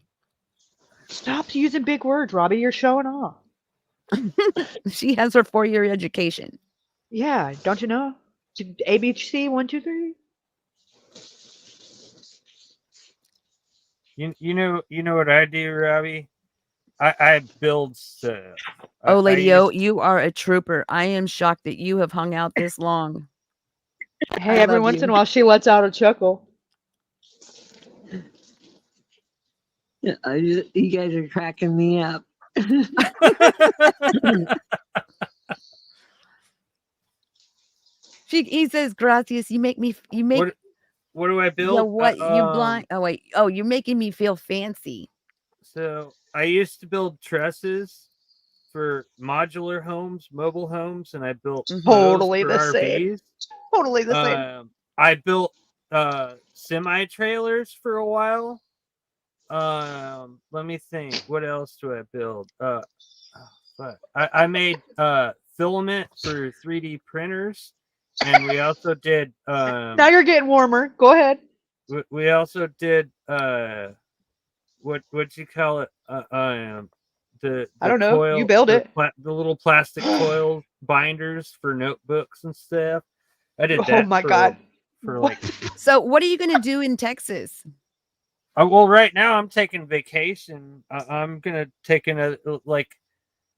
Stop using big words, Robbie. You're showing off. She has her 4-year education. Yeah, don't you know? ABC 1, 2, 3. You know what I do, Robbie? I build stuff. Oh, I Lady use- O, you are a trooper. I am shocked that you have hung out this long. Hey, I every love once you. in a while she lets out a chuckle. You guys are cracking me up. He says, "Gracias, you make me. You make What do I build? yeah. What you blind? Oh wait. Oh, you're making me feel fancy. So I used to build trusses for modular homes, mobile homes, and I built Totally those the for same. RVs. Totally the same. I built semi trailers for a while. Let me think. What else do I build? I made filament for 3D printers, and we also did. Now you're getting warmer. Go ahead. We also did what you call it? The I don't know. coil, You build it. The little plastic coil binders for notebooks and stuff. I did Oh that. my God. For like. So, what are you gonna do in Texas? Well, right now I'm taking vacation. I'm gonna take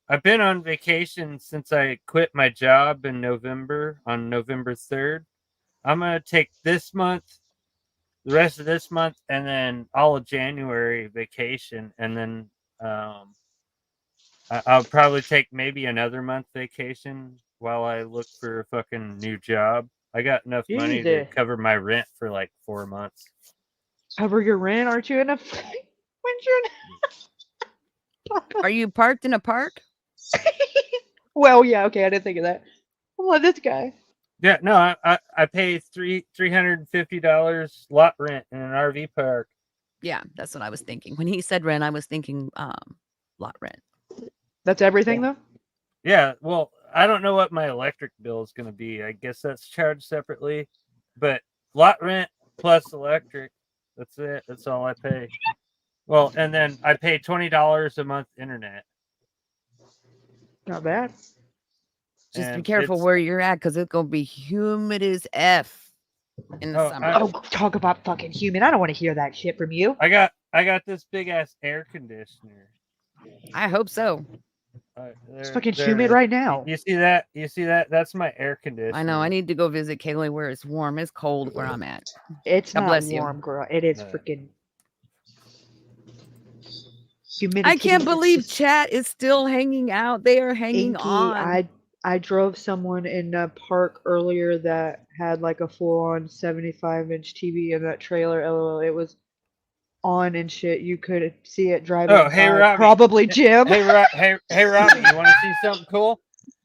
I've been on vacation since I quit my job in November, on November 3rd. I'm gonna take this month, the rest of this month, and then all of January vacation, and then I'll probably take maybe another month vacation while I look for a fucking new job. I got enough money to Jesus. cover my rent for like 4 months. Cover your rent? Aren't you in a? Are you parked in a park? Well, yeah. Okay, I didn't think of that. Oh, this guy. Yeah, no, I pay $350 lot rent in an RV park. Yeah, that's what I was thinking. When he said rent, I was thinking lot rent. That's everything though? Yeah, well, I don't know what my electric bill is going to be. I guess that's charged separately, but lot rent plus electric, that's it. That's all I pay. Well, and then I pay $20 a month internet. Not bad. Just be And careful where you're at, because it's gonna be humid as F in the summer. Oh, talk about fucking humid. I don't want to hear that shit from you. I got this big ass air conditioner. I hope so. It's fucking humid right now. You see that? You see that? That's my air conditioner. I know. I need to go visit Kaylee where it's warm. It's cold where I'm at. It's God not bless warm, you. girl. It is freaking humidity. I can't is believe just chat is still hanging out. They are hanging inky. on. I drove someone in a park earlier that had like a full-on 75-inch TV in that trailer. LOL, it was on and shit. You could see it driving Oh, hey, by. Robbie. Probably Jim. Hey, Robbie, you want to see something cool?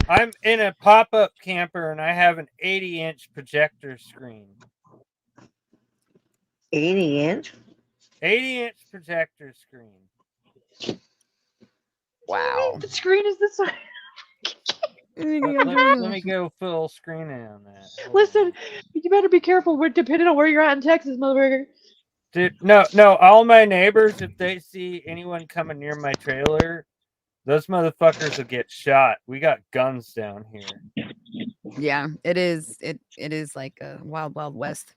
I'm in a pop-up camper and I have an 80-inch projector screen. 80-inch? 80-inch projector screen. Wow. The screen is this size. Let me go full screen on that. Listen, you better be careful. We're depending on where you're at in Texas, motherfucker. Dude, no, all my neighbors, if they see anyone coming near my trailer, those motherfuckers will get shot. We got guns down here. Yeah, it is. It is like a wild, wild west.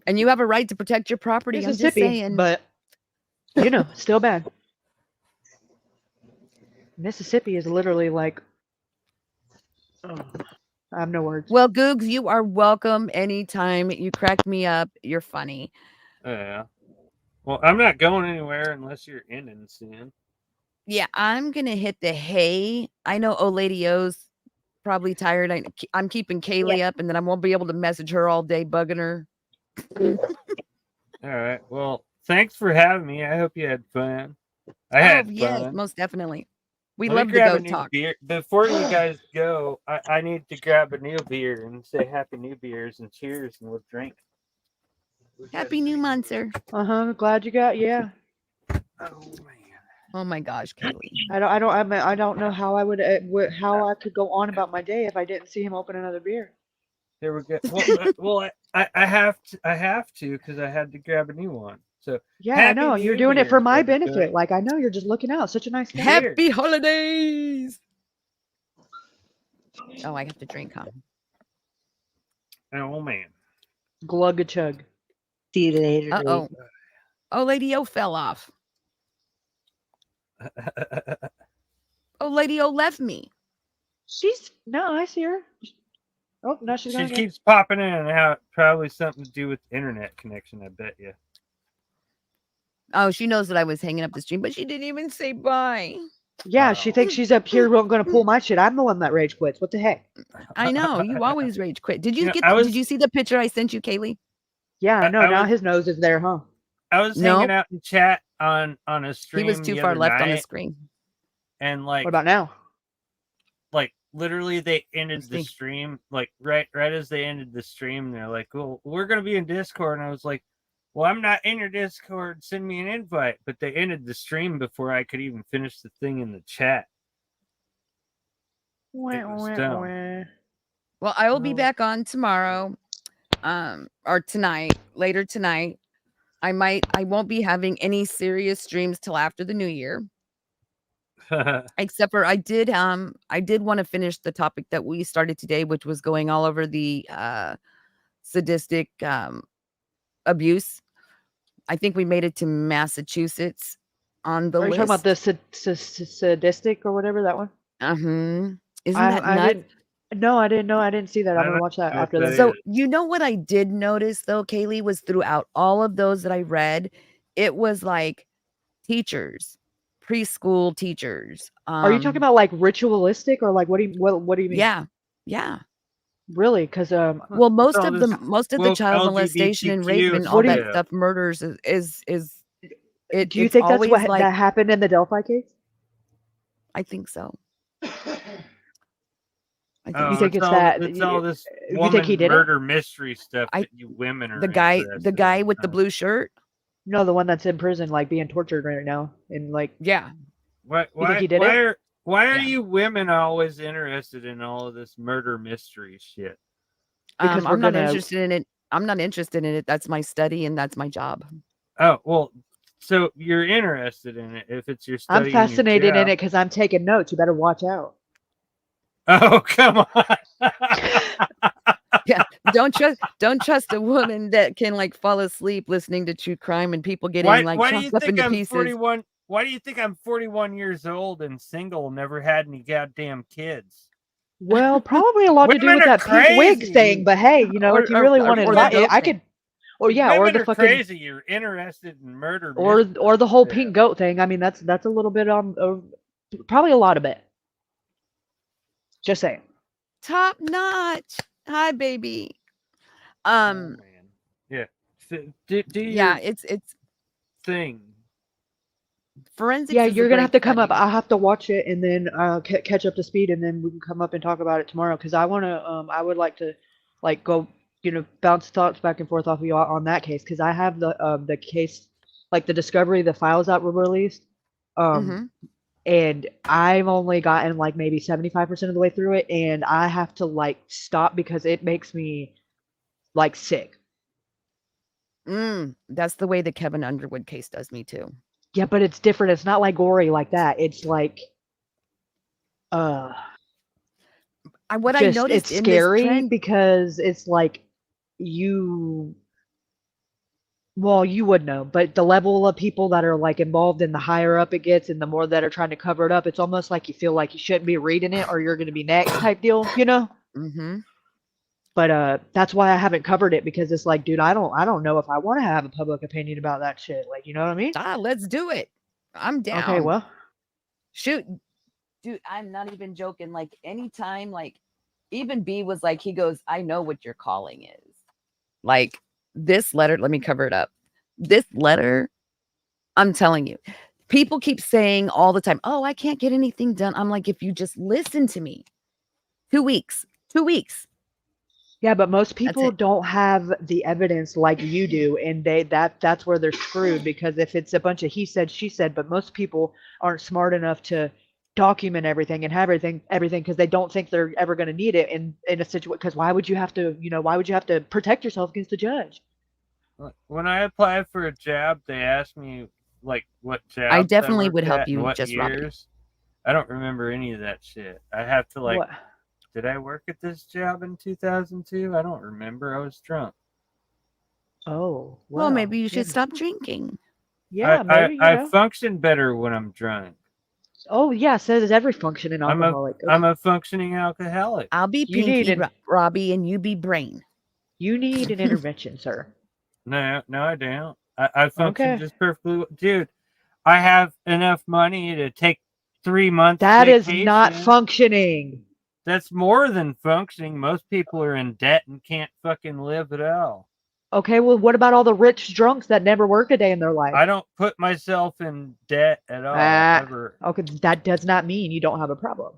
And you have a right to protect your property. I'm just Mississippi, saying. but you know, still bad. Mississippi is literally like, oh, I have no words. Well, Googs, you are welcome anytime. You crack me up. You're funny. Yeah. Well, I'm not going anywhere unless you're in and seeing. Yeah, I'm gonna hit the hay. I know old Lady O's probably tired. I'm keeping Kaylee up, and then I won't be able to message her all day, bugging her. All right. Well, thanks for having me. I hope you had fun. I had fun. Yes, most definitely. We Let me love to grab go a new talk. beer. Before you guys go, I need to grab a new beer and say happy new beers and cheers, and we'll drink. Happy New Month, sir. Glad you got. Yeah. Oh my gosh, Kaylee. I don't know how I how I could go on about my day if I didn't see him open another beer. There we go. Well, I have to because I had to grab a new one. So Yeah, I know you're doing it for my everybody. benefit. Like I know you're just looking out. Such a nice guy. Happy holidays. Oh, I have to drink, huh? Oh man. Glug a chug. See you later. Uh-oh. Oh, Lady O fell off. Oh, Lady O left me. No, I see her. Oh, no, she's She gone again. keeps popping in and out. Probably something to do with internet connection, I bet you. Oh, she knows that I was hanging up the stream, but she didn't even say bye. Yeah, she thinks she's up here going to pull my shit. I'm the one that rage quits. What the heck? I know you always rage quit. Did you You know, get? I Did was- you see the picture I sent you, Kaylee? Yeah, I- no, I now was- his nose is there, huh? I was No. hanging out in chat on a stream. He was too the far other left on the night, screen. and like, What about now? like literally, they ended Let's the see. stream. Like right as they ended the stream, they're like, "Well, we're gonna be in Discord," and I was like, "Well, I'm not in your Discord. Send me an invite." But they ended the stream before I could even finish the thing in the chat. It was dumb. Well, I will be Oh. back on tomorrow, or tonight, later tonight. I won't be having any serious streams till after the new year. Except for I did want to finish the topic that we started today, which was going all over the sadistic abuse. I think we made it to Massachusetts on the Are you list. talking about the sadistic or whatever, that one? Isn't that I nuts? didn't. No, I didn't know. I didn't see that. I I'm gonna don't watch that know what after that this. So is. you know what I did notice though, Kaylee, was throughout all of those that I read, it was like teachers, preschool teachers. Are you talking about like ritualistic or like what do you mean? Yeah. Really? Because Well, most all of this the woke child molestation and rape LGBTQ and all that shit. stuff, murders is it. do you It's think that's always what like that happened in the Delphi case? I think so. I think Oh, You think it's it's all that? it's all this You woman think he did it? murder mystery stuff I- that you women are the guy interested in, with the huh? blue shirt. No, the one that's in prison, like being tortured right now, and like Yeah. Why You think he did it? why are Yeah. you women always interested in all of this murder mystery shit? Because we're I'm not gonna- interested in it. I'm not interested in it. That's my study and that's my job. Oh well, so you're interested in it if it's your study. I'm and your fascinated in job. it because I'm taking notes. You better watch out. Oh come on! Yeah. Don't trust a woman that can like fall asleep listening to true crime and people getting why like do you chopped up think into I'm pieces. 41? Why do you think I'm 41 years old and single, never had any goddamn kids? Well, probably a lot to do Women with are that pink wig crazy. thing. But hey, you know, if you really want to or the invite it, goat I thing. could. Or yeah, or Women the are fucking crazy. You're interested in murder, or mystery the whole shit. pink goat thing. I mean, that's a little bit probably a lot of it. Just saying. Top notch. Hi, baby. Oh, man. Yeah. Do Yeah, your it's thing. forensics. Yeah, is a you're gonna great have to come up. study. I'll have to watch it and then catch up to speed, and then we can come up and talk about it tomorrow. Because I wanna, I would like to, like, go, bounce thoughts back and forth off of you on that case. Because I have the case, like the discovery, the files that were released, Mhm. and I've only gotten like maybe 75% of the way through it, and I have to like stop because it makes me like sick. That's the way the Kevin Underwood case does me too. Yeah, but it's different. It's not like gory like that. It's like, What I just noticed it's in this scary trend, because it's like you would know, but the level of people that are like involved and the higher up it gets and the more that are trying to cover it up, it's almost like you feel like you shouldn't be reading it or you're going to be next type deal, mm-hmm. But that's why I haven't covered it, because it's like, dude, I don't know if I want to have a public opinion about that shit. Like, you know what I mean? Let's do it. I'm down. Okay, well, Shoot, dude, I'm not even joking. Like anytime, like even B was like, he goes, I know what your calling is. Like this letter, let me cover it up. This letter, I'm telling you, people keep saying all the time, oh, I can't get anything done. I'm like, if you just listen to me, 2 weeks. yeah, but most people it. don't have the evidence like you do, and that's where they're screwed, because if it's a bunch of he said, she said, but most people aren't smart enough to document everything and have everything because they don't think they're ever going to need it in a situation. Because why would you have to protect yourself against the judge? When I applied for a job, they asked me like what job I definitely worked would help at you, and what just years. Robbie. I don't remember any of that shit. I have to like, What? did I work at this job in 2002? I don't remember. I was drunk. Oh, Well, maybe you yeah. should stop drinking. Yeah, maybe I function better when I'm drunk. Oh yeah, so does every functioning alcoholic. I'm a functioning alcoholic. I'll be You need Pinky, an- Robbie, and you be Brain. You need an intervention, sir. No, I don't. I function Okay. just perfectly. Dude, I have enough money to take 3 months. That is not vacation. functioning. That's more than functioning. Most people are in debt and can't fucking live at all. Okay, well, what about all the rich drunks that never work a day in their life? I don't put myself in debt at all, ever. Okay, that does not mean you don't have a problem.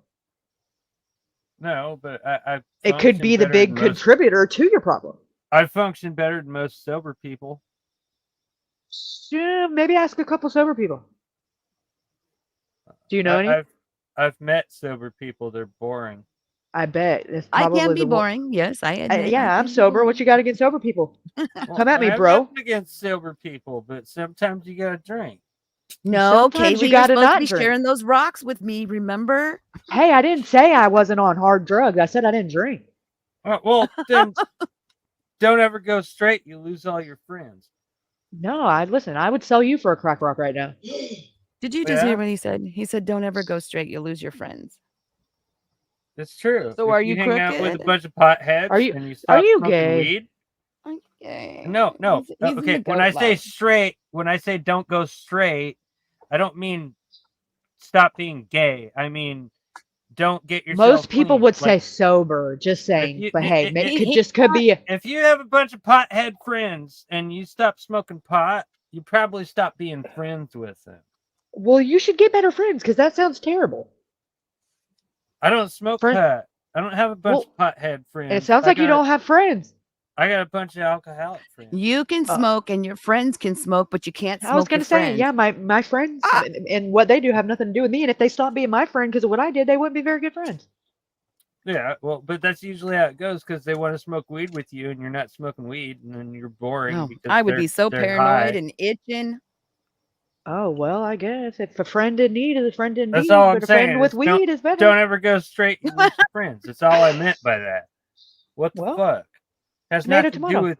No, but I It could function be the better big than most- contributor to your problem. I function better than most sober people. Yeah, maybe ask a couple sober people. Do you know any? I've met sober people. They're boring. I bet. It's I probably can be the one- boring. Yes, I admit. yeah, I I'm can be sober. boring. What you got against sober people? Come at me, I have bro. nothing against sober people, but sometimes you gotta drink. No, Sometimes Kaylee, you you're gotta supposed not to be drink. sharing those rocks with me, remember? Hey, I didn't say I wasn't on hard drugs. I said I didn't drink. Well, then don't ever go straight. You lose all your friends. No, listen. I would sell you for a crack rock right now. Did you just Yeah. hear what he said? He said, don't ever go straight. You'll lose your friends. It's true. So If are you hang out with a crooked? bunch of potheads Are you- and you are stop you smoking gay? weed? Okay. No. He's in Okay, the when goat I say love. straight, when I say don't go straight, I don't mean stop being gay. I mean don't get yourself Most people clean. would say Like, sober, just saying. you- But hey, it- it could be. if you have a bunch of pothead friends and you stop smoking pot, you probably stop being friends with them. Well, you should get better friends because that sounds terrible. I don't smoke pot. I don't have a bunch of pothead friends. And it sounds like you don't have friends. I got a bunch of alcoholic friends. You can smoke and your friends can smoke, but you can't smoke I was your gonna say, friends. yeah, my friends and what they do have nothing to do with me. And if they stop being my friend because of what I did, they wouldn't be very good friends. Yeah, well, but that's usually how it goes because they want to smoke weed with you, and you're not smoking weed, and then you're boring. Oh, because I would be so they're paranoid high. and itching. Oh well, I guess if a friend in need is a friend in That's need, all I'm but a saying. friend with is don't- weed is better. Don't ever go straight. You lose your friends. That's all I meant by that. What the fuck? Has tomato, nothing to do tomato. with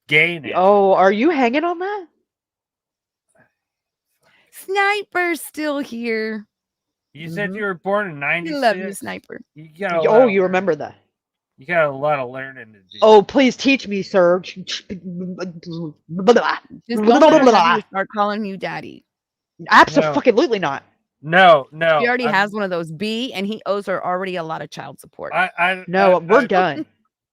gayness. Oh, are you hanging on that? Sniper's still here. You said you were born in We '96. love you, Sniper. You got a lot Oh, of- you remember that? You got a lot of learning to do. Oh, please teach me, sir. Just don't let her start calling you daddy. Absolutely not. No. She already has one of those B, and he owes her already a lot of child support. We're done.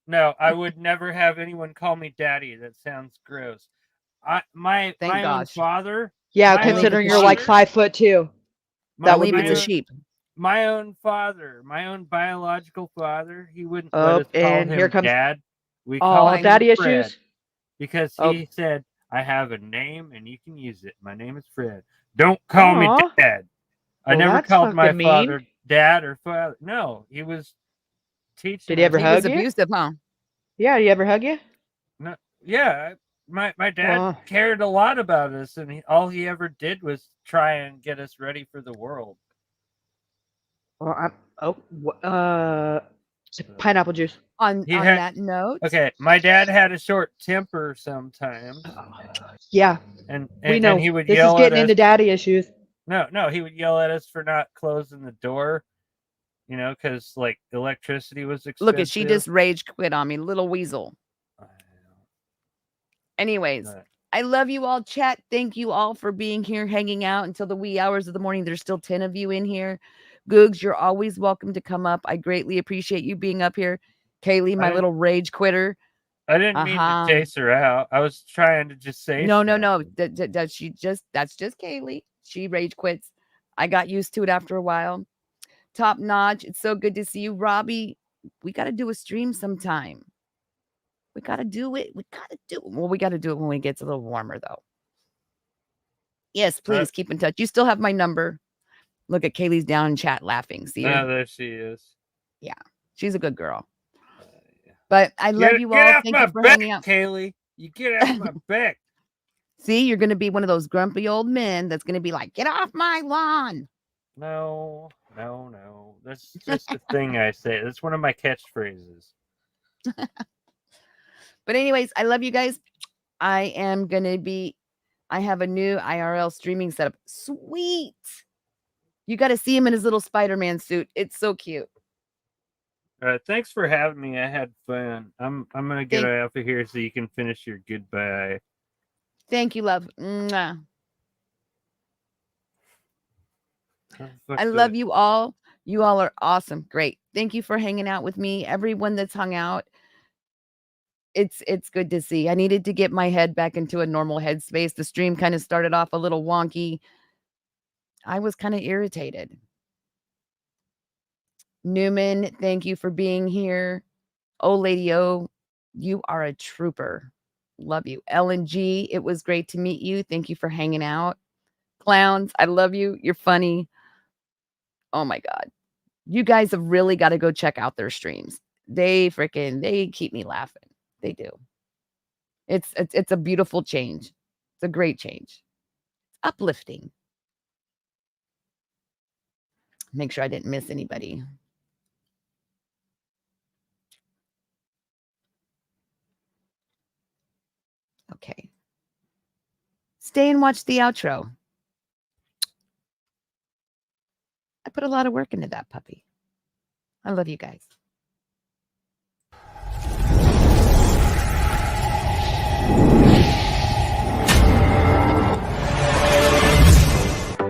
No, I would never have anyone call me daddy. That sounds gross. My own gosh. father. Yeah, my own considering you're like father- 5'2". That would be it's a weird. sheep. My own father, my own biological father, he wouldn't let us call and him here comes dad. We call him daddy Fred, issues. because Oh. he said, "I have a name and you can use it. My name is Fred. Don't call me Aw. dad." I Well, never that's called my fucking mean. father dad or father. No, he was teaching. Did he ever us- hug was you? abusive, huh? Yeah, did he ever hug you? No, yeah, my dad Well. cared a lot about us, and all he ever did was try and get us ready for the world. Well, pineapple juice. On He had- that note, Okay, my dad had a short temper sometimes, Yeah, and we know. he would This yell is getting at into us. daddy issues. No, he would yell at us for not closing the door, because like electricity was expensive. look at she just rage quit on me, little weasel. Anyways, I love you all, chat. Thank you all for being here, hanging out until the wee hours of the morning. There's still 10 of you in here. Googs, you're always welcome to come up. I greatly appreciate you being up here. Kaylee, my didn't- little rage quitter. I didn't mean to chase her out. I was trying to just say No. That's just Kaylee. She rage quits. I got used to it after a while. Top notch. It's so good to see you, Robbie. We got to do a stream sometime. We got to do it. Well, we got to do it when it gets a little warmer, though. Yes, please keep in touch. You still have my number. Look at Kaylee's down in chat laughing. See her? No, there she is. Yeah, she's a good girl. But I love you all. Get off Thank my you for back, hanging out. Kaylee. You get off my back. See, you're going to be one of those grumpy old men that's going to be like, get off my lawn. No. That's just a thing I say. That's one of my catchphrases. But anyways, I love you guys. I have a new IRL streaming setup. Sweet. You got to see him in his little Spider-Man suit. It's so cute. Thanks for having me. I had fun. I'm gonna get out of here so you can finish your goodbye. Thank you, love. Mwah. I love you all. You all are awesome. Great. Thank you for hanging out with me. Everyone that's hung out. It's good to see. I needed to get my head back into a normal headspace. The stream kind of started off a little wonky. I was kind of irritated. Newman, thank you for being here. Oh, Lady O, you are a trooper. Love you. Ellen G, it was great to meet you. Thank you for hanging out. Clowns, I love you. You're funny. Oh my God. You guys have really got to go check out their streams. They keep me laughing. They do. It's a beautiful change. It's a great change. It's uplifting. Make sure I didn't miss anybody. Okay. Stay and watch the outro. I put a lot of work into that puppy. I love you guys.